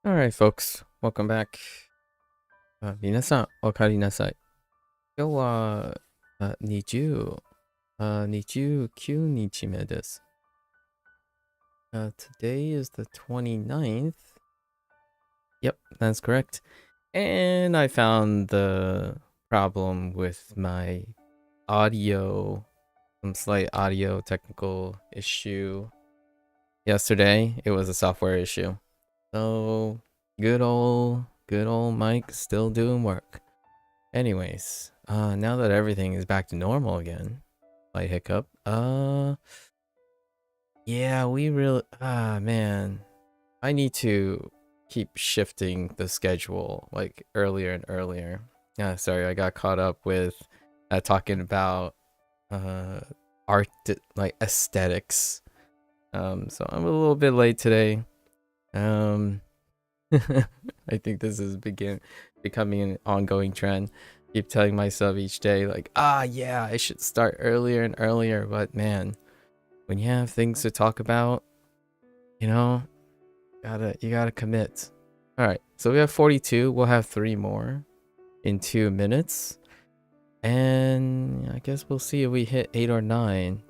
Alright, folks. Welcome back. 皆さん、お帰りなさい。今日は、29日目です。Today is the 29th. Yep, that's correct. And I found the problem with my audio, some slight audio technical issue yesterday. It was a software issue. So, good old Mike still doing work. Anyways, now that everything is back to normal again, slight hiccup. Yeah, we really, man, I need to keep shifting the schedule like earlier and earlier. Sorry, I got caught up with talking about art, like aesthetics. So I'm a little bit late today. I think this is becoming an ongoing trend. Keep telling myself each day, like, yeah, I should start earlier and earlier. But man, when you have things to talk about, you know, you gotta commit. All right, so we have 42. We'll have 3 more in 2 minutes, and I guess we'll see if we hit 8 or 9.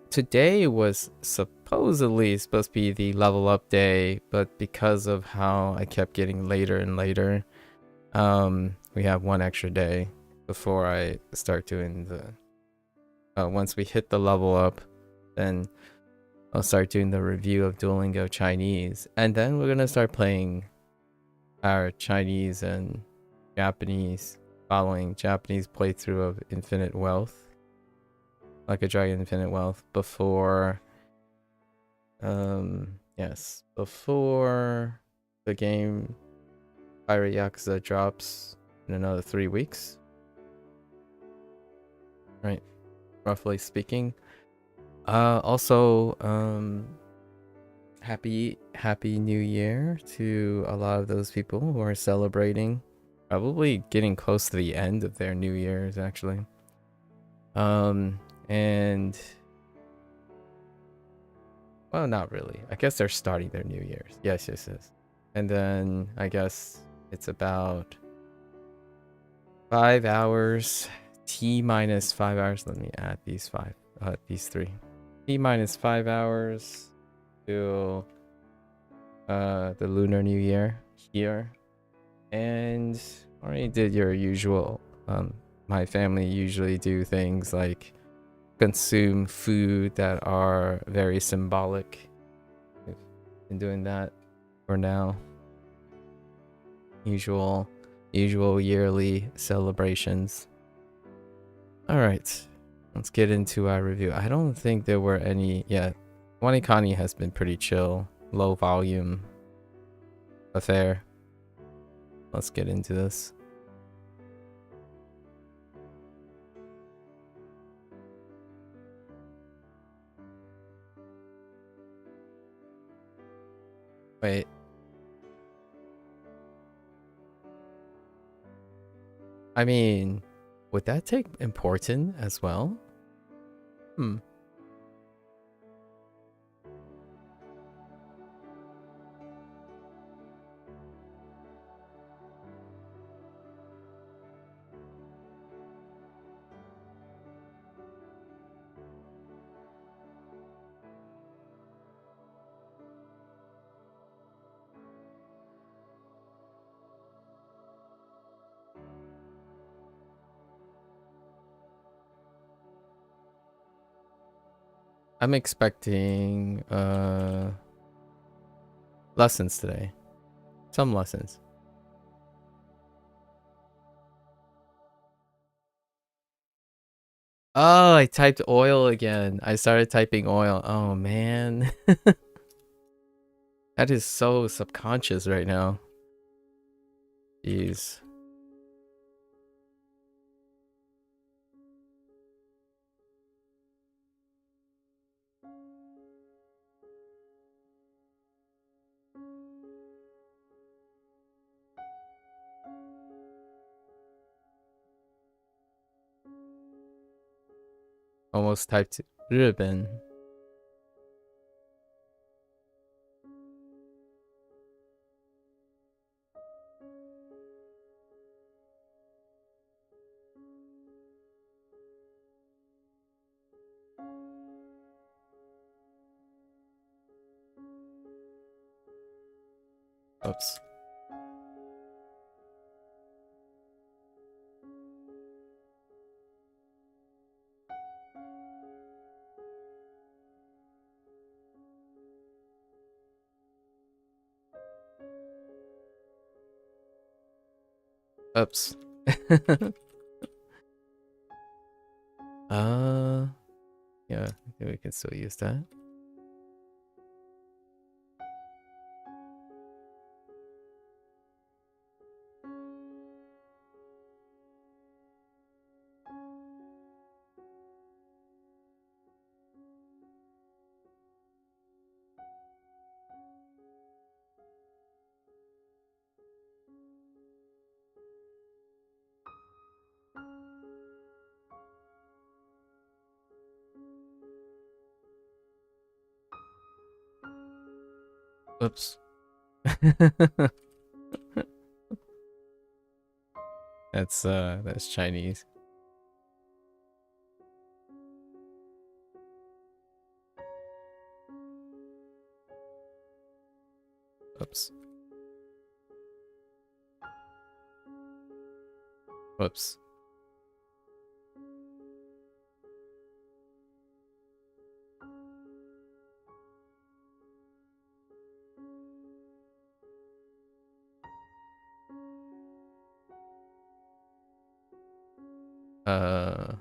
Today was supposedly supposed to be the level up day, but because of how I kept getting later and later, we have 1 extra day before I start doing the once we hit the level up, then I'll start doing the review of Duolingo Chinese, and then we're gonna start playing our Chinese and Japanese, following Japanese playthrough of Infinite Wealth, like a Dragon Infinite Wealth, before before the game Pirate Yakuza drops in another 3 weeks, right, roughly speaking. Also, happy New Year to a lot of those people who are celebrating, probably getting close to the end of their New Year's actually. And well, not really. I guess they're starting their New Year's. Yes. And then I guess it's about 5 hours, T minus 5 hours. Let me add these 3. T minus 5 hours to the Lunar New Year here. And already did your usual. My family usually do things like consume food that are very symbolic. We've been doing that for now. Usual yearly celebrations. All right, let's get into our review. I don't think there were any. Yeah, WaniKani has been pretty chill, low volume affair. Let's get into this. Wait. I mean, would that take important as well? I'm expecting lessons today. Some lessons. Oh, I typed oil again. I started typing oil. Oh man. That is so subconscious right now. Jeez. Almost typed 日本. Oops. Oops. Yeah, I think we can still use that. Oops. That's Chinese. Oops. Whoops. Uh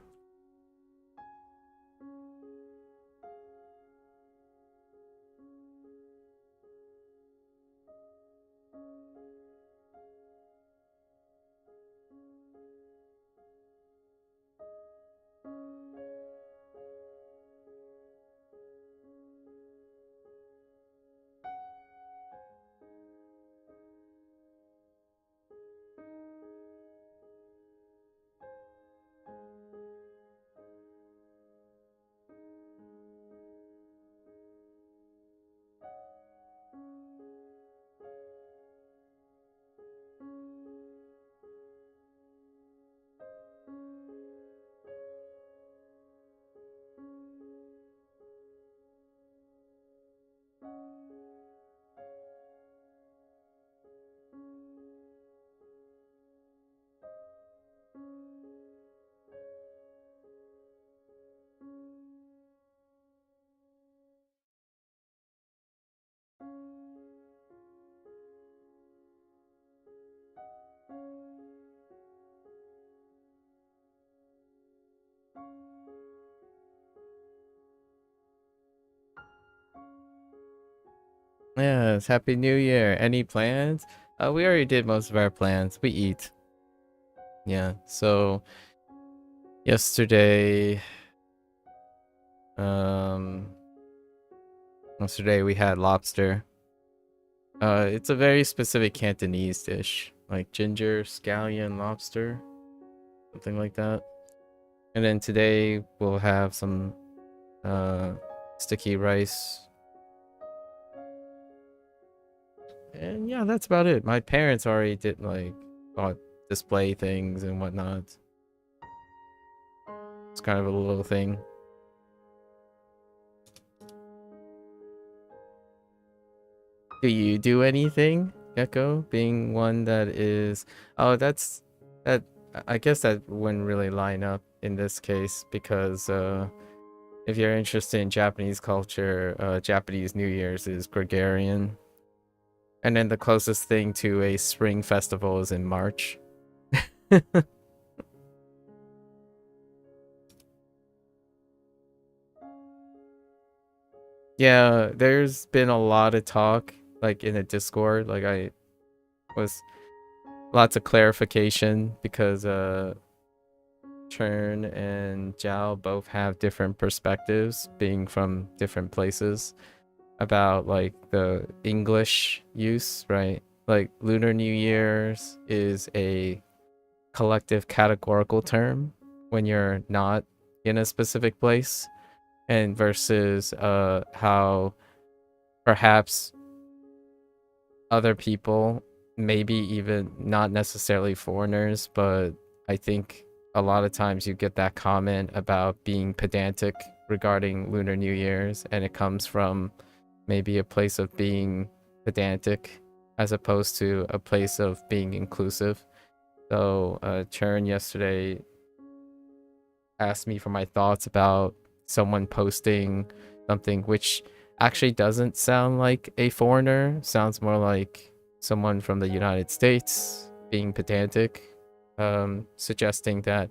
Yes, Happy New Year. Any plans? We already did most of our plans. We eat. Yeah, so yesterday, um, yesterday we had lobster. It's a very specific Cantonese dish, like ginger scallion lobster, something like that. And then today we'll have some sticky rice. And yeah, that's about it. My parents already did like bought display things and whatnot. It's kind of a little thing. Do you do anything, Gecko? Being one that is... Oh, that's... That... I guess that wouldn't really line up in this case because if you're interested in Japanese culture, Japanese New Year's is Gregorian. And then the closest thing to a spring festival is in March. Yeah, there's been a lot of talk, like in the Discord, like I was lots of clarification because Churn and Jiao both have different perspectives, being from different places, about like the English use, right? Like Lunar New Year's is a collective categorical term when you're not in a specific place, and versus how perhaps other people, maybe even not necessarily foreigners, but I think a lot of times you get that comment about being pedantic regarding Lunar New Year's, and it comes from maybe a place of being pedantic as opposed to a place of being inclusive. So Chern yesterday asked me for my thoughts about someone posting something which actually doesn't sound like a foreigner, sounds more like someone from the United States being pedantic, suggesting that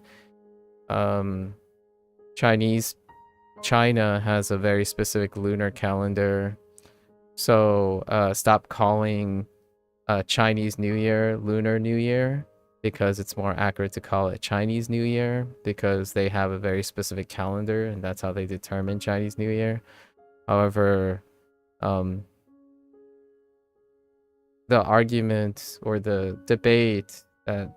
China has a very specific lunar calendar, so stop calling Chinese New Year Lunar New Year, because it's more accurate to call it Chinese New Year because they have a very specific calendar and that's how they determine Chinese New Year. However, the argument or the debate that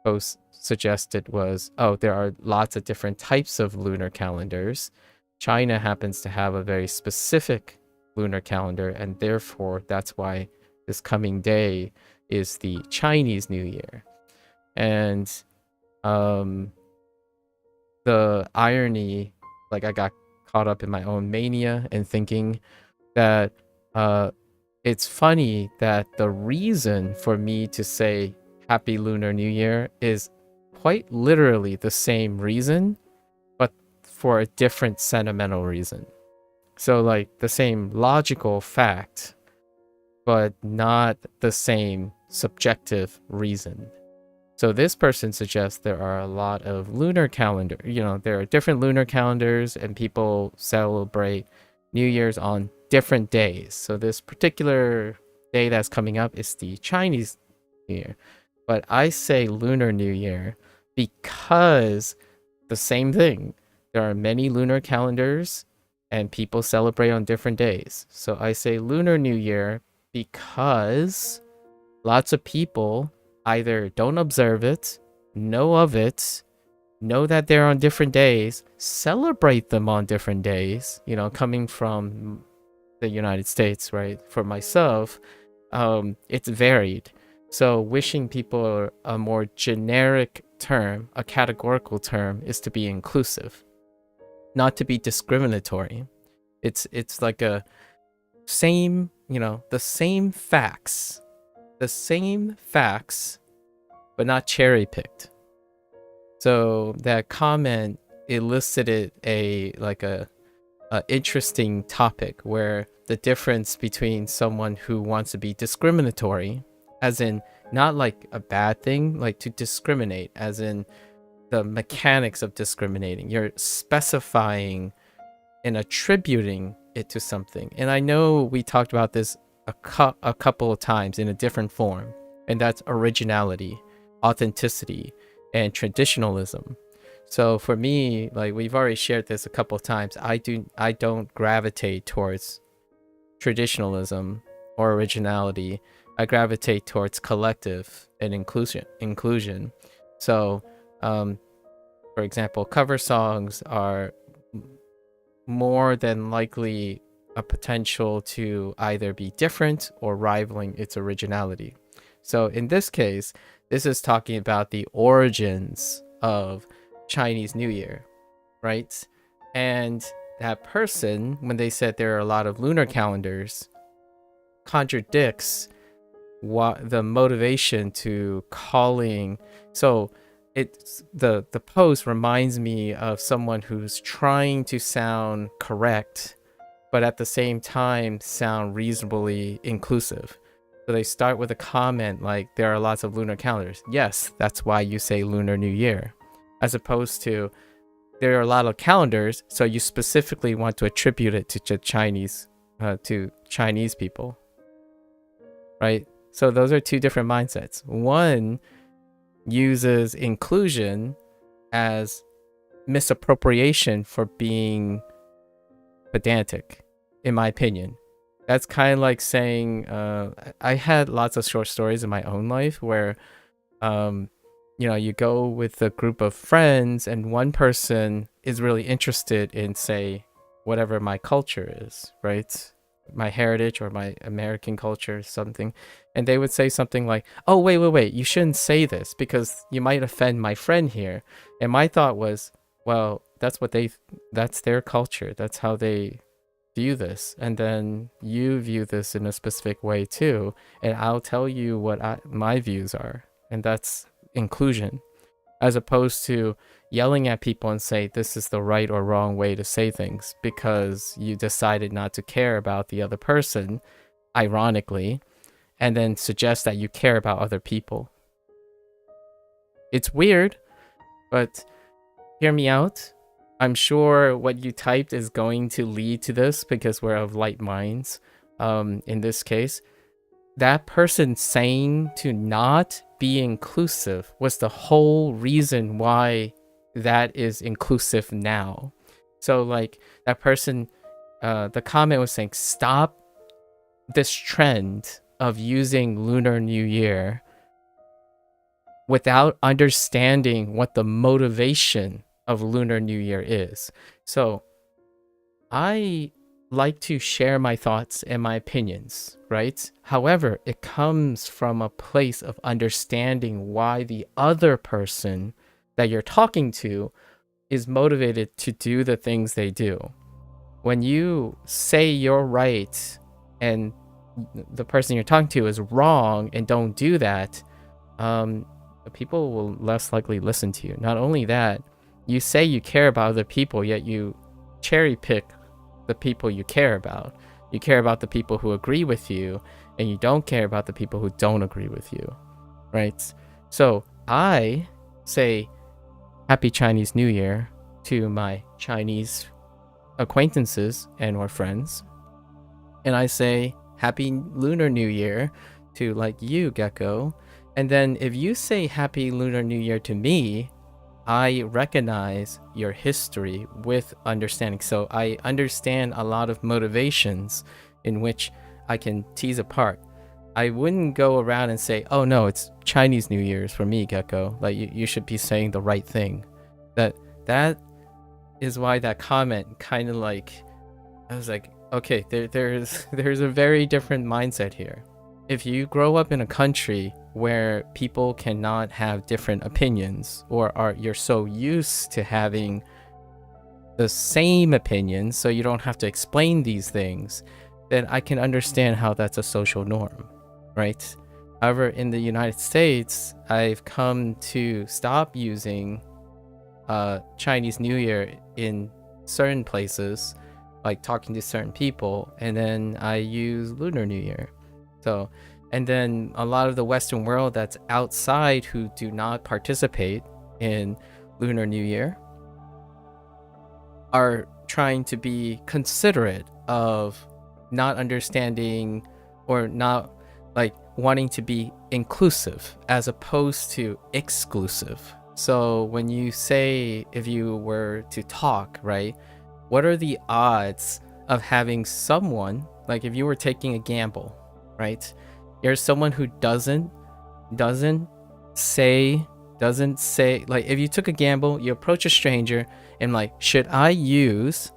post suggested was, oh, there are lots of different types of lunar calendars. China happens to have a very specific lunar calendar, and therefore that's why this coming day is the Chinese New Year. And the irony, like I got caught up in my own mania and thinking that it's funny that the reason for me to say Happy Lunar New Year is quite literally the same reason, but for a different sentimental reason. So like the same logical fact, but not the same subjective reason. So this person suggests there are a lot of lunar calendar, there are different lunar calendars and people celebrate New Year's on different days. So this particular day that's coming up is the Chinese New Year. But I say Lunar New Year because the same thing. There are many lunar calendars and people celebrate on different days. So I say Lunar New Year because lots of people either don't observe it, know of it, know that they're on different days, celebrate them on different days, coming from the United States, right? For myself, it's varied. So wishing people a more generic term, a categorical term, is to be inclusive, not to be discriminatory. It's like a same, the same facts, but not cherry picked. So that comment elicited a interesting topic where the difference between someone who wants to be discriminatory, as in not like a bad thing, like to discriminate, as in the mechanics of discriminating. You're specifying and attributing it to something. And I know we talked about this a couple of times in a different form, and that's originality, authenticity, and traditionalism. So for me, like we've already shared this a couple of times, I don't gravitate towards traditionalism or originality. I gravitate towards collective and inclusion. So for example, cover songs are more than likely a potential to either be different or rivaling its originality. So in this case, this is talking about the origins of Chinese New Year, right? And that person, when they said there are a lot of lunar calendars, contradicts what the motivation to calling. So it's the post reminds me of someone who's trying to sound correct, but at the same time sound reasonably inclusive. So they start with a comment like, there are lots of lunar calendars. Yes, that's why you say Lunar New Year. As opposed to, there are a lot of calendars, so you specifically want to attribute it to Chinese people, right? So those are two different mindsets. One uses inclusion as misappropriation for being pedantic, in my opinion. That's kind of like saying, I had lots of short stories in my own life where, you go with a group of friends and one person is really interested in, say, whatever my culture is, right? My heritage or my American culture, something. And they would say something like, oh, wait, you shouldn't say this because you might offend my friend here. And my thought was, well, that's their culture. That's how they view this, and then you view this in a specific way too, and I'll tell you what my views are, and that's inclusion, as opposed to yelling at people and say this is the right or wrong way to say things because you decided not to care about the other person, ironically, and then suggest that you care about other people. It's weird, but hear me out. I'm sure what you typed is going to lead to this because we're of like minds. In this case, that person saying to not be inclusive was the whole reason why that is inclusive now. So like that person, the comment was saying, stop this trend of using Lunar New Year without understanding what the motivation of Lunar New Year is. So I like to share my thoughts and my opinions, right? However, it comes from a place of understanding why the other person that you're talking to is motivated to do the things they do. When you say you're right and the person you're talking to is wrong and don't do that, people will less likely listen to you. Not only that, you say you care about other people, yet you cherry pick the people you care about. You care about the people who agree with you, and you don't care about the people who don't agree with you, right? So I say Happy Chinese New Year to my Chinese acquaintances and or friends, and I say Happy Lunar New Year to like you, Gecko. And then if you say Happy Lunar New Year to me, I recognize your history with understanding. So I understand a lot of motivations in which I can tease apart. I wouldn't go around and say, oh no, it's Chinese New Year's for me, Gecko. Like you should be saying the right thing. That is why that comment kind of like, I was like, okay, there's a very different mindset here. If you grow up in a country where people cannot have different opinions, or you're so used to having the same opinions so you don't have to explain these things, then I can understand how that's a social norm, right? However, in the United States, I've come to stop using Chinese New Year in certain places, like talking to certain people, and then I use Lunar New Year. So, and then a lot of the Western world that's outside who do not participate in Lunar New Year are trying to be considerate of not understanding or not like wanting to be inclusive as opposed to exclusive. So when you say, if you were to talk, right, what are the odds of having someone, like if you were taking a gamble, right? You're someone who doesn't say, like if you took a gamble, you approach a stranger and like, should I use,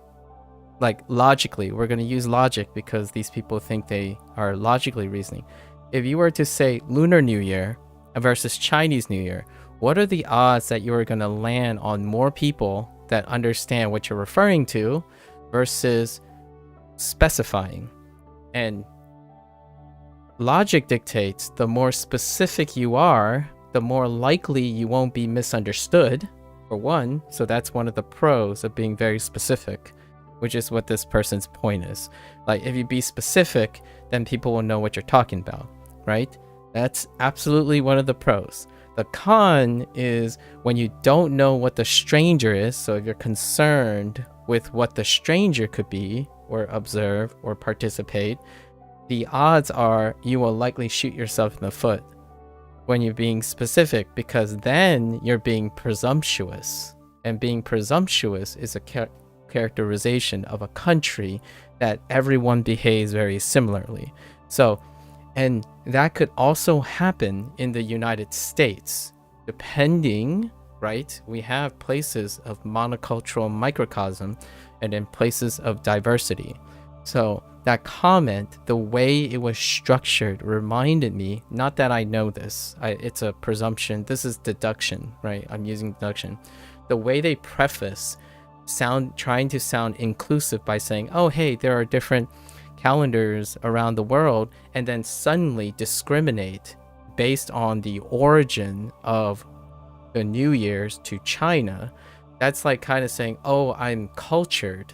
like logically, we're going to use logic because these people think they are logically reasoning. If you were to say Lunar New Year versus Chinese New Year, what are the odds that you're going to land on more people that understand what you're referring to versus specifying? And logic dictates the more specific you are, the more likely you won't be misunderstood, for one. So that's one of the pros of being very specific, which is what this person's point is. Like if you be specific, then people will know what you're talking about, right? That's absolutely one of the pros. The con is when you don't know what the stranger is. So if you're concerned with what the stranger could be or observe or participate, the odds are you will likely shoot yourself in the foot when you're being specific, because then you're being presumptuous, and being presumptuous is a characterization of a country that everyone behaves very similarly. So, and that could also happen in the United States, depending, right? We have places of monocultural microcosm and then places of diversity. So that comment, the way it was structured, reminded me, not that I know this, it's a presumption, this is deduction, right? I'm using deduction. The way they preface trying to sound inclusive by saying, oh, hey, there are different calendars around the world, and then suddenly discriminate based on the origin of the New Year's to China. That's like kind of saying, oh, I'm cultured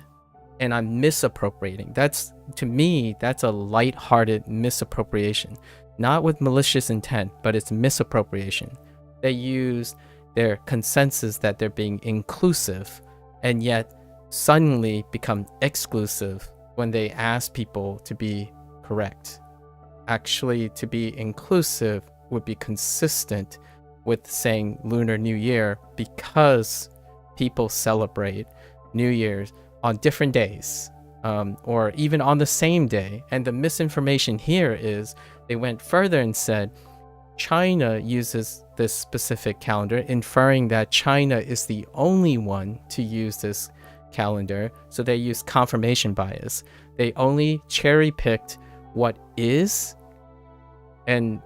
and I'm misappropriating. That's, to me, that's a lighthearted misappropriation, not with malicious intent, but it's misappropriation. They use their consensus that they're being inclusive and yet suddenly become exclusive when they ask people to be correct. Actually, to be inclusive would be consistent with saying Lunar New Year, because people celebrate New Year's on different days, or even on the same day. And the misinformation here is they went further and said China uses this specific calendar, inferring that China is the only one to use this calendar. So they use confirmation bias. They only cherry picked what is and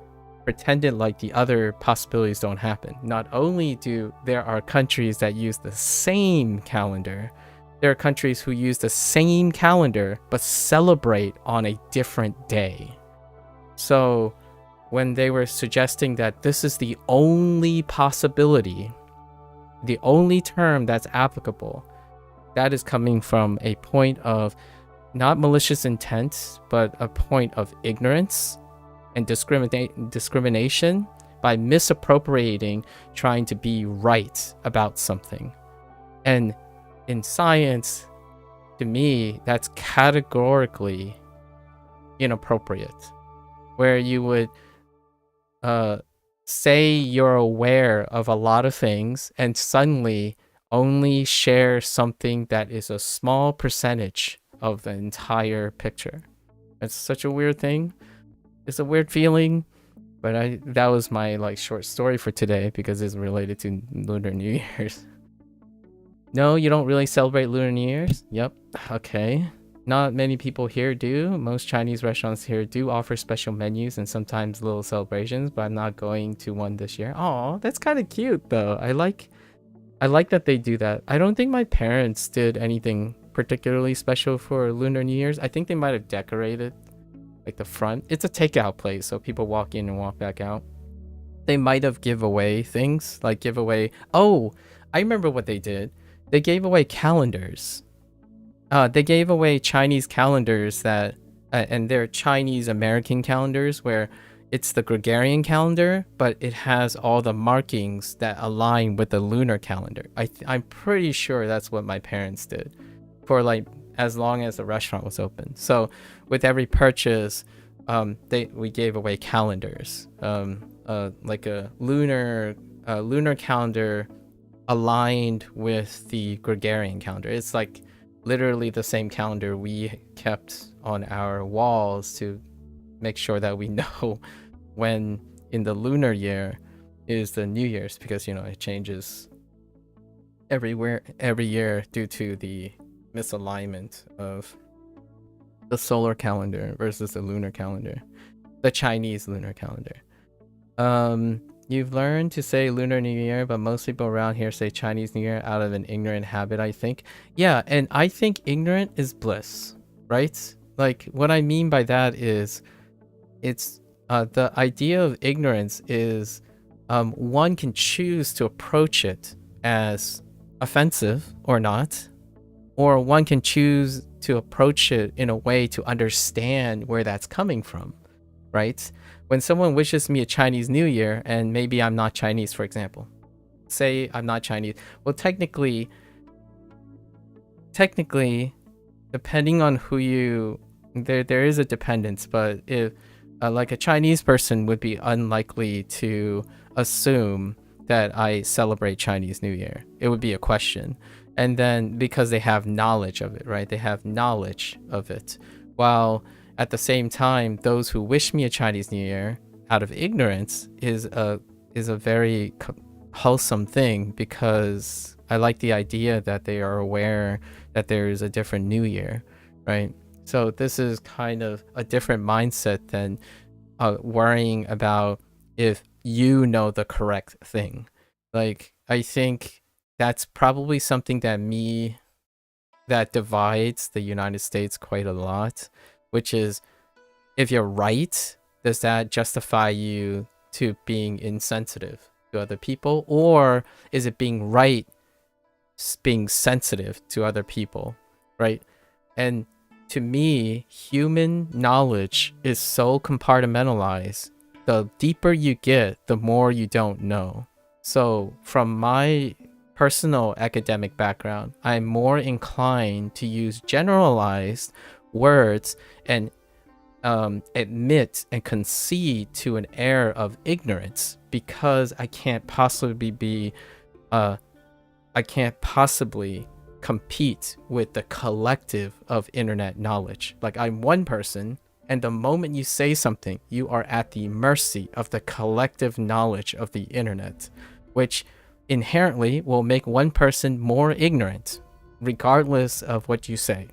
pretended like the other possibilities don't happen. Not only do there are countries that use the same calendar, there are countries who use the same calendar but celebrate on a different day. So when they were suggesting that this is the only possibility, the only term that's applicable, that is coming from a point of not malicious intent, but a point of ignorance and discrimination by misappropriating, trying to be right about something. And in science, to me, that's categorically inappropriate, where you would say you're aware of a lot of things and suddenly only share something that is a small percentage of the entire picture. It's such a weird thing. It's a weird feeling, but that was my like short story for today because it's related to Lunar New Year's. No, you don't really celebrate Lunar New Year's? Yep. Okay. Not many people here do. Most Chinese restaurants here do offer special menus and sometimes little celebrations, but I'm not going to one this year. Oh, that's kind of cute though. I like that they do that. I don't think my parents did anything particularly special for Lunar New Year's. I think they might have decorated like the front. It's a takeout place, so people walk in and walk back out. They might have give away things, like give away. Oh, I remember what they did. They gave away calendars. They gave away Chinese calendars that, and they're Chinese American calendars where it's the Gregorian calendar, but it has all the markings that align with the lunar calendar. I'm pretty sure that's what my parents did for like as long as the restaurant was open. So with every purchase, we gave away calendars, like a lunar calendar aligned with the Gregorian calendar. It's like literally the same calendar we kept on our walls to make sure that we know when in the lunar year is the New Year's, because it changes every year due to the misalignment of the solar calendar versus the lunar calendar, the Chinese lunar calendar. You've learned to say Lunar New Year, but most people around here say Chinese New Year out of an ignorant habit, I think. Yeah, and I think ignorant is bliss, right? Like what I mean by that is it's the idea of ignorance is one can choose to approach it as offensive or not, or one can choose to approach it in a way to understand where that's coming from, right? When someone wishes me a Chinese New Year, and maybe I'm not Chinese, for example, say I'm not Chinese. Well, technically, depending on who there is a dependence, but if like a Chinese person would be unlikely to assume that I celebrate Chinese New Year. It would be a question. And then because they have knowledge of it, right? They have knowledge of it. While at the same time, those who wish me a Chinese New Year out of ignorance is a very wholesome thing, because I like the idea that they are aware that there is a different New Year, right? So this is kind of a different mindset than worrying about if you know the correct thing. Like, I think that's probably something that me that divides the United States quite a lot, which is, if you're right, does that justify you to being insensitive to other people? Or is it being right, being sensitive to other people, right? And to me, human knowledge is so compartmentalized. The deeper you get, the more you don't know. So from my personal academic background, I'm more inclined to use generalized words and admit and concede to an air of ignorance, because I can't possibly compete with the collective of internet knowledge. Like, I'm one person, and the moment you say something, you are at the mercy of the collective knowledge of the internet, which inherently will make one person more ignorant, regardless of what you say.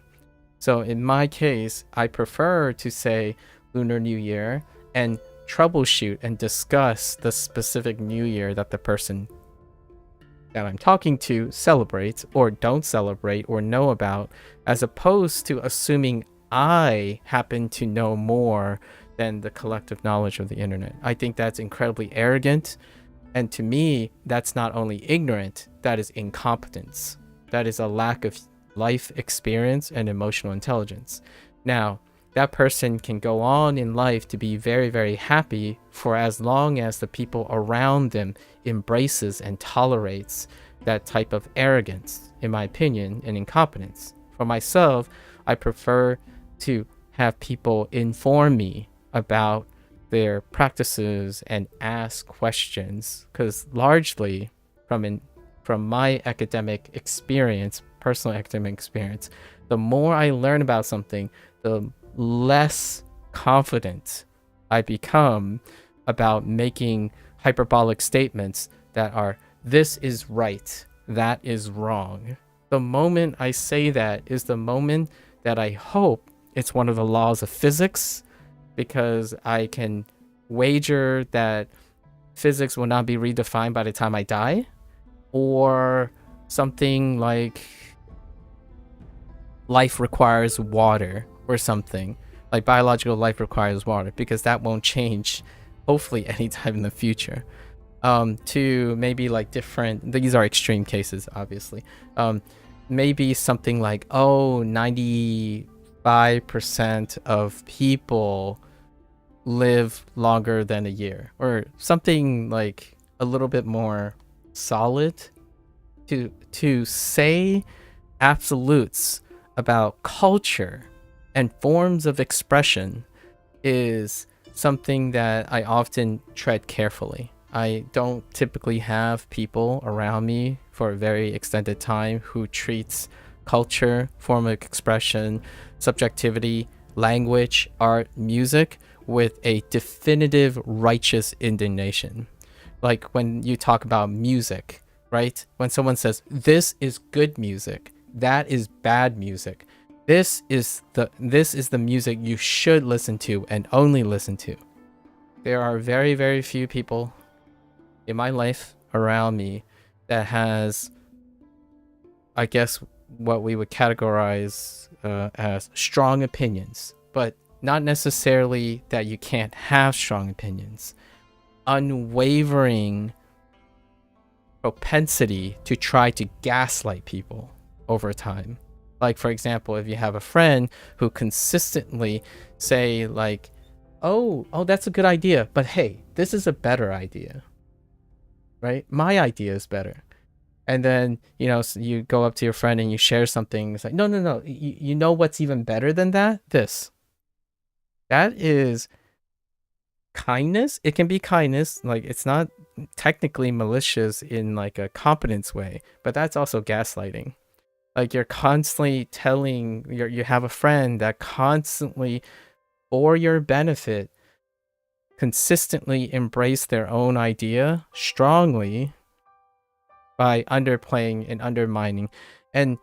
So in my case, I prefer to say Lunar New Year and troubleshoot and discuss the specific New Year that the person that I'm talking to celebrates or don't celebrate or know about, as opposed to assuming I happen to know more than the collective knowledge of the internet. I think that's incredibly arrogant. And to me, that's not only ignorant, that is incompetence. That is a lack of life experience and emotional intelligence. Now, that person can go on in life to be very, very happy for as long as the people around them embraces and tolerates that type of arrogance, in my opinion, and incompetence. For myself, I prefer to have people inform me about their practices and ask questions, because largely from my academic experience, personal academic experience, the more I learn about something, the less confident I become about making hyperbolic statements that are, this is right, that is wrong. The moment I say that is the moment that I hope it's one of the laws of physics, because I can wager that physics will not be redefined by the time I die, or something like life requires water, or something like biological life requires water, because that won't change hopefully anytime in the future. To maybe like different, these are extreme cases obviously, maybe something like, 95% of people live longer than a year, or something like a little bit more solid. To say absolutes about culture and forms of expression is something that I often tread carefully. I don't typically have people around me for a very extended time who treats culture, form of expression, subjectivity, language, art, music with a definitive righteous indignation. Like when you talk about music, right? When someone says, this is good music, that is bad music, this is the music you should listen to and only listen to. There are very, very few people in my life around me that has, I guess, what we would categorize as strong opinions, but not necessarily that you can't have strong opinions. Unwavering propensity to try to gaslight people over time. Like, for example, if you have a friend who consistently say like, oh, that's a good idea, but hey, this is a better idea, right? My idea is better. And then, so you go up to your friend and you share something. It's like, no. You know what's even better than that? This. That is kindness. It can be kindness. Like, it's not technically malicious in like a competence way, but that's also gaslighting. Like, you're constantly telling, you have a friend that constantly, for your benefit, consistently embrace their own idea strongly by underplaying and undermining. And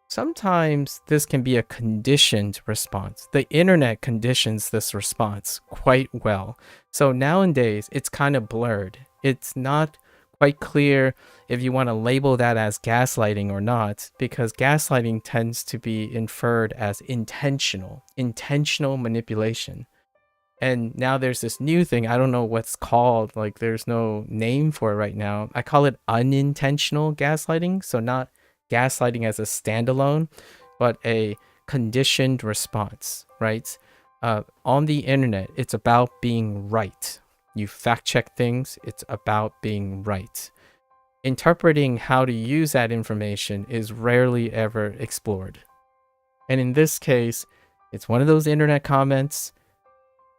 sometimes this can be a conditioned response. The internet conditions this response quite well. So nowadays, it's kind of blurred. It's not quite clear if you want to label that as gaslighting or not, because gaslighting tends to be inferred as intentional manipulation. And now there's this new thing, I don't know what's called, like there's no name for it right now. I call it unintentional gaslighting. So not gaslighting as a standalone, but a conditioned response, right? On the internet, it's about being right. You fact check things, it's about being right. Interpreting how to use that information is rarely ever explored. And in this case, it's one of those internet comments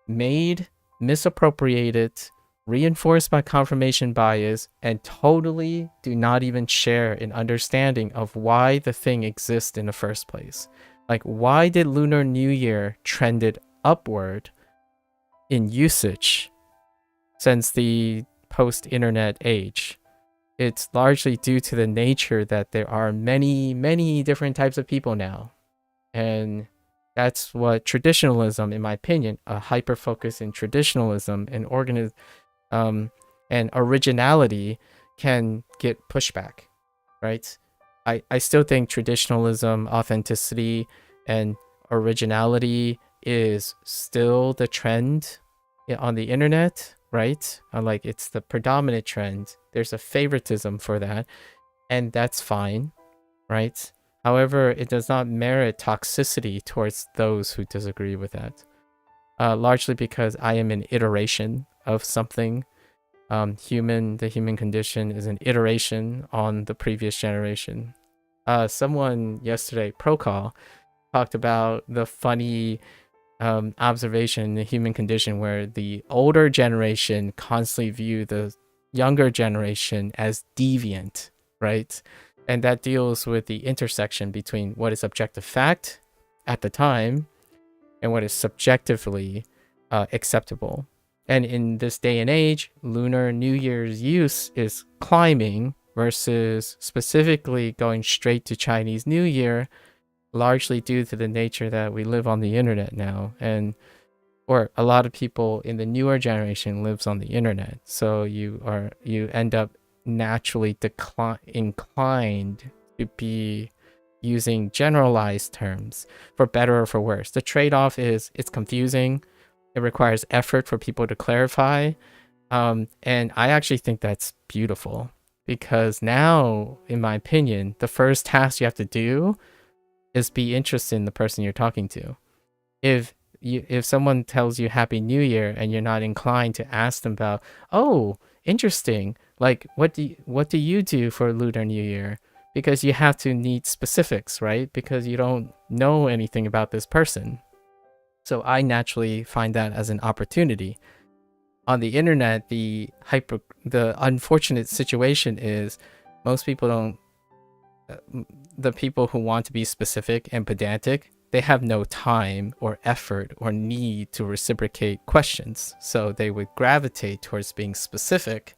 made, misappropriated, reinforced by confirmation bias, and totally do not even share an understanding of why the thing exists in the first place. Like, why did Lunar New Year trended upward in usage since the post-internet age? It's largely due to the nature that there are many, many different types of people now. And that's what traditionalism, in my opinion, a hyper focus in traditionalism and and originality can get pushback, right? I still think traditionalism, authenticity, and originality is still the trend on the internet, right? Like, it's the predominant trend. There's a favoritism for that, and that's fine, right? However, it does not merit toxicity towards those who disagree with that. Largely because I am an iteration of something. The human condition is an iteration on the previous generation. Someone yesterday, Procall, talked about the funny observation in the human condition where the older generation constantly view the younger generation as deviant, right? And that deals with the intersection between what is objective fact at the time and what is subjectively acceptable. And in this day and age, Lunar New Year's use is climbing versus specifically going straight to Chinese New Year, largely due to the nature that we live on the internet now. Or a lot of people in the newer generation lives on the internet. So you end up naturally inclined to be using generalized terms, for better or for worse. The trade-off is it's confusing. It requires effort for people to clarify. And I actually think that's beautiful, because now, in my opinion, the first task you have to do is be interested in the person you're talking to. If someone tells you Happy New Year and you're not inclined to ask them about, oh, interesting, like what do you do for Lunar New Year? Because you have to need specifics, right? Because you don't know anything about this person. So I naturally find that as an opportunity. On the internet, the unfortunate situation is most people don't, the people who want to be specific and pedantic, they have no time or effort or need to reciprocate questions. So they would gravitate towards being specific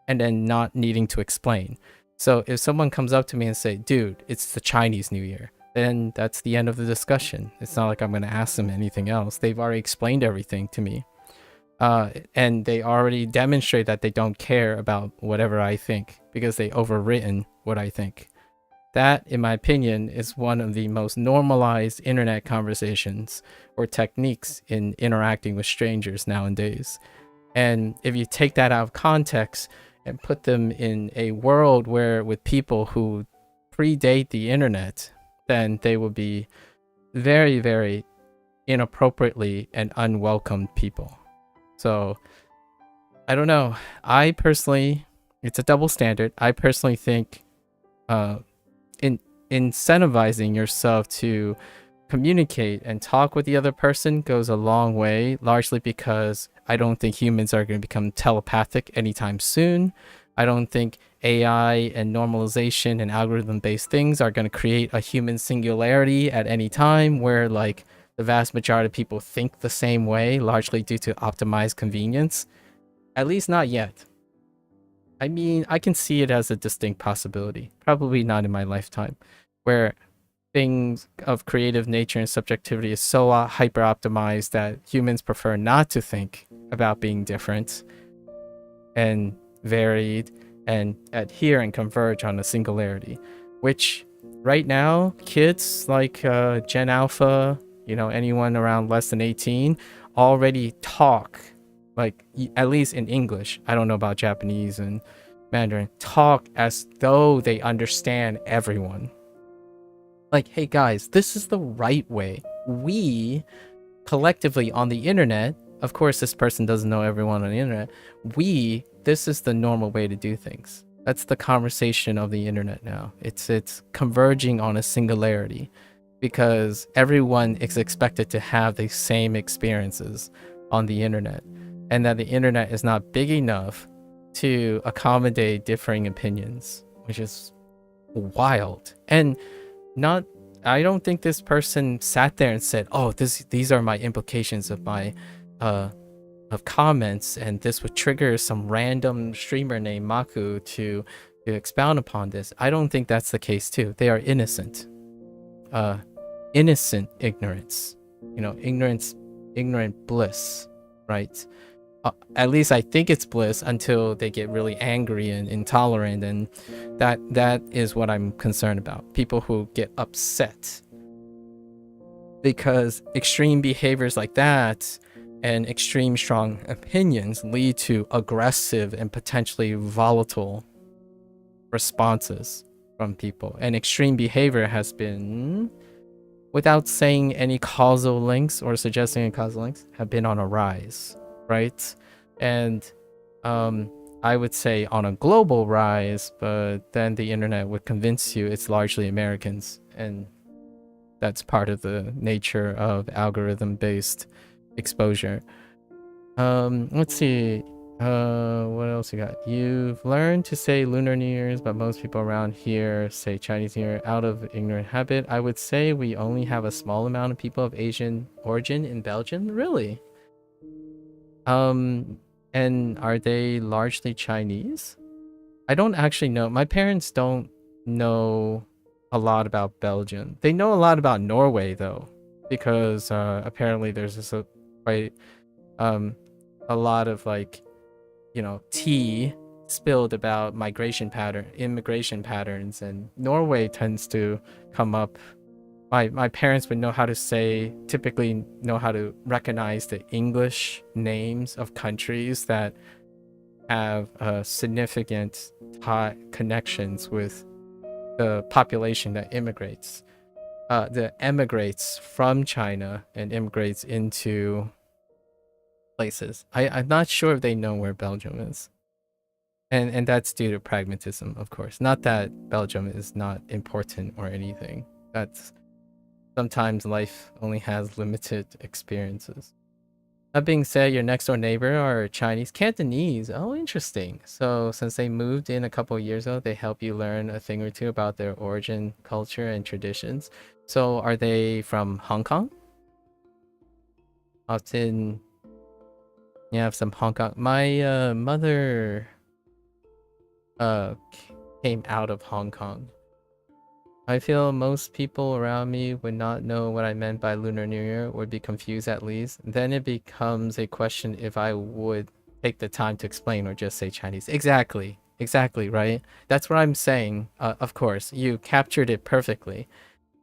and then not needing to explain. So if someone comes up to me and say, dude, it's the Chinese New Year, then that's the end of the discussion. It's not like I'm going to ask them anything else. They've already explained everything to me. And they already demonstrate that they don't care about whatever I think because they overwritten what I think. That, in my opinion, is one of the most normalized internet conversations or techniques in interacting with strangers nowadays. And if you take that out of context and put them in a world where with people who predate the internet, then they will be very, very inappropriately and unwelcome people. So I don't know. I personally, it's a double standard. I personally think incentivizing yourself to communicate and talk with the other person goes a long way, largely because I don't think humans are going to become telepathic anytime soon. I don't think AI and normalization and algorithm-based things are going to create a human singularity at any time where like the vast majority of people think the same way, largely due to optimized convenience. At least not yet. I mean, I can see it as a distinct possibility, probably not in my lifetime, where things of creative nature and subjectivity is so hyper optimized that humans prefer not to think about being different and varied and adhere and converge on a singularity, which right now kids like Gen Alpha, anyone around less than 18 already talk, like at least in English. I don't know about Japanese and Mandarin. Talk as though they understand everyone. Like, hey guys, this is the right way. We collectively on the internet, of course this person doesn't know everyone on the internet, this is the normal way to do things. That's the conversation of the internet now. It's converging on a singularity because everyone is expected to have the same experiences on the internet, and that the internet is not big enough to accommodate differing opinions, which is wild. And I don't think this person sat there and said, oh, these are my implications of my of comments, and this would trigger some random streamer named Maku to expound upon this. I don't think that's the case too. They are innocent ignorance, ignorant bliss, right? At least I think it's bliss until they get really angry and intolerant, and that is what I'm concerned about. People who get upset because extreme behaviors like that and extreme strong opinions lead to aggressive and potentially volatile responses from people. And extreme behavior has been, without saying any causal links or suggesting any causal links, have been on a rise, right? And I would say on a global rise, but then the internet would convince you it's largely Americans, and that's part of the nature of algorithm-based exposure. Let's see. What else you got? You've learned to say Lunar New Year's, but most people around here say Chinese New Year out of ignorant habit. I would say we only have a small amount of people of Asian origin in Belgium. Really? And are they largely Chinese? I don't actually know. My parents don't know a lot about Belgium. They know a lot about Norway though, because apparently there's this quite a lot of tea spilled about immigration patterns, and Norway tends to come up. My parents would typically know how to recognize the English names of countries that have significant connections with the population that emigrates from China and immigrates into places. I'm not sure if they know where Belgium is. And that's due to pragmatism, of course. Not that Belgium is not important or anything. That's sometimes life only has limited experiences. That being said, your next door neighbor are Chinese Cantonese. Oh, interesting. So since they moved in a couple of years ago, they help you learn a thing or two about their origin, culture, and traditions. So are they from Hong Kong? Often you have some Hong Kong. My mother came out of Hong Kong. I feel most people around me would not know what I meant by Lunar New Year, would be confused at least. Then it becomes a question if I would take the time to explain or just say Chinese. Exactly, right? That's what I'm saying. Of course, you captured it perfectly.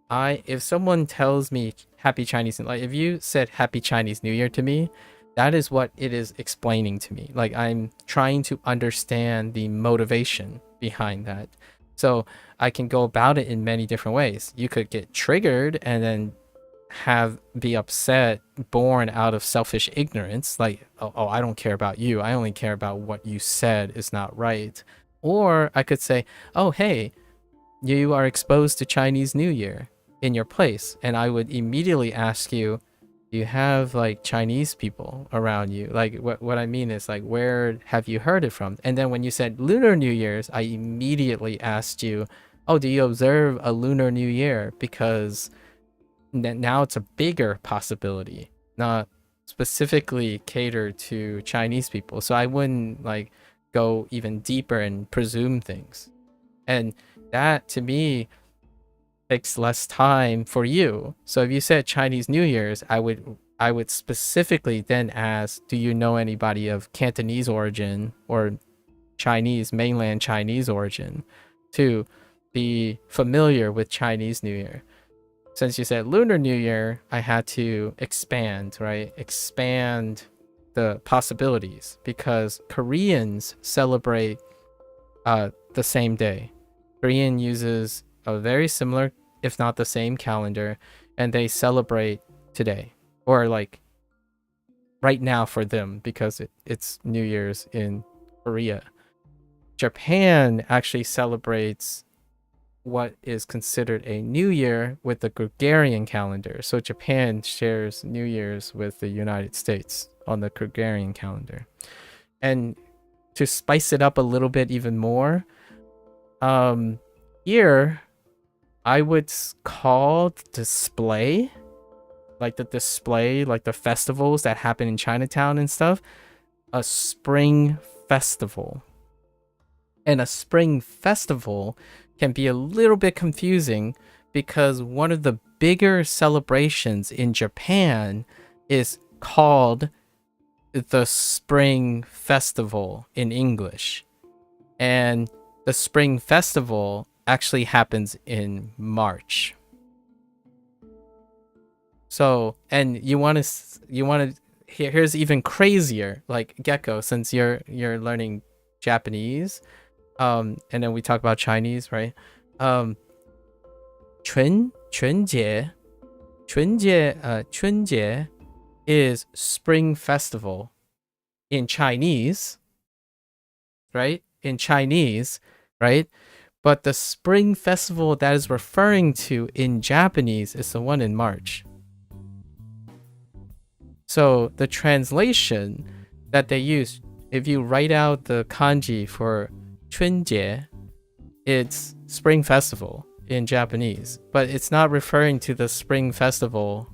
If someone tells me Happy Chinese, like if you said Happy Chinese New Year to me, that is what it is explaining to me. Like I'm trying to understand the motivation behind that. So I can go about it in many different ways. You could get triggered and then be upset, born out of selfish ignorance, like, oh, I don't care about you. I only care about what you said is not right. Or I could say, oh, hey, you are exposed to Chinese New Year in your place. And I would immediately ask you, do you have like Chinese people around you? Like what I mean is like, where have you heard it from? And then when you said Lunar New Year's, I immediately asked you, oh, do you observe a Lunar New Year? Because now it's a bigger possibility, not specifically catered to Chinese people. So I wouldn't like go even deeper and presume things. And that to me takes less time for you. So if you said Chinese New Year's, I would specifically then ask, do you know anybody of Cantonese origin or Chinese, mainland Chinese origin to be familiar with Chinese New Year. Since you said Lunar New Year, I had to expand, right? Expand the possibilities, because Koreans celebrate the same day. Korean uses a very similar, if not the same calendar, and they celebrate today, or like right now for them, because it's New Year's in Korea. Japan actually celebrates what is considered a new year with the Gregorian calendar. So Japan shares New Year's with the United States on the Gregorian calendar. And to spice it up a little bit even more, here I would call display, like the festivals that happen in Chinatown and stuff, a spring festival. And a spring festival can be a little bit confusing, because one of the bigger celebrations in Japan is called the Spring Festival in English. And the Spring Festival actually happens in March. So, and you want to here's even crazier, like Gecko, since you're learning Japanese, and then we talk about Chinese, right? 春节 is Spring Festival in Chinese, right? In Chinese, right? But the Spring Festival that is referring to in Japanese is the one in March. So the translation that they use, if you write out the kanji for 春节, it's Spring Festival in Japanese, but it's not referring to the Spring Festival,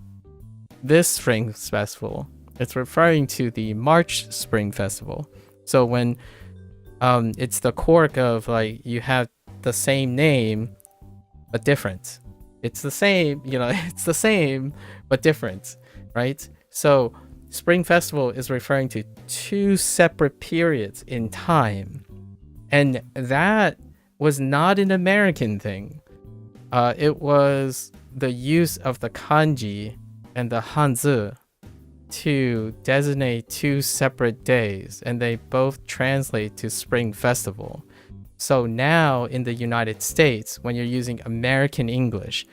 this Spring Festival. It's referring to the March Spring Festival. So when it's the quirk of like you have the same name but different. It's the same, it's the same but different, right? So Spring Festival is referring to two separate periods in time. And that was not an American thing. It was the use of the kanji and the Hanzi to designate two separate days, and they both translate to Spring Festival. So now in the United States, when you're using American English,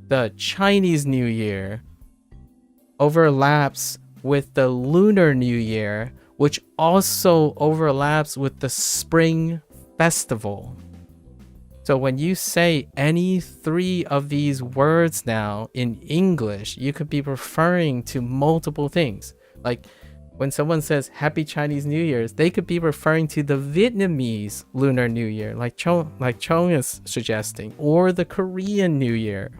the Chinese New Year overlaps with the Lunar New Year, which also overlaps with the Spring Festival. So when you say any three of these words now in English, you could be referring to multiple things. Like when someone says Happy Chinese New Year's, they could be referring to the Vietnamese Lunar New Year, like Chong is suggesting, or the Korean New Year.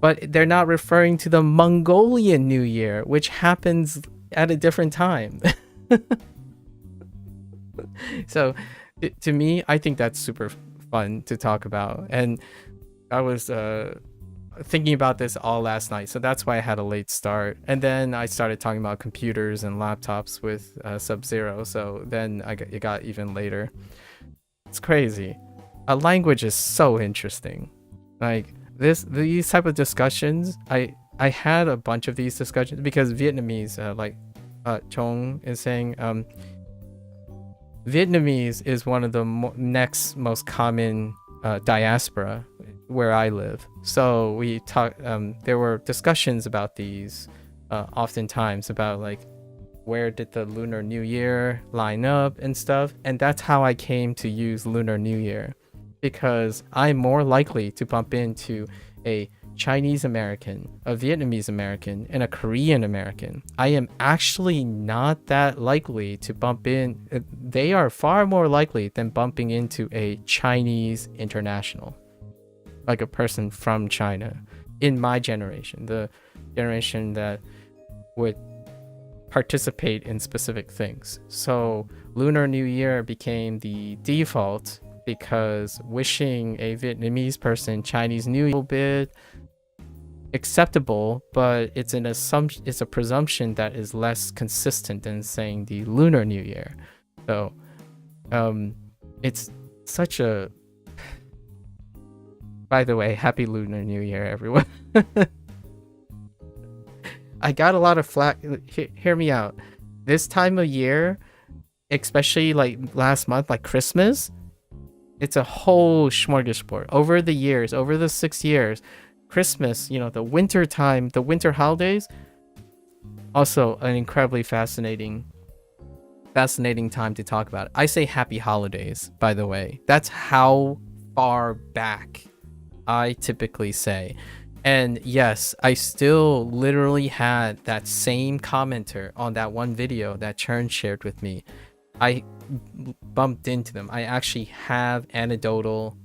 But they're not referring to the Mongolian New Year, which happens at a different time. So to me, I think that's super fun to talk about. And I was thinking about this all last night, so that's why I had a late start. And then I started talking about computers and laptops with Sub-Zero, so then it got even later. It's crazy. A language is so interesting. Like these type of discussions, I had a bunch of these discussions because Vietnamese, like Chong is saying, Vietnamese is one of the next most common diaspora where I live. So we talk. There were discussions about these oftentimes about like where did the Lunar New Year line up and stuff. And that's how I came to use Lunar New Year, because I'm more likely to bump into a Chinese American, a Vietnamese American, and a Korean American. I am actually not that likely to bump in. They are far more likely than bumping into a Chinese international, like a person from China in my generation, the generation that would participate in specific things. So Lunar New Year became the default because wishing a Vietnamese person Chinese New Year a little bit acceptable, but it's an assumption, it's a presumption that is less consistent than saying the Lunar New Year. So It's such a... By the way, happy Lunar New Year, everyone. I got a lot of flack. Hear me out. This time of year, especially like last month, like Christmas, it's a whole smorgasbord. Over the years, over the 6 years, Christmas, you know, the winter time, the winter holidays, also an incredibly fascinating time to talk about. I say happy holidays, by the way. That's how far back I typically say. And yes, I still literally had that same commenter on that one video that Chern shared with me. I bumped into them. I actually have anecdotal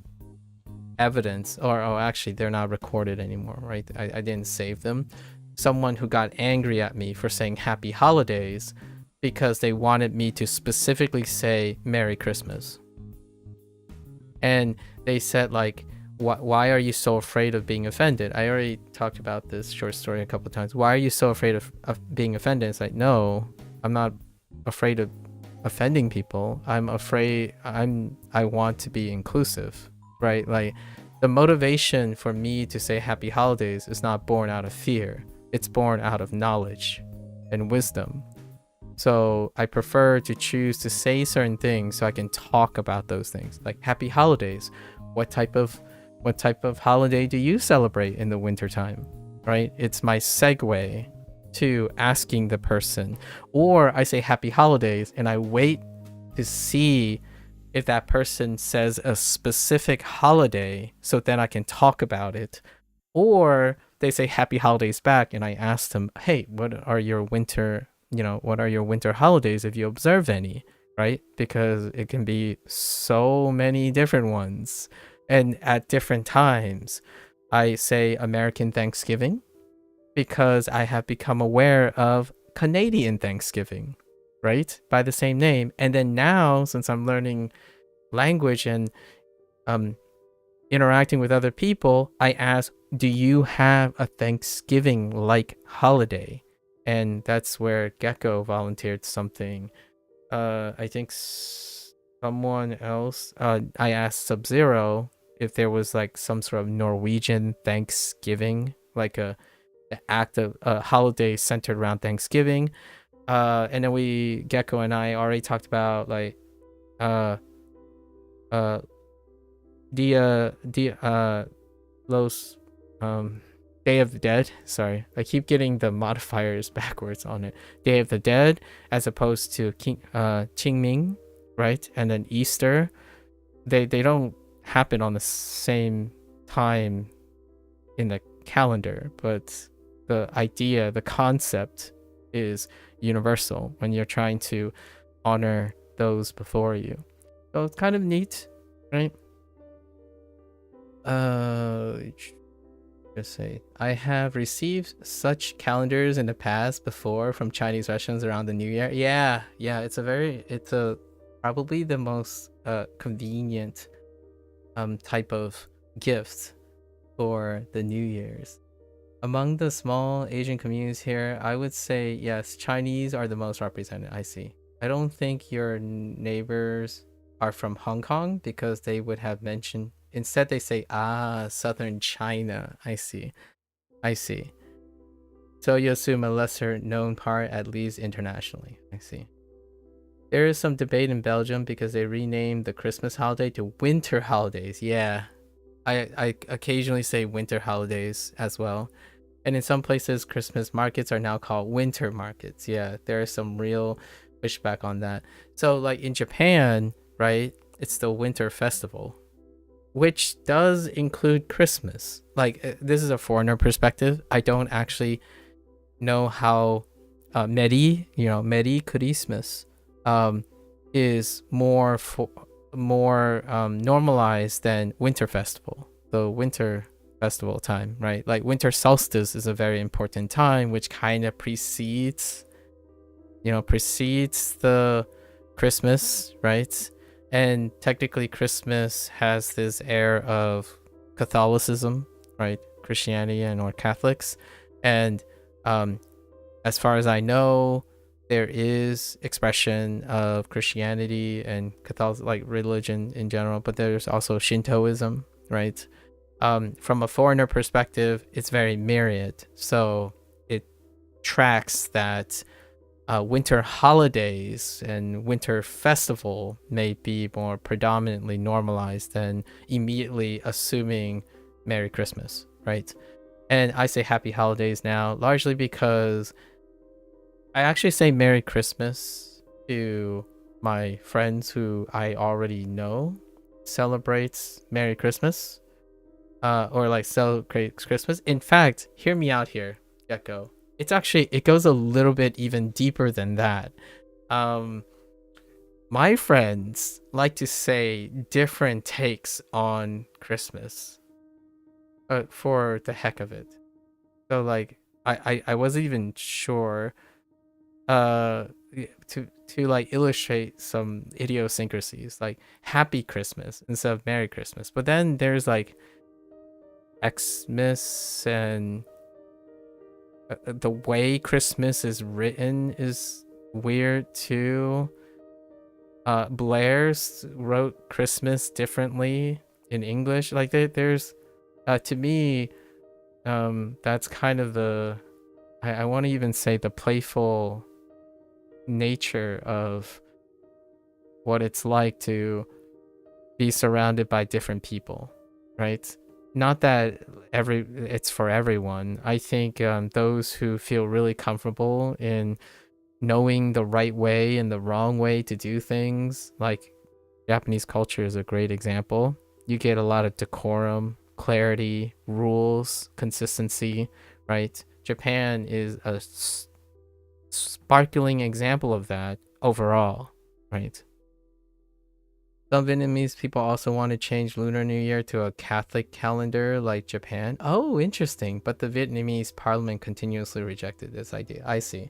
evidence, or actually they're not recorded anymore, right? I didn't save them. Someone who got angry at me for saying happy holidays because they wanted me to specifically say Merry Christmas. And they said like, why are you so afraid of being offended? I already talked about this short story a couple of times. Why are you so afraid of being offended? It's like, no, I'm not afraid of offending people. I'm afraid I want to be inclusive, right? Like the motivation for me to say happy holidays is not born out of fear. It's born out of knowledge and wisdom. So I prefer to choose to say certain things so I can talk about those things. Like happy holidays. What type of holiday do you celebrate in the wintertime, right? It's my segue to asking the person. Or I say happy holidays and I wait to see if that person says a specific holiday so then I can talk about it. Or they say happy holidays back and I ask them, hey, what are your winter holidays if you observe any, right? Because it can be so many different ones. And at different times, I say American Thanksgiving because I have become aware of Canadian Thanksgiving, right? By the same name. And then now, since I'm learning language and interacting with other people, I ask, do you have a Thanksgiving-like holiday? And that's where Gecko volunteered something. I think someone else, I asked Sub-Zero if there was like some sort of Norwegian Thanksgiving, like a act of a holiday centered around Thanksgiving. And then Gecko and I already talked about like Los Day of the Dead. Sorry, I keep getting the modifiers backwards on it. Day of the Dead as opposed to Qingming, right? And then Easter. They don't happen on the same time in the calendar, but the idea, the concept is universal when you're trying to honor those before you. So it's kind of neat, right? Just say I have received such calendars in the past before from Chinese restaurants around the New Year. Yeah, it's probably the most convenient type of gift for the New Year's. Among the small Asian communities here, I would say yes, Chinese are the most represented. I see. I don't think your neighbors are from Hong Kong because they would have mentioned. Instead, they say, southern China. I see. So you assume a lesser known part, at least internationally. I see. There is some debate in Belgium because they renamed the Christmas holiday to winter holidays. Yeah, I occasionally say winter holidays as well. And in some places, Christmas markets are now called winter markets. Yeah, there is some real pushback on that. So like in Japan, right, it's the winter festival, which does include Christmas. Like this is a foreigner perspective. I don't actually know how Merry Christmas is more normalized than winter festival, the winter festival time, right? Like winter solstice is a very important time, which kind of precedes the Christmas, right? And technically Christmas has this air of Catholicism, right? Christianity and or Catholics. And as far as I know, there is expression of Christianity and Catholic, like religion in general, but there's also Shintoism, right? From a foreigner perspective, it's very myriad. So it tracks that winter holidays and winter festival may be more predominantly normalized than immediately assuming Merry Christmas, right? And I say happy holidays now, largely because I actually say Merry Christmas to my friends who I already know celebrates Merry Christmas, or like celebrates Christmas. In fact, hear me out here, Gecko. It's actually, it goes a little bit even deeper than that. My friends like to say different takes on Christmas, for the heck of it. So like, I wasn't even sure to like illustrate some idiosyncrasies, like Happy Christmas instead of Merry Christmas. But then there's like Xmas, and the way Christmas is written is weird too. Blair's wrote Christmas differently in English. Like there's to me, that's kind of the, I want to even say the playful nature of what it's like to be surrounded by different people, right? Not that it's for everyone. I think those who feel really comfortable in knowing the right way and the wrong way to do things, like Japanese culture is a great example. You get a lot of decorum, clarity, rules, consistency, right? Japan is a sparkling example of that overall, right? Some Vietnamese people also want to change Lunar New Year to a Catholic calendar like Japan. Oh, interesting. But the Vietnamese parliament continuously rejected this idea. I see.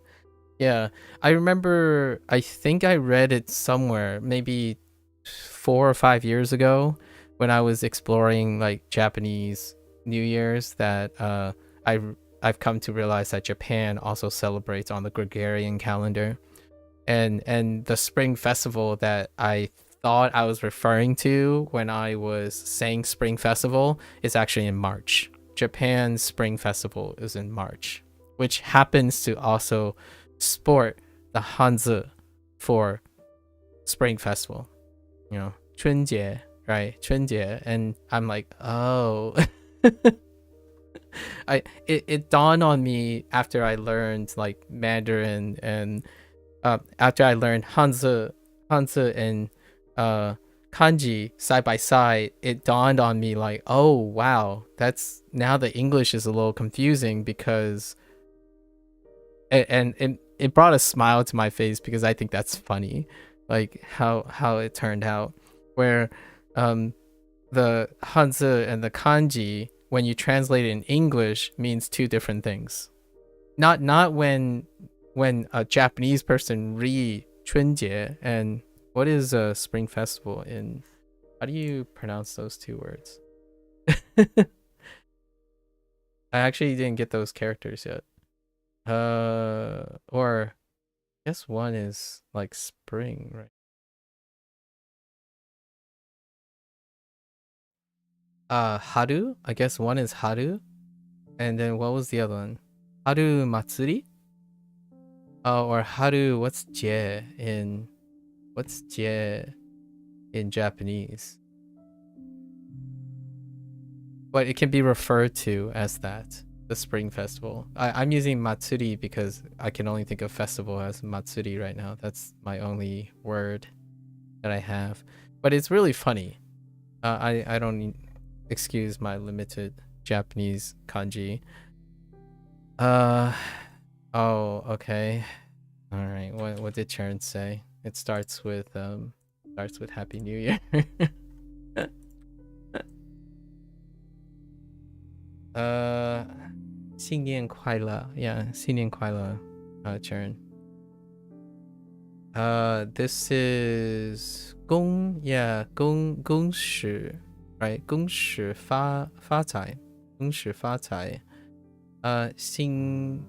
Yeah, I remember, I think I read it somewhere, maybe 4 or 5 years ago when I was exploring like Japanese New Year's, that I've come to realize that Japan also celebrates on the Gregorian calendar, and the spring festival that I thought I was referring to when I was saying spring festival is actually in March. Japan's spring festival is in March, which happens to also sport the Hanzi for spring festival, you know, 春节, right? 春节. And I'm like, oh. It dawned on me after I learned like Mandarin, and after I learned Hanzi and kanji side by side, it dawned on me like, oh wow, that's, now the English is a little confusing, because and it brought a smile to my face, because I think that's funny, like how it turned out, where the Hanzi and the kanji, when you translate it in English, means two different things. Not when a Japanese person read 春节, and what is a spring festival in, how do you pronounce those two words? I actually didn't get those characters yet. Or I guess one is like spring, right? Haru, I guess one is Haru, and then what was the other one? Haru Matsuri? Oh, or Haru, what's Jie in Japanese? But it can be referred to as that, the spring festival. I'm using Matsuri because I can only think of festival as Matsuri right now. That's my only word that I have. But it's really funny. I don't need, excuse my limited Japanese kanji. Oh, okay. All right. What did Chern say? It starts with Happy New Year. 新年快乐. Yeah, 新年快乐, Chern. This is 恭喜, right? 恭喜发财. 恭喜发财. 新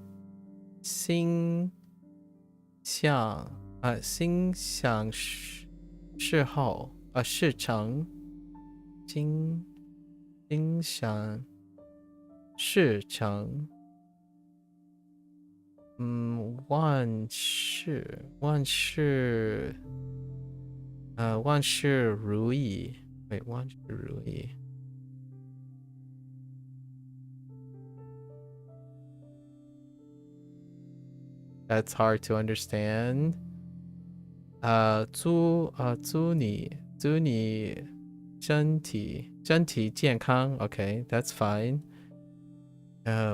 想心想事后事成心想事成万事如意 wait 万事如意 that's hard to understand 祝你身体健康 okay that's fine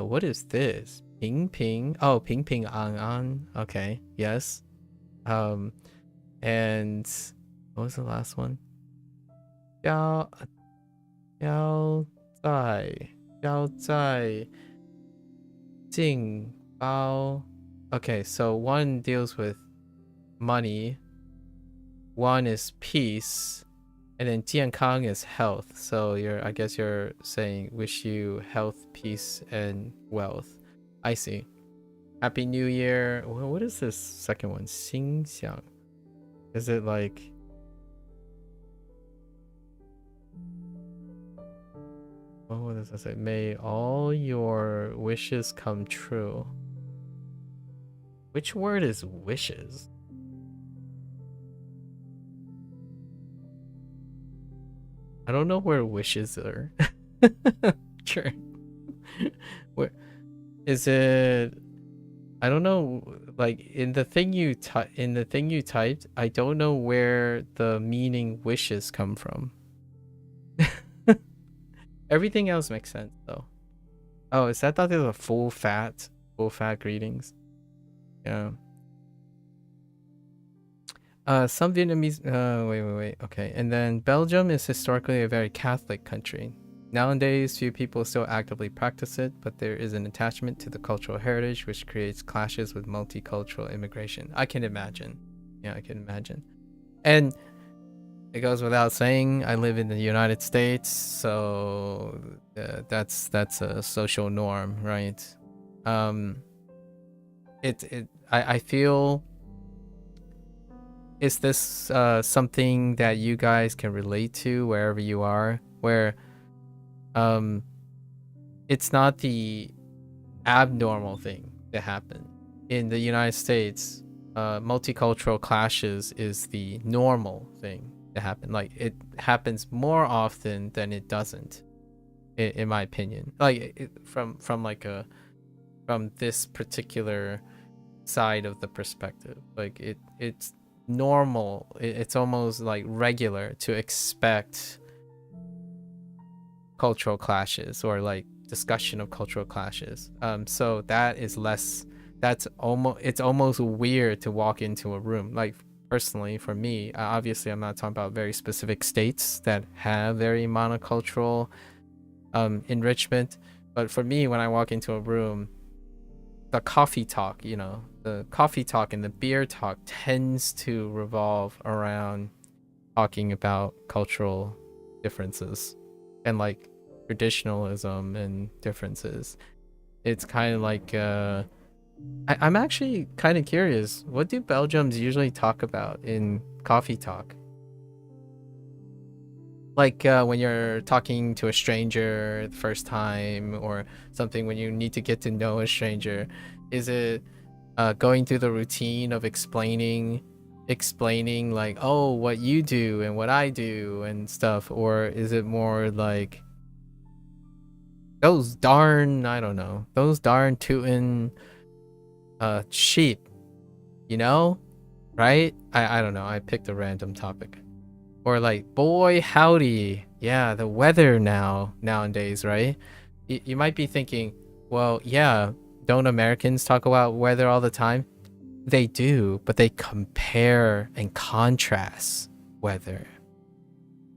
what is this 平平安安 okay yes and what was the last one 交在进包 okay so one deals with money, one is peace, and then 健康 is health. So I guess you're saying wish you health, peace, and wealth. I see. Happy New Year. What is this second one? 心想. Is it like what does that say? May all your wishes come true. Which word is wishes? I don't know where wishes are. Sure. Where is it? I don't know. Like in the thing you typed, I don't know where the meaning wishes come from. Everything else makes sense though. Oh, is that thought there's a full fat greetings? Yeah. Some Vietnamese wait. Okay. And then Belgium is historically a very Catholic country. Nowadays, few people still actively practice it, but there is an attachment to the cultural heritage which creates clashes with multicultural immigration. I can imagine. Yeah, I can imagine. And it goes without saying, I live in the United States, so that's a social norm, right? I feel, is this something that you guys can relate to wherever you are, where it's not the abnormal thing that happened in the United States? Multicultural clashes is the normal thing to happen. Like it happens more often than it doesn't, in my opinion. Like from this particular side of the perspective, like it's normal. It's almost like regular to expect cultural clashes or like discussion of cultural clashes. So that is less. It's almost weird to walk into a room. Like personally, for me, obviously, I'm not talking about very specific states that have very monocultural enrichment, but for me, when I walk into a room, the coffee talk, the coffee talk and the beer talk tends to revolve around talking about cultural differences and like traditionalism and differences. It's kind of like I'm actually kind of curious, what do Belgians usually talk about in coffee talk? Like when you're talking to a stranger the first time or something, when you need to get to know a stranger, is it going through the routine of explaining like, oh, what you do and what I do and stuff? Or is it more like those darn tootin' sheep, right? I don't know, I picked a random topic. Or like, boy howdy, yeah, the weather nowadays, right? You might be thinking, well, yeah, don't Americans talk about weather all the time? They do, but they compare and contrast weather.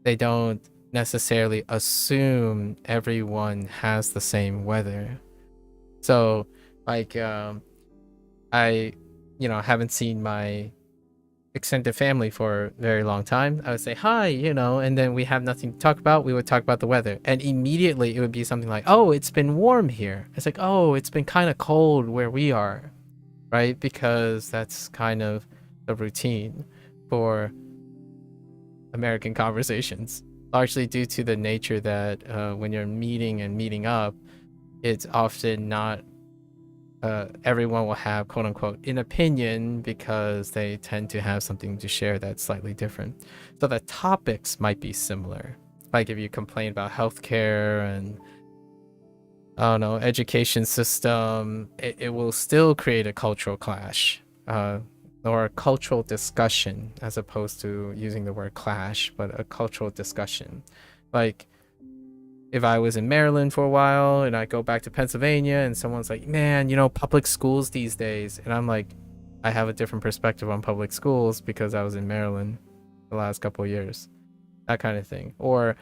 They don't necessarily assume everyone has the same weather. So like I haven't seen my extended family for a very long time. I would say hi, and then we have nothing to talk about. We would talk about the weather, and immediately it would be something like, oh, it's been warm here. It's like, oh, it's been kind of cold where we are, right? Because that's kind of the routine for American conversations, largely due to the nature that when you're meeting up, it's often not everyone will have quote unquote an opinion because they tend to have something to share that's slightly different. So the topics might be similar. Like if you complain about healthcare and I don't know, education system, it will still create a cultural clash, or a cultural discussion, as opposed to using the word clash, but a cultural discussion. Like if I was in Maryland for a while and I go back to Pennsylvania and someone's like, man, you know, public schools these days. And I'm like, I have a different perspective on public schools because I was in Maryland the last couple of years, that kind of thing. Or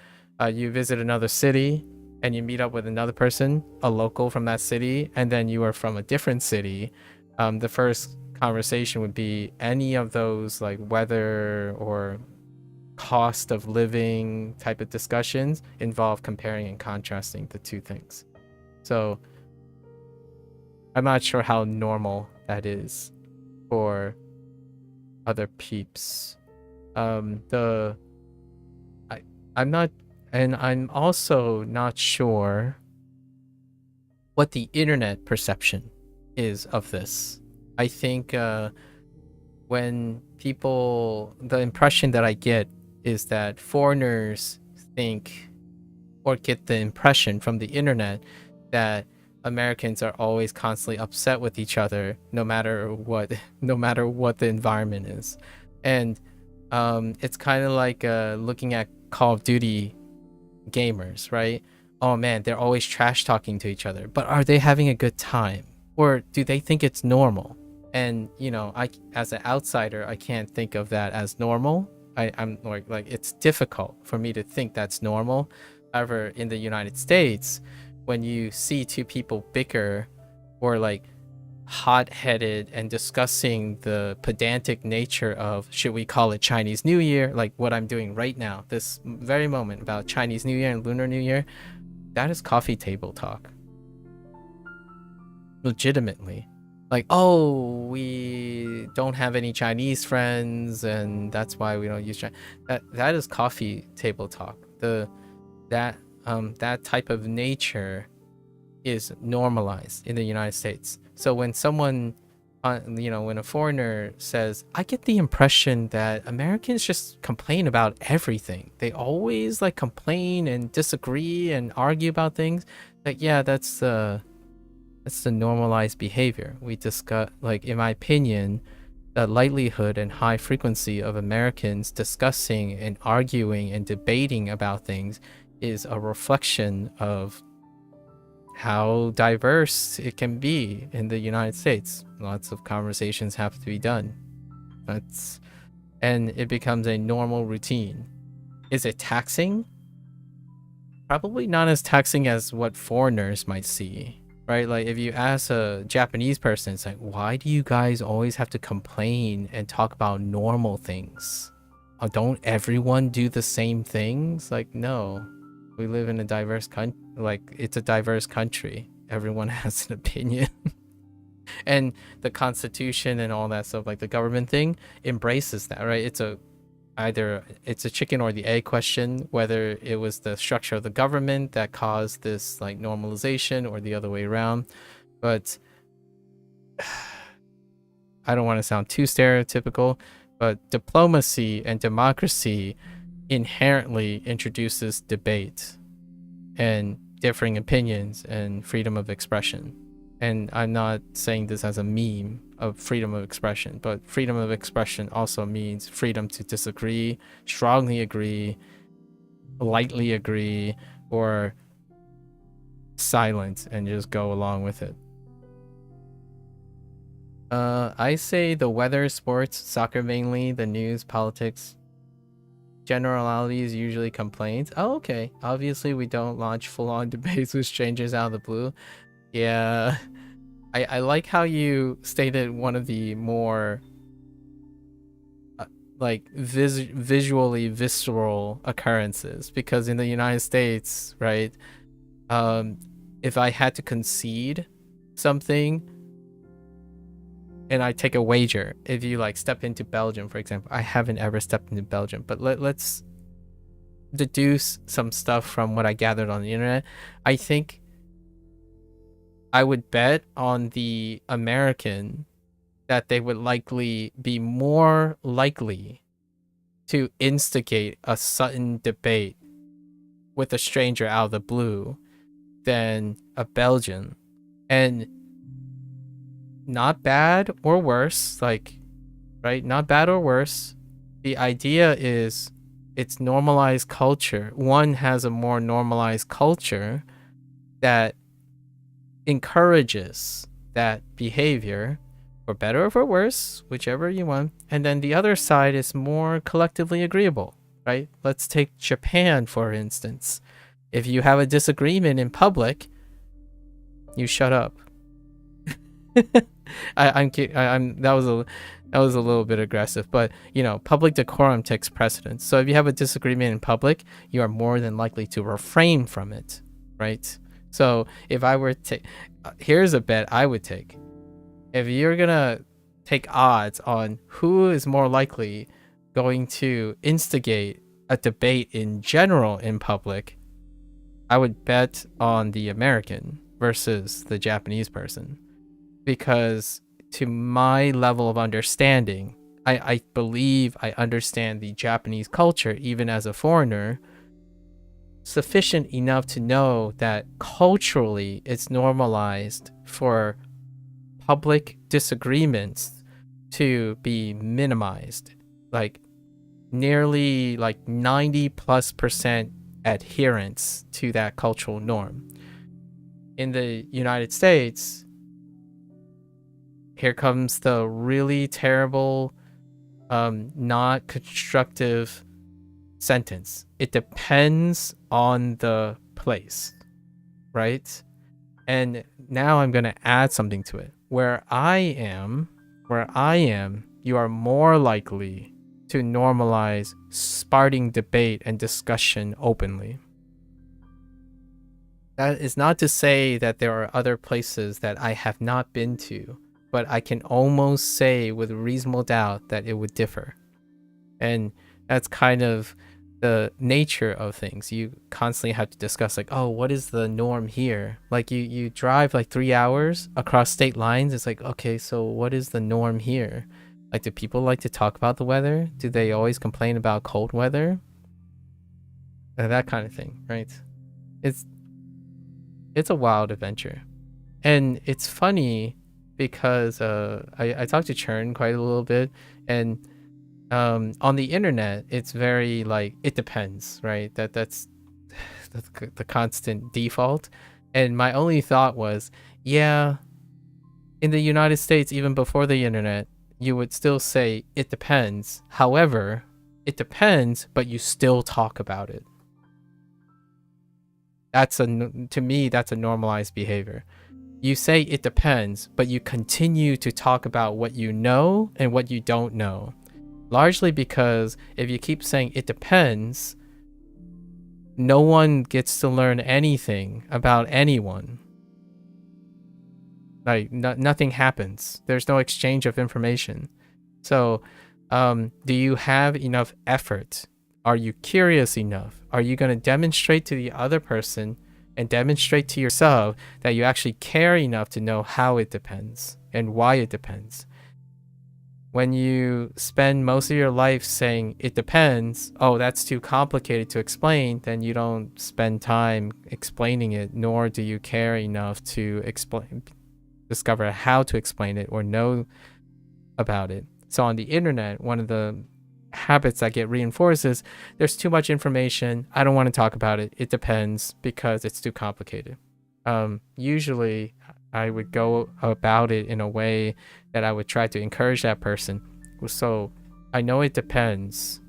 you visit another city and you meet up with another person, a local from that city, and then you are from a different city. The first conversation would be any of those like weather or cost of living type of discussions involve comparing and contrasting the two things. So I'm not sure how normal that is for other peeps. I'm not, and I'm also not sure what the internet perception is of this. I think when people, the impression that I get is that foreigners think or get the impression from the internet that Americans are always constantly upset with each other no matter what the environment is. And it's kind of like looking at Call of Duty gamers, right? Oh man, they're always trash talking to each other, but are they having a good time, or do they think it's normal? And you know, I, as an outsider, I can't think of that as normal. I'm like it's difficult for me to think that's normal. However, in the United States, when you see two people bicker or like hot-headed and discussing the pedantic nature of, should we call it Chinese New Year, like what I'm doing right now, this very moment, about Chinese New Year and Lunar New Year, that is coffee table talk. Legitimately. Like, oh, we don't have any Chinese friends and that's why we don't use Chinese. That is coffee table talk. That type of nature is normalized in the United States. So when someone, when a foreigner says, I get the impression that Americans just complain about everything. They always like complain and disagree and argue about things. Like, yeah, that's the normalized behavior. We discuss, like, in my opinion, the likelihood and high frequency of Americans discussing and arguing and debating about things is a reflection of how diverse it can be in the United States. Lots of conversations have to be done. And it becomes a normal routine. Is it taxing? Probably not as taxing as what foreigners might see, right? Like if you ask a Japanese person, it's like, why do you guys always have to complain and talk about normal things? Don't everyone do the same things? Like, no. We live in a diverse country. Like, it's a diverse country. Everyone has an opinion. And the Constitution and all that stuff, like the government thing, embraces that, right? Either it's a chicken or the egg question, whether it was the structure of the government that caused this like normalization or the other way around. But I don't want to sound too stereotypical, but diplomacy and democracy inherently introduces debate and differing opinions and freedom of expression. And I'm not saying this as a meme of freedom of expression, but freedom of expression also means freedom to disagree, strongly agree, lightly agree, or silence and just go along with it. I say the weather, sports, soccer mainly, the news, politics, generalities, usually complaints. Oh, okay. Obviously, we don't launch full-on debates with strangers out of the blue. Yeah. I like how you stated one of the more like visually visceral occurrences, because in the United States, right, if I had to concede something, and I take a wager, if you like step into Belgium, for example, I haven't ever stepped into Belgium, but let's deduce some stuff from what I gathered on the internet. I think I would bet on the American that they would likely be more likely to instigate a sudden debate with a stranger out of the blue than a Belgian. And not bad or worse, like, right? Not bad or worse. The idea is it's normalized culture. One has a more normalized culture that encourages that behavior, for better or for worse, whichever you want. And then the other side is more collectively agreeable, right? Let's take Japan, for instance. If you have a disagreement in public, you shut up. That was a little bit aggressive, but you know, public decorum takes precedence. So if you have a disagreement in public, you are more than likely to refrain from it, right? So if I were to, here's a bet I would take. If you're gonna take odds on who is more likely going to instigate a debate in general in public, I would bet on the American versus the Japanese person. Because to my level of understanding, I believe I understand the Japanese culture, even as a foreigner, sufficient enough to know that culturally it's normalized for public disagreements to be minimized. Like nearly like 90+% adherence to that cultural norm. In the United States, here comes the really terrible, not constructive sentence. It depends on the place, right? And now I'm going to add something to it. Where I am, you are more likely to normalize starting debate and discussion openly. That is not to say that there are other places that I have not been to, but I can almost say with reasonable doubt that it would differ. And that's kind of the nature of things. You constantly have to discuss like, oh, what is the norm here? Like you drive like 3 hours across state lines. It's like, okay, so what is the norm here? Like, do people like to talk about the weather? Do they always complain about cold weather? That kind of thing, right? It's a wild adventure. And it's funny because I talked to Churn quite a little bit, and on the internet it's very like, it depends, right? That's the constant default. And my only thought was, yeah, in the United States, even before the internet, you would still say it depends. However, it depends, but you still talk about it. To me, that's a normalized behavior. You say it depends, but you continue to talk about what you know and what you don't know. Largely because if you keep saying it depends, no one gets to learn anything about anyone. Like, nothing happens. There's no exchange of information. So, do you have enough effort? Are you curious enough? Are you going to demonstrate to the other person and demonstrate to yourself that you actually care enough to know how it depends and why it depends? When you spend most of your life saying it depends, oh, that's too complicated to explain, then you don't spend time explaining it, nor do you care enough to discover how to explain it or know about it. So on the internet, one of the habits that get reinforced is there's too much information. I don't want to talk about it. It depends because it's too complicated. Usually I would go about it in a way that I would try to encourage that person. So I know it depends.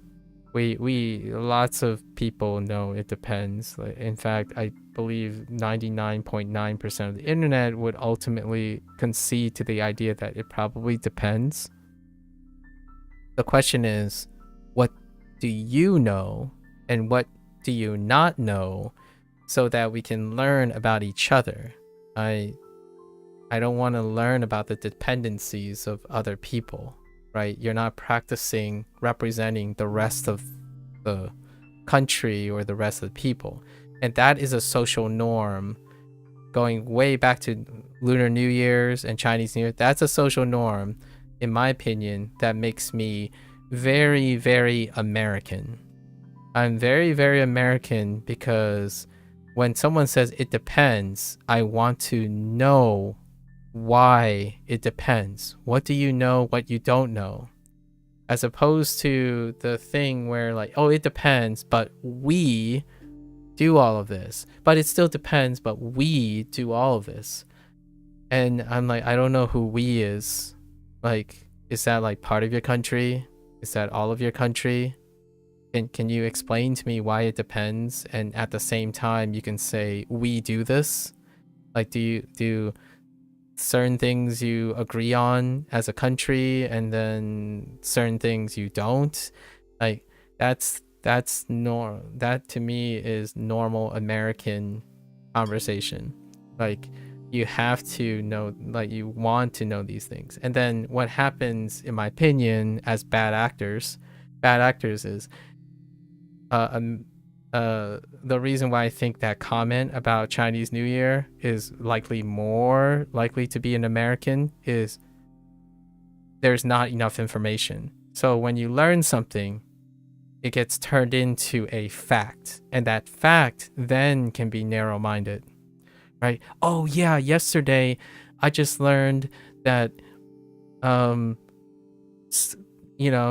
We lots of people know it depends. In fact, I believe 99.9% of the internet would ultimately concede to the idea that it probably depends. The question is, what do you know and what do you not know, so that we can learn about each other? I I don't want to learn about the dependencies of other people, right? You're not practicing representing the rest of the country or the rest of the people. And that is a social norm going way back to Lunar New Year's and Chinese New Year. That's a social norm, in my opinion, that makes me very, very American. I'm very, very American because when someone says it depends, I want to know why it depends. What do you know, what you don't know? As opposed to the thing where like, oh, it depends, but we do all of this. But it still depends, but we do all of this. And I'm like, I don't know who we is. Like, is that like part of your country? Is that all of your country? Can you explain to me why it depends? And at the same time, you can say, we do this? Like, do certain things you agree on as a country and then certain things you don't? Like, that to me is normal American conversation. Like, you have to know, like, you want to know these things. And then what happens, in my opinion, as bad actors is the reason why I think that comment about Chinese New Year is more likely to be an American is there's not enough information. So when you learn something, it gets turned into a fact, and that fact then can be narrow-minded, right? Oh yeah, yesterday I just learned that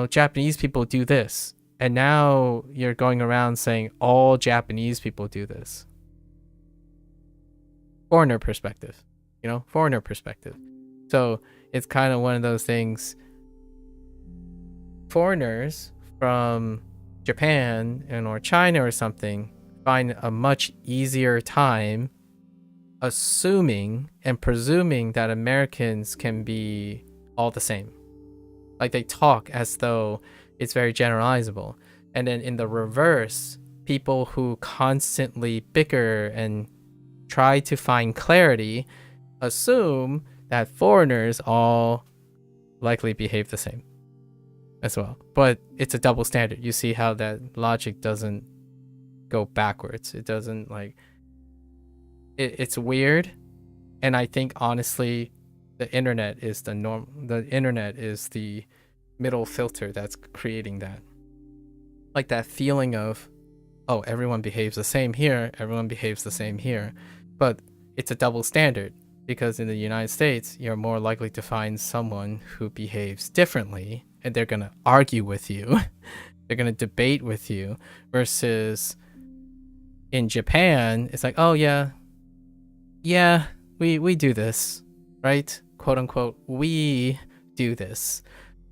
Japanese people do this. And now you're going around saying all Japanese people do this. Foreigner perspective. So it's kind of one of those things. Foreigners from Japan or China or something find a much easier time assuming and presuming that Americans can be all the same. Like, they talk as though it's very generalizable. And then in the reverse, people who constantly bicker and try to find clarity assume that foreigners all likely behave the same as well. But it's a double standard. You see how that logic doesn't go backwards. It doesn't, like, it's weird. And I think honestly the internet is the norm. The internet is the middle filter that's creating that, like, that feeling of, oh, everyone behaves the same here, but it's a double standard, because in the United States you're more likely to find someone who behaves differently and they're gonna argue with you they're gonna debate with you, versus in Japan it's like, oh yeah, we do this, right? Quote unquote, we do this.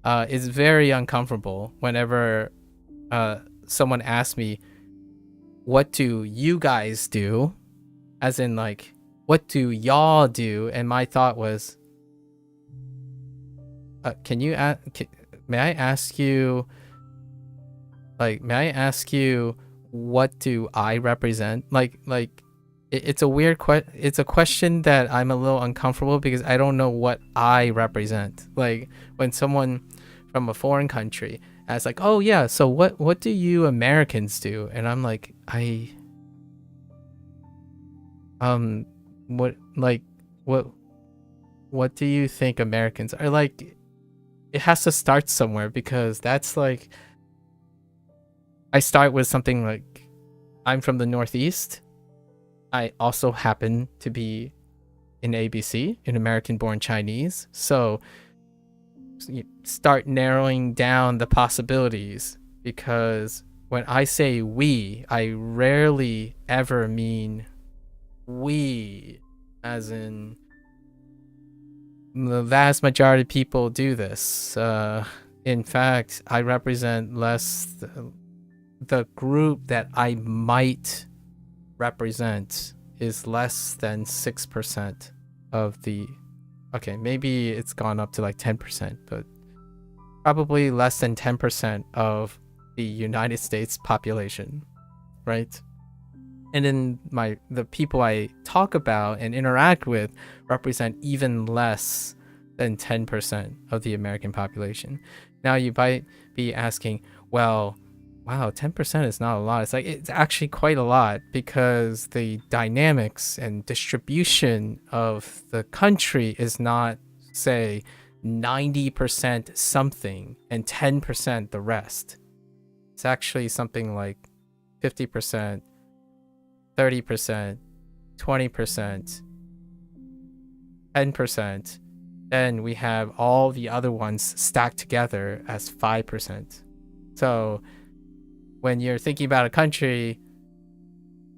It's very uncomfortable whenever someone asks me, what do you guys do? As in, like, what do y'all do? And my thought was, may I ask you, what do I represent? It's a weird it's a question that I'm a little uncomfortable, because I don't know what I represent. Like, when someone from a foreign country asks, like, oh yeah, so what do you Americans do? And I'm like, what do you think Americans are? Like, it has to start somewhere, because that's like, I start with something like, I'm from the Northeast. I also happen to be in ABC, in American born Chinese. So you start narrowing down the possibilities, because when I say we, I rarely ever mean we, as in the vast majority of people do this. In fact, I represent less the group that I might represent is less than 6% of the, okay, maybe it's gone up to like 10%, but probably less than 10% of the United States population, right? And then the people I talk about and interact with represent even less than 10% of the American population. Now you might be asking, well, wow, 10% is not a lot. It's like, it's actually quite a lot, because the dynamics and distribution of the country is not, say, 90% something and 10% the rest. It's actually something like 50%, 30%, 20%, 10%. Then we have all the other ones stacked together as 5%. So when you're thinking about a country,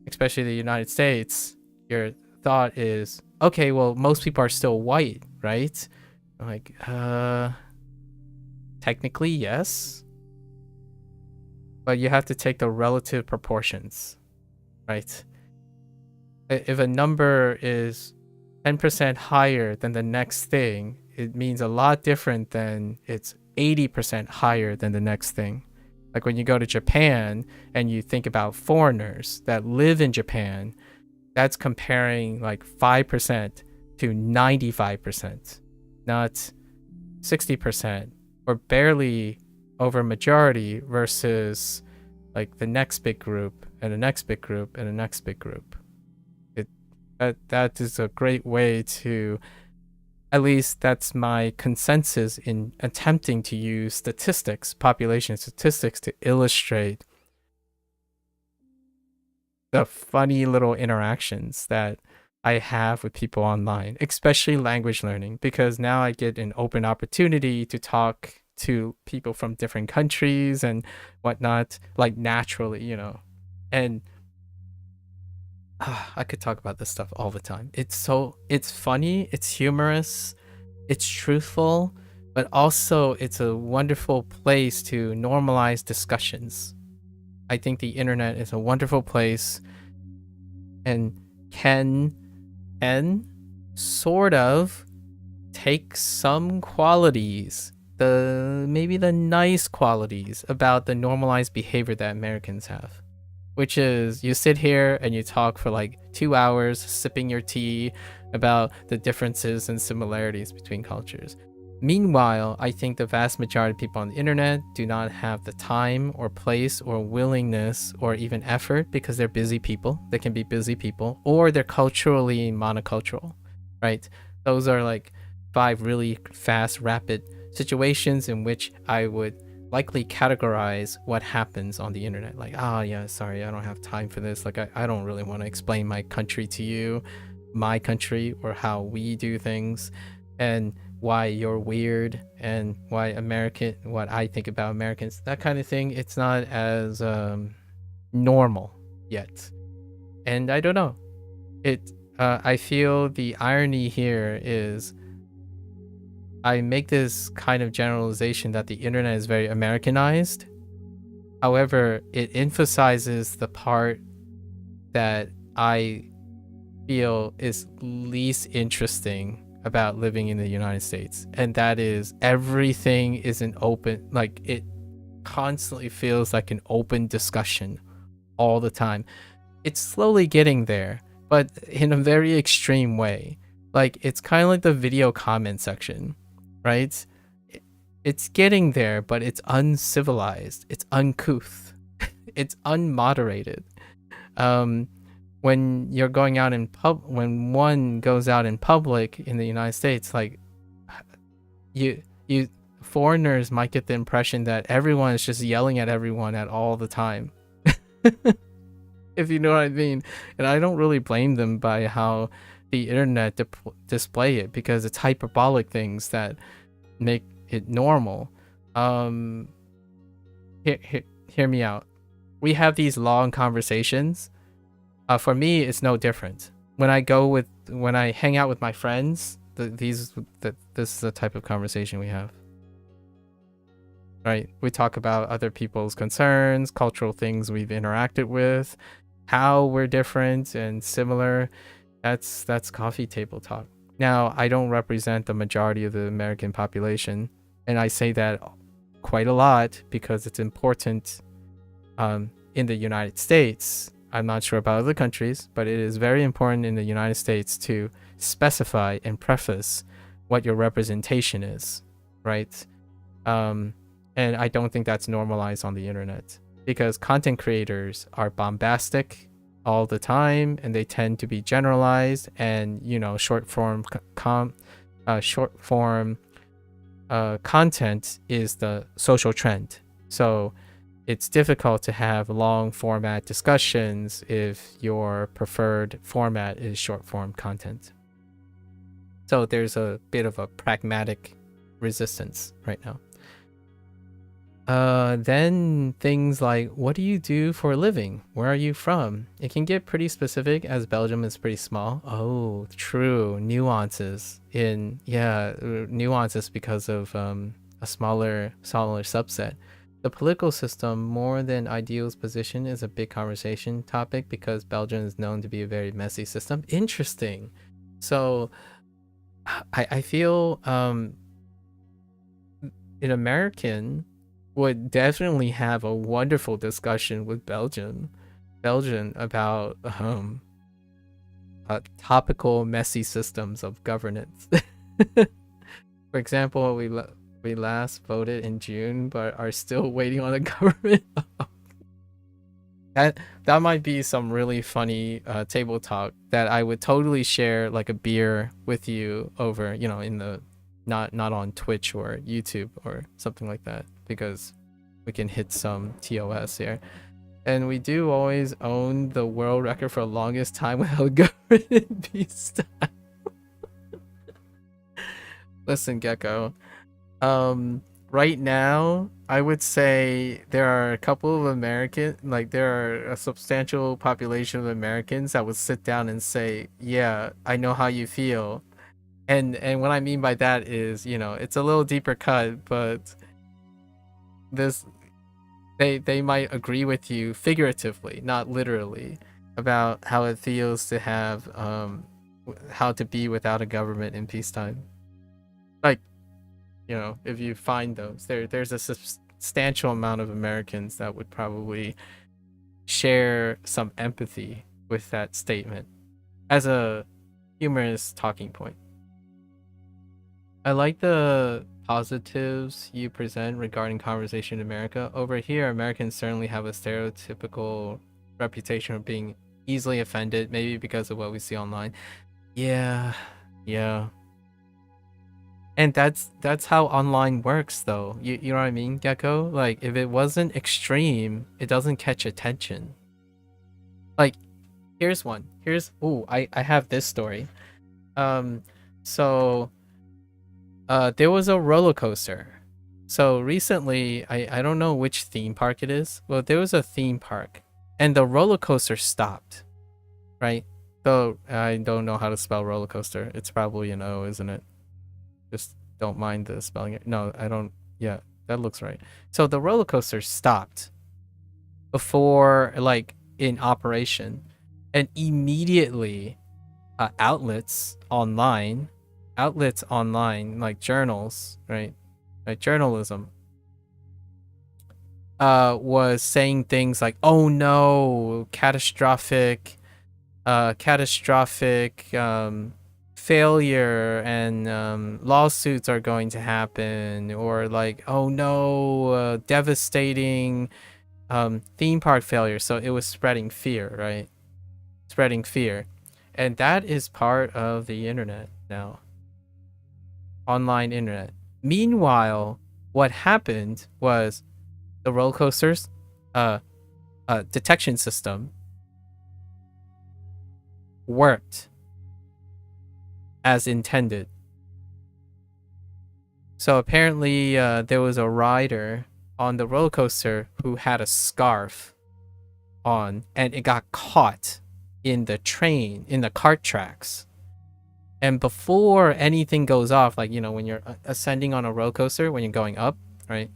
especially the United States, your thought is, okay, well, most people are still white, right? Like, technically, yes. But you have to take the relative proportions, right? If a number is 10% higher than the next thing, it means a lot different than it's 80% higher than the next thing. Like when you go to Japan and you think about foreigners that live in Japan, that's comparing like 5% to 95%, not 60% or barely over majority versus like the next big group and the next big group and the next big group. That is a great way to, at least that's my consensus in attempting to use statistics, population statistics, to illustrate the funny little interactions that I have with people online, especially language learning, because now I get an open opportunity to talk to people from different countries and whatnot, like naturally, you know. And I could talk about this stuff all the time. It's funny, it's humorous, it's truthful, but also it's a wonderful place to normalize discussions. I think the internet is a wonderful place and can sort of take some qualities, maybe the nice qualities about the normalized behavior that Americans have. Which is, you sit here and you talk for like 2 hours sipping your tea about the differences and similarities between cultures. Meanwhile, I think the vast majority of people on the internet do not have the time or place or willingness or even effort, because they're busy people. They can be busy people, or they're culturally monocultural, right? Those are like 5 really fast, rapid situations in which I would likely categorize what happens on the internet. Like, yeah, sorry, I don't have time for this. Like, I don't really want to explain my country to you, my country, or how we do things, and why you're weird, and what I think about Americans, that kind of thing. It's not as normal yet. And I don't know. I feel the irony here is, I make this kind of generalization that the internet is very Americanized. However, it emphasizes the part that I feel is least interesting about living in the United States. And that is, everything is an open, like, it constantly feels like an open discussion all the time. It's slowly getting there, but in a very extreme way. Like, it's kind of like the video comment section. Right? It's getting there, but it's uncivilized. It's uncouth. It's unmoderated. When you're going out in when one goes out in public in the United States, like, you foreigners might get the impression that everyone is just yelling at everyone at all the time. If you know what I mean. And I don't really blame them by how the internet display it, because it's hyperbolic things that make it normal. Hear me out. We have these long conversations. For me, it's no different. When I hang out with my friends, this is the type of conversation we have. Right? We talk about other people's concerns, cultural things we've interacted with, how we're different and similar. That's coffee table talk. Now, I don't represent the majority of the American population, and I say that quite a lot because it's important in the United States, I'm not sure about other countries, but it is very important in the United States to specify and preface what your representation is, right? And I don't think that's normalized on the internet, because content creators are bombastic all the time, and they tend to be generalized, and short form content is the social trend. So it's difficult to have long format discussions if your preferred format is short form content. So there's a bit of a pragmatic resistance right now. Then things like, what do you do for a living? Where are you from? It can get pretty specific, as Belgium is pretty small. Oh, true. Nuances because of a smaller subset. The political system, more than ideals position, is a big conversation topic because Belgium is known to be a very messy system. Interesting. So I feel an American would definitely have a wonderful discussion with Belgium about topical messy systems of governance. For example, we last voted in June, but are still waiting on the government. That might be some really funny table talk that I would totally share, like a beer with you over, in the not on Twitch or YouTube or something like that, because we can hit some TOS here. And we do always own the world record for the longest time without government peacetime. Listen, Gecko. Right now, I would say there are a couple of there are a substantial population of Americans that would sit down and say, yeah, I know how you feel. And what I mean by that is, it's a little deeper cut, but they might agree with you figuratively, not literally, about how it feels to have, how to be without a government in peacetime. Like, if you find those, there's a substantial amount of Americans that would probably share some empathy with that statement as a humorous talking point. I like the positives you present regarding conversation in America. Over here, Americans certainly have a stereotypical reputation of being easily offended, maybe because of what we see online. Yeah. And that's how online works, though. You know what I mean, Gecko? Like, if it wasn't extreme, it doesn't catch attention. Like, here's one. I have this story. So there was a roller coaster. So recently, I don't know which theme park it is. Well, there was a theme park, and the roller coaster stopped, right? Though I don't know how to spell roller coaster. It's probably an O, isn't it? Just don't mind the spelling. No, I don't. Yeah, that looks right. So the roller coaster stopped before, like, in operation, and immediately outlets online, like journals, right? Journalism was saying things like, "Oh no, catastrophic failure, and lawsuits are going to happen," or like, "Oh no, devastating theme park failure." So it was spreading fear, right? And that is part of the internet now. Online internet. Meanwhile, what happened was the roller coasters detection system worked as intended. So apparently there was a rider on the roller coaster who had a scarf on, and it got caught in the cart tracks. And before anything goes off, like, when you're ascending on a roller coaster, when you're going up, right?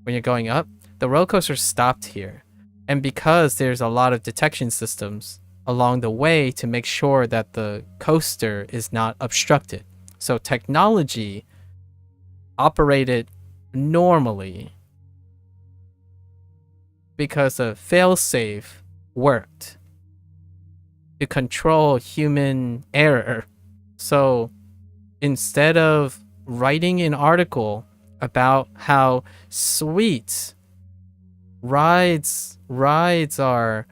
When you're going up, the roller coaster stopped here. And because there's a lot of detection systems along the way to make sure that the coaster is not obstructed. So technology operated normally because a failsafe worked. to control human error. So instead of writing an article about how sweet rides are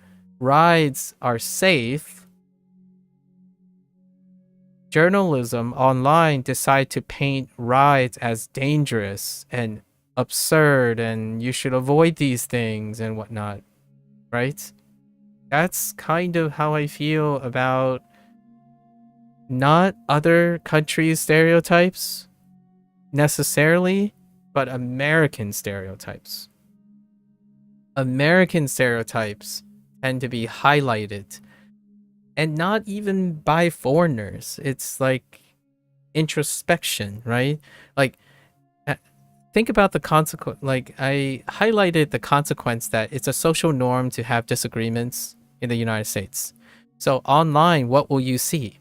safe, journalism online decide to paint rides as dangerous and absurd and you should avoid these things and whatnot, right? That's kind of how I feel about not other countries' stereotypes necessarily, but American stereotypes. American stereotypes tend to be highlighted, and not even by foreigners. It's like introspection, right? Like, think about the consequence. Like, I highlighted the consequence that it's a social norm to have disagreements in the United States. So online, what will you see?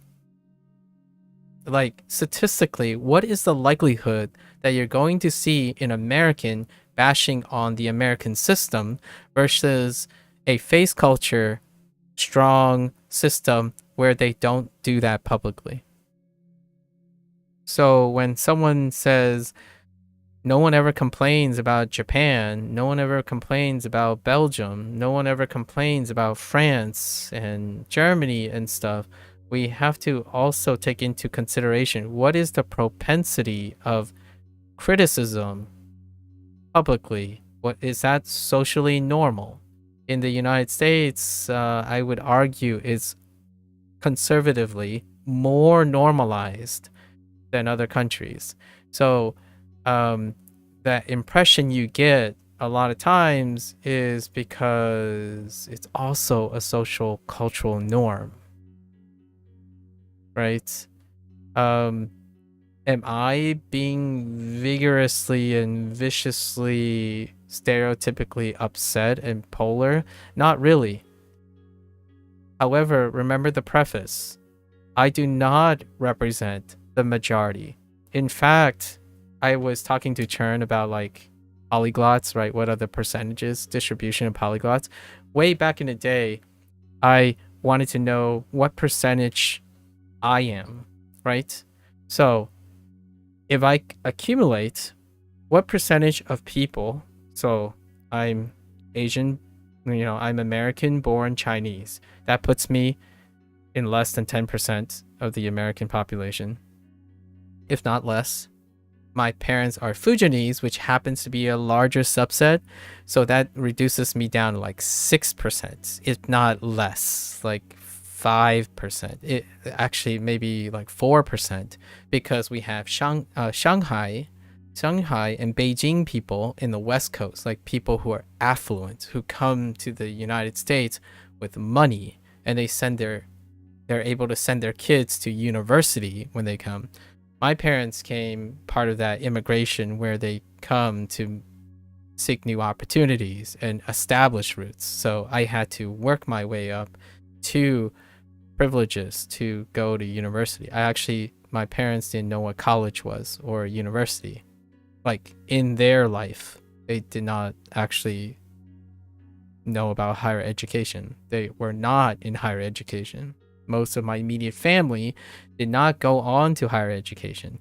Like, statistically, what is the likelihood that you're going to see an American bashing on the American system versus a face culture strong system where they don't do that publicly? So when someone says no one ever complains about Japan, no one ever complains about Belgium, no one ever complains about France and Germany and stuff, we have to also take into consideration what is the propensity of criticism publicly. What is that socially normal? In the United States, I would argue is conservatively more normalized than other countries. So that impression you get a lot of times is because it's also a social cultural norm, right? Am I being vigorously and viciously stereotypically upset and polar? Not really. However, remember the preface. I do not represent the majority. In fact, I was talking to Chern about like polyglots, right? What are the percentages, distribution of polyglots? Way back in the day, I wanted to know what percentage I am, right? So if I accumulate what percentage of people, so I'm Asian, I'm American born Chinese, that puts me in less than 10% of the American population, if not less. My parents are Fujianese, which happens to be a larger subset, so that reduces me down to like 6%, if not less, like 5%. It actually maybe like 4%, because we have Shanghai and Beijing people in the West Coast, like people who are affluent, who come to the United States with money, and they're able to send their kids to university when they come. My parents came part of that immigration where they come to seek new opportunities and establish roots. So I had to work my way up to privileges to go to university. My parents didn't know what college was or university. Like, in their life, they did not actually know about higher education. They were not in higher education. Most of my immediate family did not go on to higher education.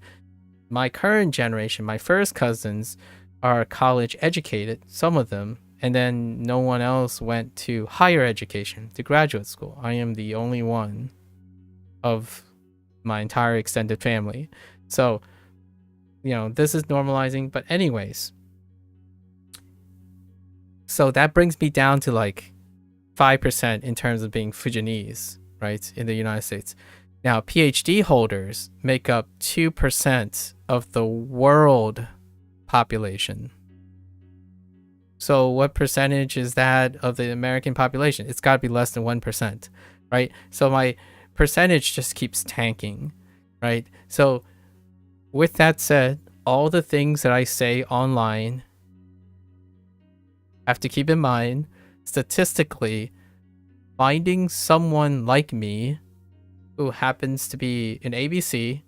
My current generation, my first cousins, are college educated, some of them, and then no one else went to higher education, to graduate school. I am the only one of my entire extended family. So, this is normalizing, but anyways. So that brings me down to like 5% in terms of being Fujianese, right, in the United States. Now, PhD holders make up 2% of the world population. So what percentage is that of the American population? It's got to be less than 1%, right? So my percentage just keeps tanking, right? So with that said, all the things that I say online have to keep in mind, statistically, finding someone like me who happens to be an ABC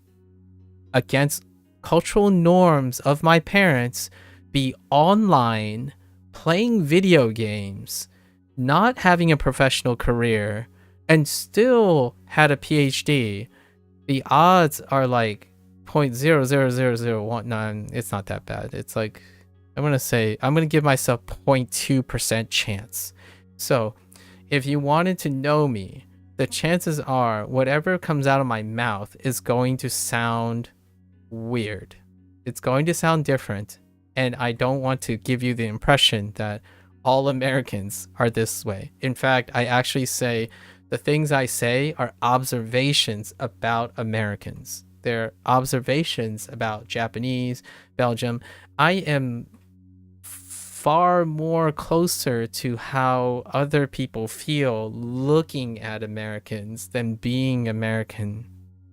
against cultural norms of my parents, be online, playing video games, not having a professional career, and still had a PhD, the odds are like 0.00001. It's not that bad. It's like, I'm gonna give myself 0.2% chance. So if you wanted to know me, the chances are whatever comes out of my mouth is going to sound weird. It's going to sound different. And I don't want to give you the impression that all Americans are this way. In fact, I actually say the things I say are observations about Americans. They're observations about Japanese, Belgium. I am far more closer to how other people feel looking at Americans than being American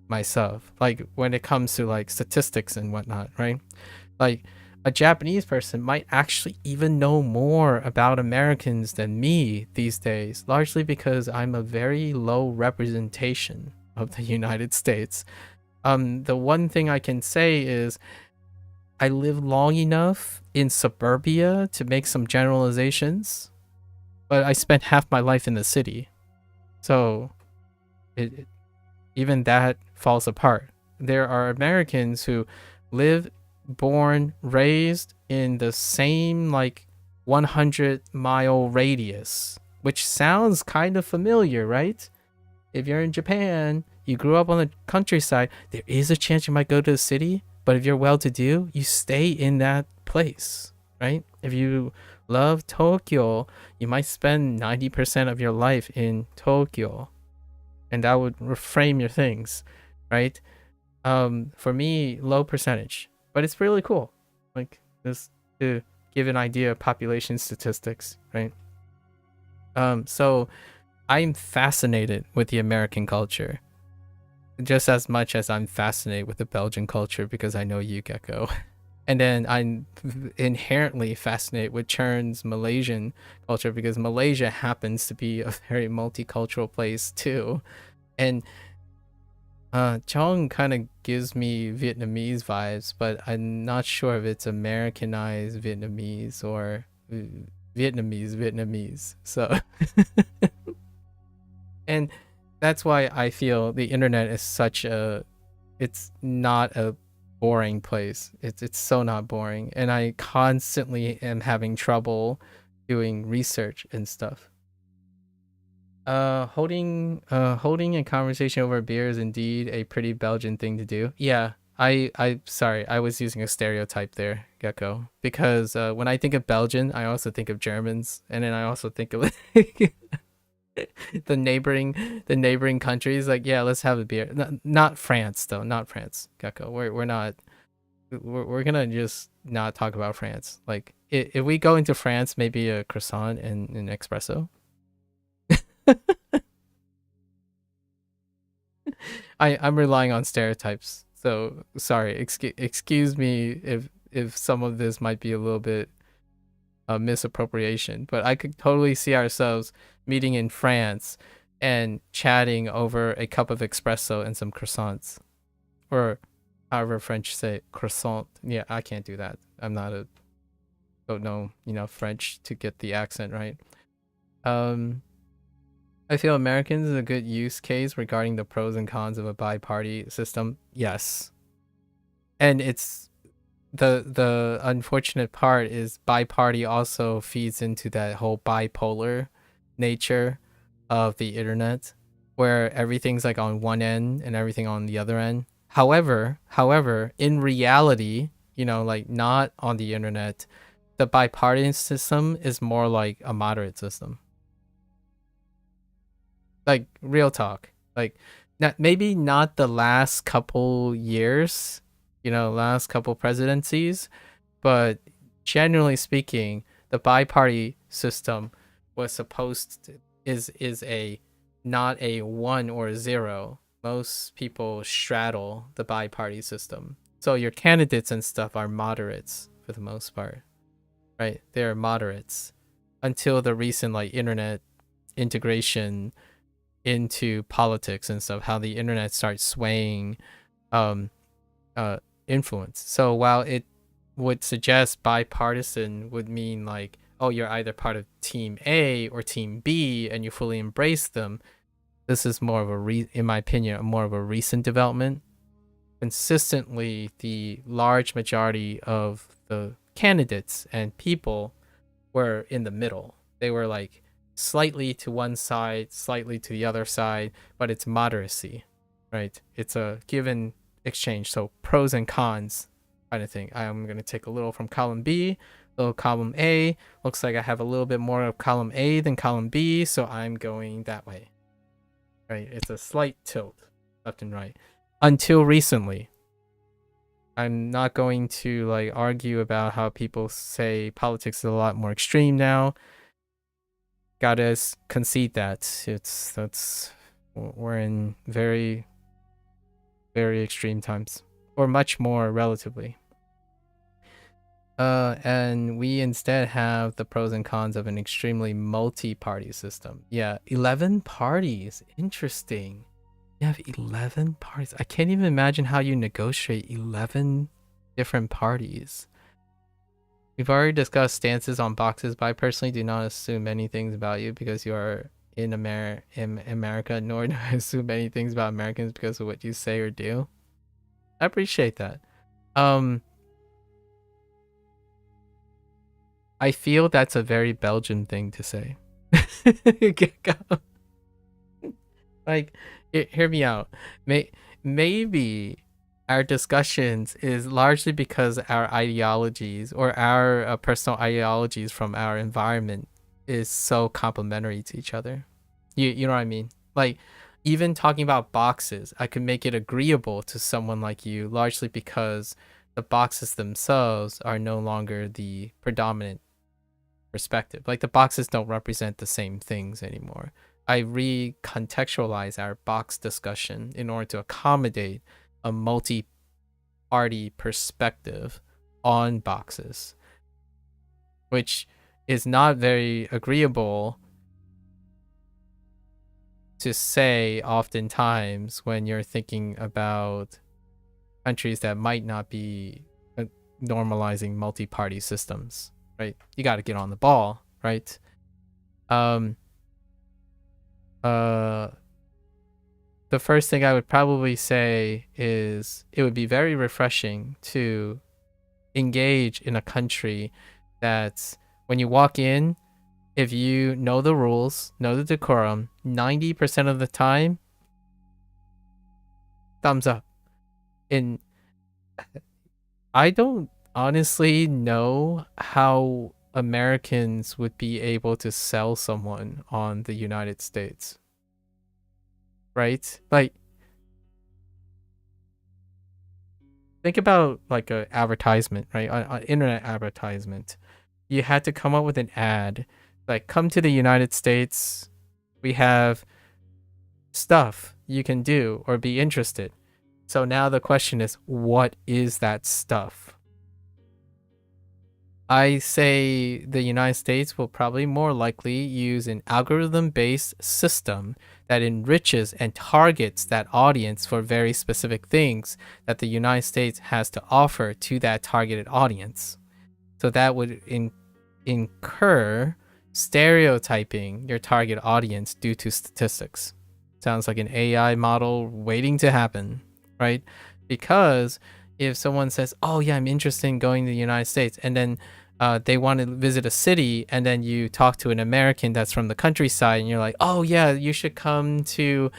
myself. Like when it comes to like statistics and whatnot, right? Like a Japanese person might actually even know more about Americans than me these days, largely because I'm a very low representation of the United States. The one thing I can say is I live long enough in suburbia to make some generalizations, but I spent half my life in the city. So even that falls apart. There are Americans who live, born, raised in the same like 100-mile radius, which sounds kind of familiar, right? If you're in Japan, you grew up on the countryside, there is a chance you might go to the city, but if you're well-to-do, you stay in that place, right? If you love Tokyo, you might spend 90% of your life in Tokyo, and that would reframe your things, right? For me, low percentage, but it's really cool. Like, just to give an idea of population statistics, right? So I'm fascinated with the American culture just as much as I'm fascinated with the Belgian culture because I know you, Gecko. And then I'm inherently fascinated with Churn's Malaysian culture because Malaysia happens to be a very multicultural place too. And Chong kind of gives me Vietnamese vibes, but I'm not sure if it's Americanized Vietnamese or Vietnamese. So, and that's why I feel the internet is it's not a boring place. It's so not boring. And I constantly am having trouble doing research and stuff. Holding a conversation over beer is indeed a pretty Belgian thing to do. Yeah, I sorry, I was using a stereotype there, Gecko, because when I think of Belgian, I also think of Germans, and then I also think of the neighboring countries. Like, yeah, let's have a beer. Not France though, not France, Gecko. We're gonna just not talk about France. Like, if we go into France, maybe a croissant and an espresso. I'm relying on stereotypes, so sorry. Excuse me if some of this might be a little bit misappropriation, but I could totally see ourselves meeting in France and chatting over a cup of espresso and some croissants, or however French say croissant. Yeah, I can't do that. Don't know French to get the accent right. I feel Americans is a good use case regarding the pros and cons of a bi-party system. Yes. And it's the unfortunate part is bi-party also feeds into that whole bipolar nature of the internet where everything's like on one end and everything on the other end. However, in reality, like not on the internet, the bipartisan system is more like a moderate system. Like, real talk. Like, maybe not the last couple years, last couple presidencies, but generally speaking, the bi-party system was supposed to, is a not a 1 or a 0. Most people straddle the bi-party system. So your candidates and stuff are moderates for the most part, right? They're moderates until the recent like internet integration into politics and stuff, how the internet starts swaying influence. So while it would suggest bipartisan would mean like, oh, you're either part of team A or team B and you fully embrace them, this is more of in my opinion, more of a recent development. Consistently, the large majority of the candidates and people were in the middle. They were like slightly to one side, slightly to the other side, but it's moderacy, right? It's a given exchange. So pros and cons kind of thing. I'm going to take a little from column B, a little column A. Looks like I have a little bit more of column A than column B, so I'm going that way, right? It's a slight tilt left and right. Until recently, I'm not going to like argue about how people say politics is a lot more extreme now. Gotta concede that we're in very, very extreme times, or much more relatively. And we instead have the pros and cons of an extremely multi-party system. Yeah, 11 parties. Interesting. You have 11 parties. I can't even imagine how you negotiate 11 different parties. We've already discussed stances on boxes, but I personally do not assume many things about you because you are in America, nor do I assume many things about Americans because of what you say or do. I appreciate that. I feel that's a very Belgian thing to say. Like, hear me out. Maybe our discussions is largely because our ideologies or our personal ideologies from our environment is so complementary to each other. You know what I mean? Like, even talking about boxes, I could make it agreeable to someone like you largely because the boxes themselves are no longer the predominant perspective. Like, the boxes don't represent the same things anymore. I recontextualize our box discussion in order to accommodate a multi-party perspective on boxes, which is not very agreeable to say oftentimes when you're thinking about countries that might not be normalizing multi-party systems, right? You got to get on the ball, right? The first thing I would probably say is it would be very refreshing to engage in a country that's, when you walk in, if you know the rules, know the decorum, 90% of the time, thumbs up. And I don't honestly know how Americans would be able to sell someone on the United States. Right? Like, think about like an advertisement, right? An internet advertisement. You had to come up with an ad like, come to the United States. We have stuff you can do or be interested. So now the question is, what is that stuff? I say the United States will probably more likely use an algorithm-based system that enriches and targets that audience for very specific things that the United States has to offer to that targeted audience. So that would incur stereotyping your target audience due to statistics. Sounds like an AI model waiting to happen, right? Because if someone says, oh yeah, I'm interested in going to the United States, and then they want to visit a city, and then you talk to an American that's from the countryside, and you're like, oh yeah, you should come to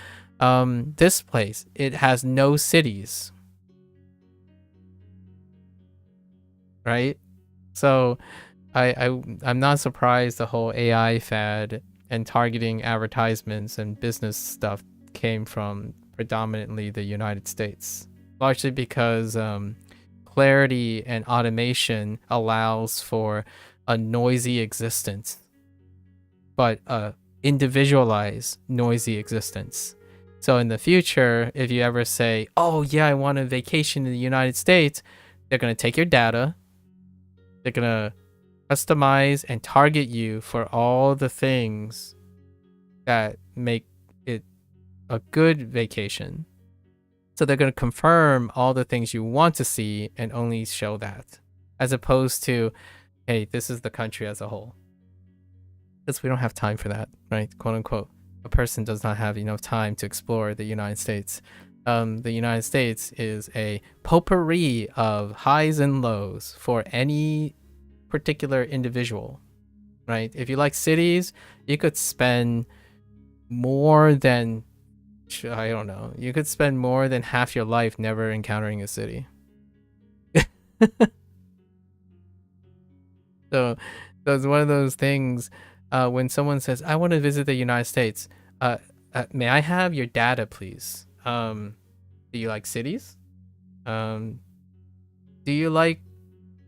this place. It has no cities, right? So I'm not surprised the whole AI fad and targeting advertisements and business stuff came from predominantly the United States, largely because clarity and automation allows for a noisy existence, but a individualized noisy existence. So in the future, if you ever say, oh yeah, I want a vacation in the United States, they're going to take your data, they're going to customize and target you for all the things that make it a good vacation. So they're going to confirm all the things you want to see and only show that, as opposed to, hey, this is the country as a whole. Because we don't have time for that, right? Quote unquote. a person does not have enough time to explore the United States. The United States is a potpourri of highs and lows for any particular individual, right? If you like cities, you could spend more than, I don't know, you could spend more than half your life never encountering a city. So it's one of those things. When someone says, I want to visit the United States, may I have your data, please? Do you like cities? Do you like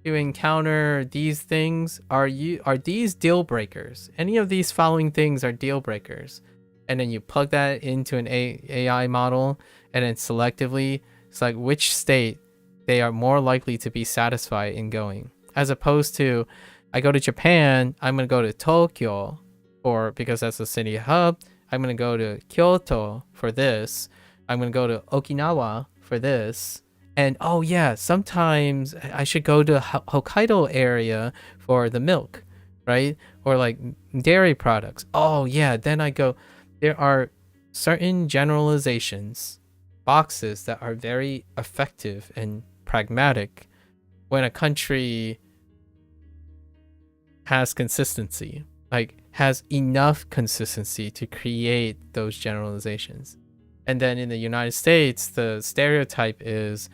to encounter these things? Are these deal breakers? Any of these following things are deal breakers. And then you plug that into an AI model, and then selectively select which state they are more likely to be satisfied in going. As opposed to, I go to Japan, I'm going to go to Tokyo, because that's the city hub. I'm going to go to Kyoto for this. I'm going to go to Okinawa for this. And oh yeah, sometimes I should go to Hokkaido area for the milk, right? Or like dairy products. Oh yeah, then I go. There are certain generalizations, boxes that are very effective and pragmatic when a country has consistency, like has enough consistency to create those generalizations. And then in the United States, the stereotype is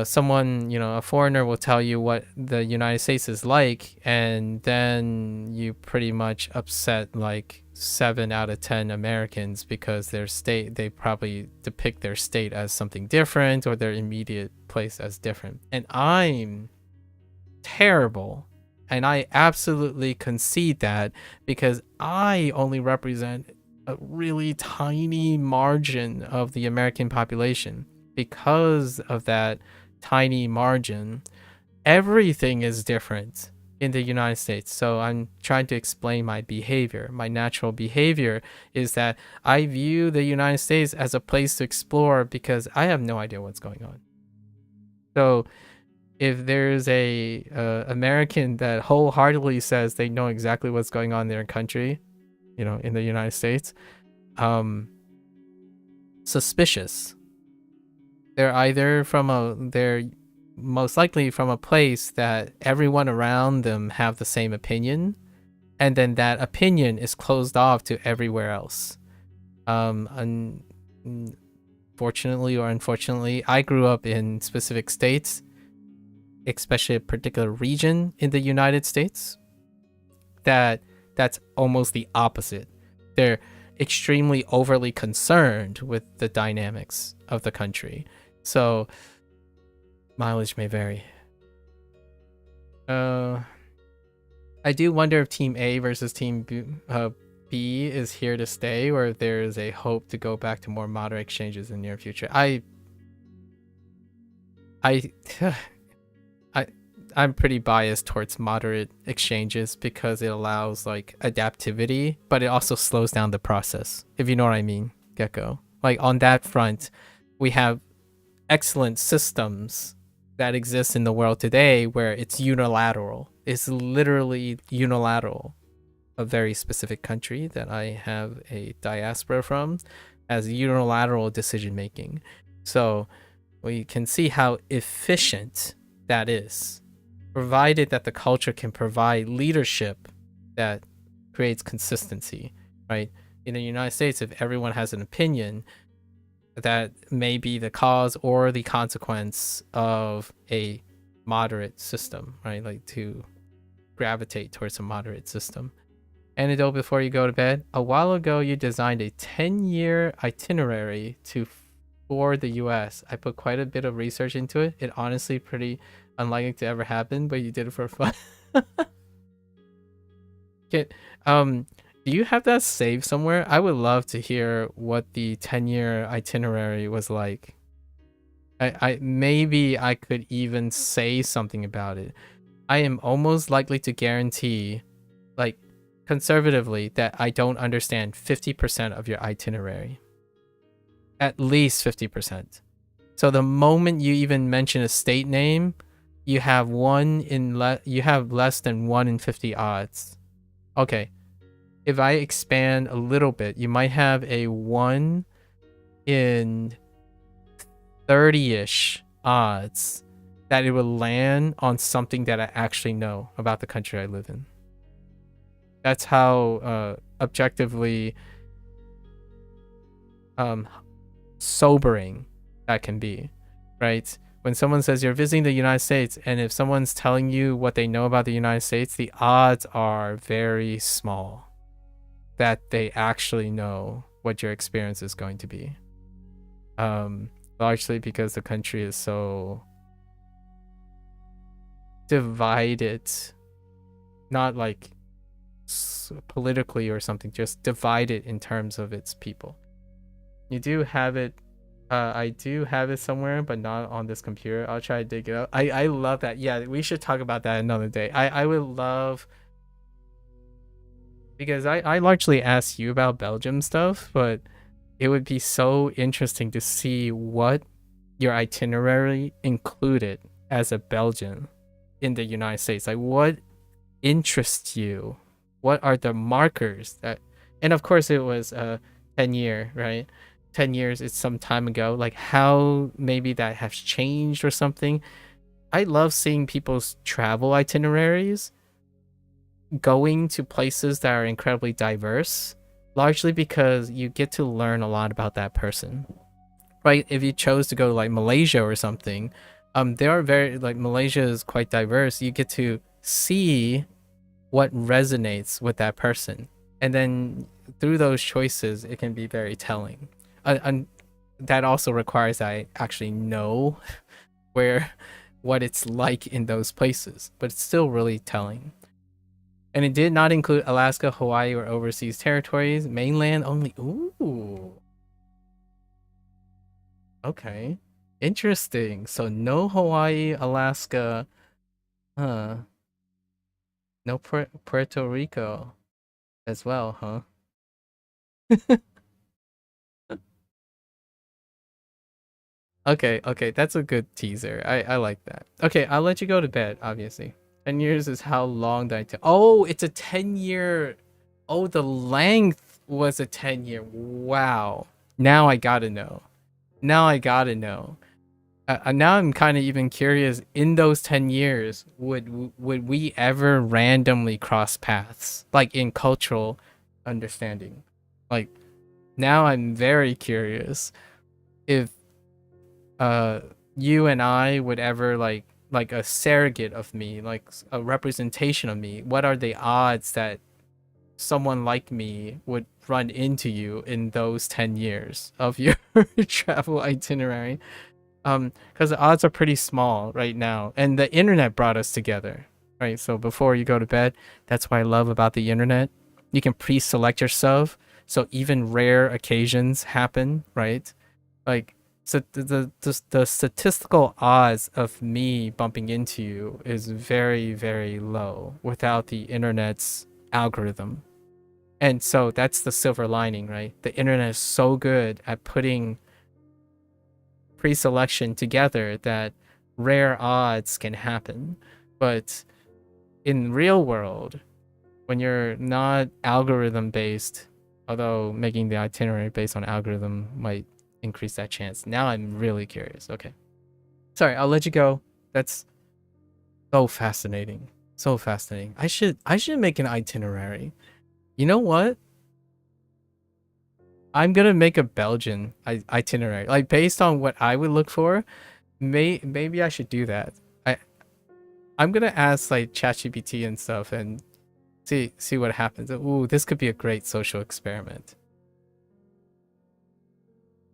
someone, a foreigner will tell you what the United States is like, and then you pretty much upset like 7 out of 10 Americans because they probably depict their state as something different or their immediate place as different. And I'm terrible. And I absolutely concede that, because I only represent a really tiny margin of the American population. Because of that tiny margin, everything is different in the United States. So I'm trying to explain my behavior. My natural behavior is that I view the United States as a place to explore because I have no idea what's going on. So if there's a American that wholeheartedly says they know exactly what's going on in their country, in the United States, suspicious. They're most likely from a place that everyone around them have the same opinion, and then that opinion is closed off to everywhere else. Fortunately or unfortunately, I grew up in specific states, especially a particular region in the United States, that's almost the opposite. They're extremely overly concerned with the dynamics of the country. So mileage may vary. I do wonder if Team A versus Team B is here to stay, or if there is a hope to go back to more moderate exchanges in the near future. I'm pretty biased towards moderate exchanges because it allows like adaptivity, but it also slows down the process, if you know what I mean, Gecko. Like on that front, we have excellent systems that exist in the world today where it's unilateral. It's literally unilateral. A very specific country that I have a diaspora from as unilateral decision making. So we can see how efficient that is, provided that the culture can provide leadership that creates consistency, right? In the United States, if everyone has an opinion, that may be the cause or the consequence of a moderate system, right? Like to gravitate towards a moderate system. Anecdote before you go to bed. A while ago, you designed a 10-year itinerary for the US. I put quite a bit of research into it. It honestly pretty unlikely to ever happen, but you did it for fun. Do you have that saved somewhere? I would love to hear what the 10-year itinerary was like. Maybe I could even say something about it. I am almost likely to guarantee, like conservatively, that I don't understand 50% of your itinerary. At least 50%. So the moment you even mention a state name, you have less than 1 in 50 odds. Okay. if I expand a little bit, you might have a 1 in 30-ish odds that it will land on something that I actually know about the country I live in. That's how objectively sobering that can be, right? When someone says you're visiting the United States, and if someone's telling you what they know about the United States, the odds are very small that they actually know what your experience is going to be. Largely because the country is so divided, not like politically or something, just divided in terms of its people. You do have it. I do have it somewhere, but not on this computer. I'll try to dig it up. I love that. Yeah, we should talk about that another day. I would love, because I largely asked you about Belgium stuff, but it would be so interesting to see what your itinerary included as a Belgian in the United States. Like, what interests you? What are the markers that, and of course it was 10-year, right? 10 years is some time ago. Like, how maybe that has changed or something. I love seeing people's travel itineraries going to places that are incredibly diverse, largely because you get to learn a lot about that person, right? If you chose to go to like Malaysia or something, there are very, like, Malaysia is quite diverse. You get to see what resonates with that person, and then through those choices it can be very telling. And that also requires I actually know what it's like in those places, but it's still really telling. And it did not include Alaska, Hawaii, or overseas territories. Mainland only. Ooh. Okay. Interesting. So no Hawaii, Alaska. Huh. No Puerto Rico as well, huh? Okay, that's a good teaser. I like that. Okay, I'll let you go to bed, obviously. 10 years is how long that I took. Oh, it's a 10-year. Oh, the length was a 10-year. Wow. Now I gotta know. Now I gotta know. Now I'm kind of even curious. In those 10 years, would we ever randomly cross paths, like in cultural understanding? Like, now I'm very curious if you and I would ever like a surrogate of me, like a representation of me. What are the odds that someone like me would run into you in those 10 years of your travel itinerary? Because the odds are pretty small right now, and the internet brought us together, right? So before you go to bed, that's what I love about the internet. You can pre-select yourself, so even rare occasions happen, right? Like, so the statistical odds of me bumping into you is very, very low without the internet's algorithm. And so that's the silver lining, right? The internet is so good at putting pre-selection together that rare odds can happen. But in real world, when you're not algorithm based, although making the itinerary based on algorithm might increase that chance. Now I'm really curious. Okay. Sorry, I'll let you go. That's so fascinating. So fascinating. I should make an itinerary. You know what? I'm gonna make a Belgian itinerary, like based on what I would look for. Maybe I should do that. I'm gonna ask like ChatGPT and stuff and see what happens. Ooh, this could be a great social experiment.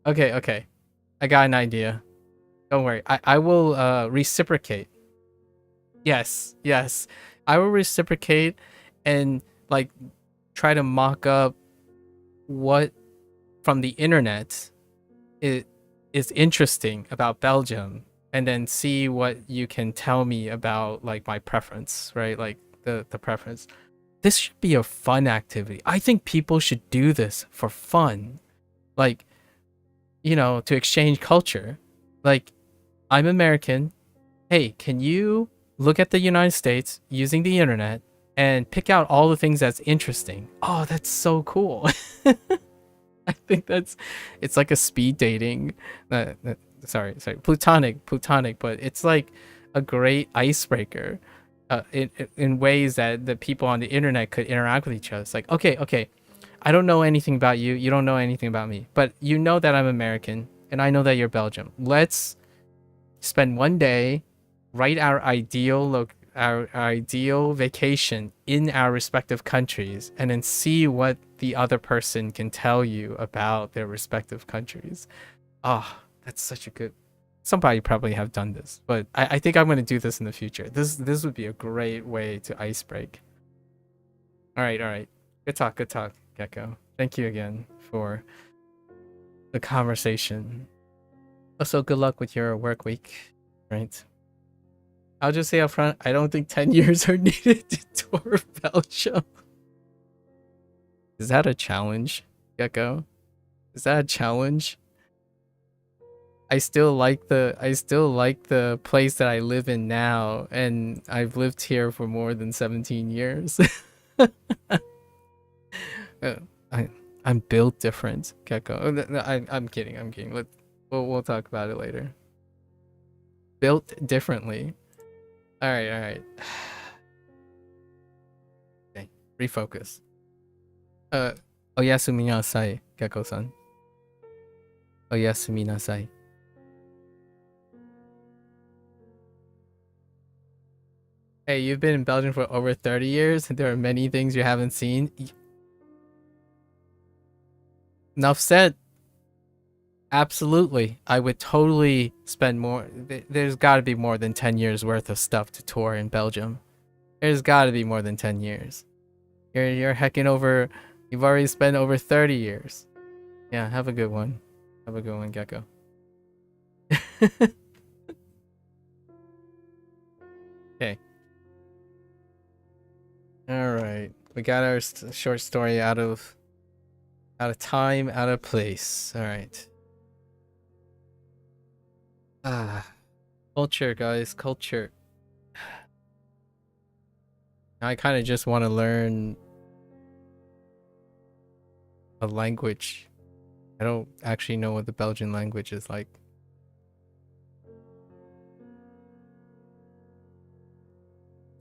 Okay. I got an idea. Don't worry. I will reciprocate. Yes. I will reciprocate and like try to mock up what from the internet is interesting about Belgium, and then see what you can tell me about like my preference, right? Like the preference. This should be a fun activity. I think people should do this for fun. Like, to exchange culture. Like, I'm American. Hey, can you look at the United States using the internet and pick out all the things that's interesting. Oh, that's so cool. I think it's like a speed dating. Sorry, plutonic, but it's like a great icebreaker, in ways that the people on the internet could interact with each other. It's like, okay, I don't know anything about you. You don't know anything about me, but you know that I'm American, and I know that you're Belgium. Let's spend one day, write our ideal vacation in our respective countries, and then see what the other person can tell you about their respective countries. Ah, that's such a good. Somebody probably have done this, but I think I'm gonna do this in the future. This would be a great way to ice break. All right. Good talk, Gecko. Thank you again for the conversation. Also, good luck with your work week. Right. I'll just say up front, I don't think 10 years are needed to tour Belgium. Is that a challenge, Gecko? Is that a challenge? I still like the place that I live in now, and I've lived here for more than 17 years. I'm built different, Gecko. No, I'm kidding. We'll talk about it later. Built differently. All right. Okay, refocus. Oyasumi nasai, Gecko-san. Oyasumi nasai. Hey, you've been in Belgium for over 30 years, and there are many things you haven't seen. Enough said. Absolutely. I would totally spend more. There's got to be more than 10 years worth of stuff to tour in Belgium. There's got to be more than 10 years. You're hecking over. You've already spent over 30 years. Yeah, have a good one. Have a good one, Gecko. Okay. All right. We got our short story out of time, out of place. All right. Culture, guys, culture. I kind of just want to learn a language. I don't actually know what the Belgian language is like.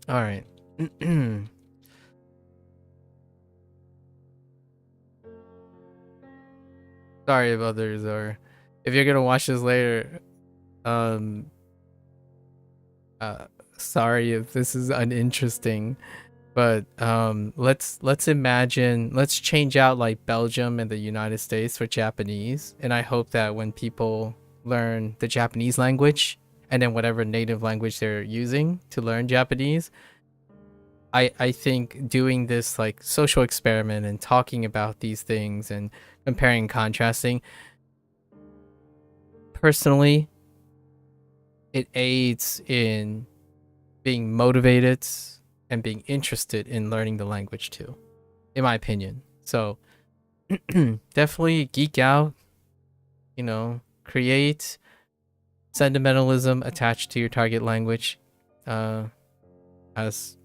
All right. Sorry if others are. If you're gonna watch this later, sorry if this is uninteresting, but let's imagine, let's change out like Belgium and the United States for Japanese, and I hope that when people learn the Japanese language and then whatever native language they're using to learn Japanese, I think doing this like social experiment and talking about these things and comparing and contrasting, personally, it aids in being motivated and being interested in learning the language too, in my opinion. So definitely geek out, create sentimentalism attached to your target language. As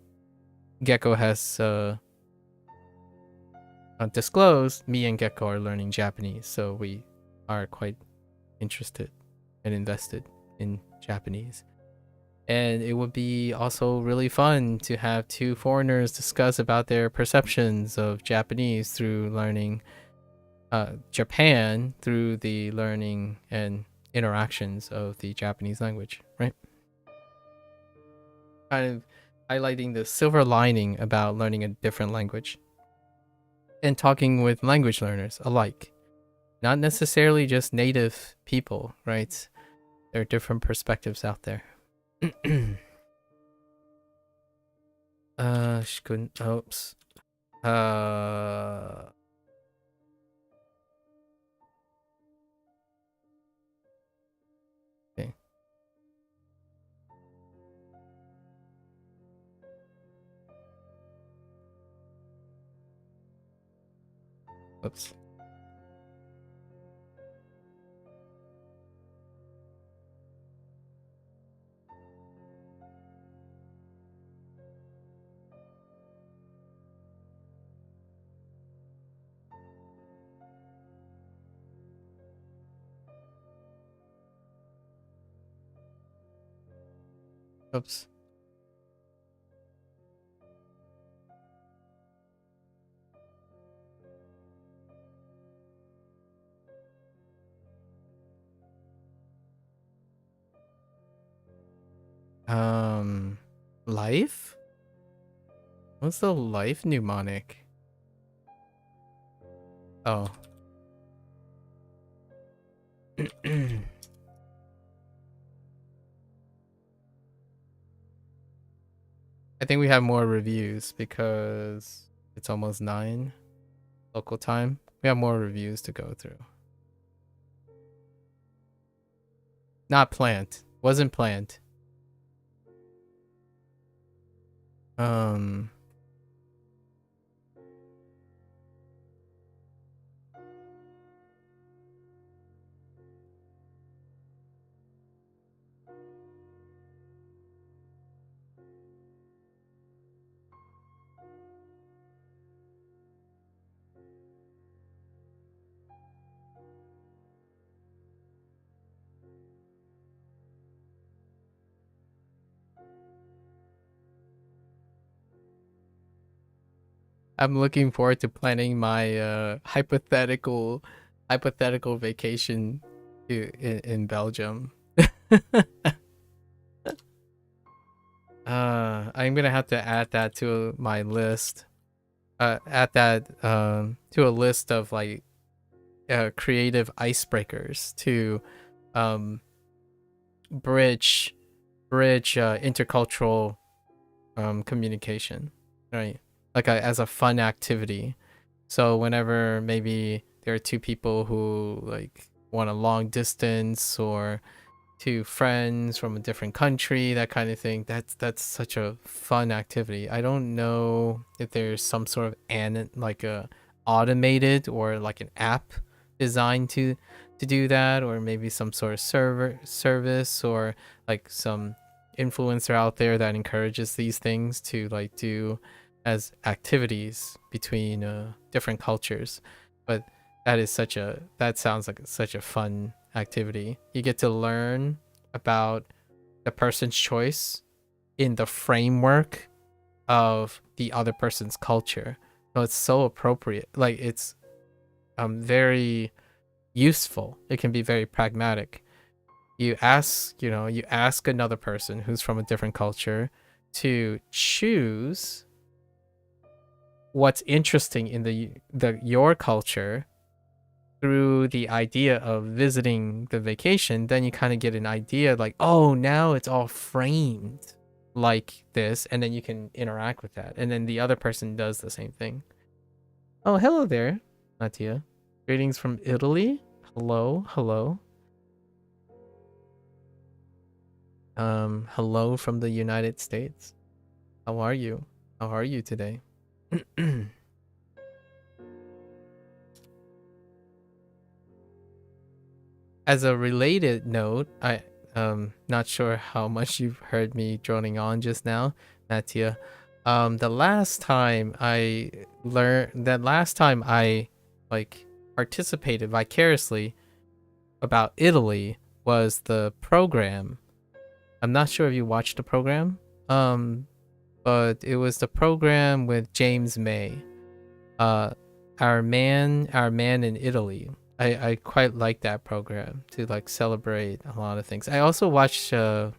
Gecko has disclosed, me and Gecko are learning Japanese, so we are quite interested and invested in Japanese. And it would be also really fun to have two foreigners discuss about their perceptions of Japanese through learning Japan through the learning and interactions of the Japanese language, right? Kind of highlighting the silver lining about learning a different language and talking with language learners alike. Not necessarily just native people, right? There are different perspectives out there. Oops. Okay. Oops. Oops. Life? What's the life mnemonic? Oh. I think we have more reviews because it's almost 9 local time. We have more reviews to go through. Not planned. Wasn't planned. I'm looking forward to planning my hypothetical vacation in Belgium. I'm gonna have to add that to my list. Add that to a list of like creative icebreakers to bridge intercultural communication, right? Like as a fun activity. So whenever maybe there are two people who like want a long distance, or two friends from a different country, that kind of thing, that's such a fun activity. I don't know if there's some sort of like a automated or like an app designed to do that, or maybe some sort of service, or like some influencer out there that encourages these things to like do as activities between different cultures. But that sounds like such a fun activity. You get to learn about the person's choice in the framework of the other person's culture. So it's so appropriate. Like it's very useful. It can be very pragmatic. You ask another person who's from a different culture to choose what's interesting in your culture through the idea of visiting the vacation. Then you kind of get an idea like, oh, now it's all framed like this, and then you can interact with that, and then the other person does the same thing. Oh, hello there, Mattia. Greetings from Italy. Hello. Hello from the United States. How are you today? As a related note, I not sure how much you've heard me droning on just now, Natia. The last time I like participated vicariously about Italy was the program. I'm not sure if you watched the program. But it was the program with James May. Our man in Italy. I quite like that program to like celebrate a lot of things. I also watched the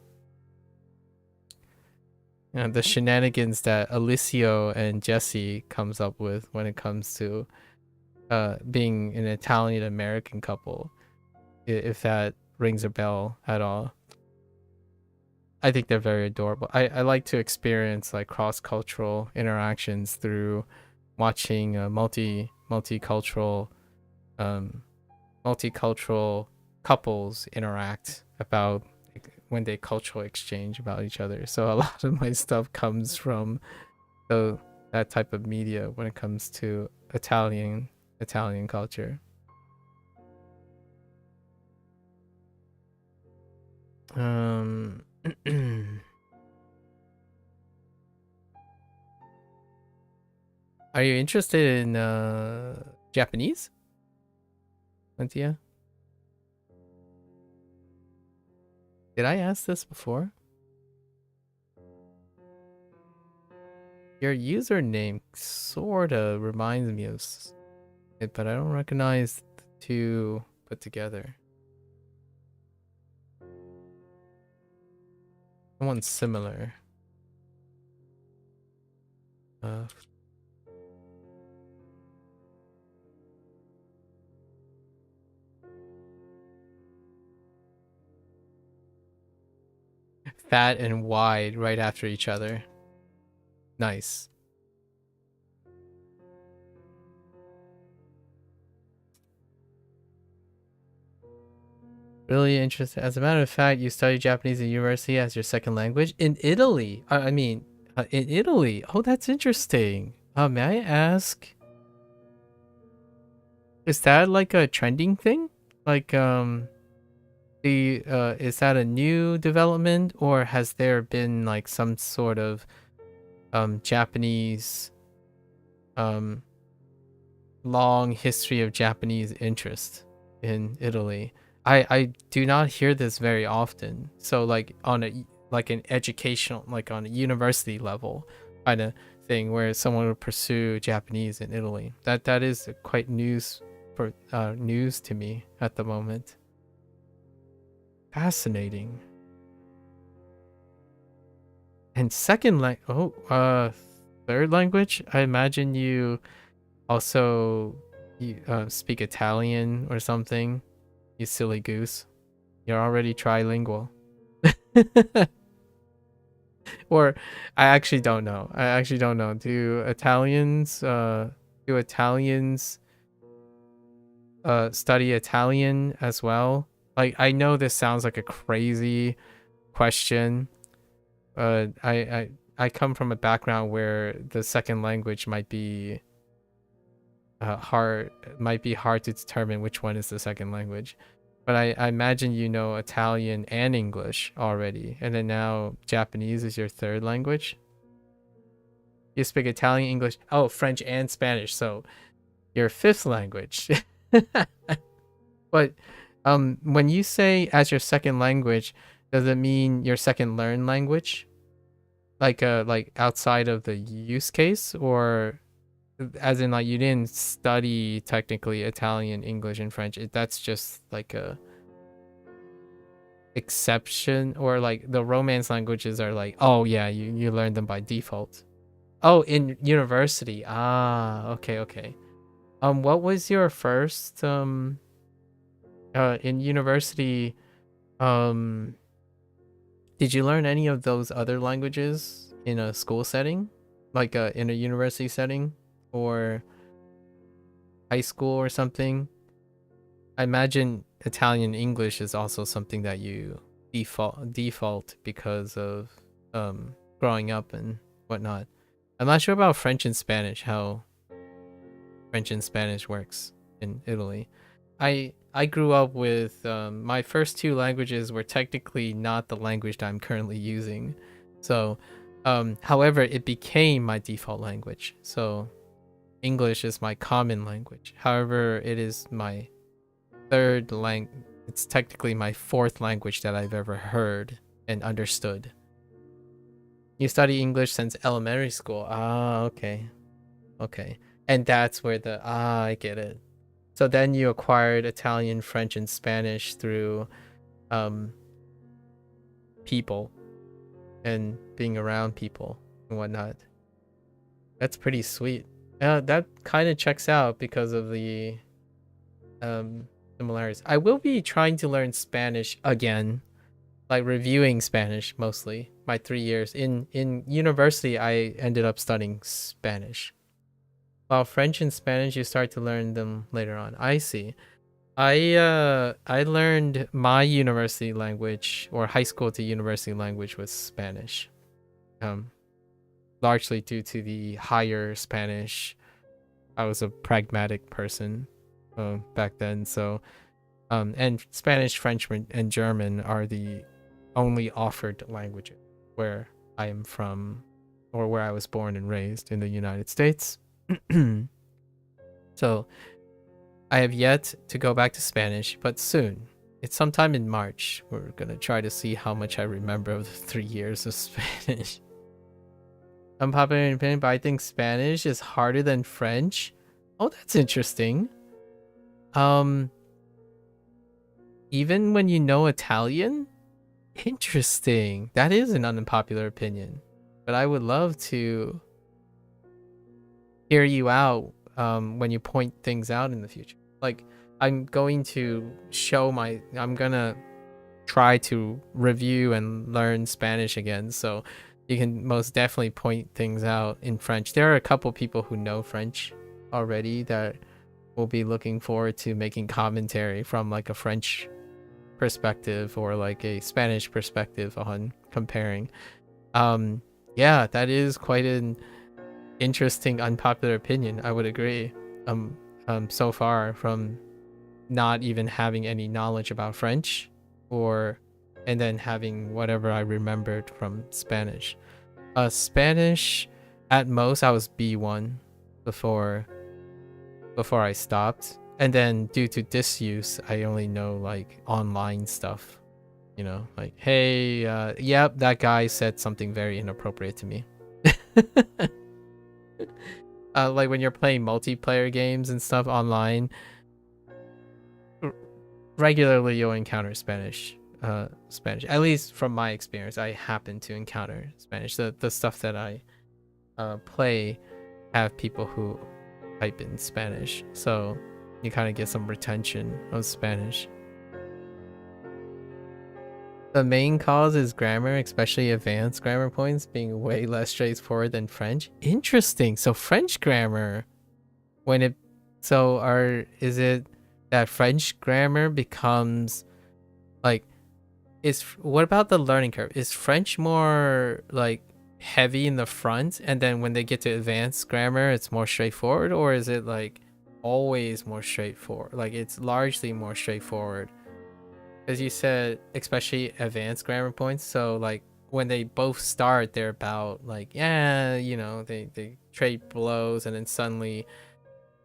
shenanigans that Alessio and Jesse comes up with when it comes to being an Italian American couple, if that rings a bell at all. I think they're very adorable. I like to experience like cross-cultural interactions through watching multicultural couples interact about when they cultural exchange about each other. So a lot of my stuff comes from that type of media when it comes to Italian culture. Are you interested in Japanese, Antia? Did I ask this before? Your username sorta reminds me of it, but I don't recognize the two put together. Someone's similar. Fat and wide right after each other. Nice. Really interesting. As a matter of fact, you studied Japanese at university as your second language in Italy. In Italy. Oh, that's interesting. May I ask, is that like a trending thing? Like, is that a new development, or has there been like some sort of Japanese long history of Japanese interest in Italy? I do not hear this very often. So like on an educational, like on a university level kind of thing where someone would pursue Japanese in Italy. That is quite news to me at the moment. Fascinating. And third language? I imagine you also speak Italian or something. You silly goose. You're already trilingual. Or I actually don't know. Do Italians study Italian as well? Like, I know this sounds like a crazy question. I come from a background where the second language might be hard to determine which one is the second language. But I imagine you know Italian and English already, and then now Japanese is your third language. You speak Italian, English, French and Spanish, so your fifth language. But when you say as your second language, does it mean your second learned language? Like outside of the use case, or as in like you didn't study technically Italian, English, and French? That's just like a exception, or like the Romance languages are like, oh yeah, you learn them by default. Oh, in university. Okay. What was your first in university? Did you learn any of those other languages in a school setting, like in a university setting or high school or something? I imagine Italian English is also something that you default because of growing up and whatnot. I'm not sure about French and Spanish, how French and Spanish works in Italy. I grew up with my first two languages were technically not the language that I'm currently using. So, however, it became my default language. So, English is my common language. However, it is my third language. It's technically my fourth language that I've ever heard and understood. You study English since elementary school. Okay. And that's where I get it. So then you acquired Italian, French, and Spanish through people and being around people and whatnot. That's pretty sweet. That kind of checks out because of the similarities. I will be trying to learn Spanish again, like reviewing Spanish mostly. My 3 years in university, I ended up studying Spanish. While French and Spanish, you start to learn them later on. I see. I learned my university language, or high school to university language, was Spanish. Largely due to the higher Spanish. I was a pragmatic person back then, so and Spanish, French, and German are the only offered languages where I am from, or where I was born and raised in the United States. So I have yet to go back to Spanish, but soon. It's sometime in March. We're gonna try to see how much I remember of the 3 years of Spanish. unpopular opinion, but I think Spanish is harder than French. Oh, that's interesting. Even when you know Italian? Interesting. That is an unpopular opinion. But I would love to hear you out when you point things out in the future. Like, I'm going to I'm gonna try to review and learn Spanish again, so you can most definitely point things out in French. There are a couple people who know French already that will be looking forward to making commentary from like a French perspective or like a Spanish perspective on comparing. Yeah, that is quite an interesting unpopular opinion. I would agree. So far from not even having any knowledge about French, and then having whatever I remembered from Spanish. Spanish, at most I was B1 before I stopped, and then due to disuse I only know like online stuff, you know, like, hey, yep, that guy said something very inappropriate to me. Like when you're playing multiplayer games and stuff online, regularly you'll encounter Spanish. At least from my experience, I happen to encounter Spanish. The stuff that I play have people who type in Spanish, so you kind of get some retention of Spanish. The main cause is grammar, especially advanced grammar points being way less straightforward than French. Interesting. So French grammar, is it that French grammar becomes like, what about the learning curve? Is French more like heavy in the front, and then when they get to advanced grammar it's more straightforward, or is it like always more straightforward? Like it's largely more straightforward, as you said, especially advanced grammar points. So like when they both start, they're about like, yeah, you know, they trade blows, and then suddenly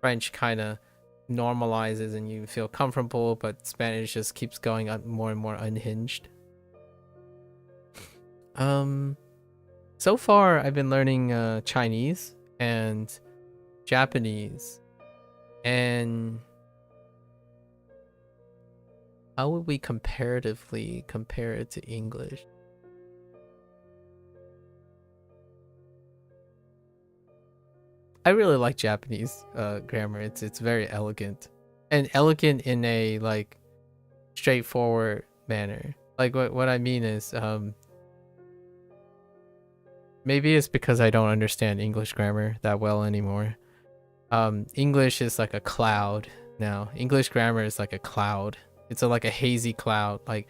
French kind of normalizes and you feel comfortable, but Spanish just keeps going up more and more unhinged. So far I've been learning Chinese and Japanese, and how would we comparatively compare it to English? I really like Japanese grammar. It's very elegant, and elegant in a like straightforward manner. Like what I mean is, maybe it's because I don't understand English grammar that well anymore. English is like a cloud now. English grammar is like a cloud. It's like a hazy cloud. Like,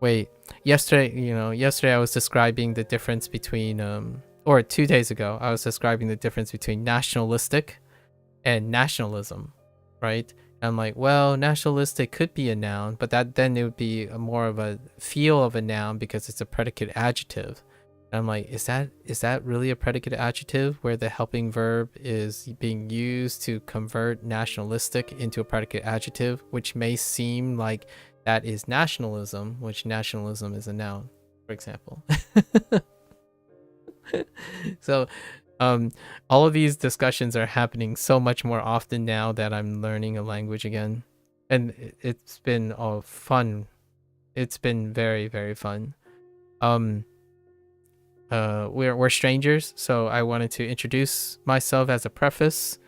wait, yesterday I was describing the difference between or 2 days ago, I was describing the difference between nationalistic and nationalism, right? And I'm like, well, nationalistic could be a noun, but then it would be more of a feel of a noun because it's a predicate adjective. And I'm like, is that really a predicate adjective where the helping verb is being used to convert nationalistic into a predicate adjective, which may seem like that is nationalism, which nationalism is a noun, for example. So all of these discussions are happening so much more often now that I'm learning a language again, and it's been fun. It's been very, very fun. We're strangers, so I wanted to introduce myself as a preface.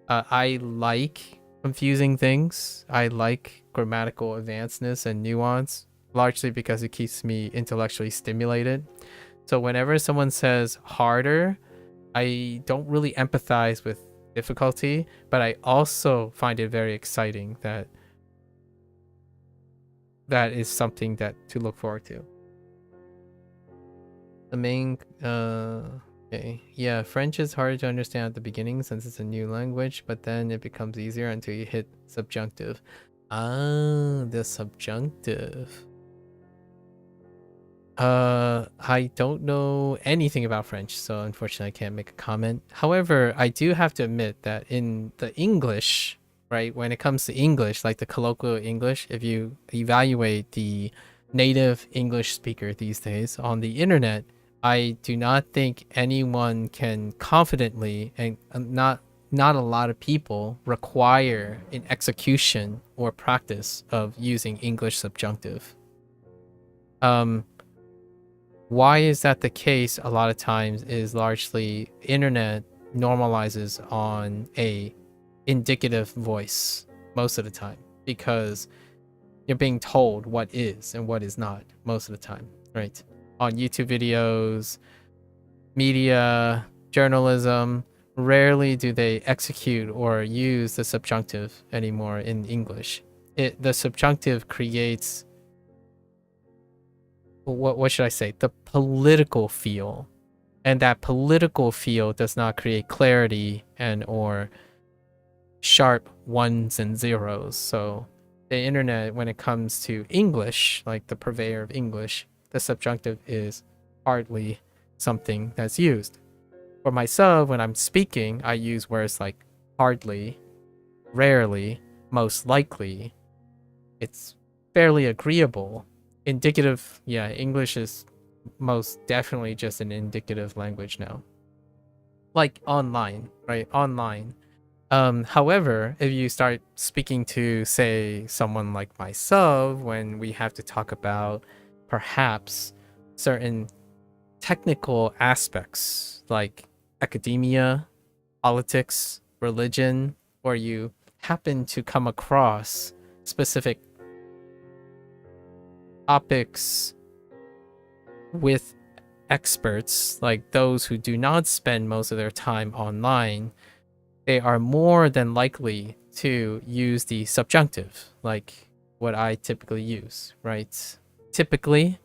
I like confusing things. I like grammatical advancedness and nuance, largely because it keeps me intellectually stimulated. So whenever someone says harder, I don't really empathize with difficulty, but I also find it very exciting that is something to look forward to. The main okay, yeah, French is harder to understand at the beginning since it's a new language, but then it becomes easier until you hit subjunctive. The subjunctive. I don't know anything about French, so unfortunately I can't make a comment. However, I do have to admit that in the English, right, when it comes to English, like the colloquial English, if you evaluate the native English speaker these days on the internet, I do not think anyone can confidently, and not a lot of people require an execution or practice of using English subjunctive. Why is that the case? A lot of times is largely internet normalizes on a indicative voice most of the time, because you're being told what is and what is not most of the time, right? On YouTube videos, media, journalism, rarely do they execute or use the subjunctive anymore in English. The subjunctive creates, what should I say, the political feel, and that political feel does not create clarity and or sharp ones and zeros. So the internet, when it comes to English, like the purveyor of English, the subjunctive is hardly something that's used. For myself, when I'm speaking, I use words like hardly, rarely, most likely. It's fairly agreeable. Indicative, yeah, English is most definitely just an indicative language now. Like online, right? Online. However, if you start speaking to, say, someone like myself, when we have to talk about perhaps certain technical aspects like academia, politics, religion, or you happen to come across specific topics with experts, like those who do not spend most of their time online, they are more than likely to use the subjunctive, like what I typically use, right? Typically,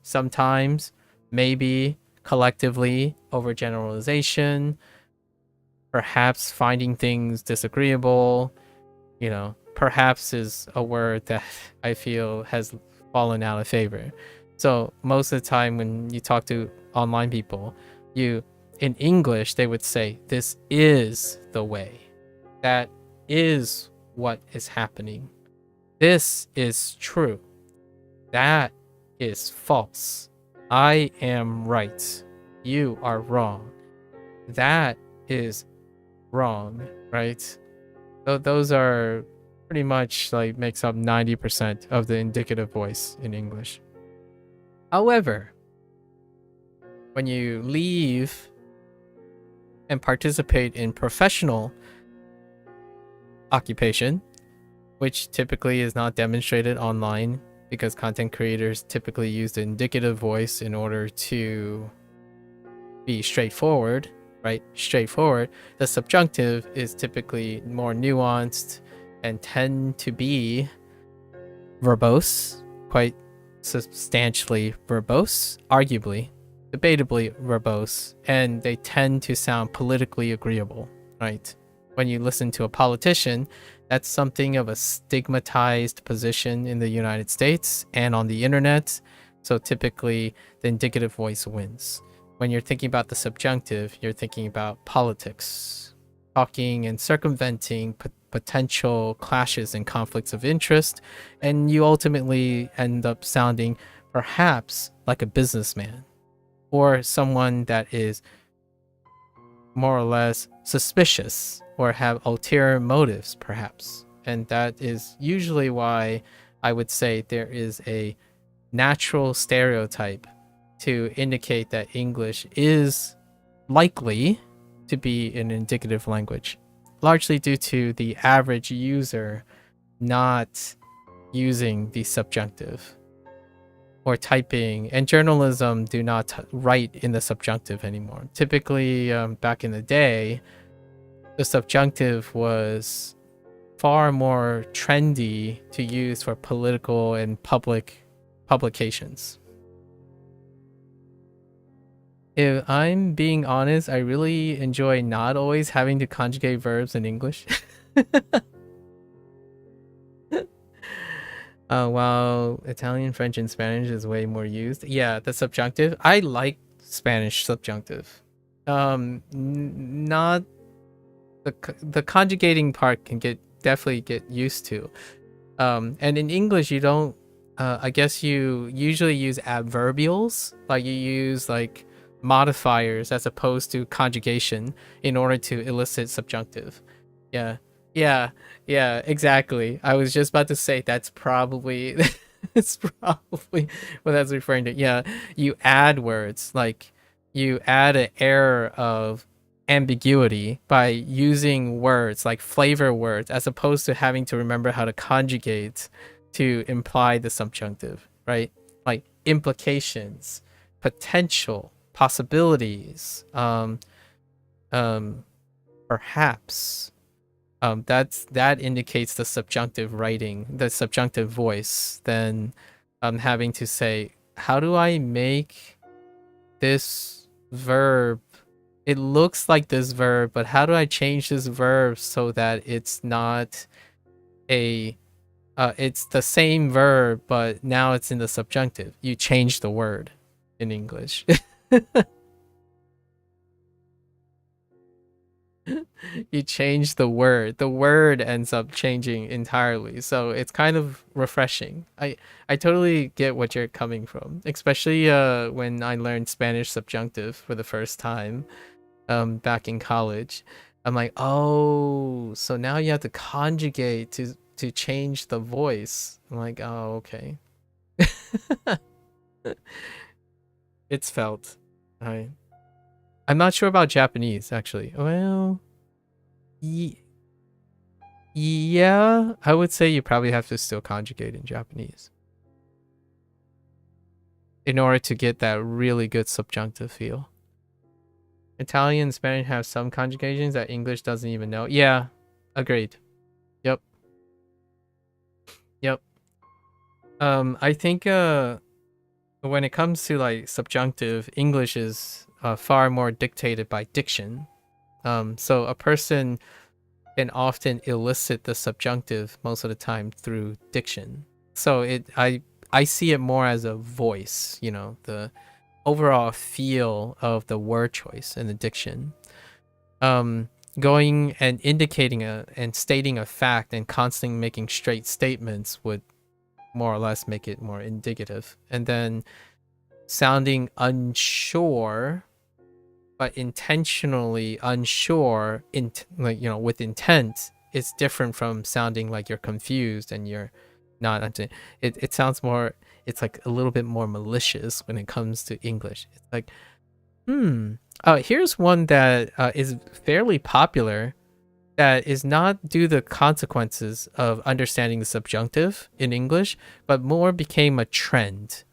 sometimes, maybe, collectively, overgeneralization, perhaps finding things disagreeable, perhaps is a word that I feel has fallen out of favor. So most of the time when you talk to online people, in English, they would say, this is the way. That is what is happening. This is true. That is false. I am right. You are wrong. That is wrong, right? Those are pretty much like makes up 90% of the indicative voice in English. However, when you leave and participate in professional occupation, which typically is not demonstrated online because content creators typically use the indicative voice in order to be straightforward, right? Straightforward. The subjunctive is typically more nuanced and tend to be verbose, quite substantially verbose, arguably, debatably verbose, and they tend to sound politically agreeable, right? When you listen to a politician, that's something of a stigmatized position in the United States and on the internet. So typically the indicative voice wins. When you're thinking about the subjunctive, you're thinking about politics, talking and circumventing potential clashes and conflicts of interest, and you ultimately end up sounding perhaps like a businessman or someone that is more or less suspicious or have ulterior motives, perhaps. And that is usually why I would say there is a natural stereotype to indicate that English is likely to be an indicative language, largely due to the average user not using the subjunctive or typing, and journalism do not write in the subjunctive anymore. Typically, back in the day, the subjunctive was far more trendy to use for political and public publications. If I'm being honest, I really enjoy not always having to conjugate verbs in English. While Italian, French, and Spanish is way more used. Yeah, the subjunctive. I like Spanish subjunctive. Not the conjugating part can definitely get used to. And in English, you don't. I guess you usually use adverbials. Like you use like modifiers as opposed to conjugation in order to elicit subjunctive. Yeah. Yeah. Yeah, exactly. I was just about to say that's probably it's probably what that's referring to. Yeah. You add words, like you add an air of ambiguity by using words like flavor words as opposed to having to remember how to conjugate to imply the subjunctive, right? Like implications, potential, possibilities, um, perhaps. That indicates the subjunctive writing, the subjunctive voice. Then, having to say, how do I make this verb? It looks like this verb, but how do I change this verb so that it's not a it's the same verb, but now it's in the subjunctive. You change the word in English. You change the word. The word ends up changing entirely. So it's kind of refreshing. I totally get what you're coming from, especially when I learned Spanish subjunctive for the first time back in college. I'm like, "Oh, so now you have to conjugate to change the voice." I'm like, "Oh, okay." It's felt. I I'm not sure about Japanese actually. Well, yeah, I would say you probably have to still conjugate in Japanese in order to get that really good subjunctive feel. Italian and Spanish have some conjugations that English doesn't even know. Yeah, agreed. Yep. Yep. I think when it comes to like subjunctive, English is far more dictated by diction. So a person can often elicit the subjunctive most of the time through diction. So I see it more as a voice, the overall feel of the word choice and the diction. Going and indicating and stating a fact and constantly making straight statements would more or less make it more indicative. And then sounding unsure but intentionally unsure with intent is different from sounding like you're confused and you're not. It sounds more, it's like a little bit more malicious when it comes to English. It's like, here's one that is fairly popular that is not due to the consequences of understanding the subjunctive in English, but more became a trend.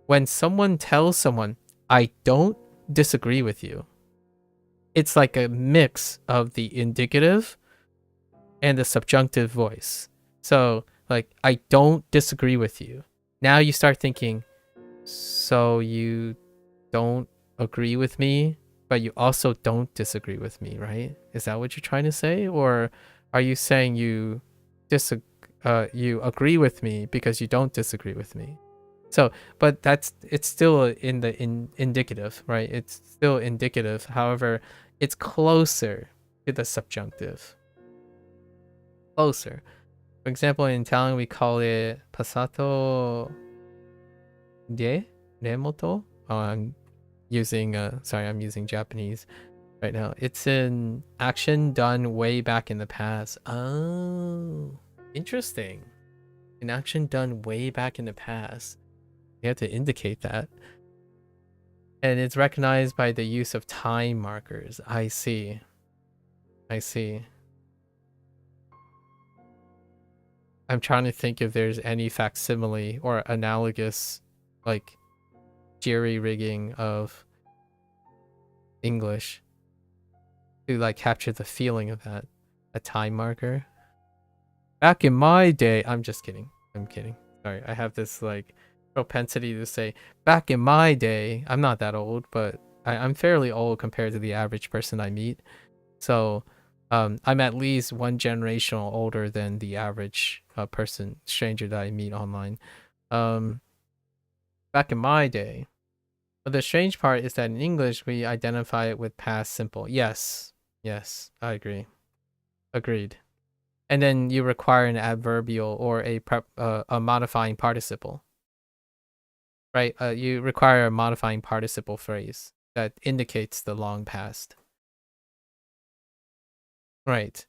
When someone tells someone, I don't disagree with you, it's like a mix of the indicative and the subjunctive voice. So, like, I don't disagree with you. Now you start thinking, so you don't agree with me, but you also don't disagree with me, right? Is that what you're trying to say? Or are you saying you agree with me because you don't disagree with me? So, but it's still in the indicative, right? It's still indicative. However, it's closer to the subjunctive. Closer. For example, in Italian, we call it passato di remoto. Oh, I'm using Japanese right now. It's an action done way back in the past. Oh, interesting. An action done way back in the past. You have to indicate that. And it's recognized by the use of time markers. I see. I'm trying to think if there's any facsimile or analogous, like, jerry-rigging of English to, like, capture the feeling of that. A time marker. Back in my day, I'm just kidding. I'm kidding. Sorry, I have this, like, propensity to say back in my day. I'm not that old, but I'm fairly old compared to the average person I meet. So I'm at least one generation older than the average stranger that I meet online. Back in my day. But the strange part is that in English we identify it with past simple. Yes, I agree. Agreed. And then you require an adverbial or a modifying participle. Right, you require a modifying participle phrase. that indicates the long past. Right.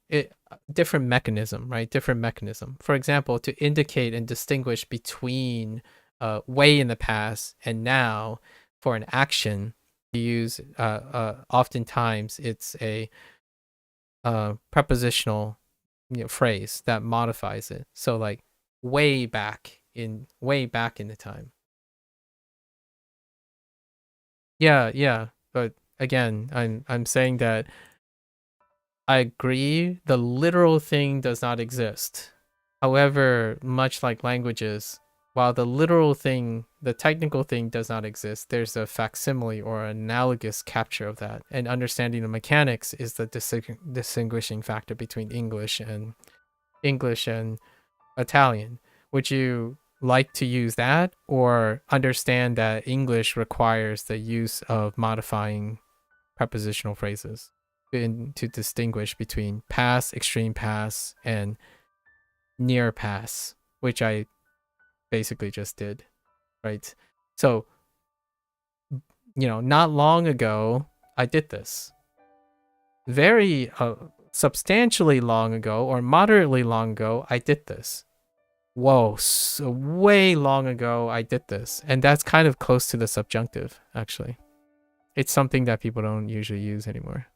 Different mechanism, right? Different mechanism. For example, to indicate and distinguish between way in the past and now for an action, you use oftentimes it's a prepositional phrase that modifies it. So like way back in the time. Yeah. But again, I'm saying that I agree the literal thing does not exist. However, much like languages, while the literal thing, the technical thing does not exist, there's a facsimile or analogous capture of that. And understanding the mechanics is the distinguishing factor between English and Italian. Would you like to use that, or understand that English requires the use of modifying prepositional phrases to distinguish between past, extreme past, and near past, which I basically just did, right? So, not long ago, I did this. Very substantially long ago, or moderately long ago, I did this. Whoa, so way long ago, I did this. And that's kind of close to the subjunctive, actually. It's something that people don't usually use anymore.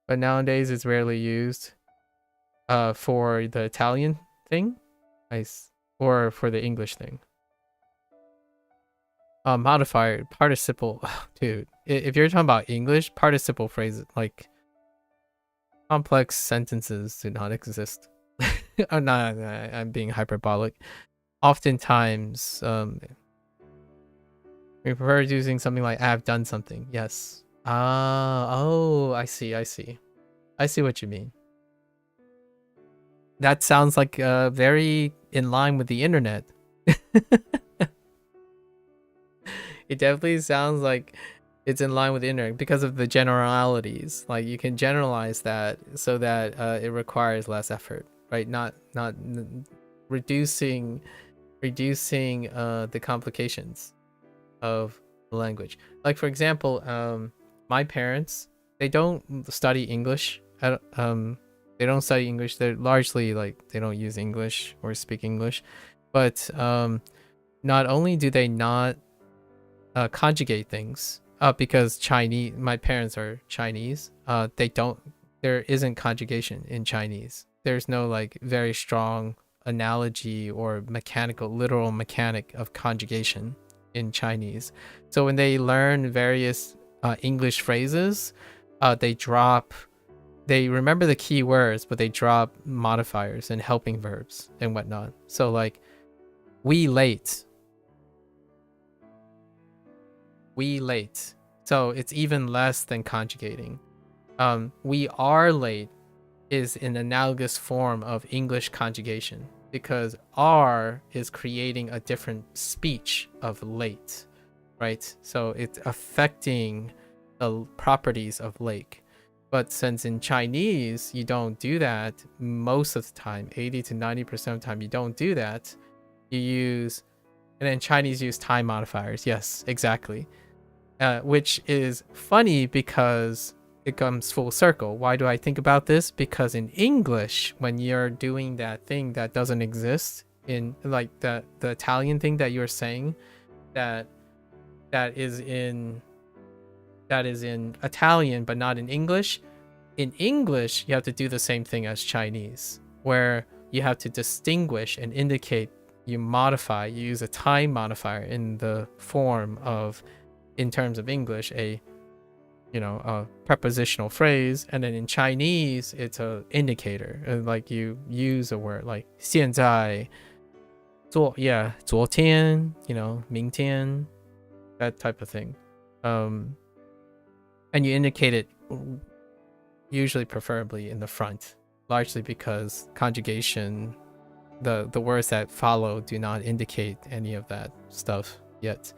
But nowadays it's rarely used for the Italian thing, or for the English thing. Modifier, participle, dude. If you're talking about English, participle phrases, like complex sentences do not exist. Oh, no, I'm being hyperbolic. Oftentimes, we prefer using something like "I've done something." Yes. I see. I see what you mean. That sounds like very in line with the internet. It definitely sounds like it's in line with the internet because of the generalities. Like you can generalize that so that it requires less effort, right? Not reducing the complications of the language. Like for example, my parents, they don't study English. They don't study English. They're largely like they don't use English or speak English, but not only do they not conjugate things because my parents are Chinese. There isn't conjugation in Chinese. There's no like very strong analogy or literal mechanic of conjugation in Chinese. So when they learn various English phrases, they remember the key words, but they drop modifiers and helping verbs and whatnot. So like, we late. So it's even less than conjugating. We are late is an analogous form of English conjugation because are is creating a different speech of late, right? So it's affecting the properties of lake. But since in Chinese, you don't do that most of the time, 80 to 90% of the time, you don't do that. And then Chinese use time modifiers. Yes, exactly. Which is funny because it comes full circle. Why do I think about this? Because in English, when you're doing that thing that doesn't exist in like the Italian thing that you're saying, that is in Italian but not in English. In English, you have to do the same thing as Chinese, where you have to distinguish and indicate. You use a time modifier in the form of, in terms of English, a prepositional phrase, and then in Chinese it's a indicator. Like you use a word like 现在昨天 明天, that type of thing, and you indicate it usually preferably in the front, largely because conjugation, the words that follow do not indicate any of that stuff yet.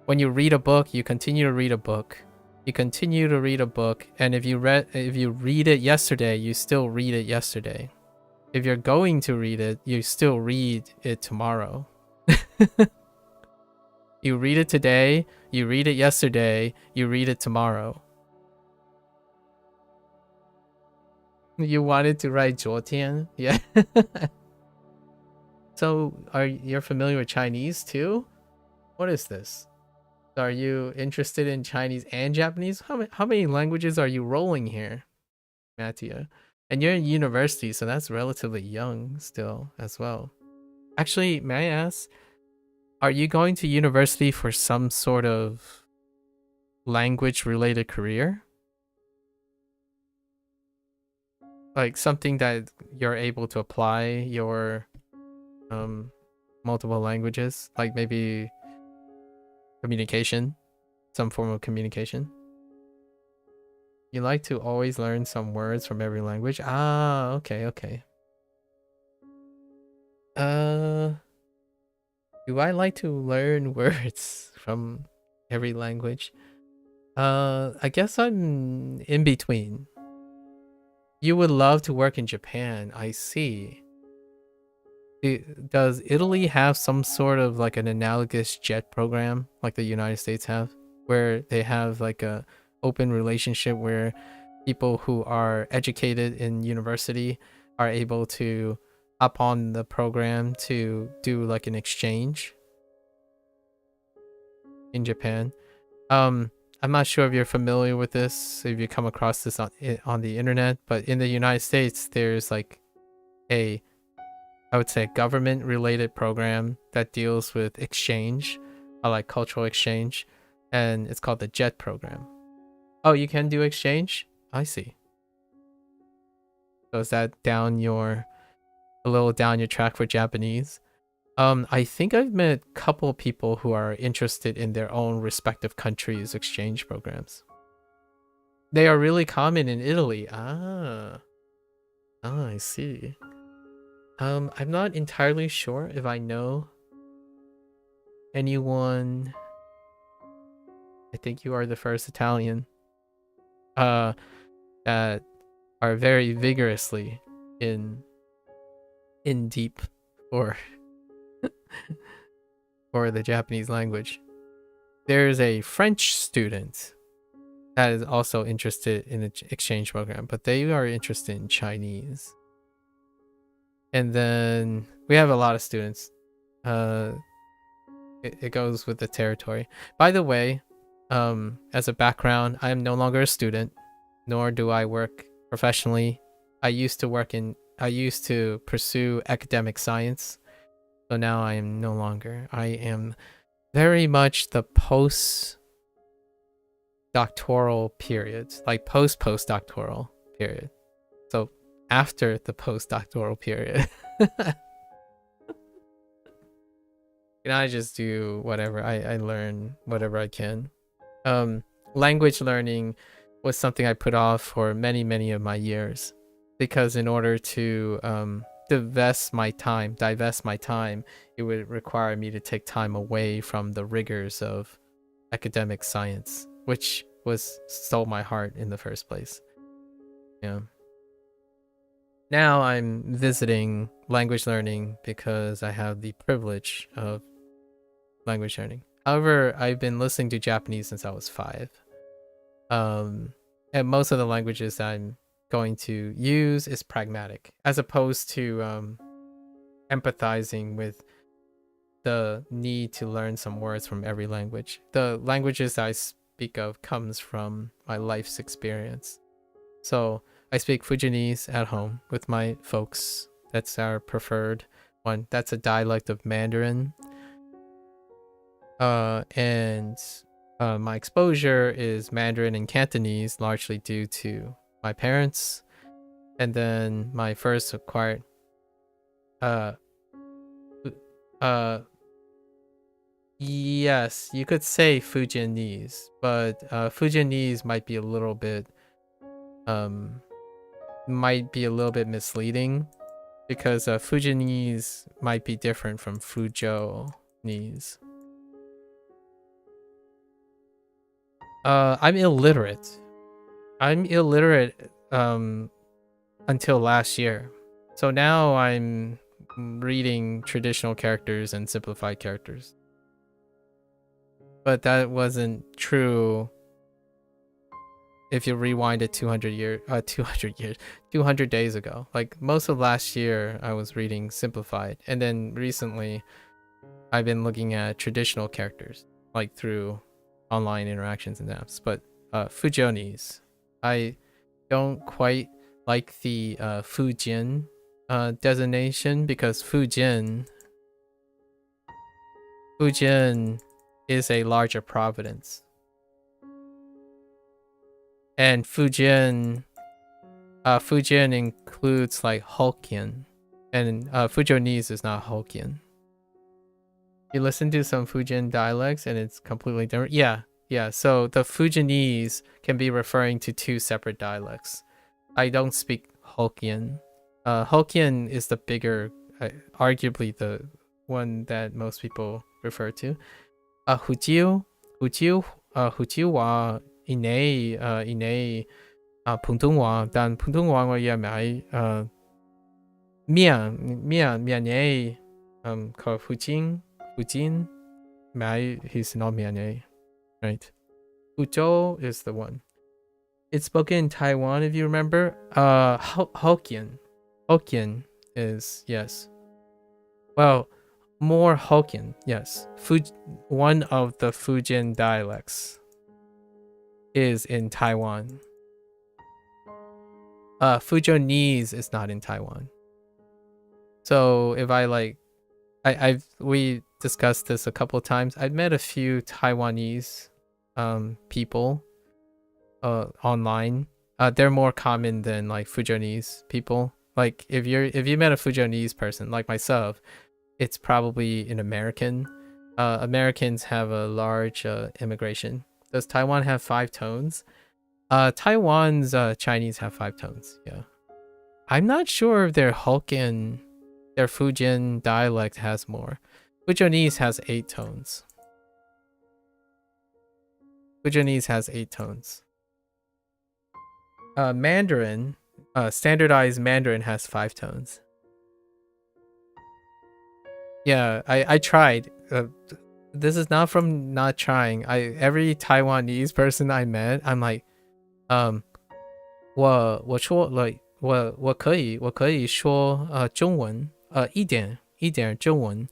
When you read a book, you continue to read a book. And if you read it yesterday, you still read it yesterday. If you're going to read it, you still read it tomorrow. You read it today, you read it yesterday, you read it tomorrow. You wanted to write 昨天? Yeah. So, you're familiar with Chinese too? What is this? Are you interested in Chinese and Japanese? How many languages are you rolling here, Mattia? And you're in university, so that's relatively young still as well. Actually, may I ask, are you going to university for some sort of language-related career? Like something that you're able to apply your multiple languages, like maybe communication, some form of communication. You like to always learn some words from every language? Ah, okay. Do I like to learn words from every language? I guess I'm in between. You would love to work in Japan, I see. Does Italy have some sort of like an analogous JET program like the United States have, where they have like a open relationship where people who are educated in university are able to hop on the program to do like an exchange in Japan? I'm not sure if you're familiar with this, if you come across this on the internet, but in the United States, there's like I would say, government related program that deals with exchange, like cultural exchange, and it's called the JET program. Oh, you can do exchange? I see. So is that a little down your track for Japanese? I think I've met a couple people who are interested in their own respective countries' exchange programs. They are really common in Italy. I see. I'm not entirely sure if I know anyone. I think you are the first Italian that are very vigorously in deep for for the Japanese language. There's a French student that is also interested in the exchange program, but they are interested in Chinese. And then we have a lot of students. It goes with the territory. By the way, as a background, I am no longer a student, nor do I work professionally. I used to pursue academic science, so now I am no longer. I am very much the post-doctoral period, like postdoctoral period. So after the postdoctoral period. And I just do whatever. I learn whatever I can. Language learning was something I put off for many of my years, because in order to divest my time, it would require me to take time away from the rigors of academic science, which stole my heart in the first place. Yeah. Now I'm visiting language learning because I have the privilege of language learning. However, I've been listening to Japanese since I was 5. And most of the languages that I'm going to use is pragmatic, as opposed to empathizing with the need to learn some words from every language. The languages I speak of comes from my life's experience. So I speak Fujianese at home with my folks. That's our preferred one. That's a dialect of Mandarin. And my exposure is Mandarin and Cantonese, largely due to my parents. And then my first acquired yes, you could say Fujianese, but Fujianese might be a little bit misleading, because Fujianese might be different from Fujonese. I'm illiterate until last year. So now I'm reading traditional characters and simplified characters. but that wasn't true if you rewind it 200 days ago. Like most of last year, I was reading simplified, and then recently, I've been looking at traditional characters, like through online interactions and apps. But Fujonese, I don't quite like the Fujin designation, because Fujin is a larger province. And Fujin includes like Hokkien, and Fujonese is not Hokkien. You listen to some Fujin dialects and it's completely different. Yeah. So the Fujonese can be referring to two separate dialects. I don't speak Hokkien. Hokkien is the bigger, arguably the one that most people refer to. Hujiu wa inei Puntungwa dan Puntungwa wa ya mai mian ko Fujin mai is not mian, right? Fuzhou is the one. It's spoken in Taiwan, if you remember. Hokkien is, yes. Well, more Hokkien, yes. One of the Fujin dialects is in Taiwan. Fujonese is not in Taiwan. So if we discussed this a couple of times. I've met a few Taiwanese people online. They're more common than like Fujonese people. Like if you met a Fujonese person like myself, it's probably an American. Americans have a large immigration. Does Taiwan have 5 tones? Taiwan's Chinese have 5 tones. Yeah, I'm not sure if their Hokkien, their Fujian dialect has more. Fujonese has 8 tones. Fujonese has 8 tones. Mandarin, standardized Mandarin has 5 tones. Yeah, I tried. This is not from not trying. Every Taiwanese person I met, I'm like, 我说 like 我可以说中文，一点中文，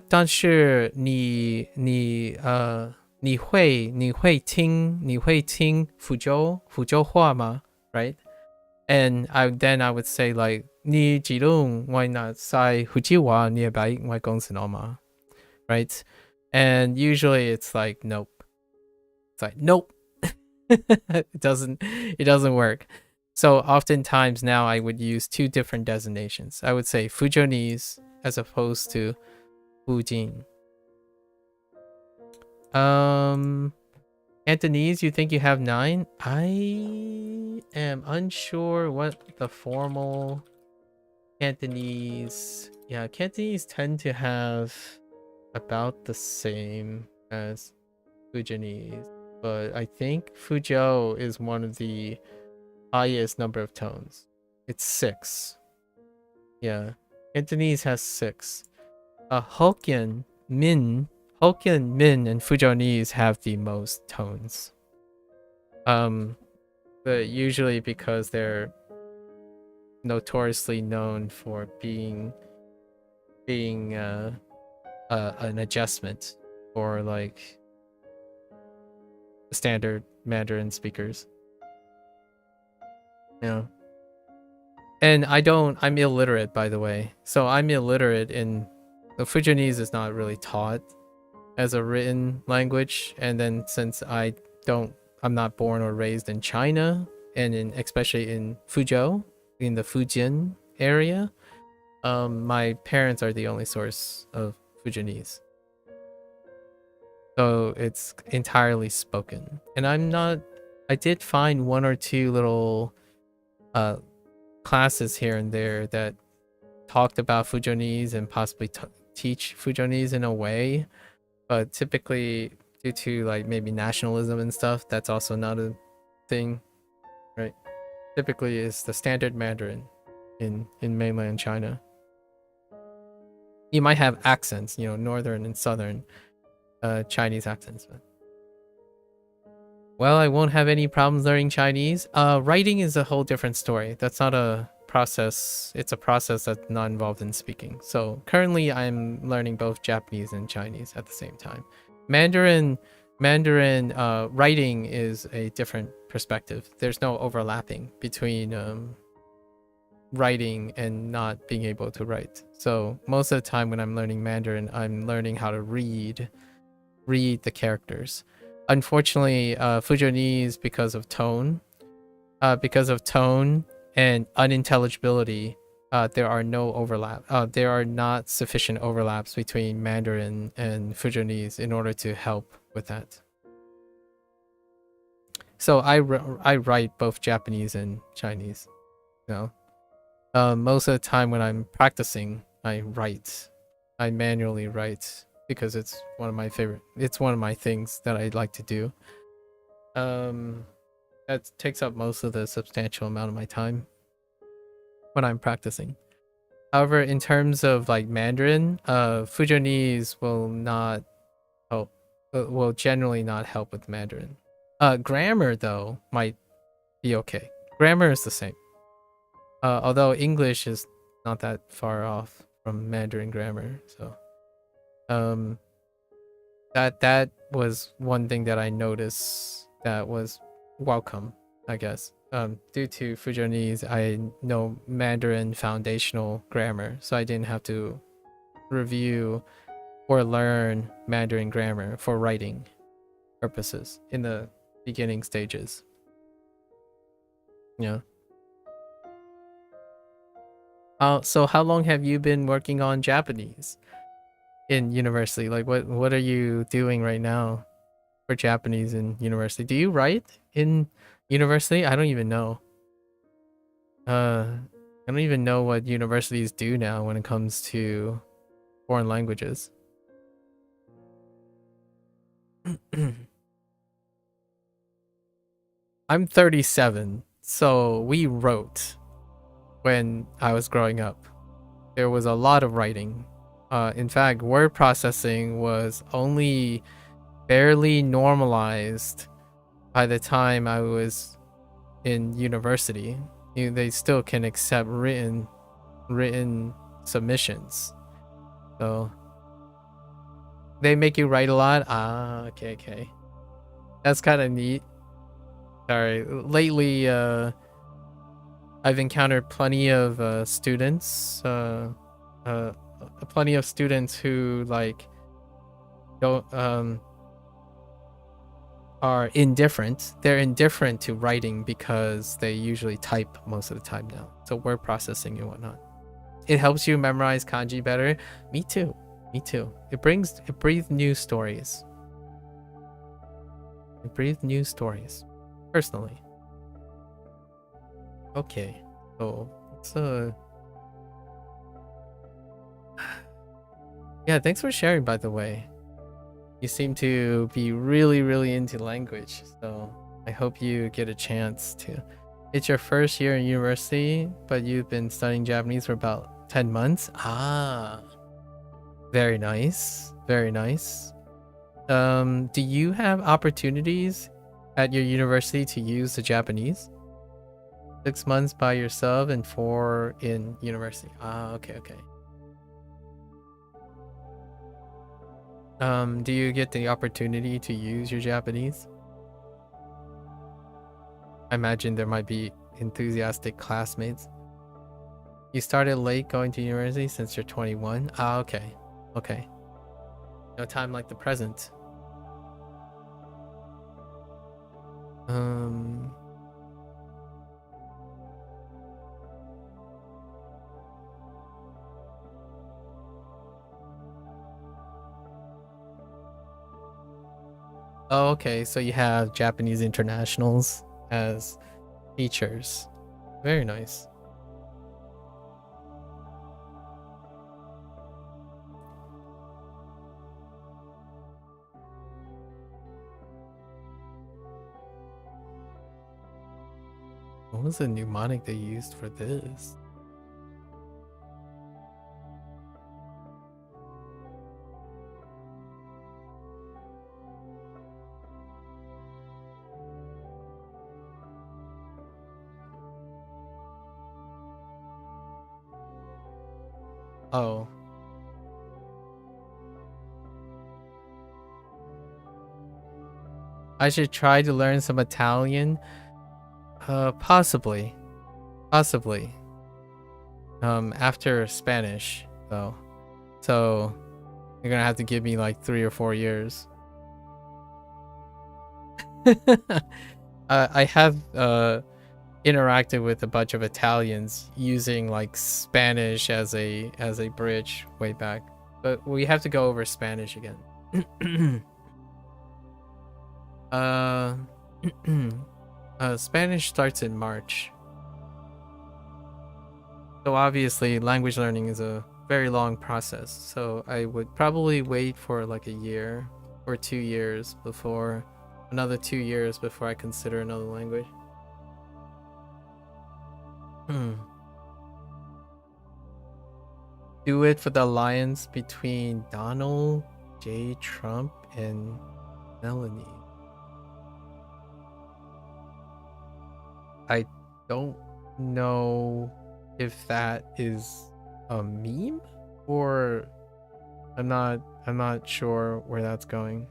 但是你会听福州话吗？ Right? And I would say like 你知道我那在福州話你係咪我講什麼嗎？ Right? And usually it's like nope. It's like nope. it doesn't work. So oftentimes now I would use 2 different designations. I would say Fujonese as opposed to Fujin. Cantonese, you think you have 9? I am unsure what the formal Cantonese. Yeah, Cantonese tend to have about the same as Fujonese, but I think Fuzhou is one of the highest number of tones. It's 6. Yeah, Cantonese has 6. Hokkien Min, and Fujonese have the most tones. But usually because they're notoriously known for being an adjustment for like standard Mandarin speakers. Yeah. And I'm illiterate, by the way. So I'm illiterate in the Fujonese is not really taught as a written language, and then since I'm not born or raised in China, and especially in Fuzhou, in the Fujian area, my parents are the only source of Fujonese. So it's entirely spoken. And I did find 1 or 2 little classes here and there that talked about Fujonese and possibly teach Fujonese in a way, but typically due to like maybe nationalism and stuff, that's also not a thing, right? Typically it's the standard Mandarin in mainland China. You might have accents, northern and southern Chinese accents. But... Well, I won't have any problems learning Chinese. Writing is a whole different story. That's not a process. It's a process that's not involved in speaking. So currently I'm learning both Japanese and Chinese at the same time. Mandarin writing is a different perspective. There's no overlapping between writing and not being able to write. So most of the time when I'm learning Mandarin, I'm learning how to read the characters. Unfortunately, Fujonese, because of tone and unintelligibility, there are no overlap. There are not sufficient overlaps between Mandarin and Fujonese in order to help with that. So I write both Japanese and Chinese. You know, most of the time when I'm practicing, I manually write because it's one of my favorite. It's one of my things that I like to do. That takes up most of the substantial amount of my time when I'm practicing. However, in terms of like Mandarin, Fujonese will not help. Will generally not help with Mandarin. Grammar though might be okay. Grammar is the same. Although English is not that far off from Mandarin grammar, so that was one thing that I noticed that was welcome, I guess. Due to Fujonese, I know Mandarin foundational grammar, so I didn't have to review or learn Mandarin grammar for writing purposes in the beginning stages. Yeah. So how long have you been working on Japanese in university? Like what are you doing right now for Japanese in university? Do you write in university? I don't even know. I don't even know what universities do now when it comes to foreign languages. I'm 37, so we wrote when I was growing up. There was a lot of writing. In fact, word processing was only barely normalized by the time I was in university. They still can accept written submissions. So they make you write a lot. Okay. That's kind of neat. Sorry, lately I've encountered plenty of students who like don't are indifferent. They're indifferent to writing because they usually type most of the time now. So word processing and whatnot. It helps you memorize kanji better. Me too. It breathes new stories. Personally. Okay. So yeah, thanks for sharing, by the way. You seem to be really into language, so I hope you get a chance to. It's your first year in university, but you've been studying Japanese for about 10 months. Very nice. Do you have opportunities at your university to use the Japanese? 6 months by yourself and 4 in university. Okay. Do you get the opportunity to use your Japanese? I imagine there might be enthusiastic classmates. You started late going to university since you're 21? Okay. No time like the present. Oh, okay, so you have Japanese internationals as teachers. Very nice. What was the mnemonic they used for this? Oh. I should try to learn some Italian. Possibly. Possibly. After Spanish, though. So, you're gonna have to give me like 3 or 4 years. I have interacted with a bunch of Italians using like Spanish as a bridge way back, but we have to go over Spanish again. Spanish starts in March, so obviously language learning is a very long process. So I would probably wait for like a year or 2 years before. Another 2 years before I consider another language. Do it for the alliance between Donald J. Trump and Melanie. I don't know if that is a meme or I'm not sure where that's going.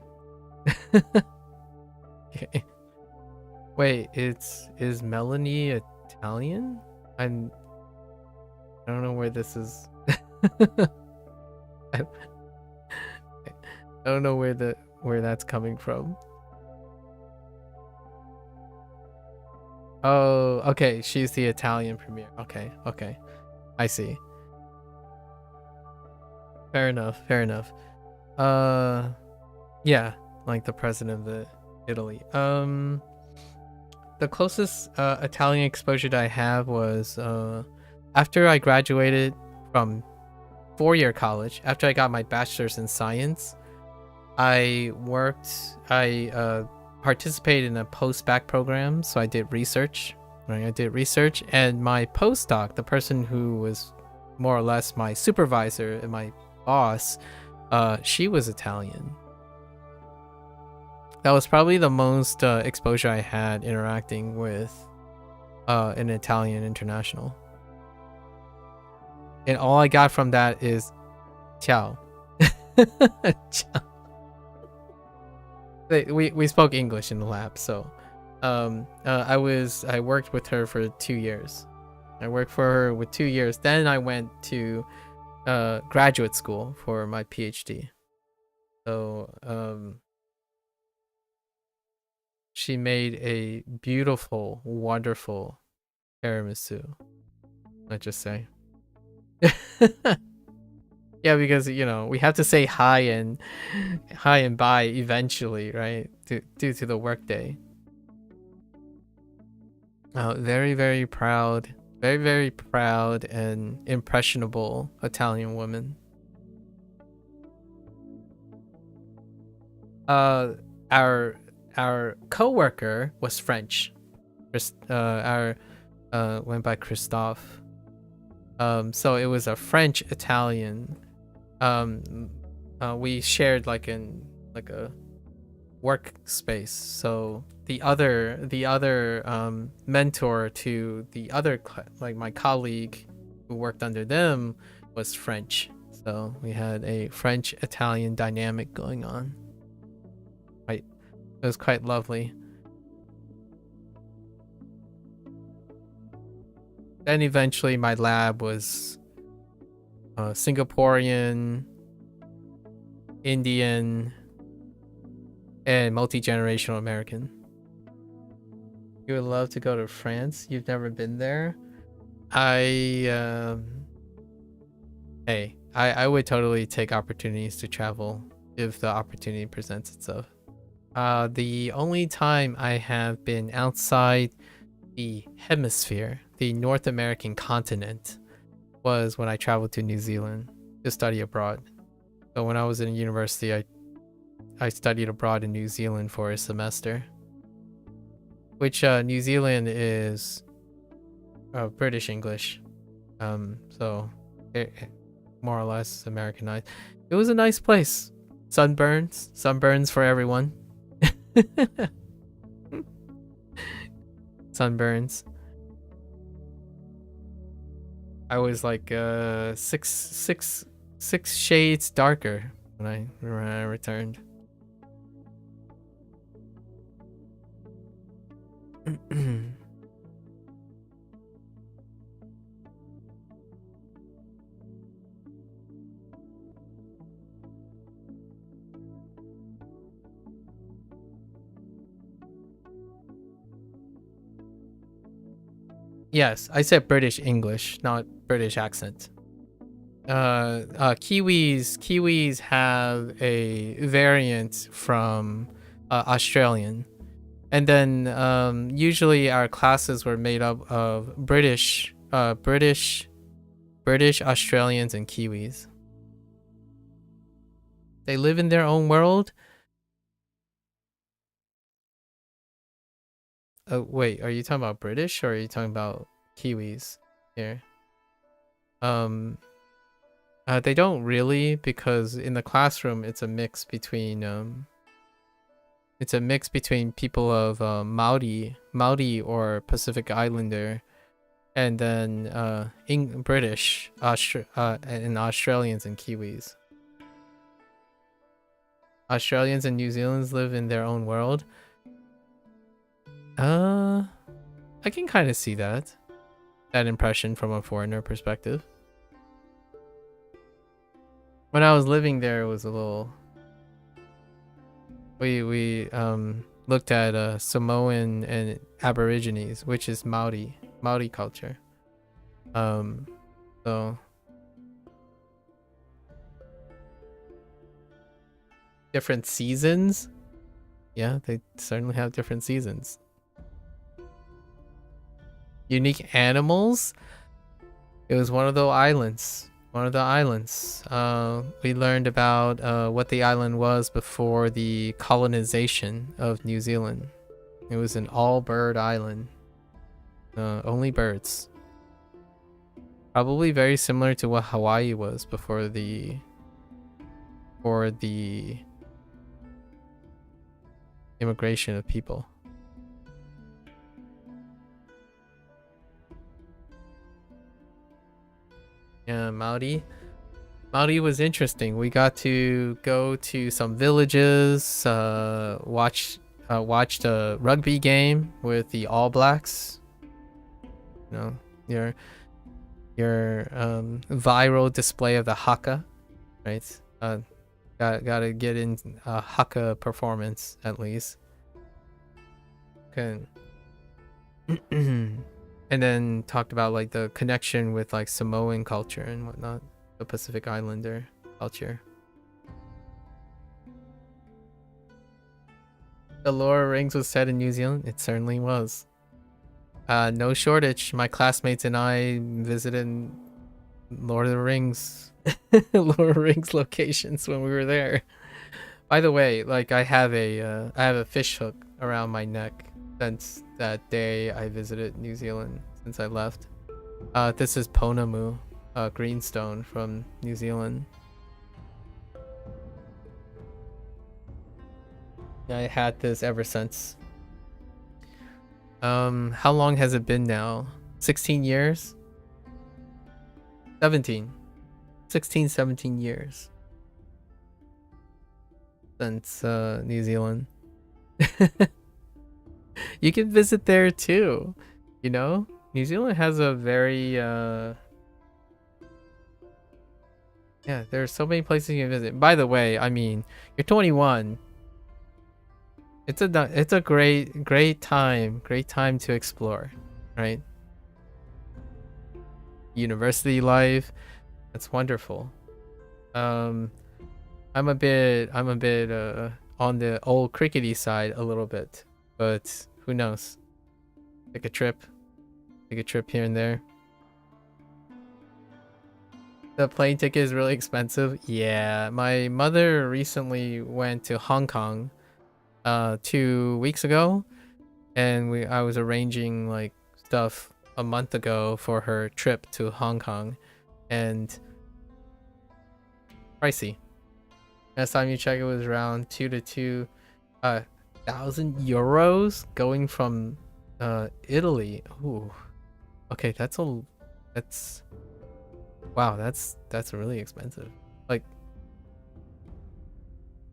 Okay. Wait, is Melanie Italian? I don't know where this is. I don't know where that's coming from. Oh, okay, she's the Italian premiere. Okay. I see. Fair enough. Yeah, like the president of Italy. The closest Italian exposure that I have was after I graduated from 4-year college. After I got my bachelor's in science, I participated in a post-bac program, so I did research. Right, I did research, and my postdoc, the person who was more or less my supervisor and my boss, she was Italian. That was probably the most exposure I had interacting with an Italian international. And all I got from that is ciao. Ciao. We spoke English in the lab, so I worked with her for 2 years. I worked for her with 2 years. Then I went to graduate school for my PhD. So she made a beautiful, wonderful tiramisu. Let's just say. Yeah, because we have to say hi and bye eventually, right? Due to the workday. Very, very proud, very proud and impressionable Italian woman. Our coworker was French. Went by Christophe. So it was a French Italian. We shared like a workspace. So the other mentor to the other like my colleague who worked under them was French. So we had a French Italian dynamic going on. Right, it was quite lovely. Then eventually my lab was Singaporean, Indian, and multi-generational American. You would love to go to France? You've never been there? I would totally take opportunities to travel if the opportunity presents itself. The only time I have been outside the hemisphere, the North American continent, was when I traveled to New Zealand to study abroad. So when I was in university, I studied abroad in New Zealand for a semester, which New Zealand is British English, so more or less Americanized. It was a nice place. Sunburns for everyone. Sunburns. I was like six shades darker when I returned. Yes, I said British English, not British accent. Kiwis have a variant from Australian, and then usually our classes were made up of British, Australians, and Kiwis. They live in their own world. Wait, are you talking about British or are you talking about Kiwis here? They don't really, because in the classroom it's a mix between people of Maori or Pacific Islander, and then British, and Australians and Kiwis. Australians and New Zealanders live in their own world. I can kind of see that impression from a foreigner perspective. When I was living there, it was a little. We looked at Samoan and Aborigines, which is Maori culture. So different seasons. Yeah, they certainly have different seasons. Unique animals. It was one of the islands. We learned about what the island was before the colonization of New Zealand. It was an all-bird island. Only birds. Probably very similar to what Hawaii was before the immigration of people. Yeah, Maori was interesting. We got to go to some villages, watched a rugby game with the All Blacks. You know, your viral display of the haka, right? Gotta get in a haka performance at least. Okay. And then talked about like the connection with like Samoan culture and whatnot, the Pacific Islander culture. The Lord of the Rings was set in New Zealand. It certainly was. No shortage. My classmates and I visited Lord of the Rings, locations when we were there. By the way, like I have a fish hook around my neck since that day I visited New Zealand, since I left. This is Ponamu, greenstone from New Zealand. I had this ever since. How long has it been now? 16 years? 17 years since New Zealand. You can visit there too, you know? New Zealand has a very yeah, there's so many places you can visit. By the way, I mean, you're 21. It's a great time to explore, right? University life, that's wonderful. I'm a bit on the old crickety side a little bit, but who knows? Take a trip here and there. The plane ticket is really expensive. Yeah, my mother recently went to Hong Kong 2 weeks ago, and I was arranging like stuff a month ago for her trip to Hong Kong, and pricey. Last time you checked, it was around 2,000 euros going from Italy. Ooh, okay, that's Wow, that's really expensive. Like,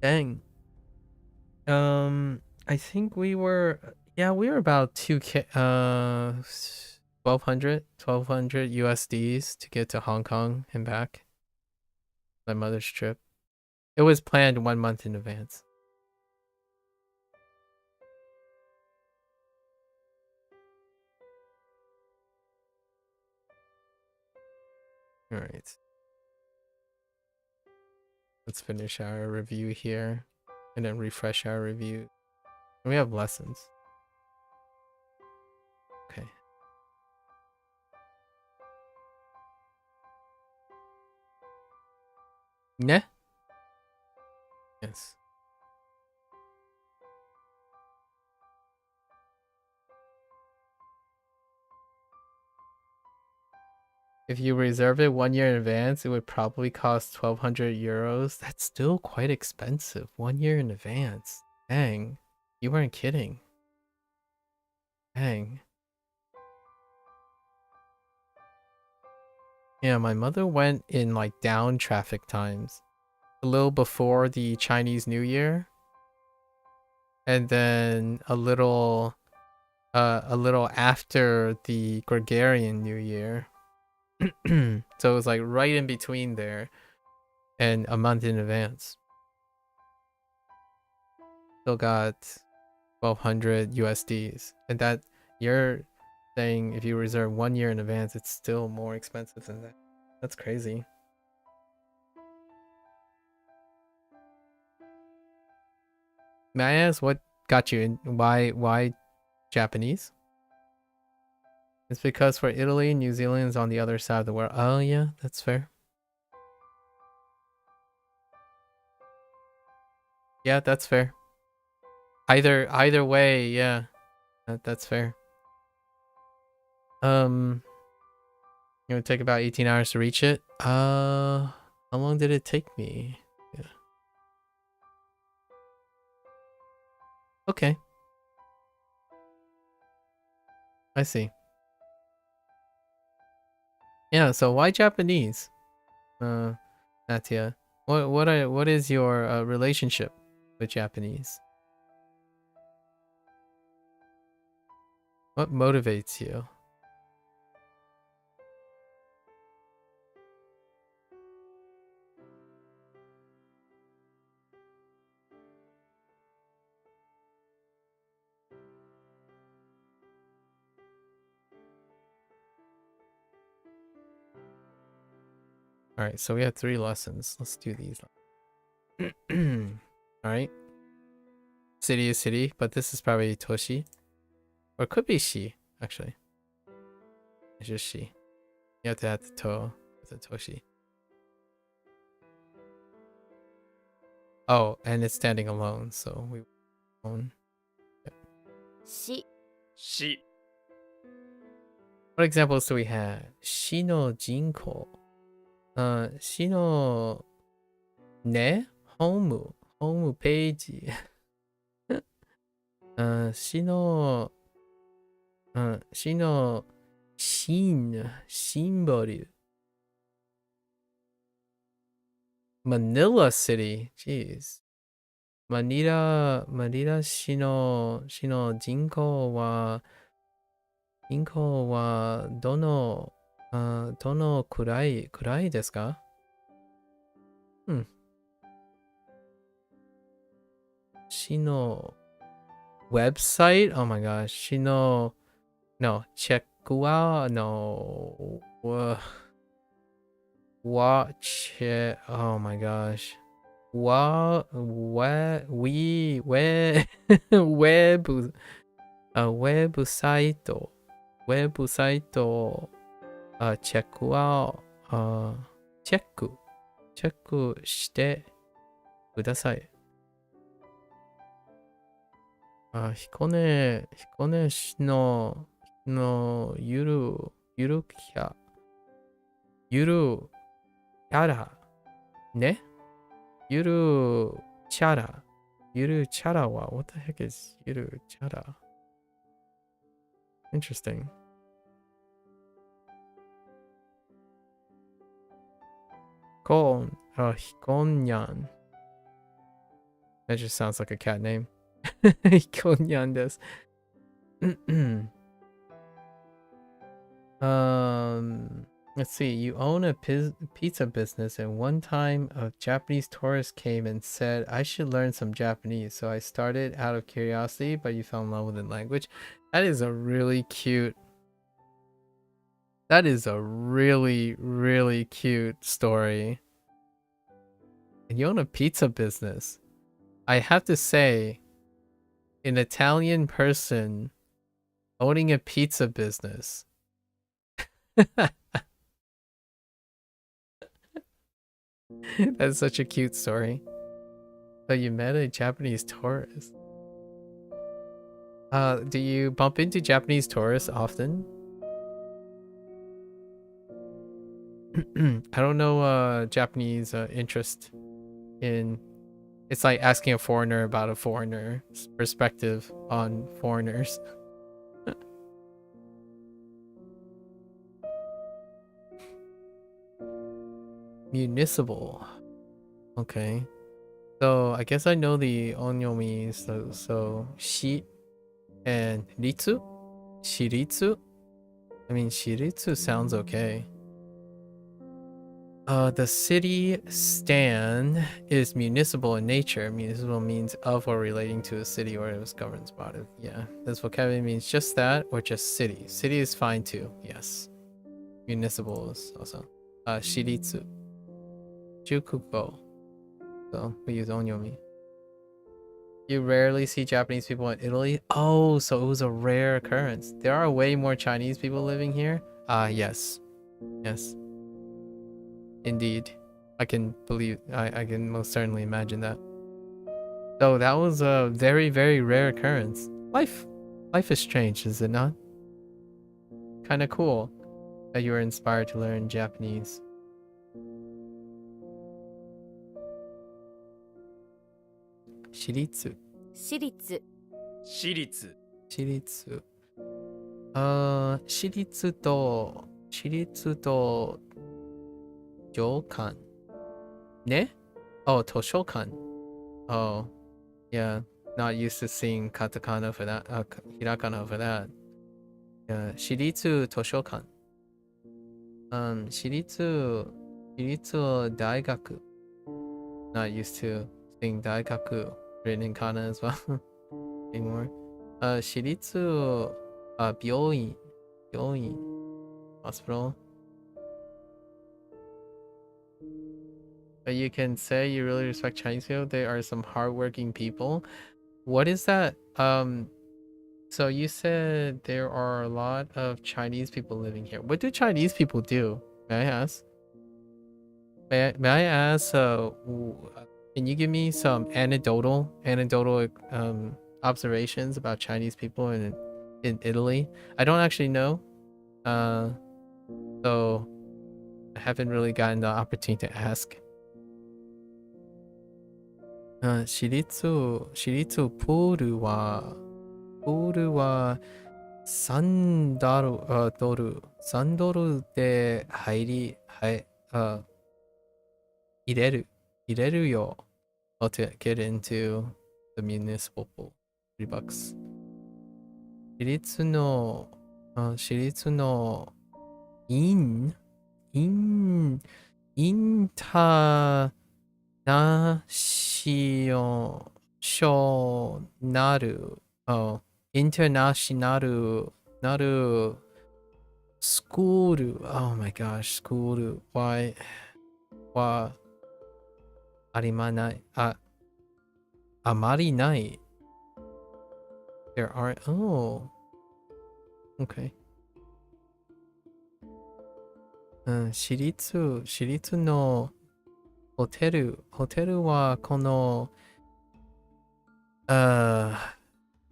dang. I think we were, yeah, we were about 2K, 1200 USDs to get to Hong Kong and back. My mother's trip. It was planned 1 month in advance. All right. Let's finish our review here and then refresh our review. We have lessons. Okay. Ne? Yes. If you reserve it 1 year in advance, it would probably cost 1,200 euros. That's still quite expensive. 1 year in advance. Dang. You weren't kidding. Dang. Yeah, my mother went in like down traffic times. A little before the Chinese New Year. And then a little after the Gregorian New Year. So it was like right in between there and a month in advance. Still got 1,200 USDs. And that you're saying if you reserve 1 year in advance, it's still more expensive than that. That's crazy. May I ask what got you in? Why Japanese? It's because for Italy, New Zealand is on the other side of the world. Oh yeah, that's fair. Yeah, that's fair. Either way, yeah. That's fair. It would take about 18 hours to reach it. How long did it take me? Yeah. Okay. I see. Yeah, so why Japanese? Natia. What is your relationship with Japanese? What motivates you? All right, so we have 3 lessons. Let's do these. All right. City is city, but this is probably Toshi. Or it could be she, actually. It's just she. You have to add the to with the Toshi. Oh, and it's standing alone, so we own. Yep. She. What examples do we have? Shi no jinko. Shi no ne home page. Shi no symbol. Manila City. Jeez. Manila shi no jinko wa dono kurai desu ka? Shi no website? Oh my gosh. Shi no check out. No. Watch it. Oh my gosh. Web website check out チェックしてください。彦根市のゆるキャラね。ゆるチャラは what the heck is ゆるチャラ? Interesting. Hikon. Oh, Hikonyan. That just sounds like a cat name. Hikonyan does. Let's see. You own a pizza business, and one time a Japanese tourist came and said I should learn some Japanese. So I started out of curiosity, but you fell in love with the language. That is a really cute. That is a really, really cute story. And you own a pizza business. I have to say, an Italian person owning a pizza business. That's such a cute story. So you met a Japanese tourist. Do you bump into Japanese tourists often? I don't know Japanese interest in... It's like asking a foreigner about a foreigner's perspective on foreigners. Municipal. Okay. So I guess I know the onyomi. So shi and ritsu. Shiritsu. I mean, shiritsu sounds okay. The city stand is municipal in nature. Municipal means of or relating to a city or its governance body. Yeah, this vocabulary means just that or just city. City is fine too. Yes. Municipal is also. Shiritsu. Jukuko. So we use onyomi. You rarely see Japanese people in Italy. Oh, so it was a rare occurrence. There are way more Chinese people living here. Yes. Yes. Indeed. I can believe, I can most certainly imagine that. So that was a very, very rare occurrence. Life is strange, is it not? Kind of cool that you were inspired to learn Japanese. Shiritsu. 私立私立私立。私立と上官ね? Oh, 図書館. Oh, yeah. Not used to seeing katakana for that. Hirakana for that. Yeah. 私立図書館. 私立大学. Not used to seeing 大学 written in kana as well anymore. 私立病院 hospital. But you can say you really respect Chinese people. They are some hardworking people. What is that? So you said there are a lot of Chinese people living here. What do Chinese people do? May I ask? May I ask? Can you give me some anecdotal observations about Chinese people in Italy? I don't actually know. So I haven't really gotten the opportunity to ask. 私立プールは3ドルで入れるよ to get into the municipal pool. $3. 私立のインターナショナルインターナショナルスクール oh my gosh スクールはあまりない there aren't oh okay 私立のホテルはこの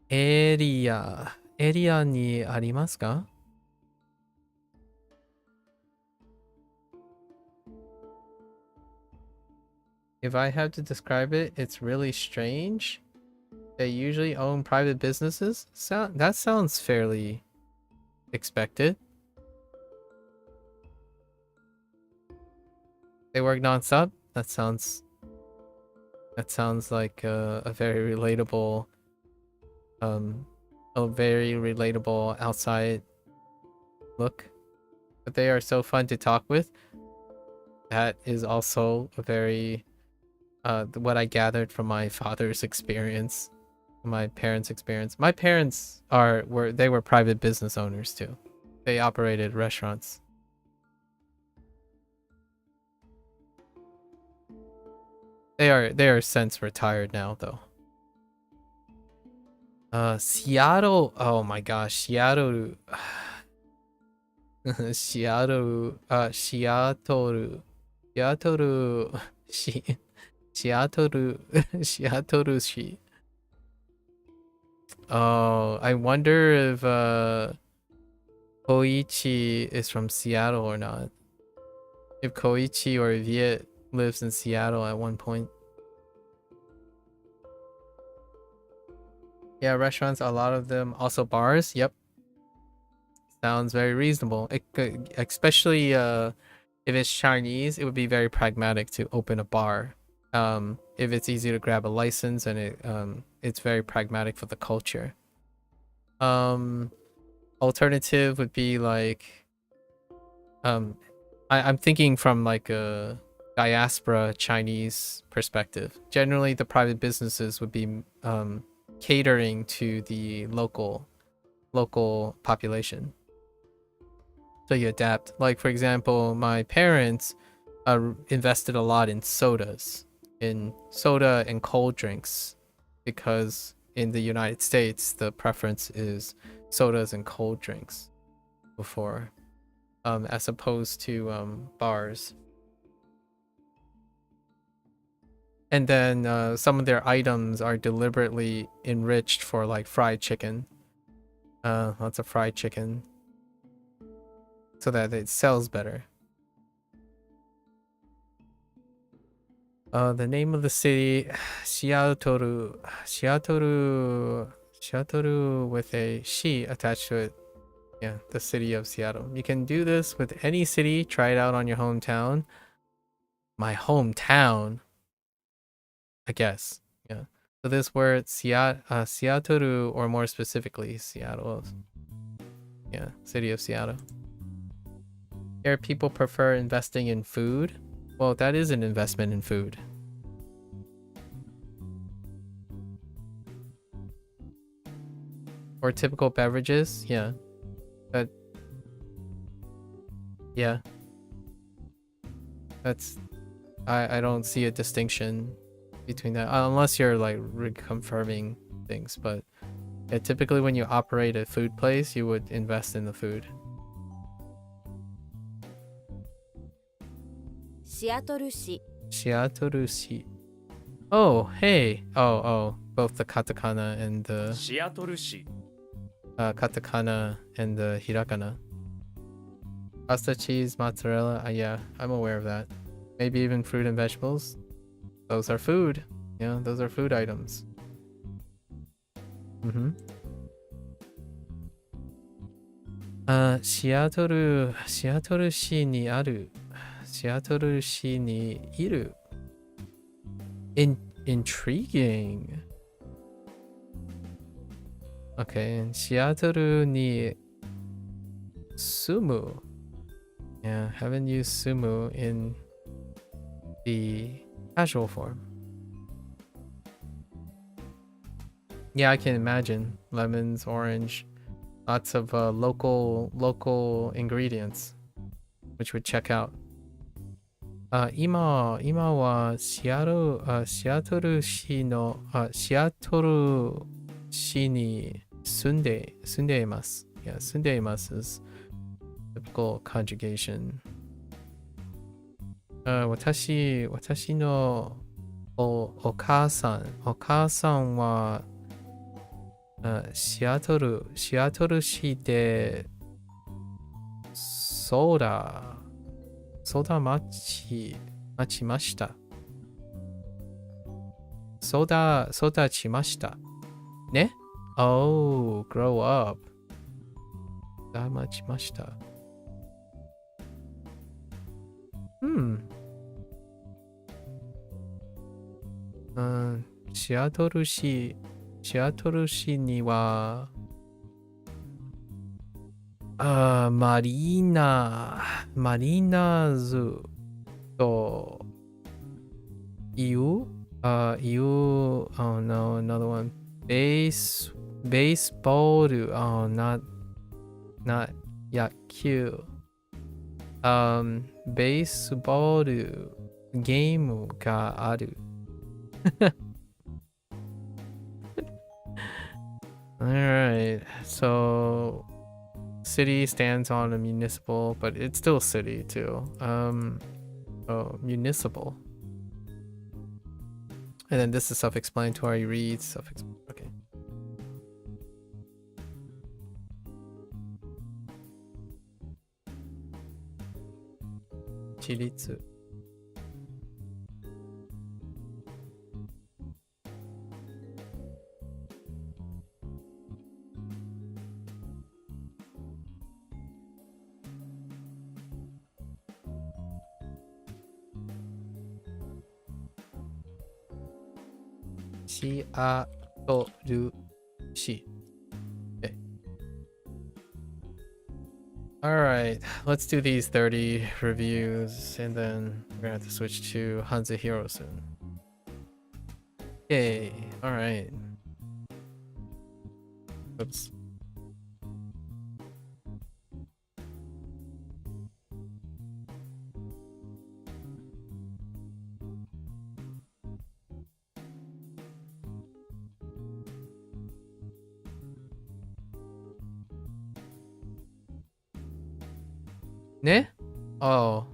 エリアにありますか? If I have to describe it, it's really strange. They usually own private businesses. That sounds fairly expected. They work nonstop. That sounds like a very relatable outside look. But they are so fun to talk with. That is also a very what I gathered from my father's experience, my parents' experience. My parents were private business owners too. They operated restaurants. They are since retired now though. Seattle. Oh my gosh, Seattle. Seattle. Seattle. Seattle. Seattle. Seattle. Oh, I wonder if Koichi is from Seattle or not. If Koichi or Viet lives in Seattle at one point. Yeah, restaurants, a lot of them. Also bars. Yep. Sounds very reasonable. Especially if it's Chinese, it would be very pragmatic to open a bar. If it's easy to grab a license and it's very pragmatic for the culture. Alternative would be like I'm thinking from like a diaspora Chinese perspective. Generally the private businesses would be catering to the local population. So you adapt. Like for example, my parents invested a lot in soda and cold drinks, because in the United States the preference is sodas and cold drinks before as opposed to bars. And then some of their items are deliberately enriched for like fried chicken. Lots of fried chicken so that it sells better. The name of the city, Seattle with a she attached to it. Yeah, the city of Seattle. You can do this with any city. Try it out on your hometown. My hometown, I guess. Yeah. So this word Seattle, or more specifically Seattle. Yeah, city of Seattle. Here people prefer investing in food. Well, that is an investment in food. Or typical beverages, yeah. But yeah. That's I don't see a distinction between that unless you're like reconfirming things, but yeah, typically when you operate a food place, you would invest in the food. Seattle市 Seattle市. Oh, hey. Oh, both the katakana and the シアトル市 katakana and the hirakana. Pasta, cheese, mozzarella. Yeah, I'm aware of that. Maybe even fruit and vegetables. Those are food. Yeah, those are food items. Seattle市にある。Seattle市にいる。Intriguing. Okay, and Seattle ni sumu. Yeah, haven't used sumu in the casual form. Yeah, I can imagine. Lemons, orange, lots of local ingredients, which would check out. 今はシアトル市に住んでいます。Yeah, 住んでいます is typical conjugation. 私のお母さんはシアトル市で育ちました。育ちました。ね? Oh, grow up. 育ちました。シアトル市には、マリーナーズと、oh no, another one. Baseball, oh, not 野球。ベースボールゲームがある。Alright, so city stands on a municipal, but it's still city too. Oh, municipal. And then this is self-explanatory. Read okay. 起立。シアトル市。Okay. Alright, let's do these 30 reviews and then we're gonna have to switch to HanziHero soon. Yay, alright. Oops. Ne? Oh.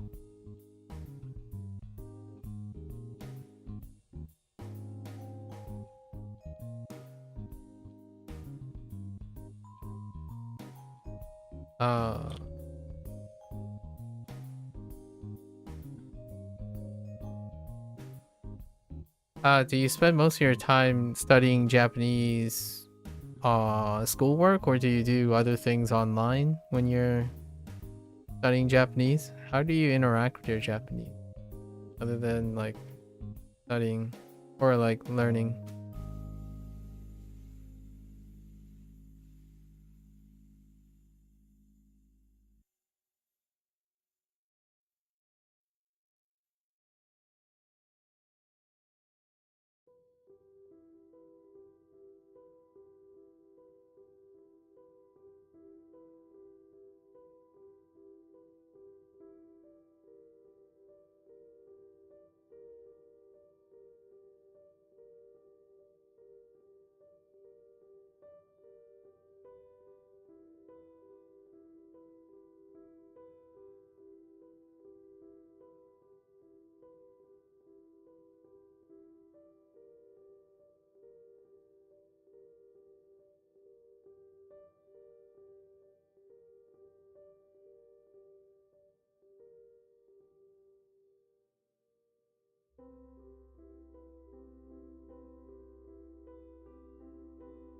Do you spend most of your time studying Japanese schoolwork, or do you do other things online when you're studying Japanese? How do you interact with your Japanese other than like studying or like learning?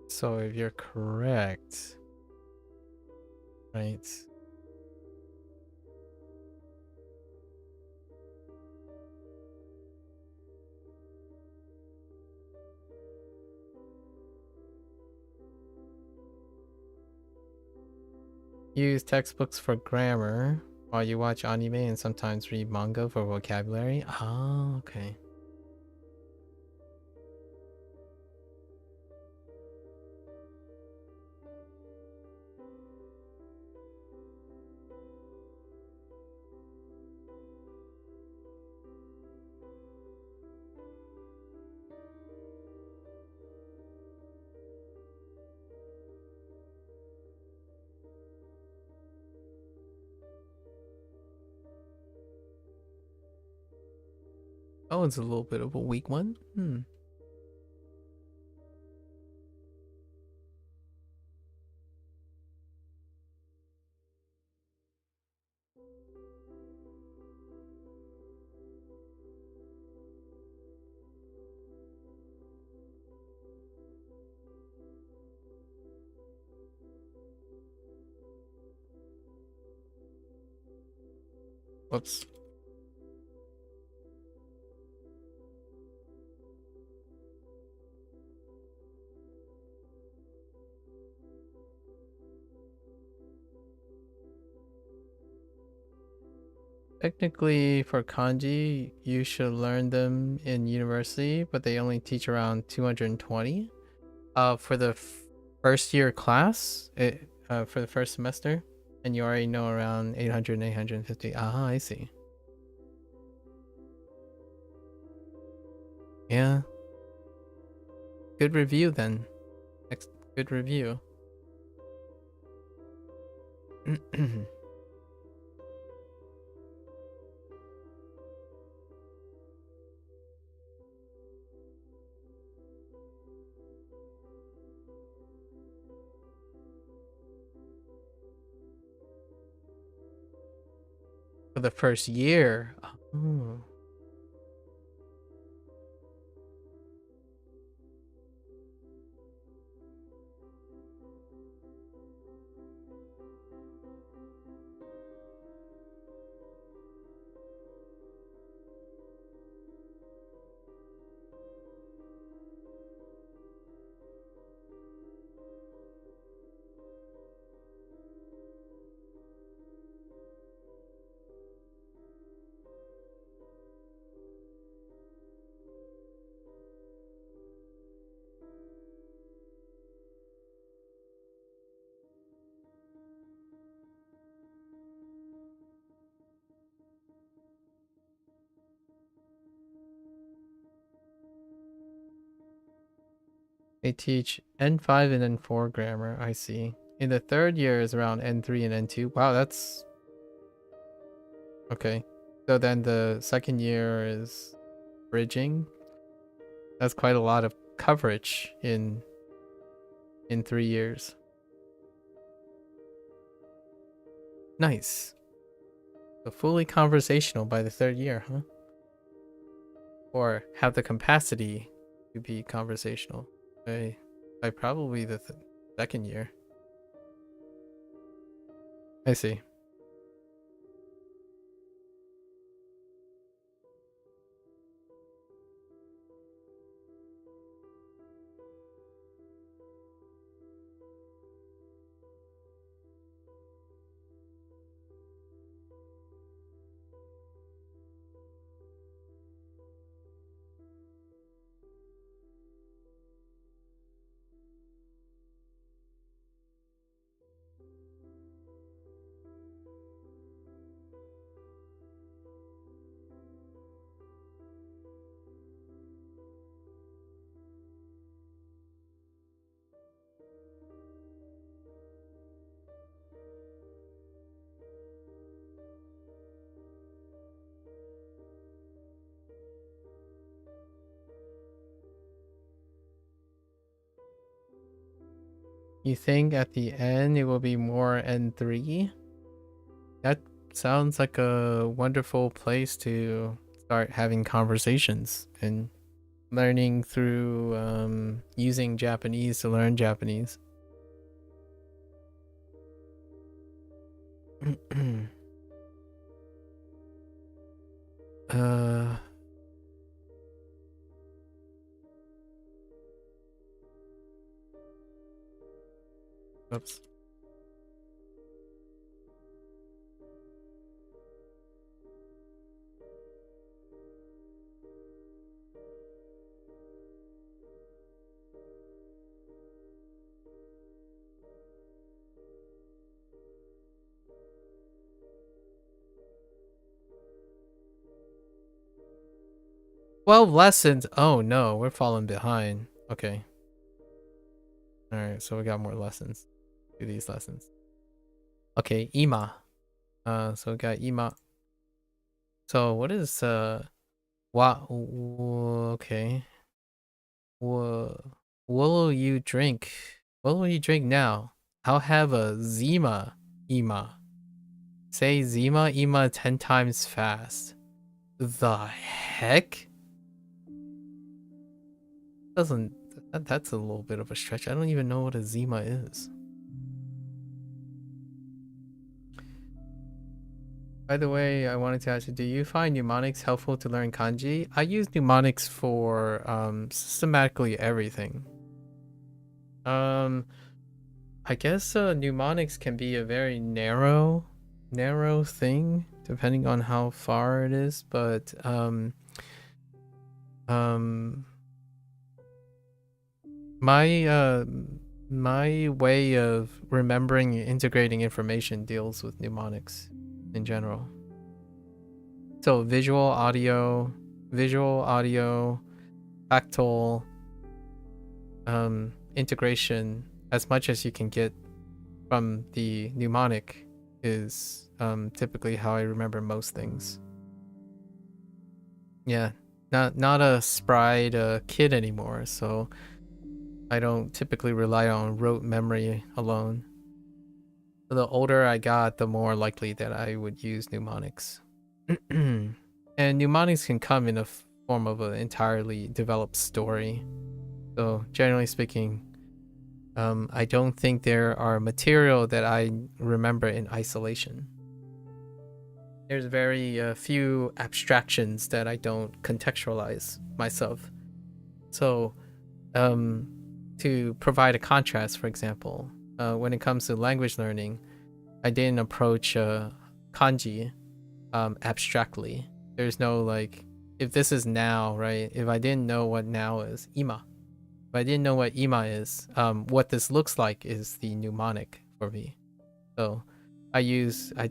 So if you're correct, right? Use textbooks for grammar while you watch anime and sometimes read manga for vocabulary. Oh, okay. Oh, it's a little bit of a weak one. Whoops. Technically, for kanji, you should learn them in university, but they only teach around 220. For the first year class, for the first semester, and you already know around 800 and 850. Ah, I see. Yeah. Good review then. Next, good review. For the first year. Oh. They teach N5 and N4 grammar, I see. In the third year is around N3 and N2. Wow, that's... Okay. So then the second year is bridging. That's quite a lot of coverage in 3 years. Nice. So fully conversational by the third year, huh? Or have the capacity to be conversational by probably the second year. I see. You think at the end it will be more N3? That sounds like a wonderful place to start having conversations and learning through using Japanese to learn Japanese. Oops. Well, lessons. Oh no, we're falling behind. Okay. Alright, so we got more lessons. Do these lessons. Okay, Ima. So we got Ima. So what is okay. What will you drink? What will you drink now? I'll have a Zima Ima. Say Zima Ima 10 times fast. The heck? That's a little bit of a stretch. I don't even know what a Zima is. By the way, I wanted to ask you, do you find mnemonics helpful to learn kanji? I use mnemonics for systematically everything. I guess mnemonics can be a very narrow narrow thing depending on how far it is, but my way of remembering and integrating information deals with mnemonics in general. So visual, audio, tactile, integration, as much as you can get from the mnemonic is typically how I remember most things. Yeah, not a sprite kid anymore, so I don't typically rely on rote memory alone. The older I got, the more likely that I would use mnemonics. And mnemonics can come in a form of an entirely developed story. So generally speaking, I don't think there are material that I remember in isolation. There's very few abstractions that I don't contextualize myself. So to provide a contrast, for example, when it comes to language learning, I didn't approach kanji abstractly. There's no like, if this is now, right? If I didn't know what now is, ima. If I didn't know what ima is, what this looks like is the mnemonic for me. So I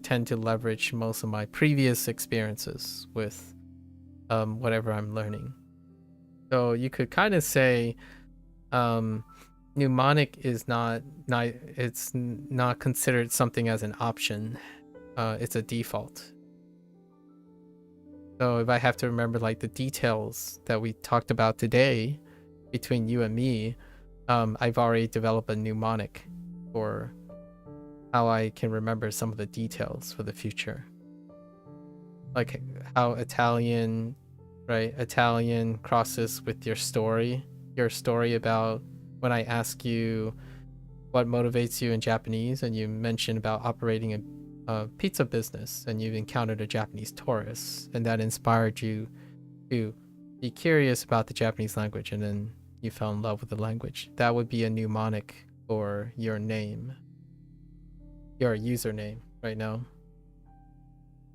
tend to leverage most of my previous experiences with whatever I'm learning. So you could kind of say mnemonic is not considered something as an option. It's a default. So if I have to remember like the details that we talked about today between you and me, I've already developed a mnemonic for how I can remember some of the details for the future. Like how Italian crosses with your story about when I ask you what motivates you in Japanese, and you mention about operating a pizza business, and you've encountered a Japanese tourist, and that inspired you to be curious about the Japanese language, and then you fell in love with the language. That would be a mnemonic for your name, your username right now.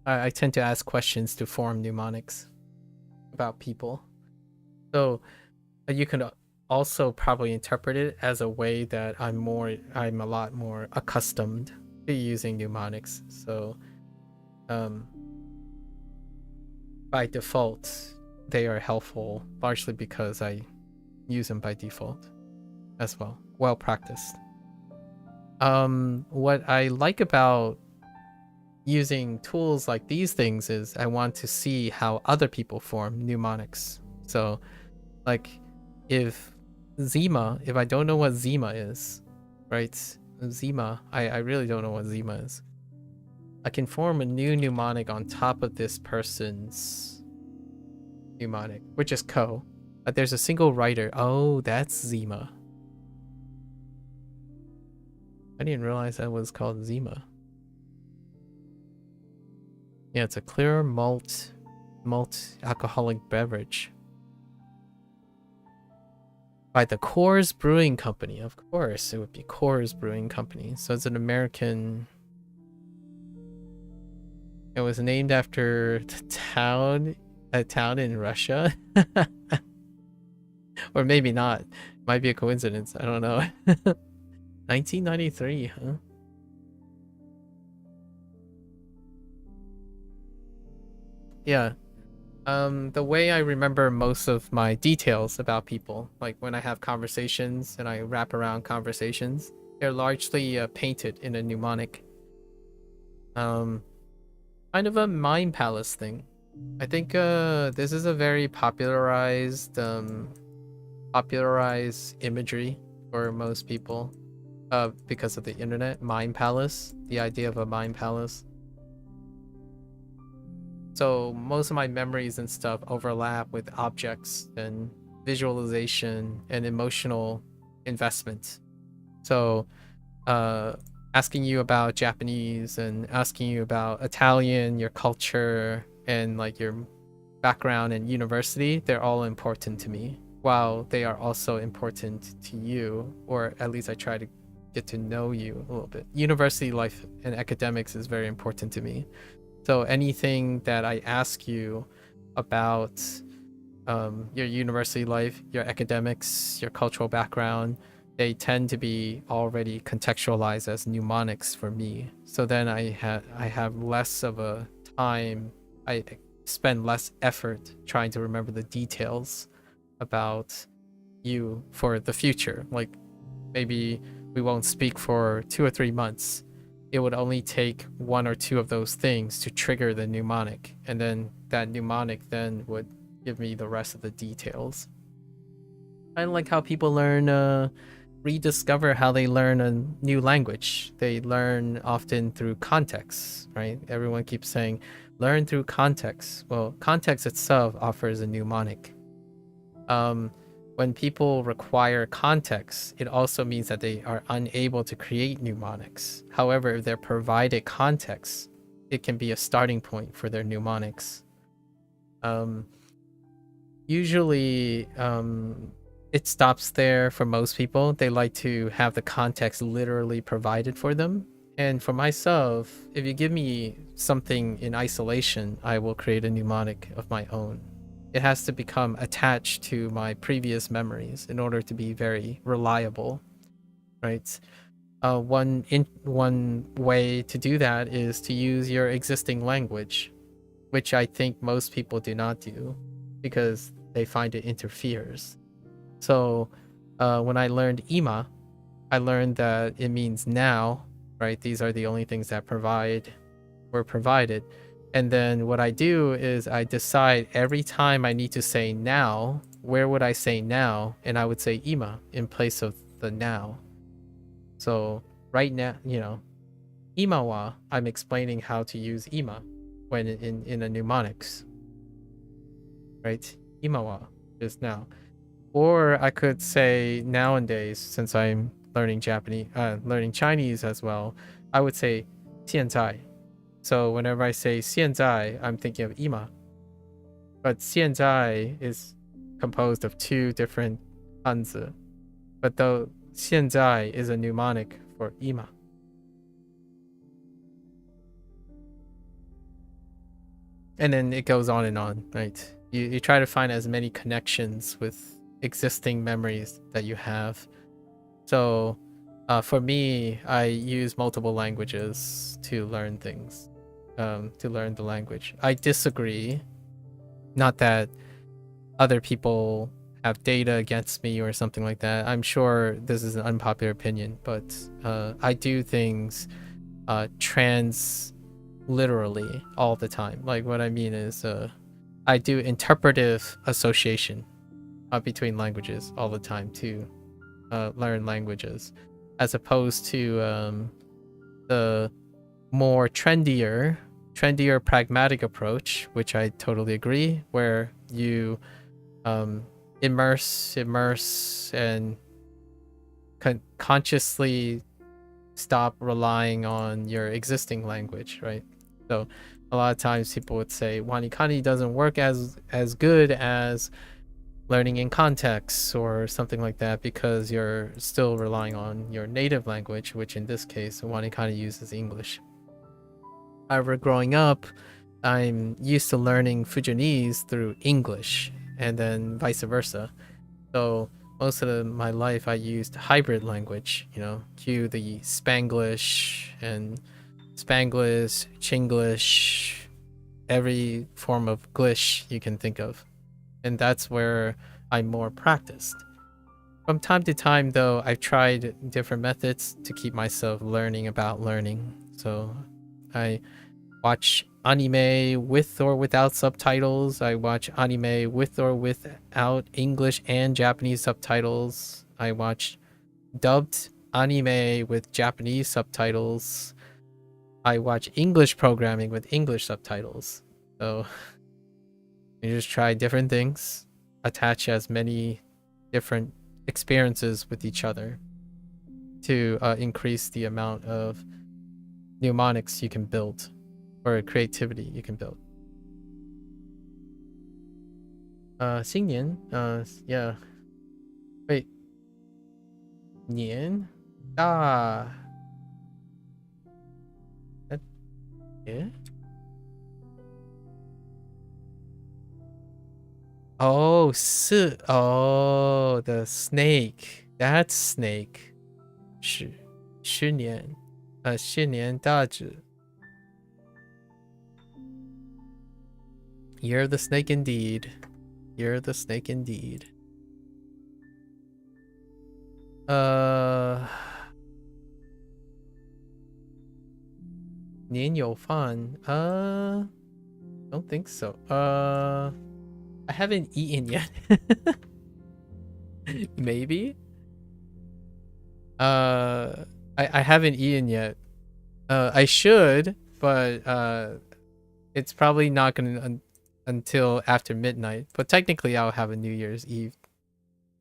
I tend to ask questions to form mnemonics about people. So you can also probably interpret it as a way that I'm a lot more accustomed to using mnemonics. So by default, they are helpful, largely because I use them by default as well. Well practiced. What I like about using tools like these things is I want to see how other people form mnemonics. So like if I don't know what Zima is, right? Zima, I really don't know what Zima is. I can form a new mnemonic on top of this person's mnemonic, which is Ko. But there's a single writer. Oh, that's Zima. I didn't realize that was called Zima. Yeah, it's a clear malt alcoholic beverage by the Coors Brewing Company. Of course, it would be Coors Brewing Company. So it's an American. It was named after a town in Russia. Or maybe not. Might be a coincidence. I don't know. 1993, huh? Yeah. The way I remember most of my details about people, like when I have conversations and I wrap around conversations, they're largely painted in a mnemonic. Kind of a mind palace thing. I think this is a very popularized imagery for most people because of the internet. Mind palace, the idea of a mind palace. So most of my memories and stuff overlap with objects and visualization and emotional investment. So asking you about Japanese and asking you about Italian, your culture, and like your background and university, they're all important to me, while they are also important to you, or at least I try to get to know you a little bit. University life and academics is very important to me. So anything that I ask you about your university life, your academics, your cultural background, they tend to be already contextualized as mnemonics for me. So then I have less of a time. I spend less effort trying to remember the details about you for the future. Like maybe we won't speak for 2 or 3 months. It would only take 1 or 2 of those things to trigger the mnemonic, and then that mnemonic then would give me the rest of the details. I like how people learn, rediscover how they learn a new language. They learn often through context, right? Everyone keeps saying, learn through context. Well, context itself offers a mnemonic. When people require context, it also means that they are unable to create mnemonics. However, if they're provided context, it can be a starting point for their mnemonics. Usually, it stops there for most people. They like to have the context literally provided for them. And for myself, if you give me something in isolation, I will create a mnemonic of my own. It has to become attached to my previous memories in order to be very reliable, right? One way to do that is to use your existing language, which I think most people do not do because they find it interferes. So when I learned ima, I learned that it means now, right? These are the only things that were provided. And then what I do is I decide every time I need to say now, where would I say now? And I would say ima in place of the now. So right now, ima wa, I'm explaining how to use ima when in a mnemonics, right? Ima wa is now. Or I could say nowadays, since I'm learning Chinese as well, I would say 现在. So whenever I say 现在, I'm thinking of ima. But 现在 is composed of 2 different hanzi. But though 现在 is a mnemonic for ima. And then it goes on and on, right? You try to find as many connections with existing memories that you have. So for me, I use multiple languages to learn things, to learn the language. I disagree. Not that other people have data against me or something like that. I'm sure this is an unpopular opinion, but I do things literally all the time. Like what I mean is I do interpretive association between languages all the time to learn languages, as opposed to the more trendier pragmatic approach, which I totally agree, where you immerse and consciously stop relying on your existing language, right? So a lot of times people would say WaniKani doesn't work as good as learning in context or something like that because you're still relying on your native language, which in this case WaniKani uses English. However, growing up, I'm used to learning Fujianese through English and then vice versa. So most of my life I used hybrid language, cue the Spanglish and Spanglish, Chinglish, every form of glish you can think of. And that's where I'm more practiced. From time to time, though, I've tried different methods to keep myself learning about learning. So I watch anime with or without subtitles. I watch anime with or without English and Japanese subtitles. I watch dubbed anime with Japanese subtitles. I watch English programming with English subtitles. So you just try different things, attach as many different experiences with each other to increase the amount of mnemonics you can build or creativity you can build. 新年, yeah. Wait. 年? Ah. That, yeah? Oh, oh, the snake. That's snake. 十年. 十年大指. You're the snake indeed. You're the snake indeed. 年有饭? Don't think so. I haven't eaten yet. Maybe. I haven't eaten yet. I should, but it's probably not gonna until after midnight. But technically, I'll have a New Year's Eve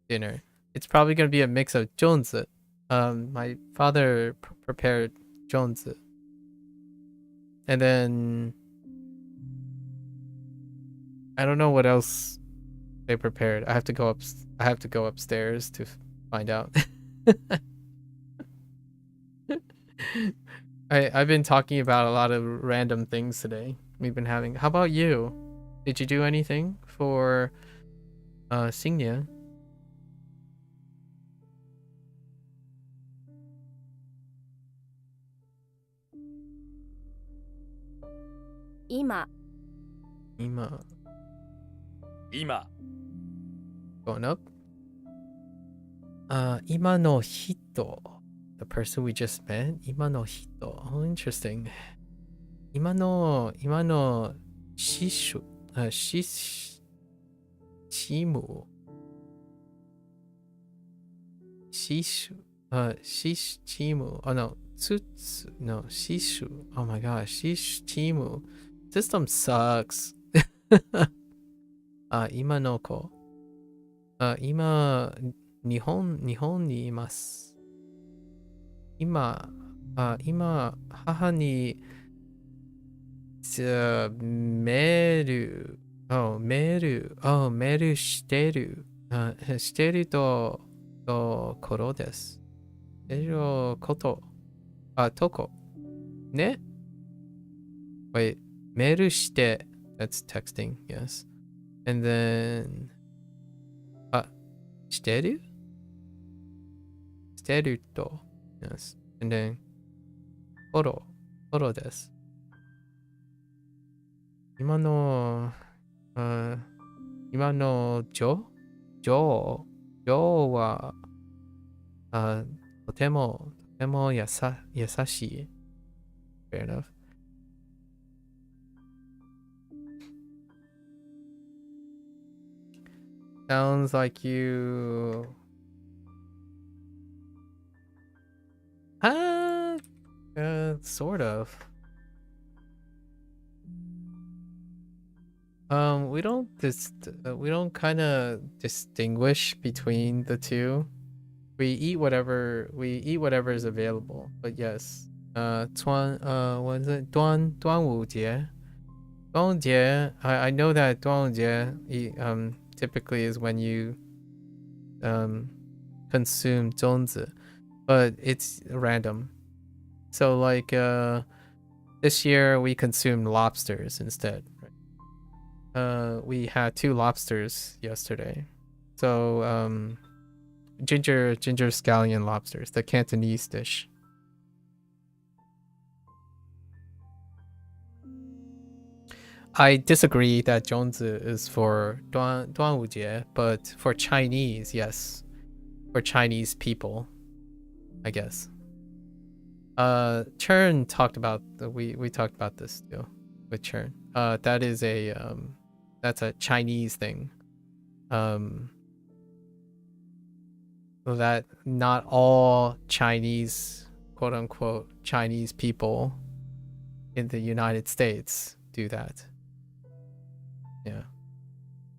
dinner. It's probably gonna be a mix of jonzi. My father prepared jonzi, and then I don't know what else they prepared. I have to go upstairs to find out. I've been talking about a lot of random things today. We've been having. How about you? Did you do anything for Singnia? 今 Going up. 今の人. The person we just met. 今の人. Oh, interesting. 今の師匠. 師母. 師匠. 師母. Oh no. No. 師匠. Oh my gosh. 師母. System sucks. 今の子. 今日本にいます。今母にメールしてるところです。してることとこね。Wait, メールして that's texting, yes. And then してると yes. And then フォローです。今のジョーはとても優しい。Fair enough. Sounds like you sort of. We don't kind of distinguish between the two. We eat whatever is available. But yes, what is it? 端午节. 端午节. I know that 端午节 typically is when you consume 粽子, but it's random. So like this year we consumed lobsters instead. We had 2 lobsters yesterday. So ginger scallion lobsters, the Cantonese dish. I disagree that 粽子 is for 端午节, but for Chinese, yes. For Chinese people, I guess. Churn talked about we talked about this too with Churn. That is that's a Chinese thing. That not all Chinese, quote unquote, Chinese people in the United States do that. Yeah.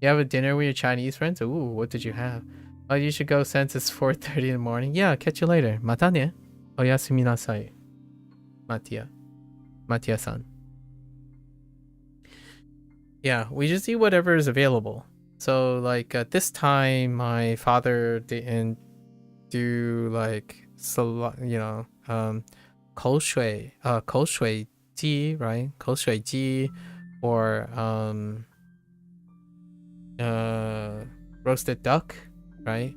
You have a dinner with your Chinese friends? Ooh, what did you have? Oh, you should go since it's 4:30 in the morning. Yeah, catch you later. Mata ne. Oyasumi nasai. Matia-san. Yeah, we just eat whatever is available. So like at this time, my father didn't do like 口水 口水鸡 right 口水鸡 or roasted duck right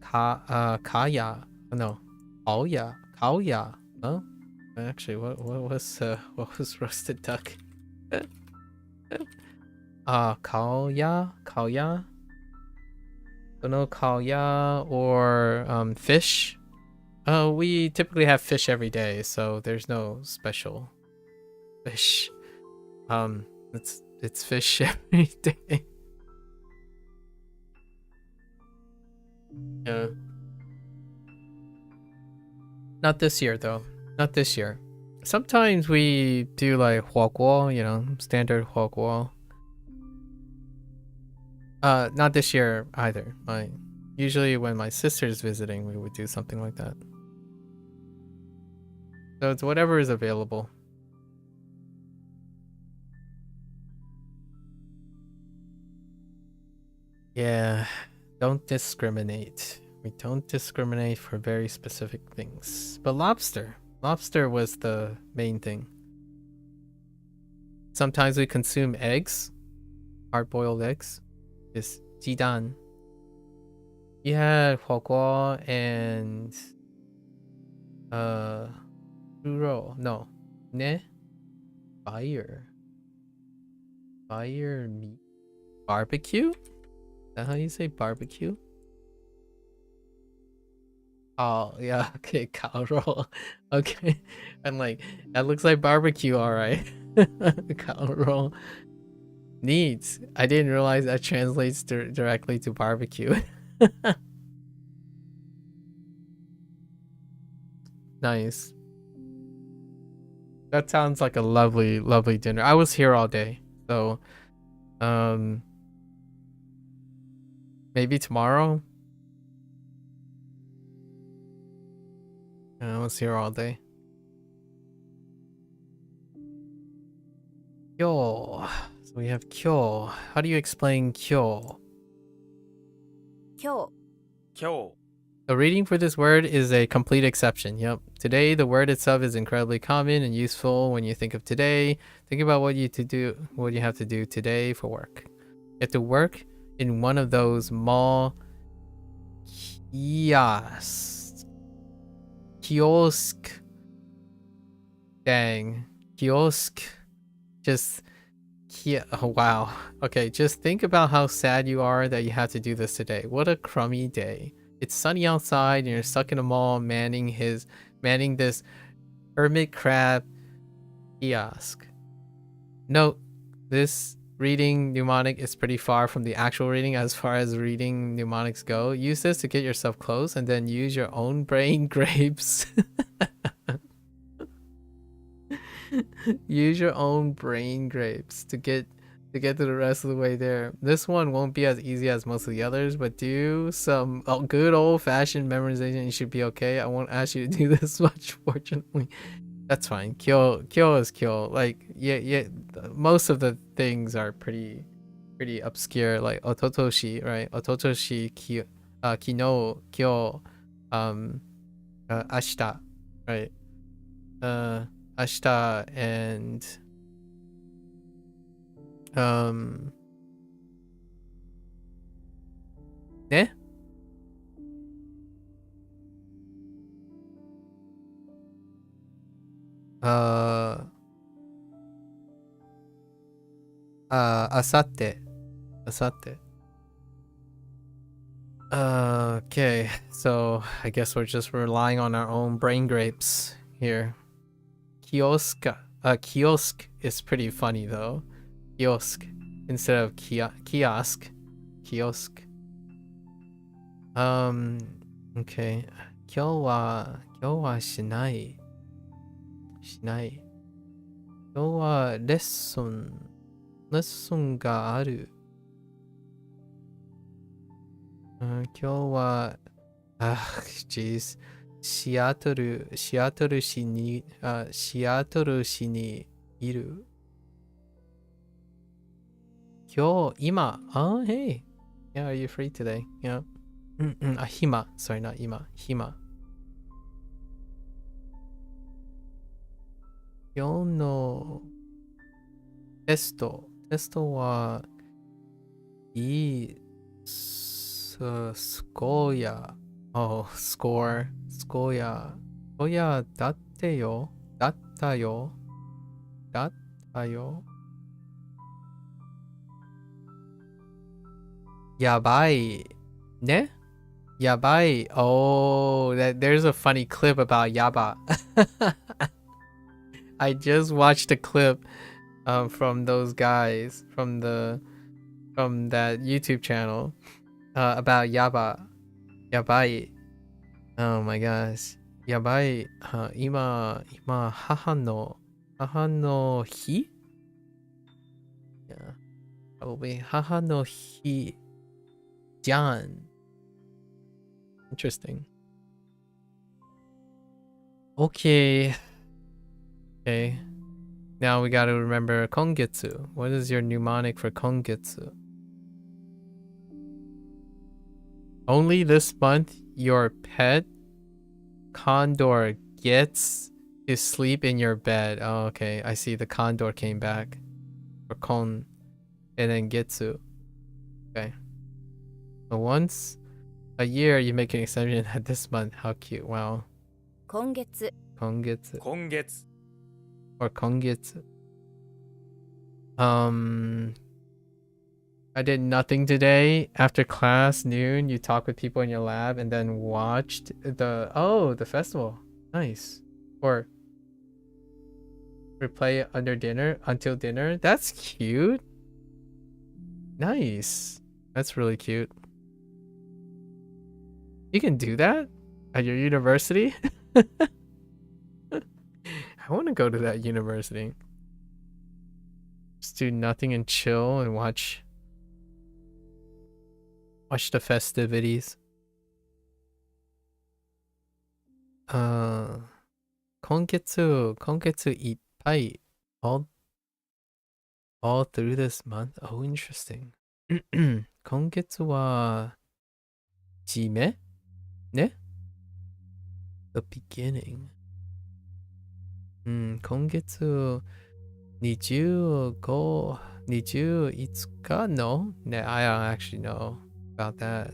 kaya no kaoya oh actually what was roasted duck kaoya don't know kaoya or fish. We typically have fish every day, so there's no special fish. It's fish every day. Yeah. Not this year though. Not this year. Sometimes we do like huoguo, you know, standard huoguo. Not this year either. Usually when my sister's visiting, we would do something like that. So it's whatever is available. Yeah, don't discriminate. We don't discriminate for very specific things. But lobster was the main thing. Sometimes we consume eggs, hard-boiled eggs. Is jidan. You had huoguo and churro. No. Ne? Fire meat. Barbecue? Is that how you say barbecue? Oh yeah, okay, cow roll. Okay. I'm like, that looks like barbecue, alright. Cow roll. Neat. I didn't realize that translates directly to barbecue. Nice. That sounds like a lovely, lovely dinner. I was here all day, so maybe tomorrow. I was here all day. Kyo. So we have kyo. How do you explain kyo? 今日 今日 The reading for this word is a complete exception. Yep. Today, the word itself is incredibly common and useful when you think of today. Think about what you have to do today for work. You have to work in one of those mall kiosk. Dang. Kiosk. Just oh, wow. Okay, just think about how sad you are that you have to do this today. What a crummy day. It's sunny outside and you're stuck in a mall manning this hermit crab kiosk. Note, this reading mnemonic is pretty far from the actual reading as far as reading mnemonics go. Use this to get yourself close and then use your own brain grapes. Use your own brain grapes to get to the rest of the way there. This one won't be as easy as most of the others, but do some good old-fashioned memorization. You should be okay. I won't ask you to do this much, fortunately. That's fine. Kyo is kyo. Like yeah. Most of the things are pretty obscure. Like ototoshi, right? Ototoshi, kino, kyo, ashita, right? Ashita and ne? Asatte. Okay, so I guess we're just relying on our own brain grapes here. Kiosk is pretty funny though. Kiosk instead of kiosk. Kiosk. Okay. 今日はしない。今日はレッスンがある。今日はjeez。シアトル市にいる。今、hey. Yeah, are you free today? Yeah. 暇。Sorry, not 今。暇。今日のテスト。テストはいいスコヤ。Oh, score. スコヤ。スコヤだってよ。だったよ。だったよ。やばい。ね Yabai. Oh, there's a funny clip about Yaba. I just watched a clip from those guys from that YouTube channel about Yaba. Yabai. Oh my gosh. Yabai. 今母の日? Yeah. Probably 母の日 John. Interesting. Okay. Okay. Now we gotta remember kongetsu. What is your mnemonic for kongetsu? Only this month your pet condor gets to sleep in your bed. Oh, okay. I see the condor came back. Or kon. And then getsu. Okay. So once a year you make an exception at this month. How cute. Wow. 今月 Kongetsu. 今月 Or kongetsu. I did nothing today. After class, noon, you talk with people in your lab and then watched the festival. Nice. Or replay until dinner. That's cute. Nice. That's really cute. You can do that at your university? I want to go to that university. Just do nothing and chill and watch the festivities. 今月いっぱい all through this month. Oh, interesting. 今月は締めね The beginning. 今月25日 No? I don't actually know about that.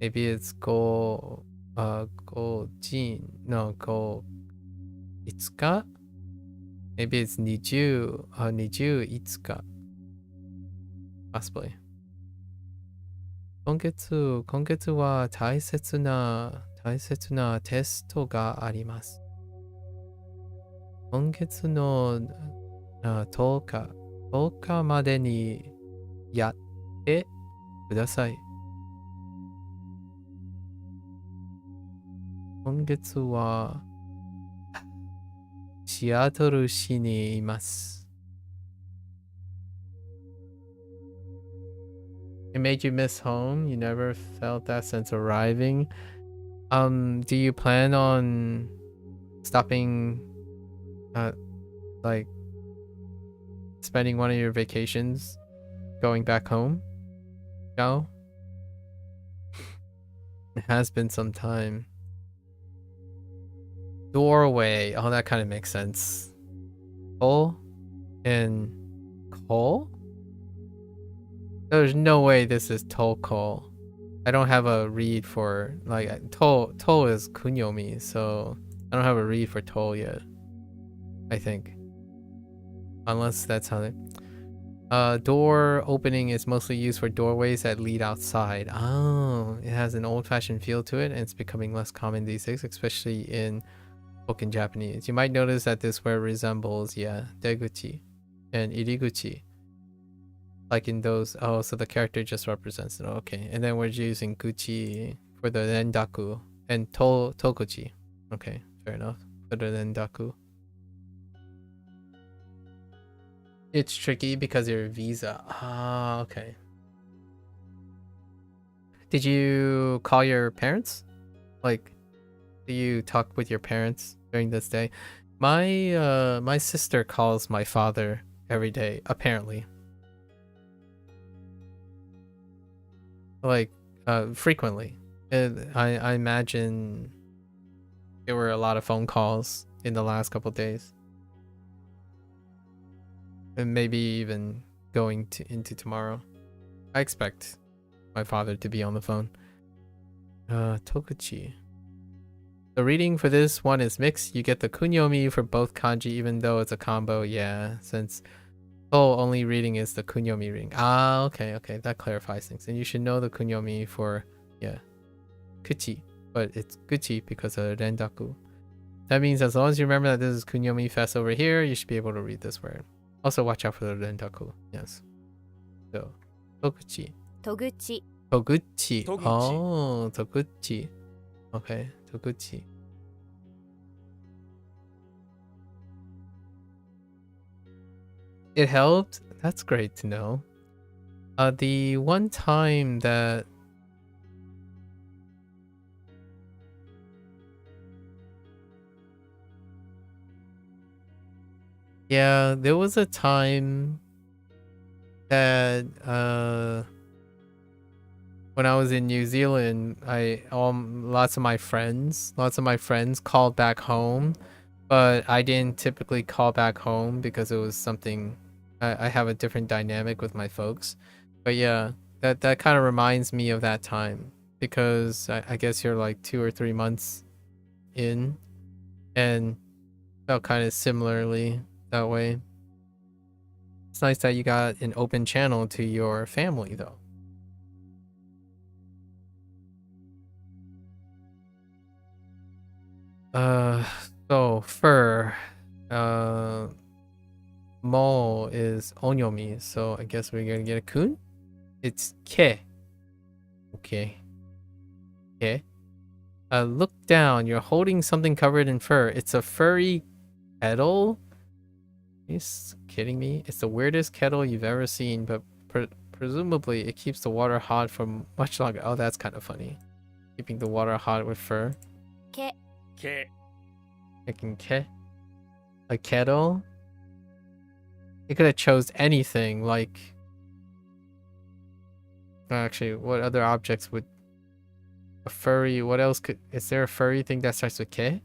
Maybe it's go jin. No, go 5日 Maybe it's 21日 Possibly. 今月は大切なテストがあります。今月の10日までにやってください。今月はシアトル市にいます。It made you miss home? You never felt that since arriving? Do you plan on stopping like spending one of your vacations going back home? No? It has been some time. Doorway. Oh, that kind of makes sense. Coal and coal? There's no way this is coal. I don't have a read for like toll is kunyomi, so I don't have a read for toll yet. I think. Unless that's how they door opening is mostly used for doorways that lead outside. Oh, it has an old-fashioned feel to it and it's becoming less common these days, especially in spoken Japanese. You might notice that this word resembles, deguchi and iriguchi. Like in those, oh, so the character just represents it. Okay, and then we're using guchi for the rendaku and tokuchi. Okay, fair enough. For the rendaku. It's tricky because of your visa. Ah, okay. Did you call your parents? Like, do you talk with your parents during this day? My sister calls my father every day, apparently. Like, frequently. And I imagine there were a lot of phone calls in the last couple days. and maybe even going into tomorrow. I expect my father to be on the phone. Tokuchi. The reading for this one is mixed. You get the kunyomi for both kanji, even though it's a combo. Yeah, since only reading is the kunyomi reading. Ah, okay, that clarifies things. And you should know the kunyomi for kuchi, but it's guchi because of rendaku. That means as long as you remember that this is kunyomi fest over here, you should be able to read this word. Also, watch out for the rendaku. Yes. So, tokuchi. 戸口 Toguchi. Toguchi. Oh, toguchi. Okay, toguchi. It helped? That's great to know. The one time that there was a time that when I was in New Zealand, lots of my friends called back home, but I didn't typically call back home because it was something I have a different dynamic with my folks. But yeah, that kind of reminds me of that time because I guess you're like 2 or 3 months in and felt kind of similarly that way. It's nice that you got an open channel to your family though. So fur, mo is onyomi, so I guess we're gonna get a kun. It's ke. Okay. Look down. You're holding something covered in fur. It's a furry kettle. Are you kidding me? It's the weirdest kettle you've ever seen, but presumably it keeps the water hot for much longer. Oh, that's kind of funny. Keeping the water hot with fur. け Ke. Making a kettle. It could have chose anything like. Actually, what other objects would a furry? What else could? Is there a furry thing that starts with K?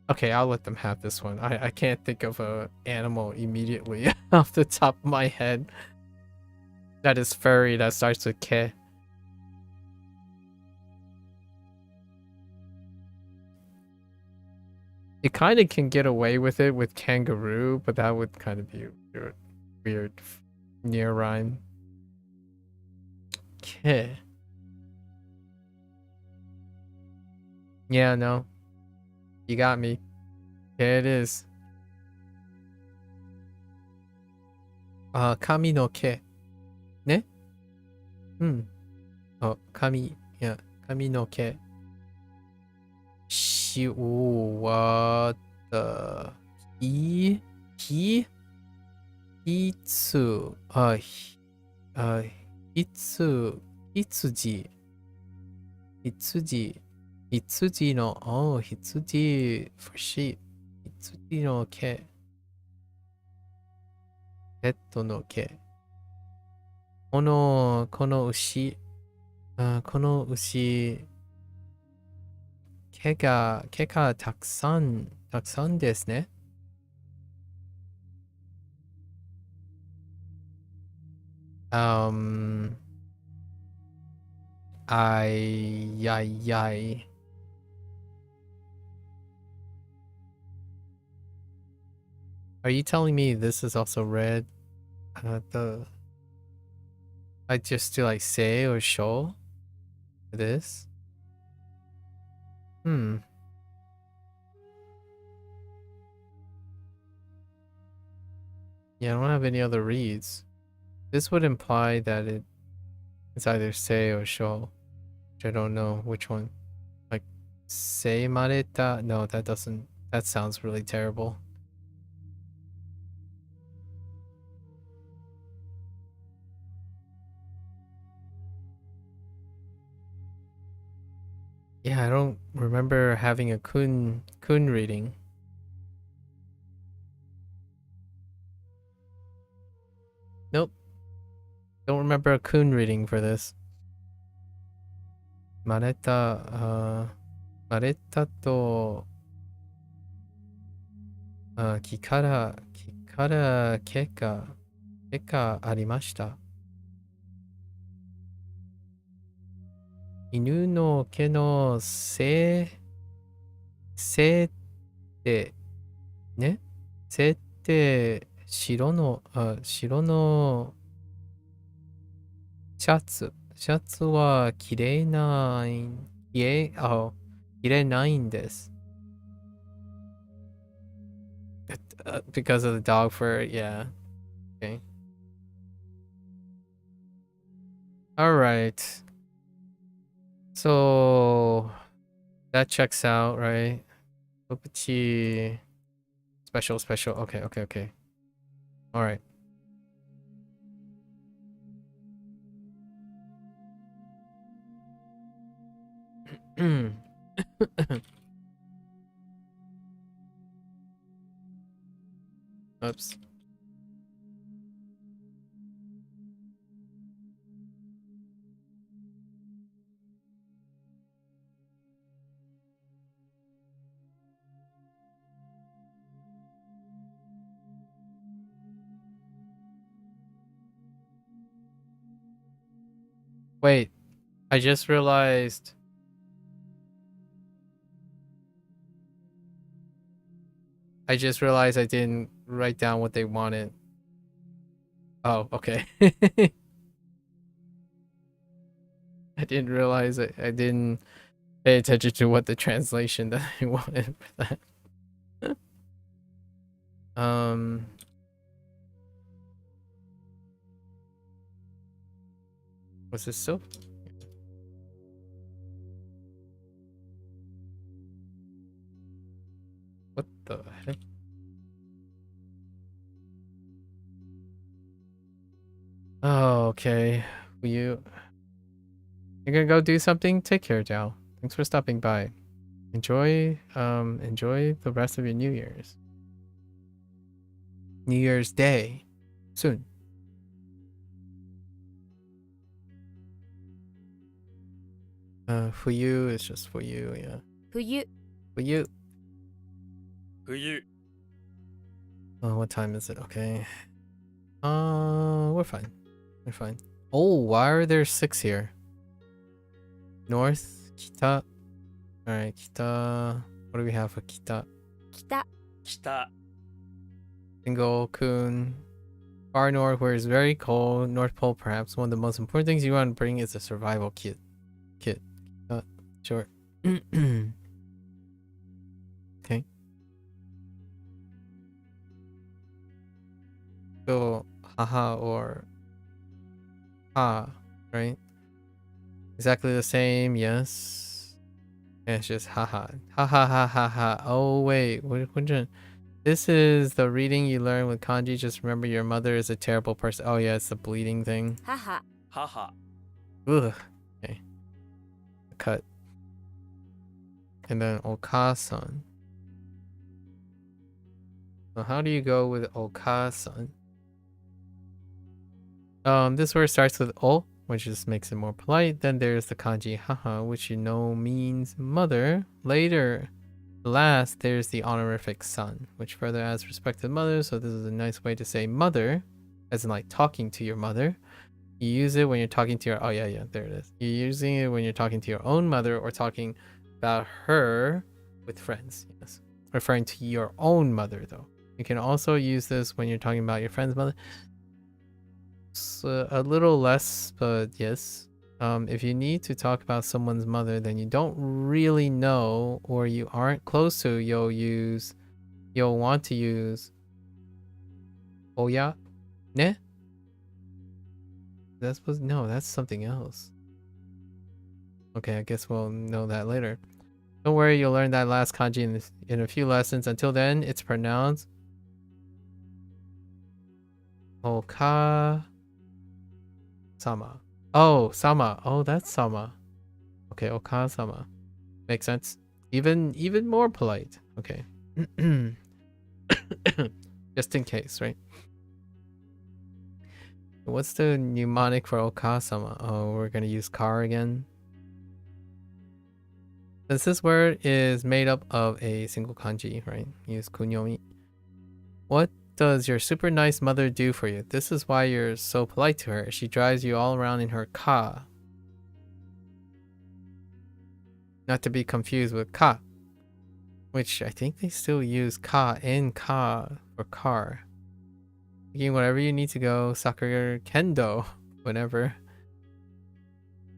Okay, I'll let them have this one. I can't think of a animal immediately off the top of my head that is furry that starts with K. You kind of can get away with it with kangaroo, but that would kind of be weird near rhyme. K. Yeah, no. You got me. There it is. Kami no ke. Ne? Oh, kami. Yeah, kami no ke. What the? Hitsu. Hitsuji. Hitsuji no, Hitsuji for sheep. Hitsuji no ke. Petto no ke. Kono ushi. Kono ushi. Ke ga taksan desu ne. Ay. Are you telling me this is also red? I just do like say or show for this? Yeah, I don't have any other reads. This would imply that it's either say or show, which I don't know which one. Like say mareta? No, that doesn't. That sounds really terrible. Yeah, I don't remember having a kun reading. Nope. Don't remember a kun reading for this. Maneta, 生まれたと、木から毛がありました。犬の毛のせってね、せって白のシャツは綺麗ないんです。Because of the dog fur, yeah. Okay. All right. So that checks out, right? Koichi special. Okay. All right. Oops. Wait, I just realized. I didn't write down what they wanted. Oh, okay. I didn't realize it. I didn't pay attention to what the translation that I wanted for that. Was this so? What the heck? Oh, okay. You're gonna go do something? Take care, Jao. Thanks for stopping by. Enjoy the rest of your New Year's Day soon. For you, it's just for you, yeah. 冬 For you. 冬 Oh, what time is it? Okay. We're fine. Oh, why are there 6 here? North, Kita. Alright, Kita. What do we have for Kita? 北 北 Single, Kun. Far north, where it's very cold. North Pole, perhaps. One of the most important things you want to bring is a survival kit. Sure. Okay. So, haha or ha, right? Exactly the same, yes. Yeah, it's just haha. Ha ha ha ha ha. Oh, wait. This is the reading you learn with kanji. Just remember your mother is a terrible person. Oh, yeah, it's the bleeding thing. 母 母 Ugh. Okay. Cut. And then Okasan. So how do you go with Okasan? This word starts with O, which just makes it more polite. Then there's the kanji haha, which you know means mother. Later, last, there's the honorific son, which further adds respect to mother. So this is a nice way to say mother, as in like talking to your mother. You use it when you're talking to your, oh yeah, there it is. You're using it when you're talking to your own mother or talking about her with friends. Yes. Referring to your own mother though. You can also use this when you're talking about your friend's mother. So a little less, but yes. If you need to talk about someone's mother, then you don't really know or you aren't close to, you'll want to use Oya ne? No, that's something else. Okay, I guess we'll know that later. Don't worry, you'll learn that last kanji in a few lessons. Until then, it's pronounced Oka Sama. Oh, Sama. Oh, that's Sama. Okay, Oka Sama. Makes sense. Even more polite. Okay. Just in case, right? What's the mnemonic for Oka Sama? Oh, we're gonna use car again. Since this word is made up of a single kanji, right? Use kunyomi. What does your super nice mother do for you? This is why you're so polite to her. She drives you all around in her car. Not to be confused with ka, which I think they still use ka in ka for car. Taking whatever you need to go, soccer, kendo, whatever.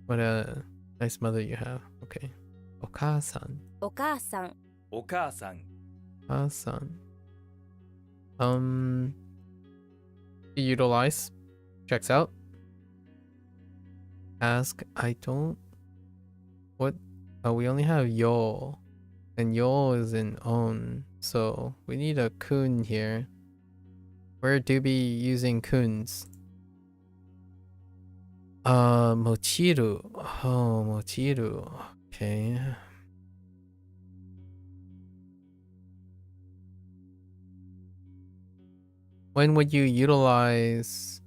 What a nice mother you have. Okay. Oka-san. お母さん、お母さん、 Oka-san. Utilize. Checks out. Ask. I don't. What? Oh, we only have yo. And yo is in on. So we need a kun here. Where do be using kuns? Mochiru. Oh, mochiru. Okay. When would you utilize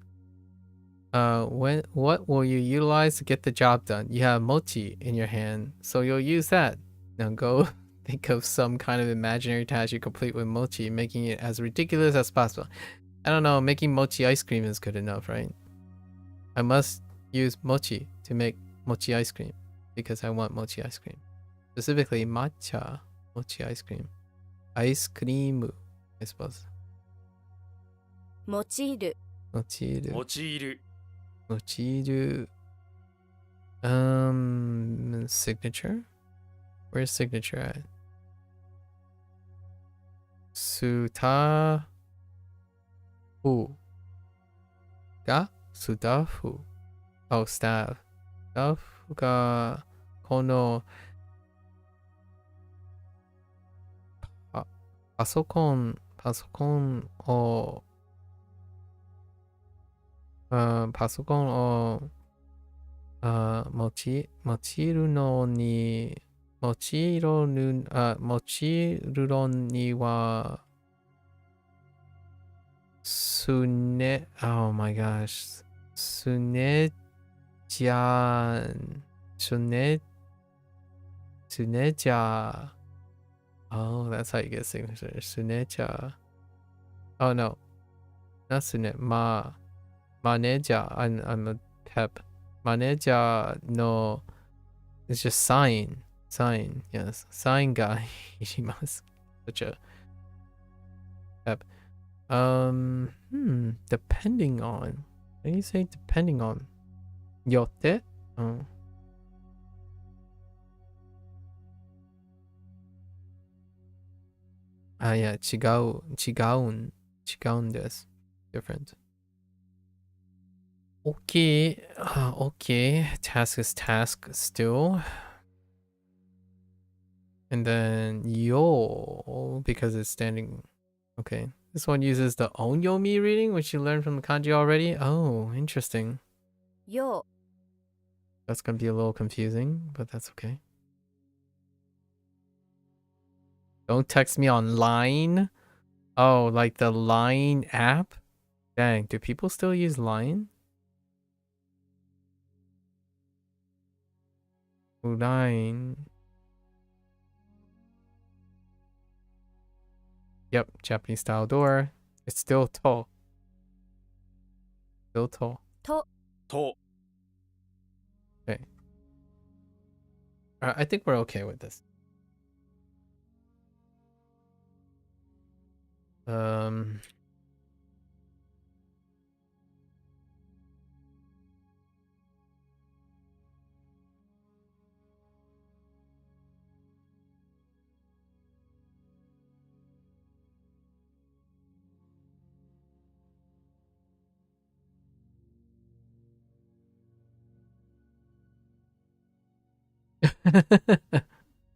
what will you utilize to get the job done? You have mochi in your hand, so you'll use that. Now go think of some kind of imaginary task you complete with mochi, making it as ridiculous as possible. I don't know, making mochi ice cream is good enough, right? I must use mochi to make mochi ice cream because I want mochi ice cream. Specifically matcha mochi ice cream. Ice cream, I suppose. 用いる、 Mochiru. 用いる、 Mochiru. Signature? Where's signature at? Sutafu. Ga? Sudafu. Oh, staff. Staff ga kono パソコンをパソコンを持ちるのに持ちるのにはすね oh my gosh すねじゃoh that's how you get signature すねじゃ oh no not すねmanager I'm a pep manager no it's just sign yes sign guy いります such a pep depending on what do you say depending on よって yeah 違うんです different okay okay task is task still and then yo because it's standing okay this one uses the onyomi reading which you learned from the kanji already oh interesting よ that's gonna be a little confusing but that's okay don't text me on Line oh like the Line app dang do people still use Line Line. Yep, Japanese style door. It's still tall. Still tall. と、 と、 Okay. I think we're okay with this.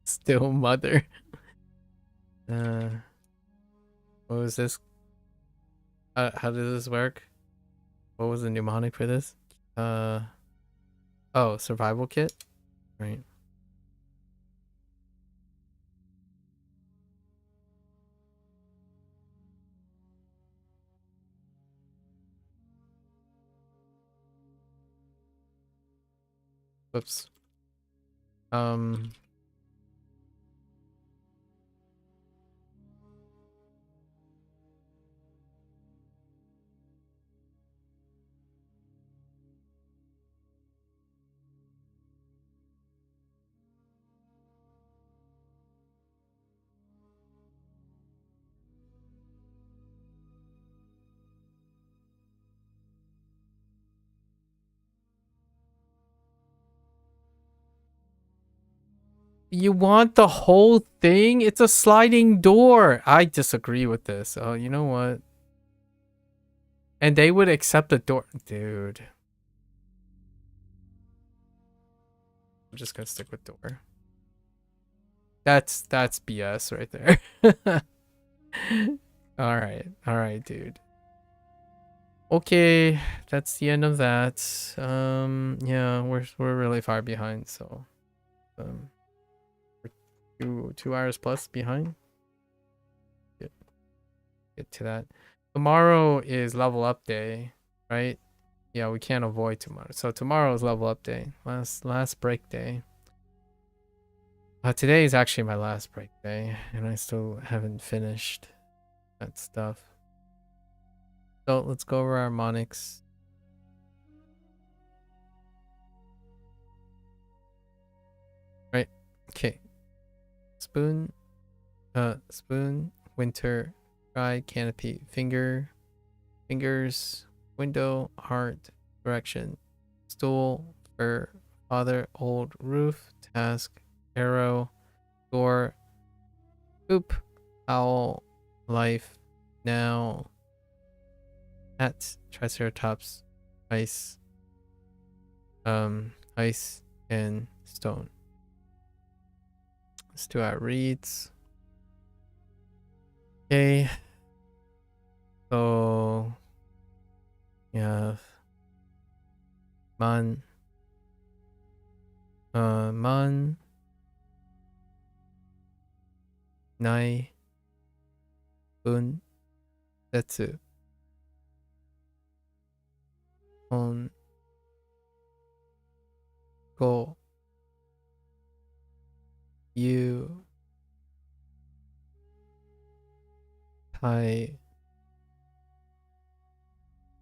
Still mother. What was this? How does this work? What was the mnemonic for this? Oh, survival kit? Right. Whoops. You want the whole thing? It's a sliding door. I disagree with this. Oh, you know what? And they would accept the door. Dude. I'm just gonna stick with door. That's BS right there. Alright, dude. Okay, that's the end of that. Yeah, we're really far behind, so we're 2 hours plus behind. Get to that. Tomorrow is level up day, right? Yeah, we can't avoid tomorrow. So tomorrow is level up day. Last break day. Today is actually my last break day, and I still haven't finished that stuff. So let's go over harmonics. Right. Okay. Spoon. Spoon. Winter. Try. Canopy. Finger. Fingers. Window. Heart. Direction. Stool. Fur. Father. Old. Roof. Task. Arrow. Door. Oop. Owl. Life. Now. At Triceratops, ice, ice and stone. Let's do our reads. Okay. So we have man, nai, bun, setsu. On go you tai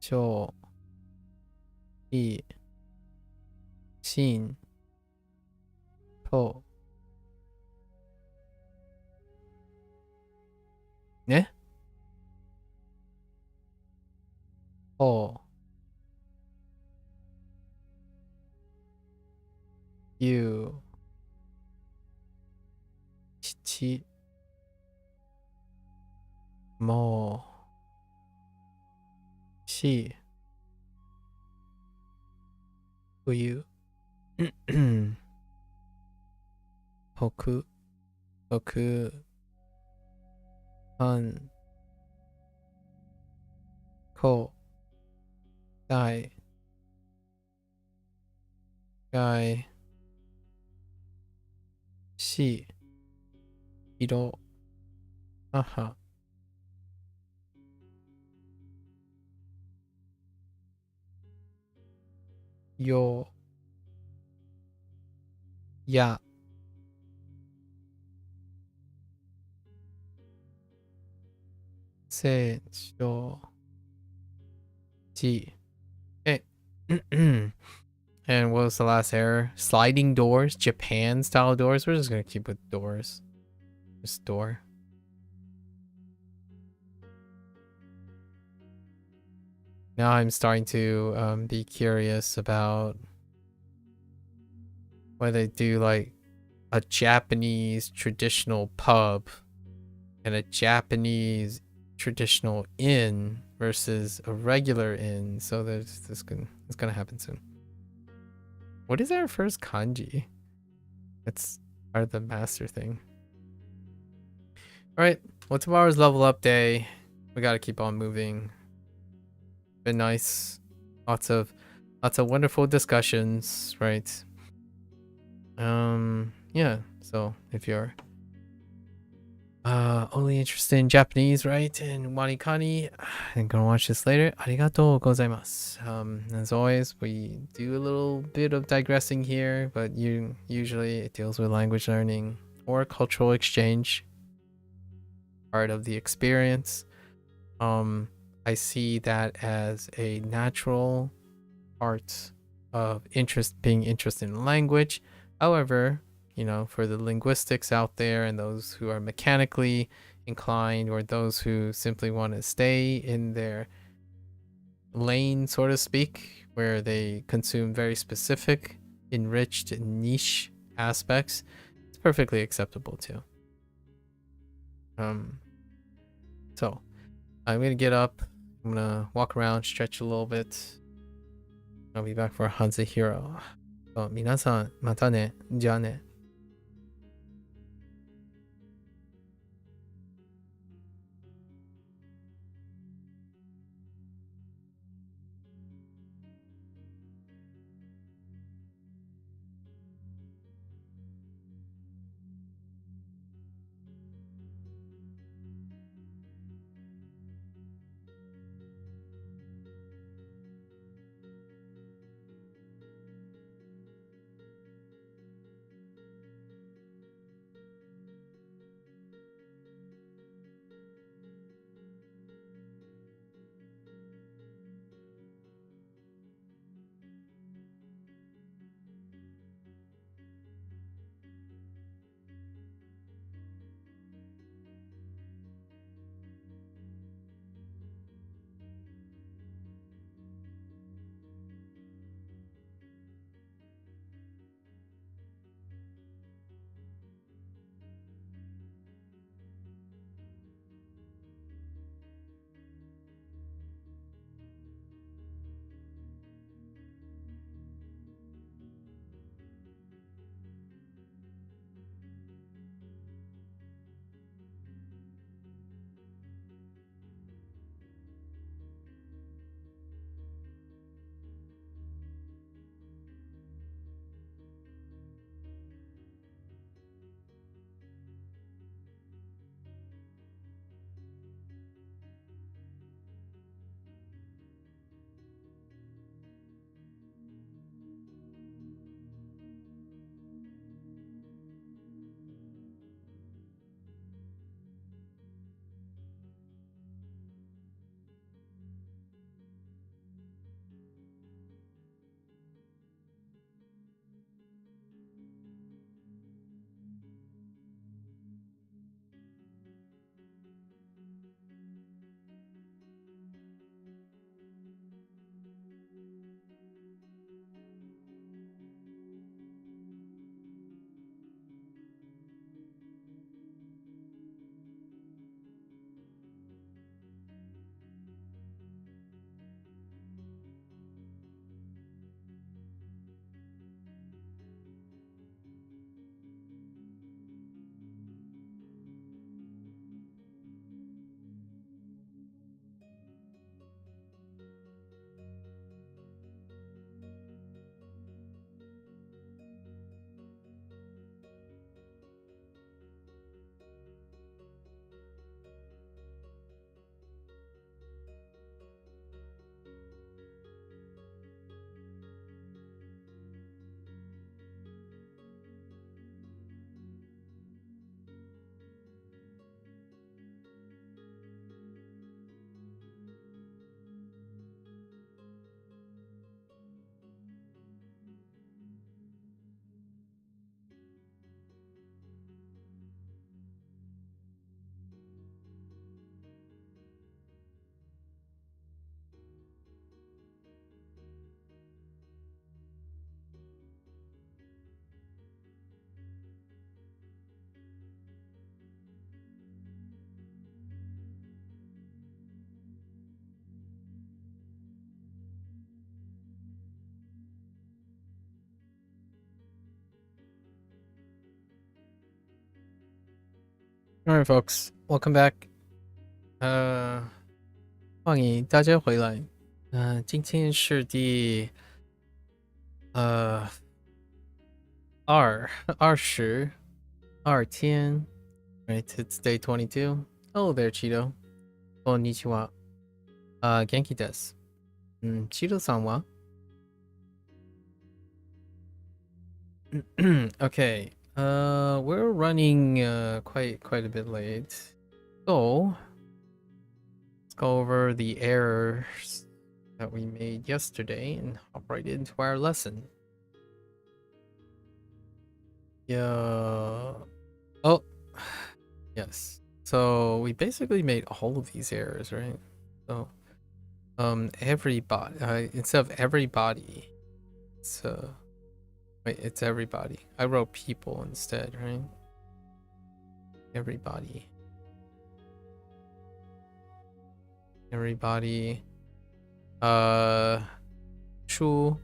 cho I shin to ne o you chichi mo shi uyu toku toku han ko dai gaiし、色、母、よ、や、聖書、じ。Hey. And what was the last error? Sliding doors? Japan style doors? We're just gonna keep with doors. Just door. Now I'm starting to be curious about whether they do like a Japanese traditional pub and a Japanese traditional inn versus a regular inn. So it's gonna happen soon. What is our first kanji? That's part of the master thing. Alright, well, tomorrow's level up day. We gotta keep on moving. Been nice. Lots of wonderful discussions, right? Yeah, so if you're only interested in Japanese, right, and WaniKani, and gonna watch this later, arigatou gozaimasu. As always, we do a little bit of digressing here, but usually it deals with language learning or cultural exchange, part of the experience. I see that as a natural part of being interested in language. However, you know, for the linguistics out there and those who are mechanically inclined or those who simply want to stay in their lane, so to speak, where they consume very specific, enriched, niche aspects, it's perfectly acceptable too. So I'm gonna get up. I'm gonna walk around, stretch a little bit. I'll be back for HanziHero. So 皆さんまたね。じゃあね。Alright, folks, welcome back. 欢迎大家回来。今天是第22天. Right, it's day 22. Hello there, Cheeto. Konnichiwa. Genki desu. Cheeto-san wa? Okay. We're running quite a bit late. So let's go over the errors that we made yesterday and hop right into our lesson. Yeah. Oh, yes. So we basically made all of these errors, right? So everybody instead of everybody, it's wait, it's everybody. I wrote people instead, right? Everybody. Everybody. Shu.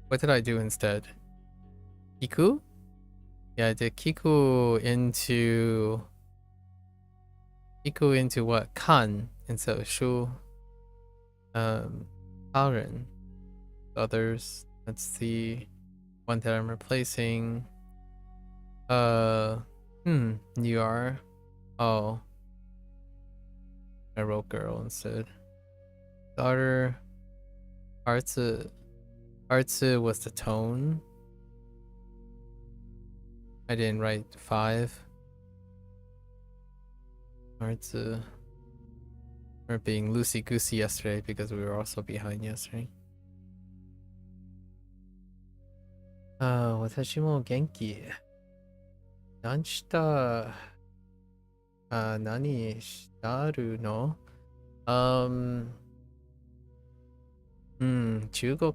What did I do instead? Kiku? Yeah, I did Kiku into what? Kan. And so Shu. Aaron. Others. That's the one that I'm replacing. You are. Oh. I wrote girl instead. Daughter. Artsu was the tone. I didn't write 5. Artsu. We're being loosey-goosey yesterday because we were also behind yesterday. 私も元気。何した何したるの中国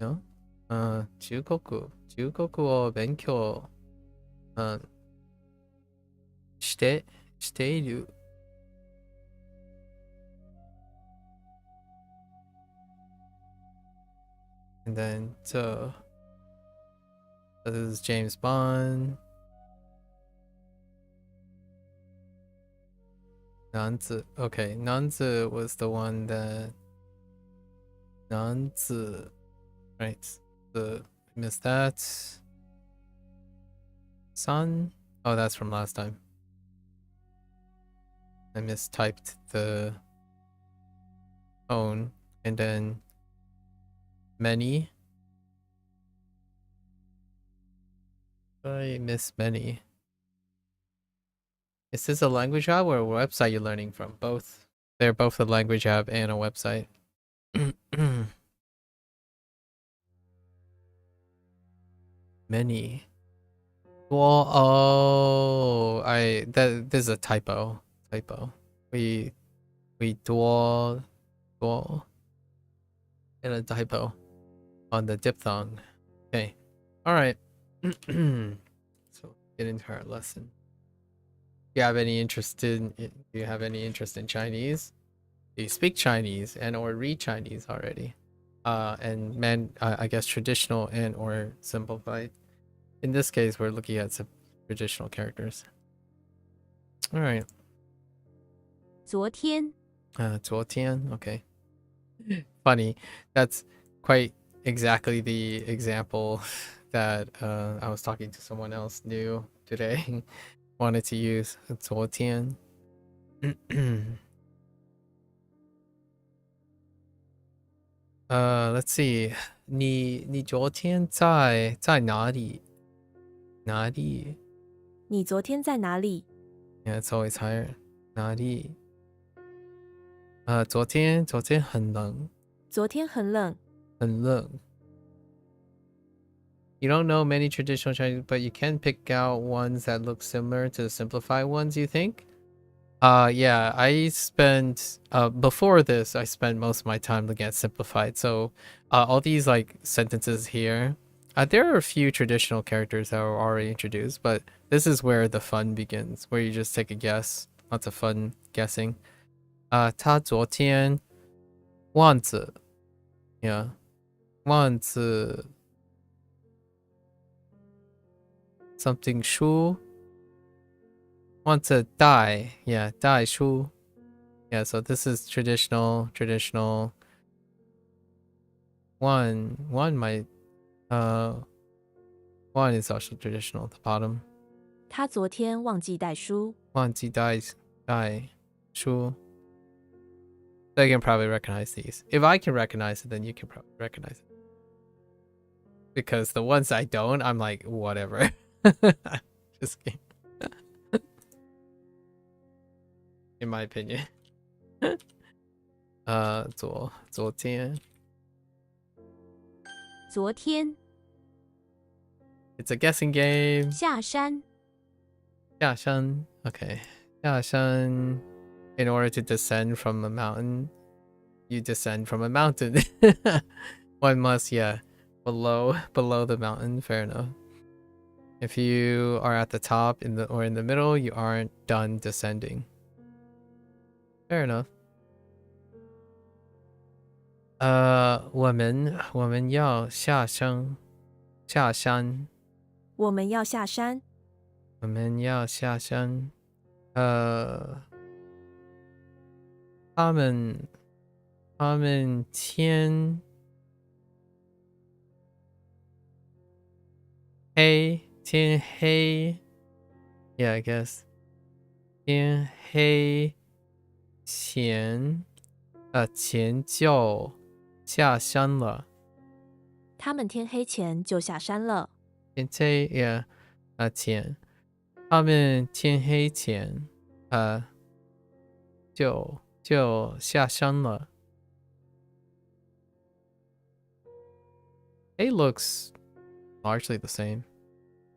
の中国を勉強している。And then, so this is James Bond. Nanzi. Okay, Nanzi was the one that. Nanzi. Right. I missed that. Sun. Oh, that's from last time. I mistyped the own. And then. Many. I miss many. Is this a language app or a website you're learning from? Both. They're both a language app and a website. Many. Well, oh, this is a typo. We dual and a typo on the diphthong. Okay. All right. So get into our lesson. Do you have any interest in Chinese? Do you speak Chinese and or read Chinese already? I guess traditional and or simplified. In this case, we're looking at some traditional characters. All right. 昨天 昨天, okay. Funny. That's quite exactly the example that I was talking to someone else new today. Wanted to use 昨天. Let's see. 你昨天在哪里？哪里？你昨天在哪里？ Yeah, it's always higher. 哪里？昨天很冷。昨天很冷。很冷。You don't know many traditional Chinese, but you can pick out ones that look similar to the simplified ones, you think? Yeah, I spent before this I spent most of my time looking at simplified. So all these like sentences here, there are a few traditional characters that were already introduced, but this is where the fun begins, where you just take a guess. Lots of fun guessing. 他昨天忘记 yeah 忘记 something 书 want to die. Yeah, die shu. Yeah, so this is traditional. One might one is also traditional at the bottom. 他昨天忘记带书。忘记带书. So you can probably recognize these. If I can recognize it, then you can probably recognize it. Because the ones I don't, I'm like, whatever. Just kidding. In my opinion. 昨天 It's a guessing game. 下山 Okay. 下山 In order to descend from a mountain, you descend from a mountain. One must, yeah. below the mountain. Fair enough. If you are at the top or in the middle, you aren't done descending. Fair enough. 我们要下山。我们要下山。我们要下山。他们天黑。Yeah, I guess. 天黑前就下山了。他们天黑前就下山了。天黑 yeah 前，他们天黑前就下山了。A looks largely the same.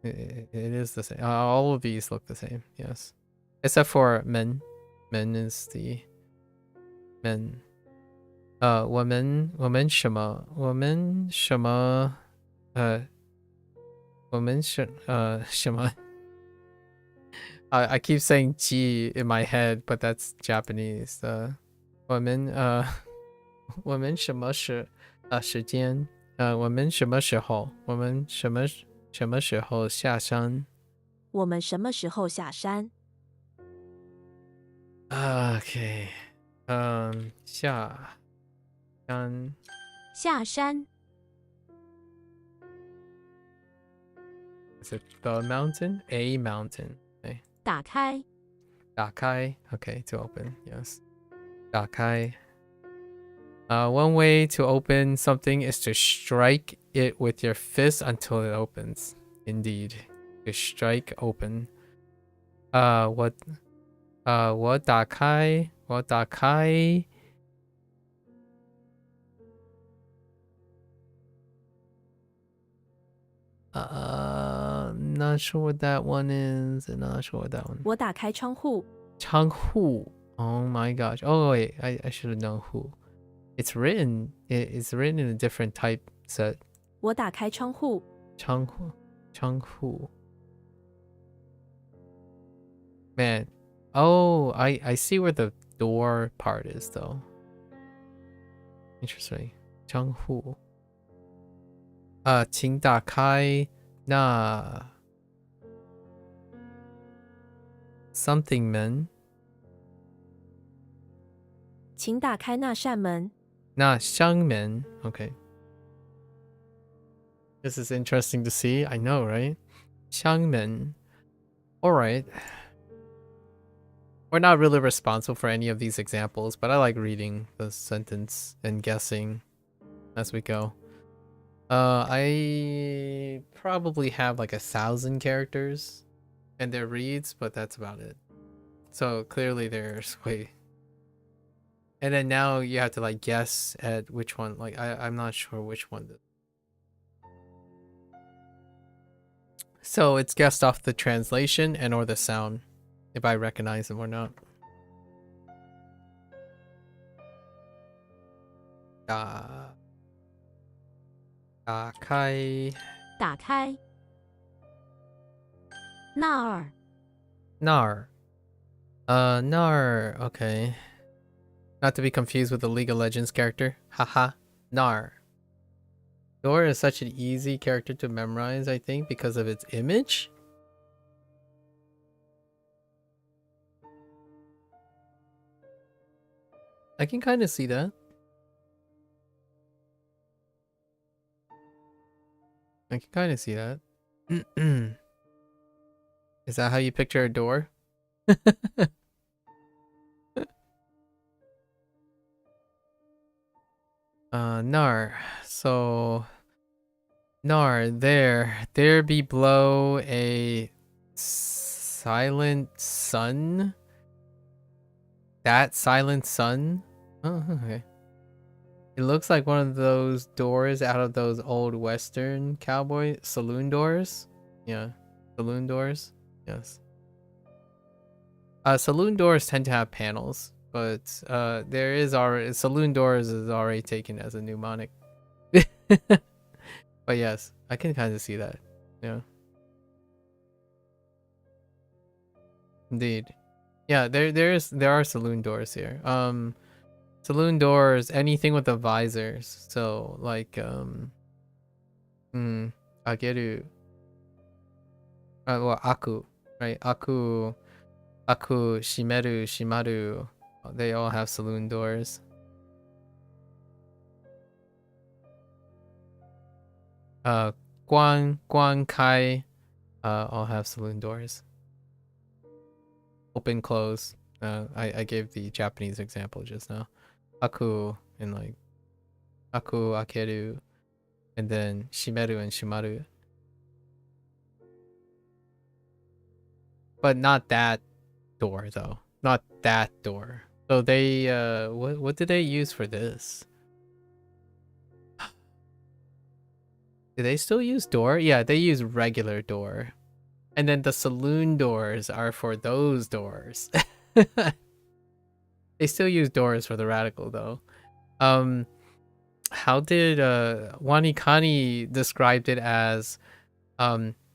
It is the same. All of these look the same. Yes, except for men. Men is the men. 我们什么 I keep saying G in my head, but that's Japanese. 我们什么时间我们什么时候下山？我们什么时候下山？ Okay. 下山。 Is it the mountain? A mountain. Okay. 打开。打开 Okay, to open. Yes. 打开 one way to open something is to strike it with your fist until it opens. Indeed. To strike open. 我打开 not sure what that one is. Not sure what that one. 我打开窗户。窗户 Oh my gosh. Oh wait, I should have known who. It's written in a different type set. 我打开窗户。窗户 Man. Oh, I see where the door part is though. Interesting. 窗户请打开那 something 门。请打开那扇门。那箱门 Okay. This is interesting to see. I know, right? 箱门 Alright. We're not really responsible for any of these examples, but I like reading the sentence and guessing as we go. I probably have like 1,000 characters and their reads, but that's about it. So clearly there's way. And then now you have to like guess at which one. Like I'm not sure which one. So it's guessed off the translation and or the sound, if I recognize them or not. 打开打开。那儿。那儿 okay. Not to be confused with the League of Legends character. Haha. Nar. Door is such an easy character to memorize, I think, because of its image. I can kind of see that. I can kind of see that. Is that how you picture a door? Nar. So Nar, there be below a silent sun. That silent sun? Oh, okay. It looks like one of those doors out of those old Western cowboy saloon doors. Yeah, saloon doors. Yes. Saloon doors tend to have panels, but there is already saloon doors is already taken as a mnemonic. But yes, I can kind of see that. Yeah. Indeed. Yeah, there are saloon doors here. Saloon doors, anything with the visors. So like ageru. Well, aku, right? Aku, shimeru, shimaru. They all have saloon doors. Guan kai all have saloon doors. Open, close. I gave the Japanese example just now. Aku and like aku, akeru, and then shimeru and shimaru. But not that door though. Not that door. So they what did they use for this? Do they still use door? Yeah, they use regular door. And then the saloon doors are for those doors. They still use doors for the radical though. How did WaniKani described it as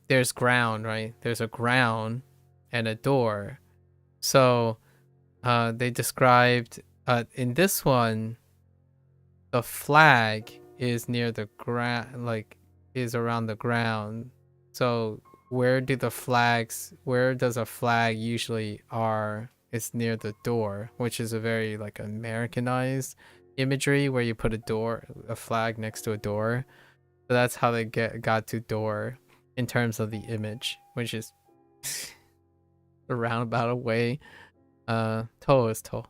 there's ground, right? There's a ground and a door. So they described in this one the flag is near the ground, like is around the ground. So where does a flag usually are? It's near the door, which is a very like Americanized imagery where you put a flag next to a door. So that's how they got to door in terms of the image, which is a roundabout way. To is to.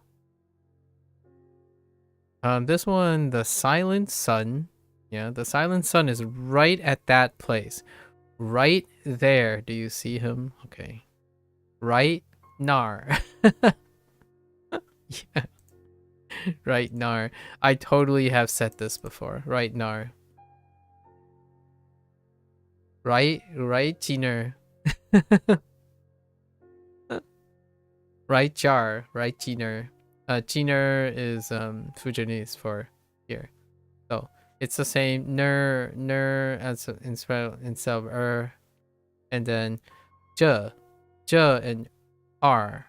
This one, the silent sun. Yeah, the silent sun is right at that place. Right there. Do you see him? Okay. Right nar. Yeah. Right nar. I totally have said this before. Right nar. Right Jiner. Right jar. Right Jiner. Jiner is Fujianese for here. So it's the same ner as instead of and then j and r.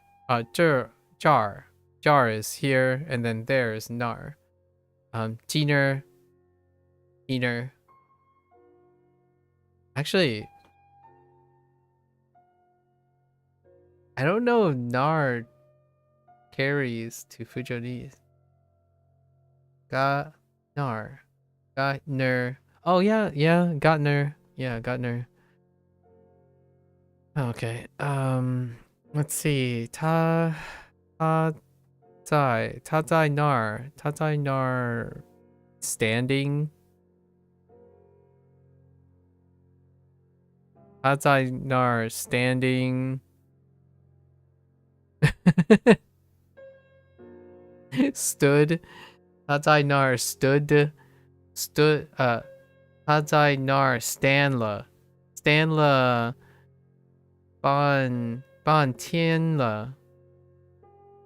Jar is here, and then there is nar. Jiner. Actually, I don't know if nar carries to Fujianese. Nar. Gotner. Oh yeah, Gotner. Yeah, Gotner. Okay. Let's see. Ta zai nar standing. Ta zai nar standing. Stood. Ta zai nar stood. Ta zai nar stanla. Ban tianla.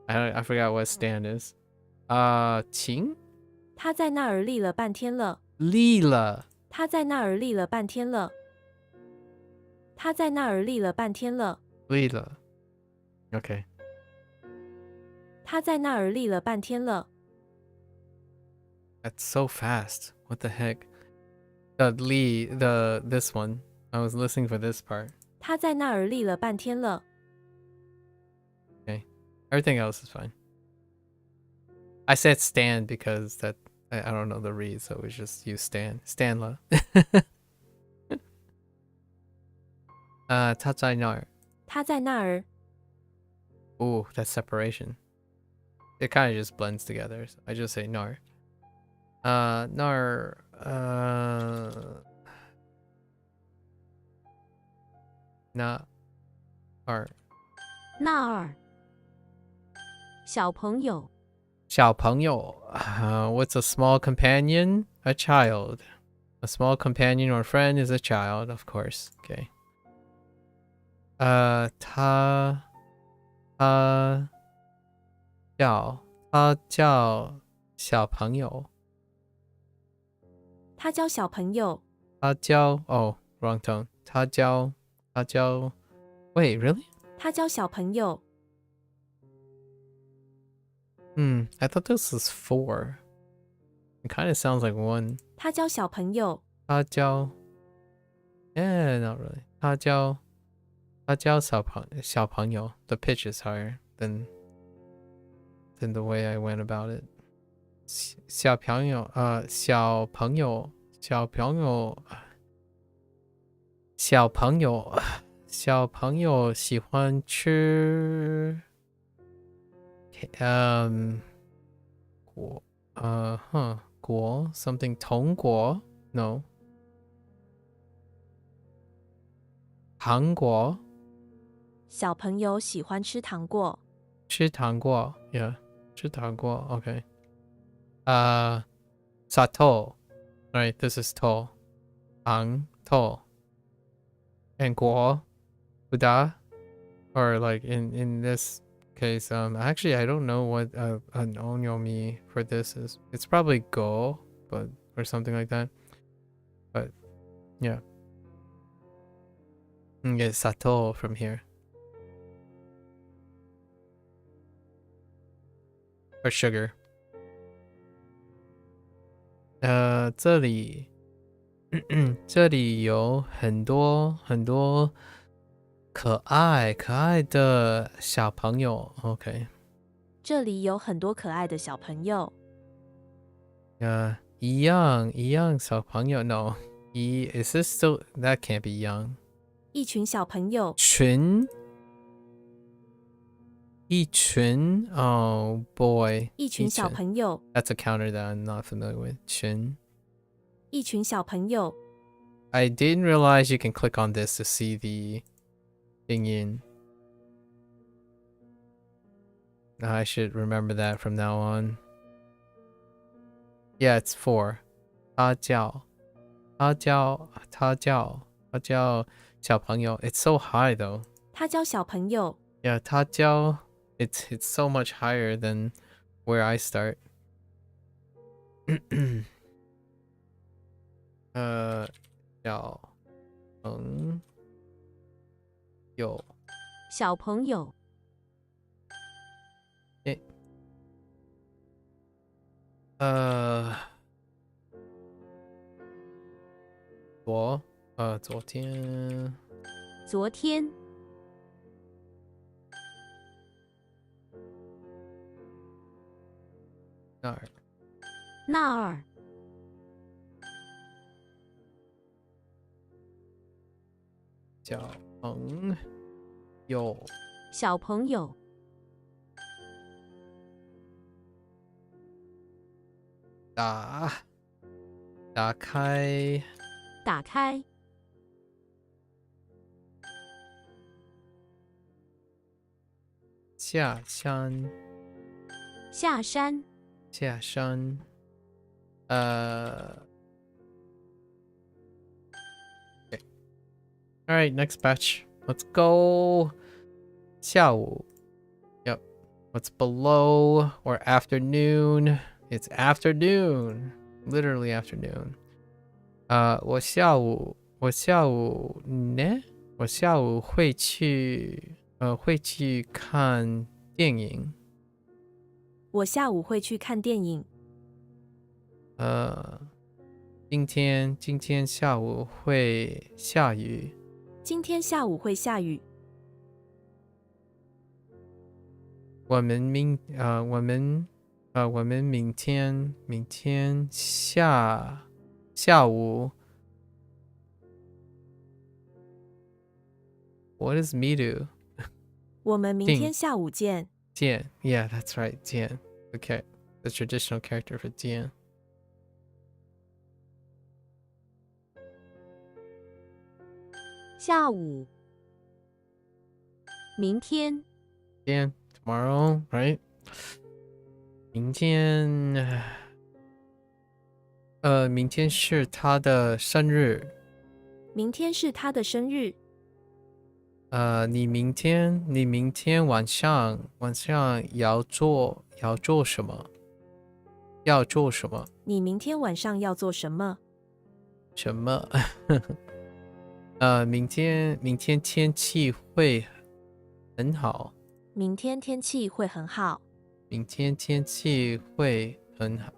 I forgot what stand is. 晴他在那儿立了半天了。立了。他在那儿立了半天了。他在那儿立了半天了。立了。Okay. 他在那儿立了半天了。That's so fast. What the heck? This one. I was listening for this part. 他在那儿立了半天了。Okay. Everything else is fine. I said stand because that I don't know the read, so we just use stand. Stanla. 他在那儿。他在那儿。Ooh, that's separation. It kind of just blends together. So I just say nar. Nar. Na. Ar. 那儿。小朋友。小朋友. What's a small companion? A child. A small companion or friend is a child, of course. Okay. 他叫小朋友。他教小朋友。他交 oh wrong tone 他交 wait really 他教小朋友， I thought this was 4. It kind of sounds like 1. 他教小朋友，他交 yeah not really 他交小朋友 the pitch is higher than the way I went about it 小朋友喜欢吃果 something 铜果 no 糖果小朋友喜欢吃糖果，吃糖果 yeah 吃糖果 okay砂糖 right this is 糖 and 果 Buddha or like in this case actually I don't know what an onyomi for this is. It's probably go but or something like that, but yeah you can get sato from here or sugar 这里有很多可爱的小朋友 OK 这里有很多可爱的小朋友，一样小朋友 no is this still that can't be young 一群小朋友，一群 oh boy 一群小朋友， that's a counter that I'm not familiar with 群一群小朋友， I didn't realize you can click on this to see the pinyin. I should remember that from now on. Yeah, it's 4. 他教小朋友 It's so high though. 他教小朋友， Yeah, 他教 it's so much higher than where I start. 小朋友小朋友，昨天昨天那儿小朋友小朋友打开下山Okay. All right, next batch. Let's go. 下午 Yep. What's below or afternoon? It's afternoon. Literally afternoon. 我下午会去看电影。我下午会去看电影。今天下午会下雨。今天下午会下雨。我们明天下午。What does me do? 我们明天下午见。见 Yeah, that's right. 见 Okay, the traditional character for 见。下午。明天。见 Tomorrow, right? 明天是他的生日。明天是他的生日。你明天晚上要做什么？你明天晚上要做什么？什么？明天天气会很好。明天天气会很好。明天天气会很好。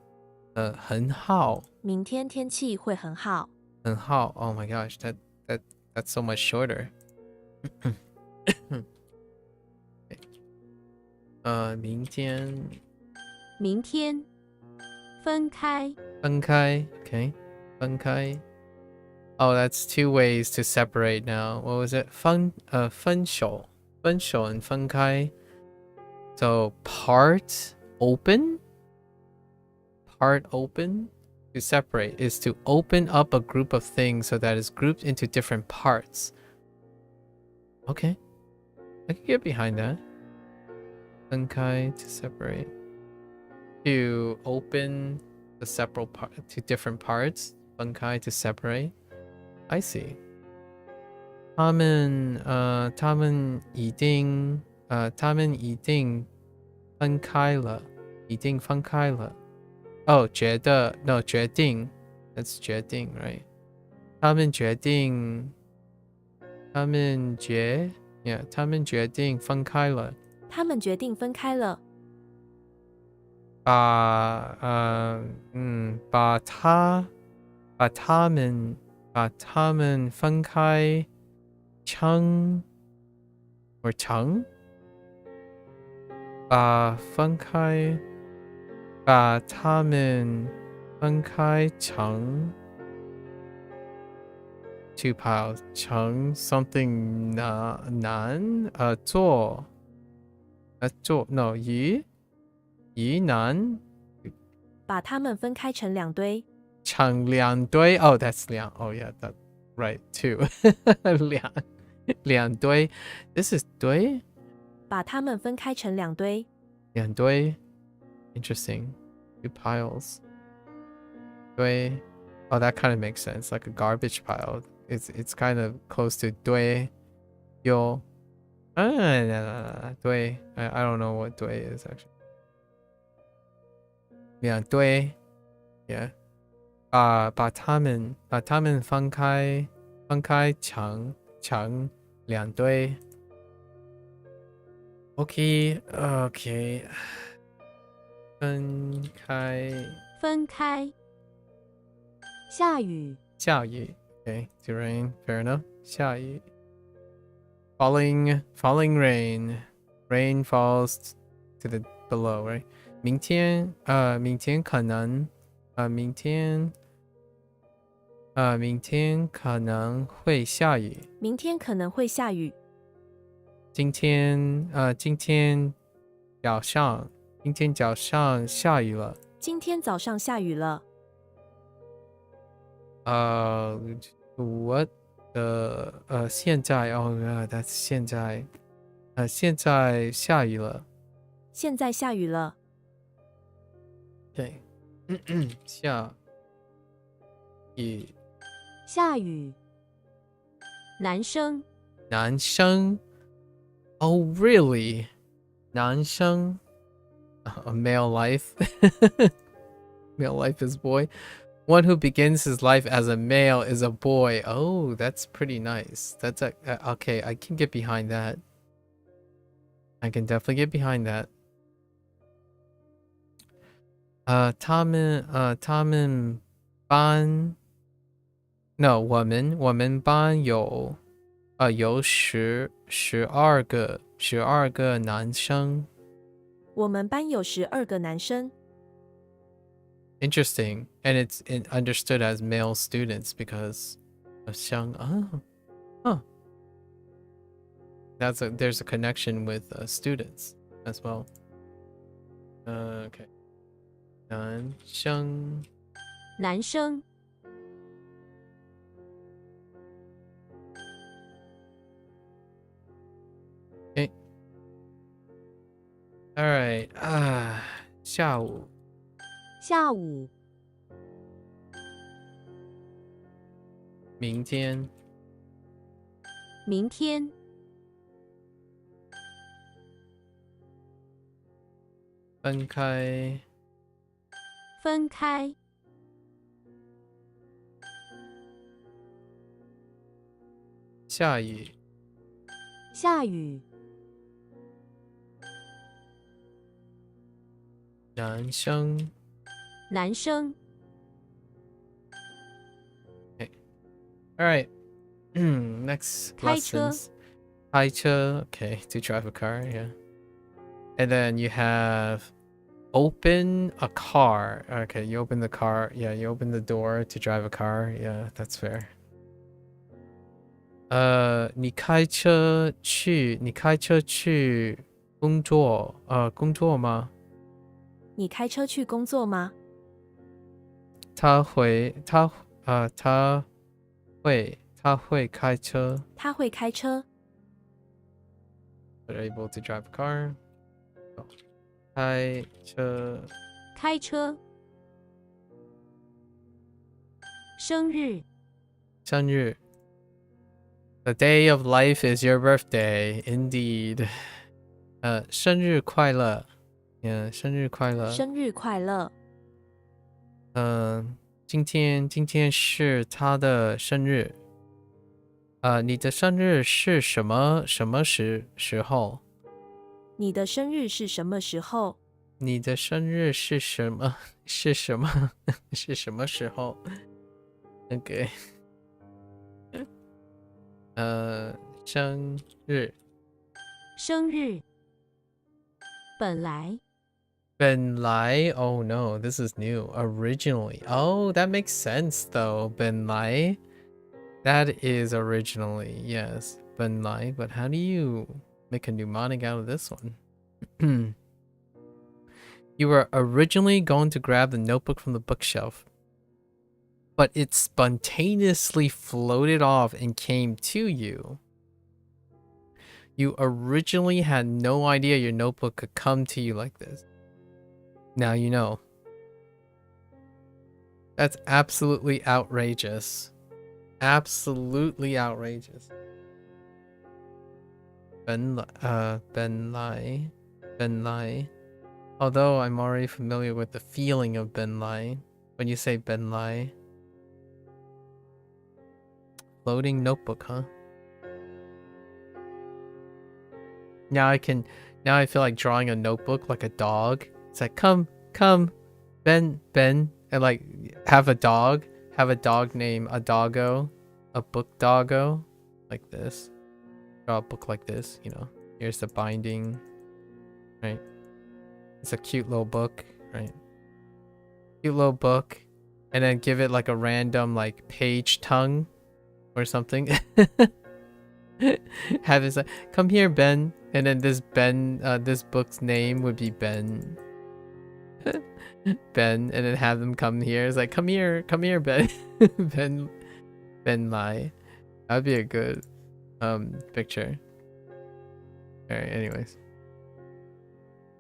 很好。明天天气会很好。很好。Oh my gosh, that's so much shorter. 明天。明天分开。分开。Okay. 分开。Oh, that's 2 ways to separate now. What was it? 分手。分手 and 分开. So part open. Part open to separate is to open up a group of things so that it's grouped into different parts. Okay. I can get behind that. 分开 to separate. To open the separate part to different parts. 分开 to separate. I see. 他们已经分开了。已经分开了。Oh, 决定。That's 决定 right? 他们决定分开了。他们决定分开了。把他们分开成 or 成。把他们分开成 two piles 成 something 难做 no 疑难。把它们分开成两堆。成两堆。Oh, that's 两。Oh yeah, that right. Two. 两堆。This is 堆。把它们分开成两堆。两堆。Interesting. 2 piles. 堆。Oh, that kind of makes sense. Like a garbage pile. It's kind of close to 堆。有。堆。I don't know what 堆 is actually. 两堆。Yeah. 把他们分开成两堆。Okay. 分开。下雨。Okay, to rain. Fair enough. 下雨。Falling rain. Rain falls to the below, right? 明天可能明天可能会下雨。明天可能会下雨。今天早上下雨了。今天早上下雨了。what 现在 oh that's 现在现在下雨了。现在下雨了。对。下雨。男生。Oh really? 男生 a male life. Male life is boy. One who begins his life as a male is a boy. Oh, that's pretty nice. That's okay. I can get behind that. I can definitely get behind that. 他们班 no 我们班有12个男生。我们班有12个男生。Interesting. And it's understood as male students because of Xiang. Huh. There's a connection with students as well. Okay. 男生。Okay. All right. 下午。明天。分开。下雨下雨，男生男生 All right. Next 开车 lessons. 开车 okay, to drive a car, yeah. And then you have open a car. Okay, you open the car. Yeah, you open the door to drive a car. Yeah, that's fair. 你开车去工作工作吗？你开车去工作吗？他会开车。他会开车。 They're able to drive a car. 开车。开车。生日。生日。The day of life is your birthday, indeed. 生日快乐。Yeah, 生日快乐。生日快乐。今天是他的生日。你的生日是什么时候？你的生日是什么时候？你的生日是什么是什么时候 ？OK。生日。生日。本来。本来 Oh no, this is new. Originally. Oh, that makes sense though. 本来 That is originally, yes. 本来 But how do you make a mnemonic out of this one? You were originally going to grab the notebook from the bookshelf, but it spontaneously floated off and came to you. You originally had no idea your notebook could come to you like this. Now you know. That's absolutely outrageous. Absolutely outrageous. 本来 Although I'm already familiar with the feeling of 本来 when you say 本来 Floating notebook, huh? Now I feel like drawing a notebook like a dog. It's like come, Ben, and like have a dog named a doggo, a book doggo, like this. Draw a book like this, you know. Here's the binding, right? It's a cute little book, right? Cute little book, and then give it like a random like page tongue or something. Have this like, come here, Ben, and then this this book's name would be Ben. Ben, and then have them come here. It's like, come here, Ben. Ben Lai. That'd be a good picture. Alright, anyways.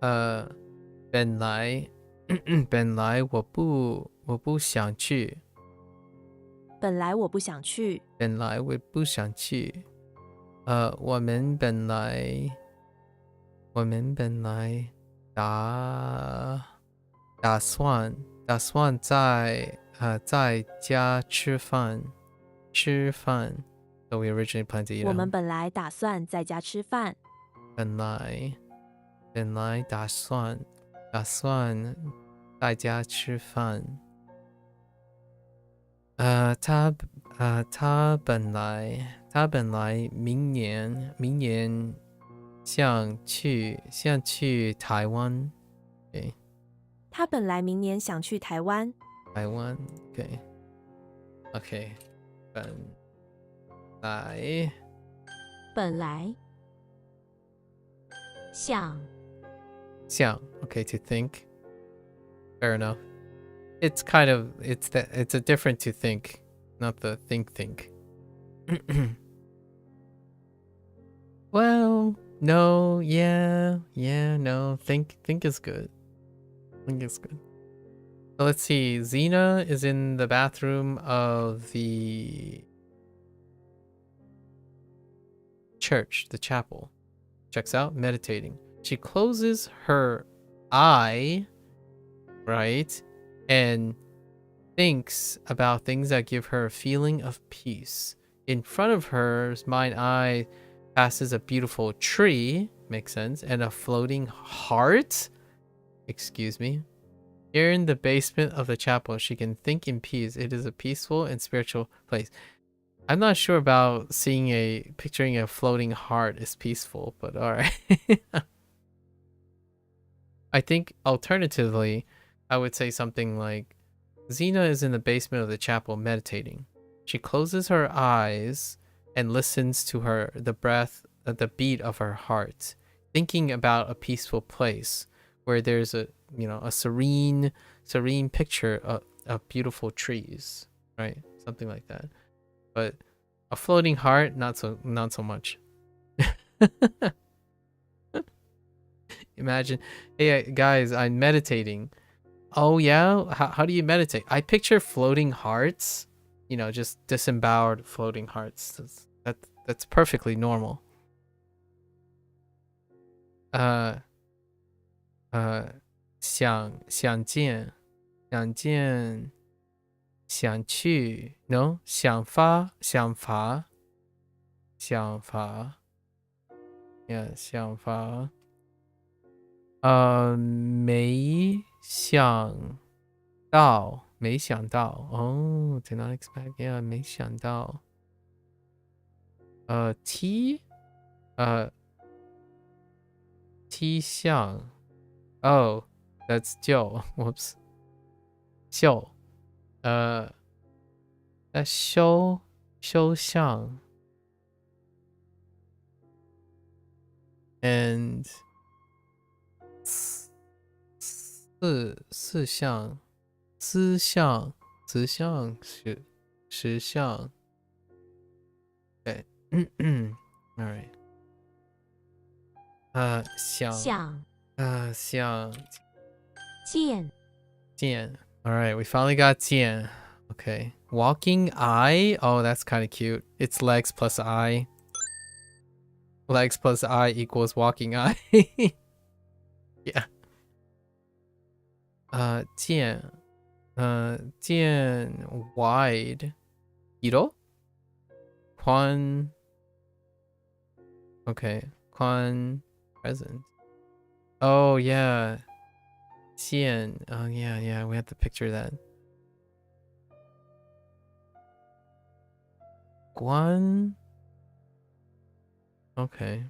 Ben Lai. Ben Lai 我不想去。本来我不想去。本来我不想去。我们本来打算在家吃饭。So we originally planned to eat. 我们本来打算在家吃饭。本来打算在家吃饭。他本来明年想去台湾。Okay. 他本来明年想去台湾。台湾 OK 本来想 Okay, to think. Fair enough. It's kind of it's a different to think, not the think. Well, no, yeah, no. Think is good. Think is good. So let's see. Xena is in the bathroom of the church, the chapel. Checks out, meditating. She closes her eye, right? And thinks about things that give her a feeling of peace. In front of her mind's eye passes a beautiful tree, makes sense, and a floating heart. Excuse me. Here in the basement of the chapel, she can think in peace. It is a peaceful and spiritual place. I'm not sure about picturing a floating heart is peaceful, but alright. I think alternatively, I would say something like, Xena is in the basement of the chapel meditating. She closes her eyes and listens to the beat of her heart, thinking about a peaceful place where there's a serene picture of beautiful trees, right? Something like that. But a floating heart, not so much. Imagine, hey guys, I'm meditating. Oh yeah, how do you meditate? I picture floating hearts, just disemboweled floating hearts. That's perfectly normal. 想见想去 no 想发 yeah 想法没想到 oh did not expect yeah 没想到T 像 oh that's 旧 whoops 旧修像 and 四项思项十项 okay all right 想见 all right we finally got 见 okay walking eye oh that's kind of cute it's legs plus eye equals walking eye yeah 见 wide 広 宽 okay 宽 present oh yeah 见 oh yeah we have to picture that 关 okay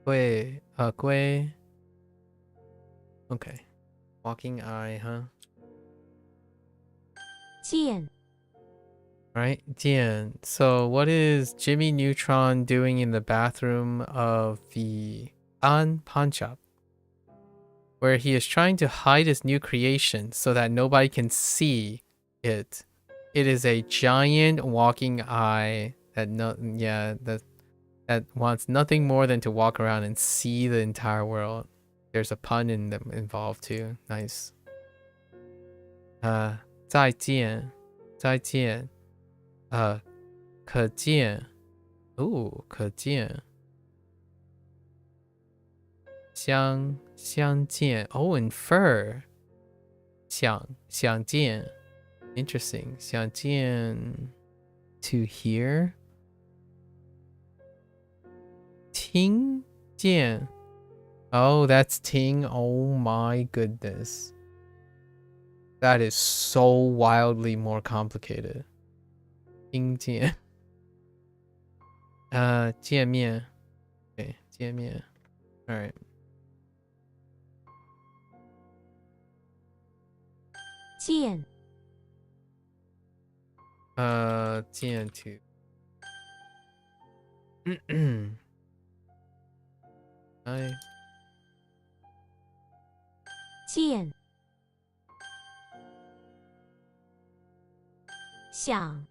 龟 okay walking eye huh 见 right 见 so what is Jimmy Neutron doing in the bathroom of the An pawn shop where he is trying to hide his new creation so that nobody can see it. It is a giant walking eye that wants nothing more than to walk around and see the entire world. There's a pun involved too. Nice. 再见可见 ooh 可见相见 oh infer 想见 interesting 想见 to hear 听见 oh that's 听 oh my goodness that is so wildly more complicated 听见见面 okay 见面 all right 见见 to 哎见想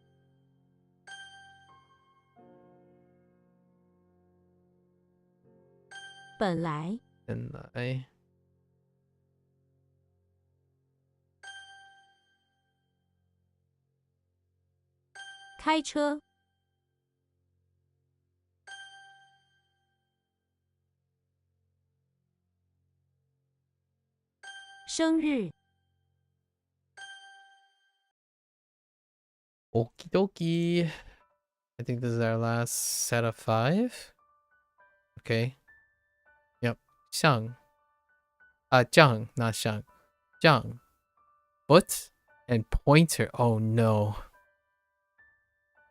本来本来开车生日 Okie dokie. I think this is our last set of 5. Okay. Yep. Xiang. Zhang, not Xiang. Zhang. Foot and pointer. Oh no.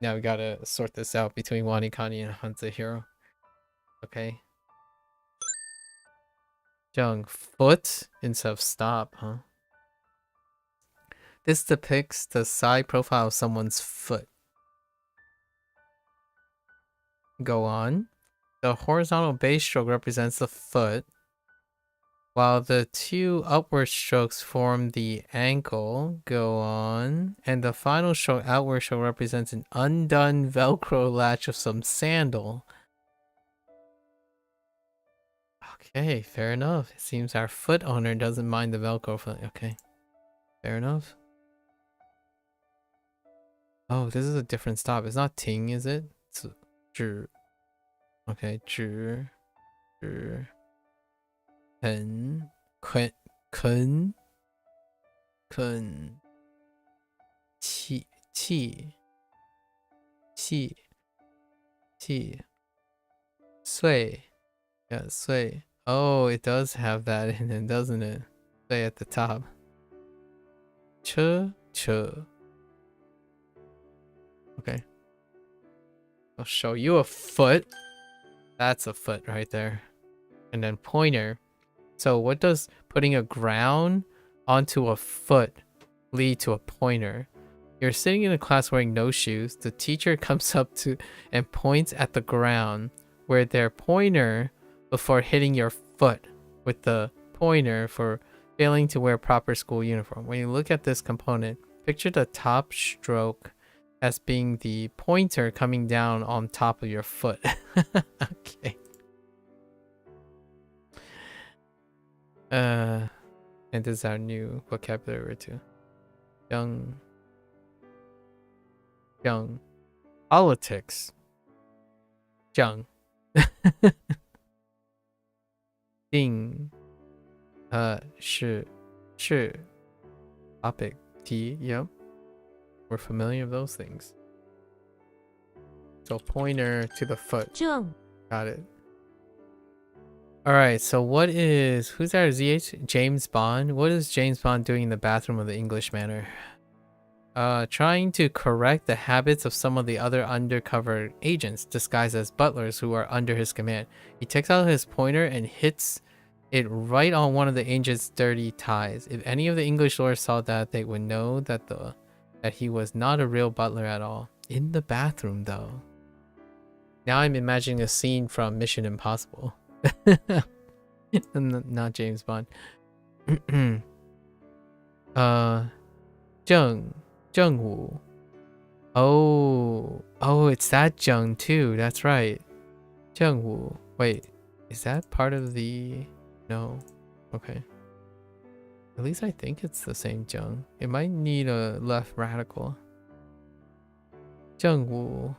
Now we gotta sort this out between WaniKani and HanziHero. Okay. Zhang. Foot instead of stop, huh? This depicts the side profile of someone's foot. Go on. The horizontal base stroke represents the foot, while the 2 upward strokes form the ankle. Go on. And the final stroke, outward stroke, represents an undone Velcro latch of some sandal. Okay, fair enough. It seems our foot owner doesn't mind the Velcro. Okay, fair enough. Oh, this is a different stop. It's not ting, is it? It's 指. Okay, 指, 指, 肯, 肯, 肯, 肯, 气, 气, 气, 气, 岁. Yeah, 岁. Oh, it does have that in it, doesn't it? Say at the top. Ch, ch. Okay. I'll show you a foot. That's a foot right there. And then pointer. So what does putting a ground onto a foot lead to a pointer? You're sitting in a class wearing no shoes. The teacher comes up to and points at the ground where their pointer before hitting your foot with the pointer for failing to wear proper school uniform. When you look at this component, picture the top stroke as being the pointer coming down on top of your foot. Okay. And this is our new vocabulary too. Young. Politics. Young. Ding. 是 topic T. Yep. We're familiar with those things. So pointer to the foot. 正 Got it. Alright, so who's our ZH? James Bond? What is James Bond doing in the bathroom of the English manor? Trying to correct the habits of some of the other undercover agents disguised as butlers who are under his command. He takes out his pointer and hits it right on one of the agent's dirty ties. If any of the English lords saw that, they would know that he was not a real butler at all. In the bathroom, though. Now I'm imagining a scene from Mission Impossible. Not James Bond. Zhengwu. Oh, it's that Zheng too. That's right. Zhengwu. Wait, is that part of the? No. Okay. At least I think it's the same Zheng. It might need a left radical. Zhengwu.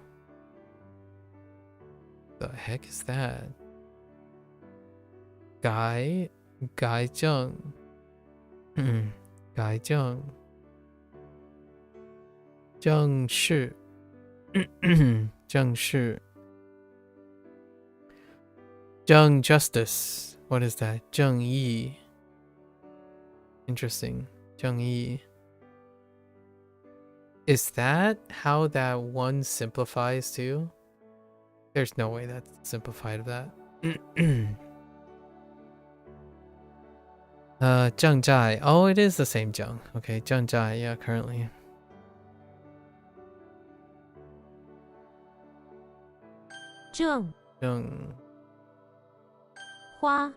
The heck is that? Gai Zheng. Gai Zheng. Zheng Shi. Zheng Shi. Zheng Justice. What is that? Zheng Yi. Interesting. Zheng Yi. Is that how that one simplifies too? There's no way that's simplified of that. Zheng Zhai. Oh, it is the same Zheng. Okay, Zheng Zhai. Yeah, currently. Zheng. Zheng. Hua.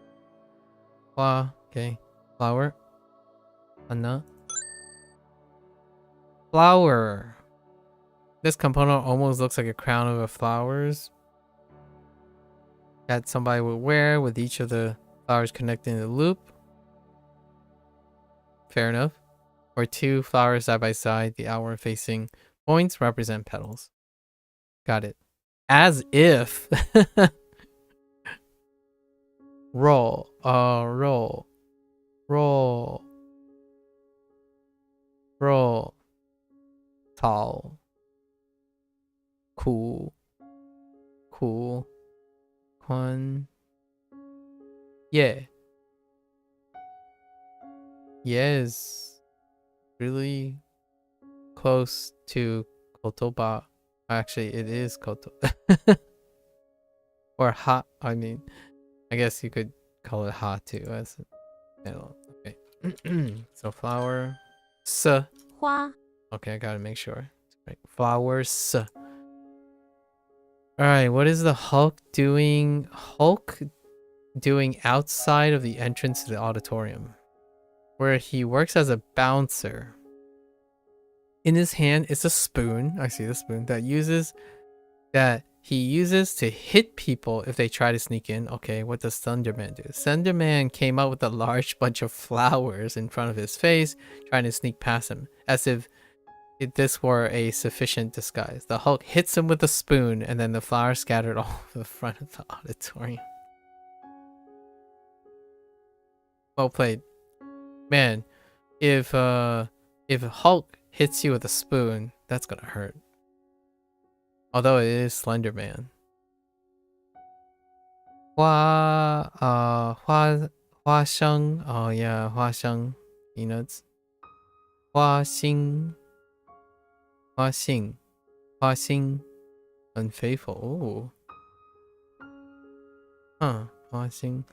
Hua. Okay. Flower. Anna. Flower. This component almost looks like a crown of flowers that somebody would wear with each of the flowers connected in a loop. Fair enough. Or 2 flowers side by side, the outward facing points represent petals. Got it. As if. Roll. Roll. Roll. Roll. Tall. Cool. Cool. Quan. Yeah. Yes. Really close to Kotoba. Actually, it is Koto. Or ha. I mean, I guess you could call it ha too. As okay. So flower. S. 花 Okay, I gotta make sure. Right. Flowers. Alright, what is the Hulk doing? Hulk doing outside of the entrance to the auditorium, where he works as a bouncer. In his hand is a spoon. I see the spoon that he uses to hit people if they try to sneak in. Okay, what does Thunderman do? Thunderman came out with a large bunch of flowers in front of his face, trying to sneak past him, as if this were a sufficient disguise. The Hulk hits him with a spoon, and then the flowers scattered all over the front of the auditorium. Well played. Man, if Hulk hits you with a spoon, that's gonna hurt. Although it is Slender Man. Hua Sheng. Oh yeah, Hua Sheng. Peanuts. Hua Xing. Hua Xing. Hua Xing. Unfaithful. Oh. Huh. Hua Xing.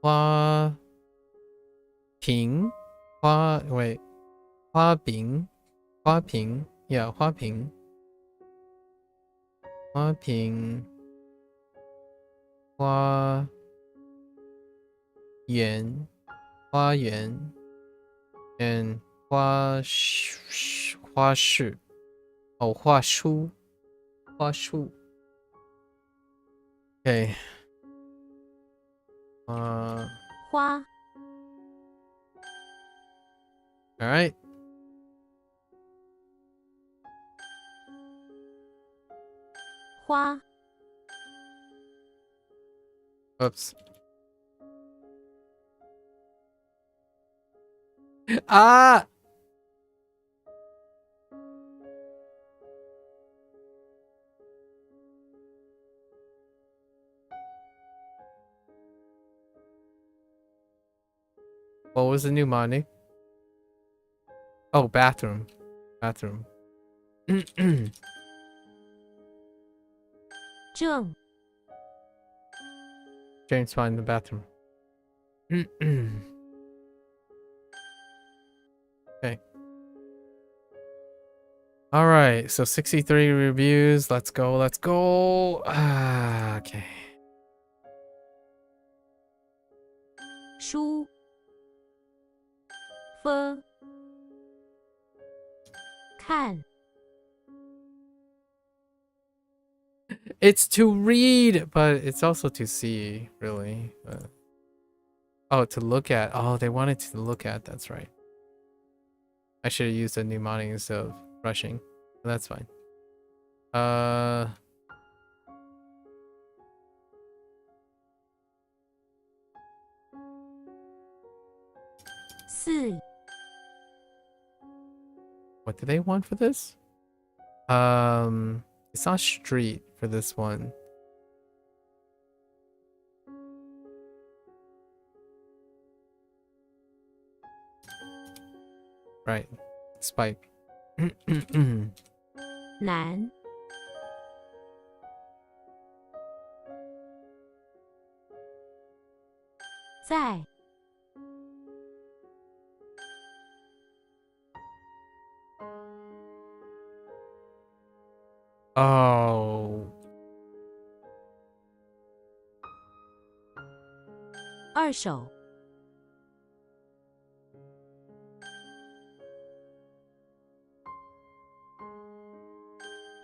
Hua Ping. Wait. Hua Bing. Hua Ping. Yeah, Hua Ping. Hua Ping. Hua Yuan. Hua Yuan. And Hua Shi. Oh, Hua Shu. Hua Shu. Okay. 花 Alright. Hua Oops. Ah! What was the mnemonic? Oh, bathroom. Bathroom. 正 James find the bathroom. Okay. All right. So 63 reviews. Let's go. Let's go. Okay. 书 分 看 It's to read, but it's also to see, really. Oh, to look at. Oh, they wanted to look at. That's right. I should have used a mnemonic instead of rushing. But that's fine. 四 What do they want for this? It's not street for this one. Right. Spike. 难 在 Oh. 二手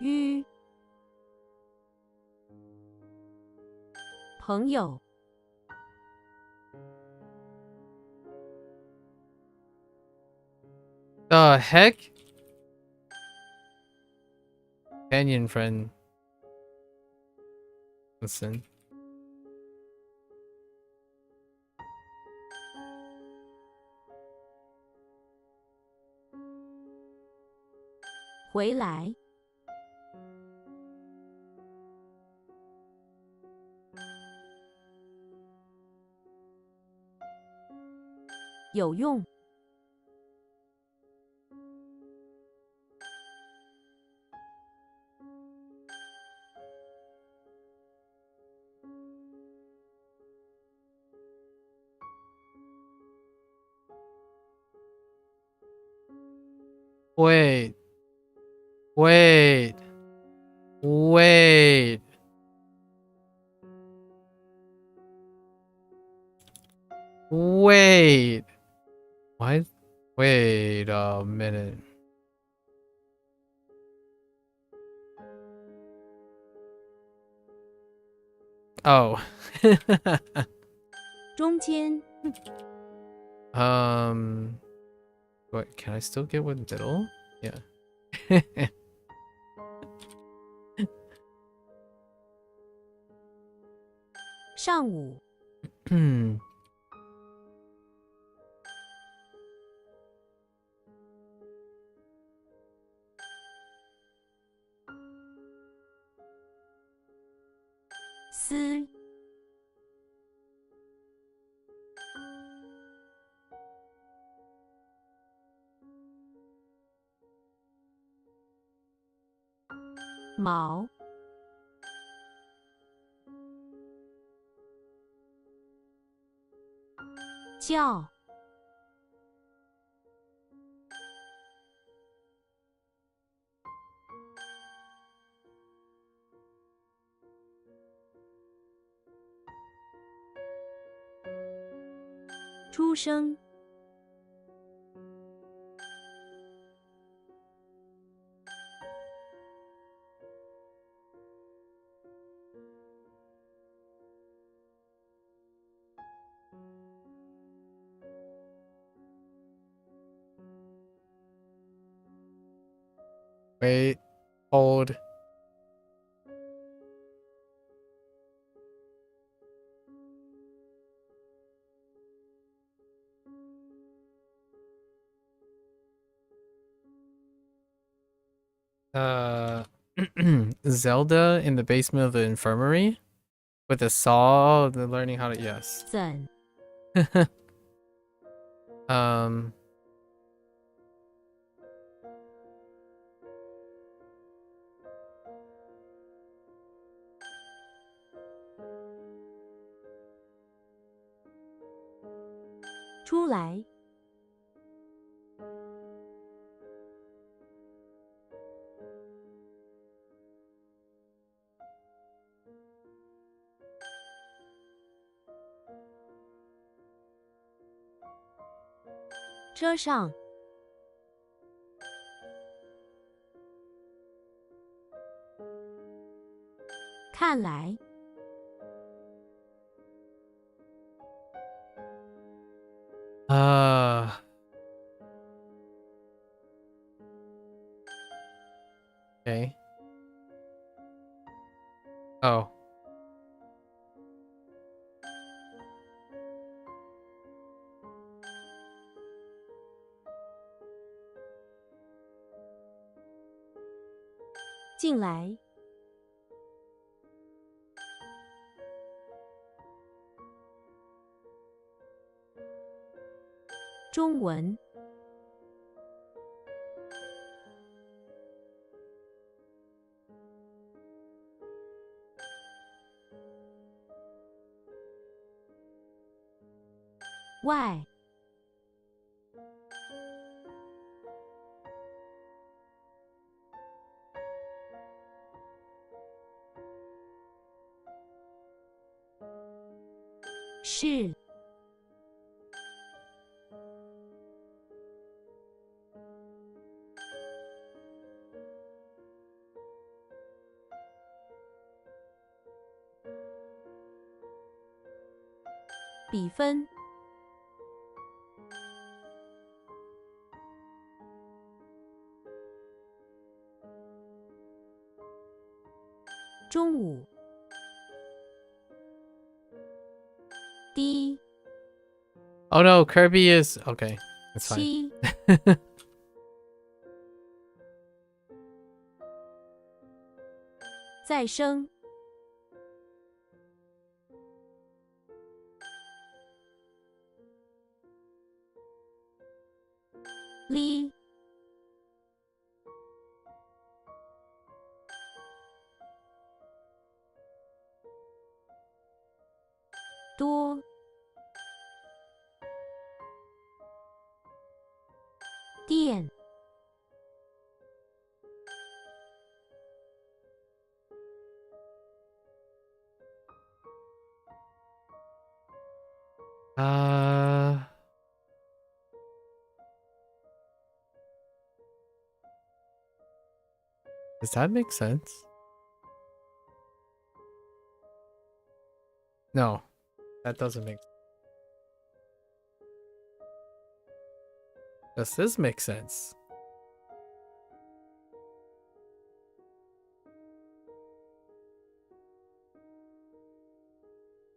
与 朋友 The heck? Canyon friend. Listen. 回来有用。Wait. Wait. Wait. Wait. What? Wait a minute. Oh. 中间 What, can I still get with middle? Yeah. 上午 思 毛 叫 出生 Wait. Hold. Zelda in the basement of the infirmary with a saw, the learning how to, yes. 怎 出来 车上 看来 Okay. Oh. 进来 中文 外 是 比分 中午 低 Oh no, Kirby is okay. That's fine. 七再生多电 Does that make sense? No, that doesn't make sense. Does this make sense?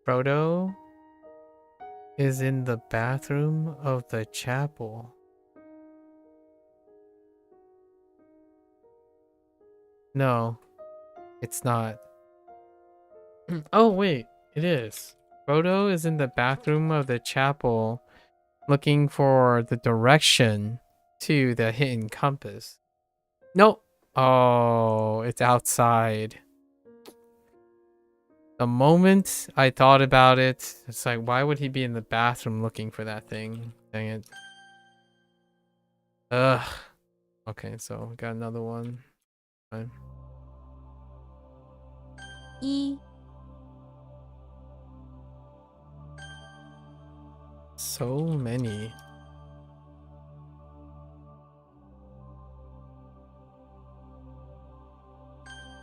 Frodo is in the bathroom of the chapel. No, it's not. Oh, wait, it is. Frodo is in the bathroom of the chapel looking for the direction to the hidden compass. Nope. Oh, it's outside. The moment I thought about it, it's like, why would he be in the bathroom looking for that thing? Dang it. Ugh. Okay, so we got another one. Fine. 一 So many.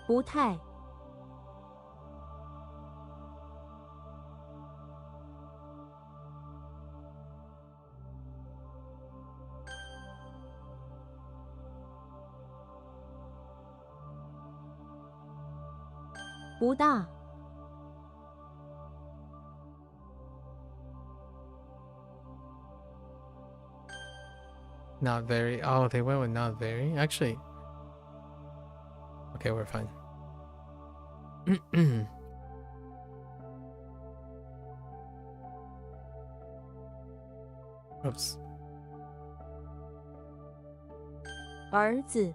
不太 不大 Not very. Oh, they went with not very. Actually. Okay, we're fine. Oops. 儿子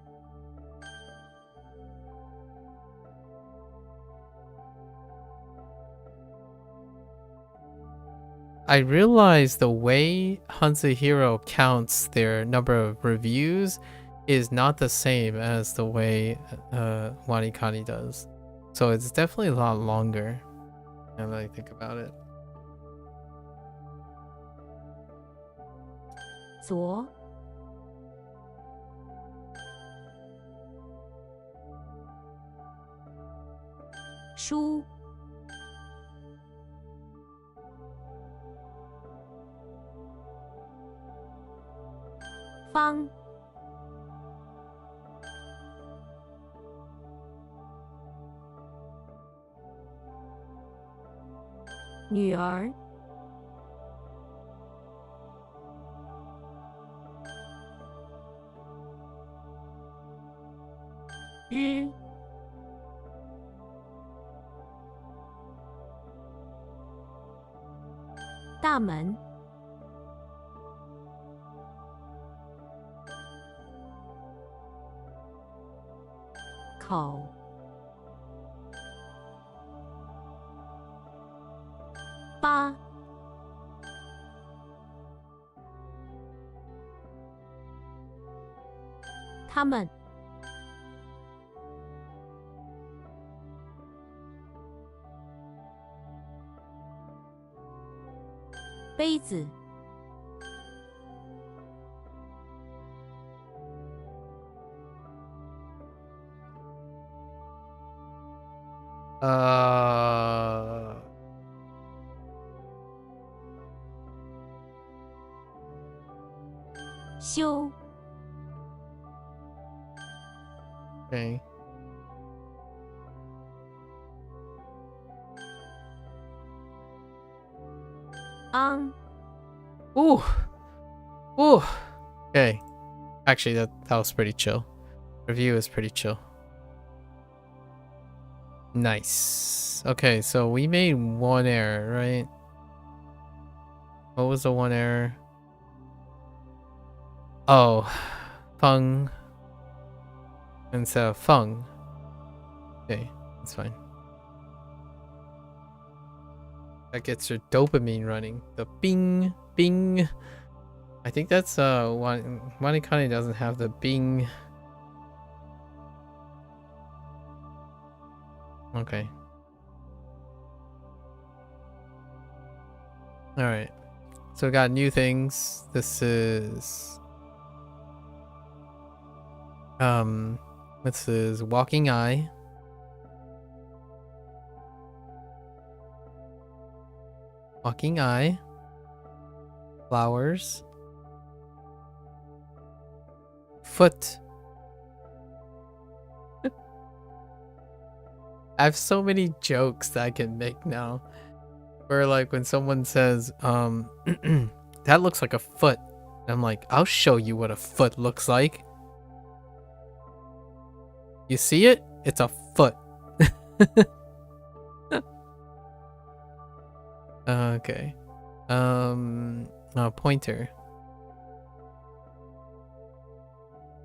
I realize the way HanziHero counts their number of reviews is not the same as the way WaniKani does. So it's definitely a lot longer now that I think about it. 左 书 方 女儿 日 大门 口 八 他们 杯子 修 Okay. ang Ooh. Ooh. Okay. Actually, that was pretty chill. Review is pretty chill. Nice. Okay, so we made one error, right? What was the one error? Oh, Feng instead of Feng. Okay, that's fine. That gets your dopamine running. The bing, bing. I think that's WaniKani doesn't have the bing. Okay. All right. So we got new things. This is Walking Eye. Walking Eye. Flowers. Foot. I have so many jokes that I can make now. Where like when someone says, that looks like a foot. I'm like, I'll show you what a foot looks like. You see it? It's a foot. Okay. Pointer.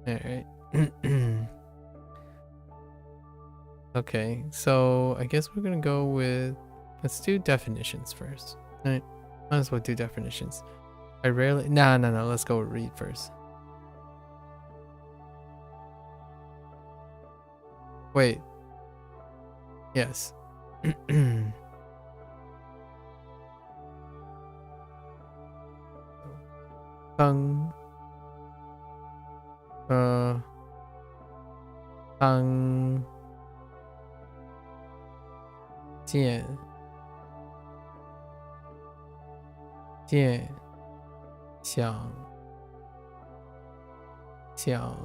Alright. Okay, so I guess we're gonna go with, let's do definitions first. Alright, might as well do definitions. I rarely, no, let's go read first. Wait. Yes. Feng. Feng. 见 想 将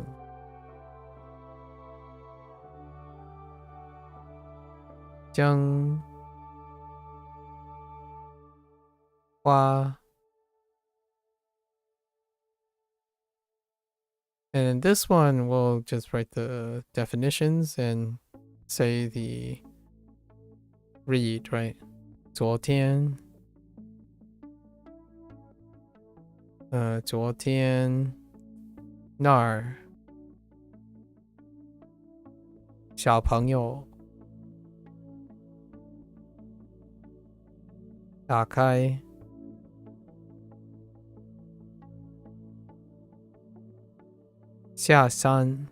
花 and this one we'll just write the definitions and say the read, right? 昨天那儿小朋友打开下乡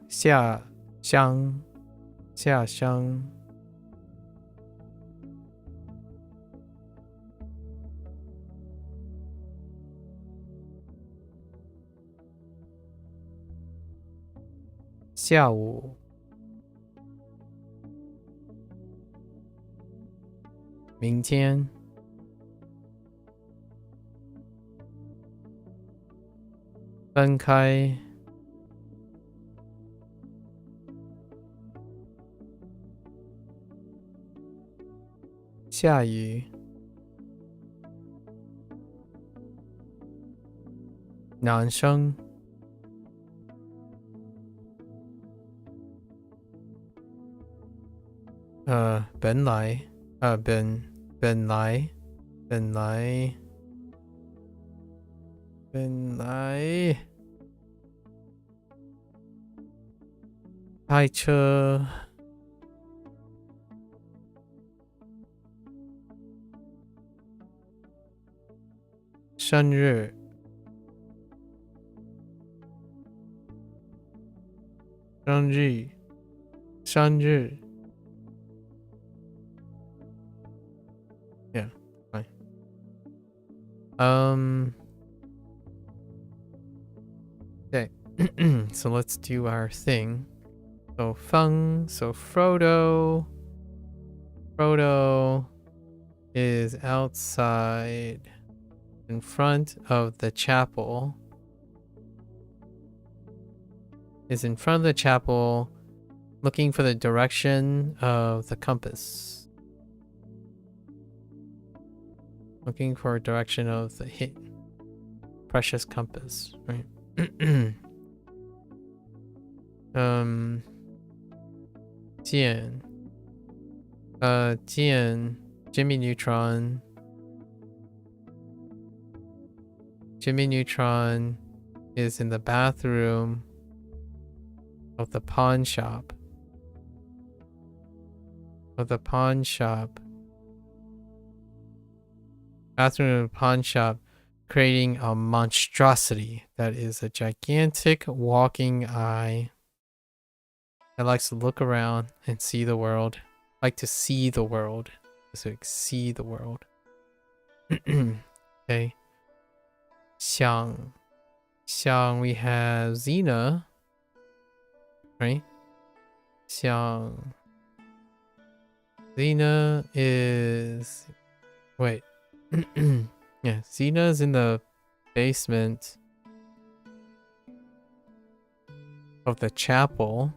下午明天分开下雨男生本来开车生日Yeah, fine. Okay. So let's do our thing. So Frodo is outside in front of the chapel. Is in front of the chapel looking for the direction of the compass. Looking for a direction of the precious compass, right? Jian, Jimmy Neutron is in the bathroom of the pawn shop. bathroom in a pawn shop, creating a monstrosity that is a gigantic walking eye that likes to look around and see the world. Like to see the world. So see the world. Okay. Xiang. Xiang, we have Xena. Right? Xiang. Xena is... Wait. Yeah, Xena's in the basement of the chapel.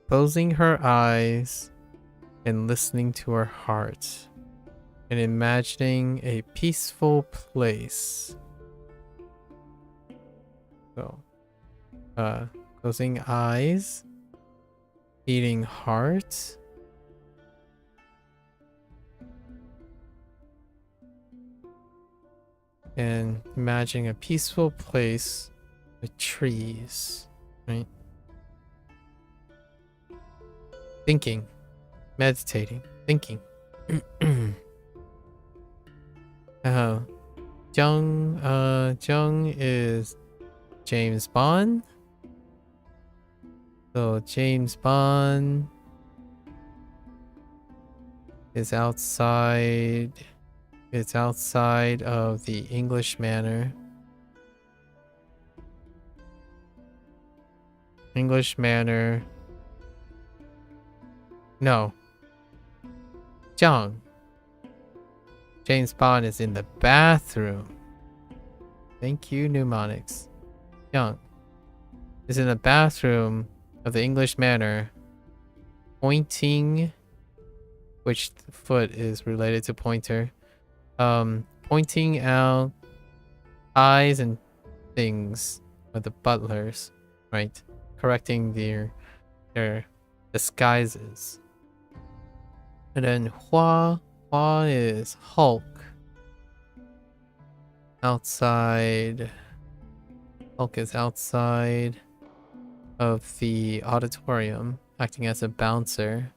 Closing her eyes and listening to her heart and imagining a peaceful place. So, closing eyes, beating heart. And imagining a peaceful place with trees, right? Thinking, meditating, thinking. Jung is James Bond. So James Bond is outside. It's outside of the English Manor. English Manor. No. Jung. James Bond is in the bathroom. Thank you, mnemonics. Jung is in the bathroom of the English Manor, pointing. Which foot is related to pointer? Pointing out eyes and things of the butlers, right? Correcting their disguises. And then Hua is Hulk. Outside. Hulk is outside of the auditorium, acting as a bouncer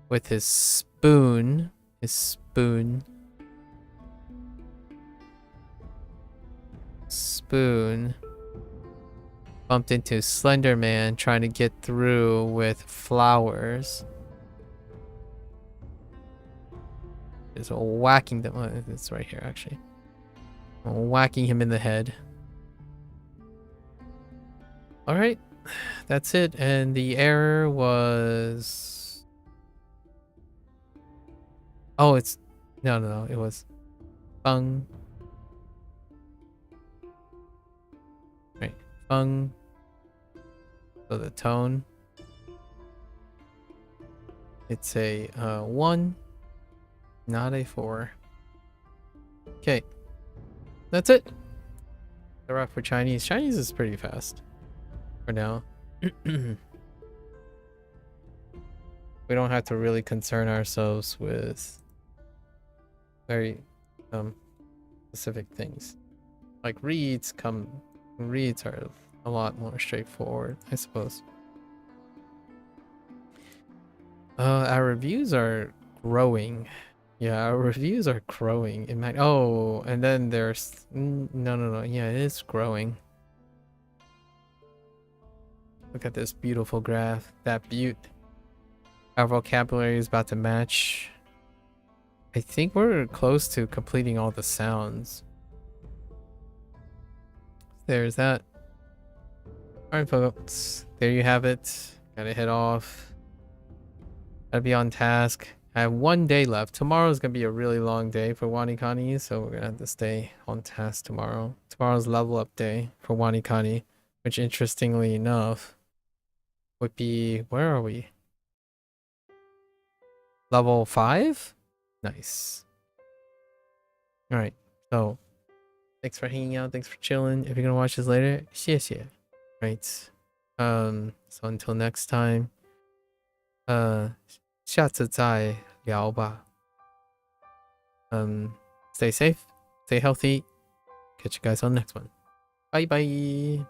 with his spoon. Spoon bumped into Slender Man trying to get through with flowers. Just whacking them. Oh, it's right here, actually. Whacking him in the head. Alright. That's it. And the error was... Oh, it's... No. It was... Fung. Right. Fung. So the tone. It's a 1. Not a 4. Okay. That's it. They're off for Chinese. Chinese is pretty fast. For now. We don't have to really concern ourselves with very specific things. Like reads are a lot more straightforward, I suppose. Our reviews are growing. Yeah, our reviews are growing. Oh, and then there's no. Yeah, it is growing. Look at this beautiful graph. That beaut. Our vocabulary is about to match. I think we're close to completing all the sounds. There's that. Alright, folks. There you have it. Gotta head off. Gotta be on task. I have 1 day left. Tomorrow's gonna be a really long day for WaniKani, so we're gonna have to stay on task tomorrow. Tomorrow's level up day for WaniKani, which interestingly enough would be, where are we? Level 5? Nice. Alright, so thanks for hanging out, thanks for chilling. If you're gonna watch this later, 谢谢. Right. So until next time. 下次再聊吧. Stay safe, stay healthy. Catch you guys on the next one. Bye bye.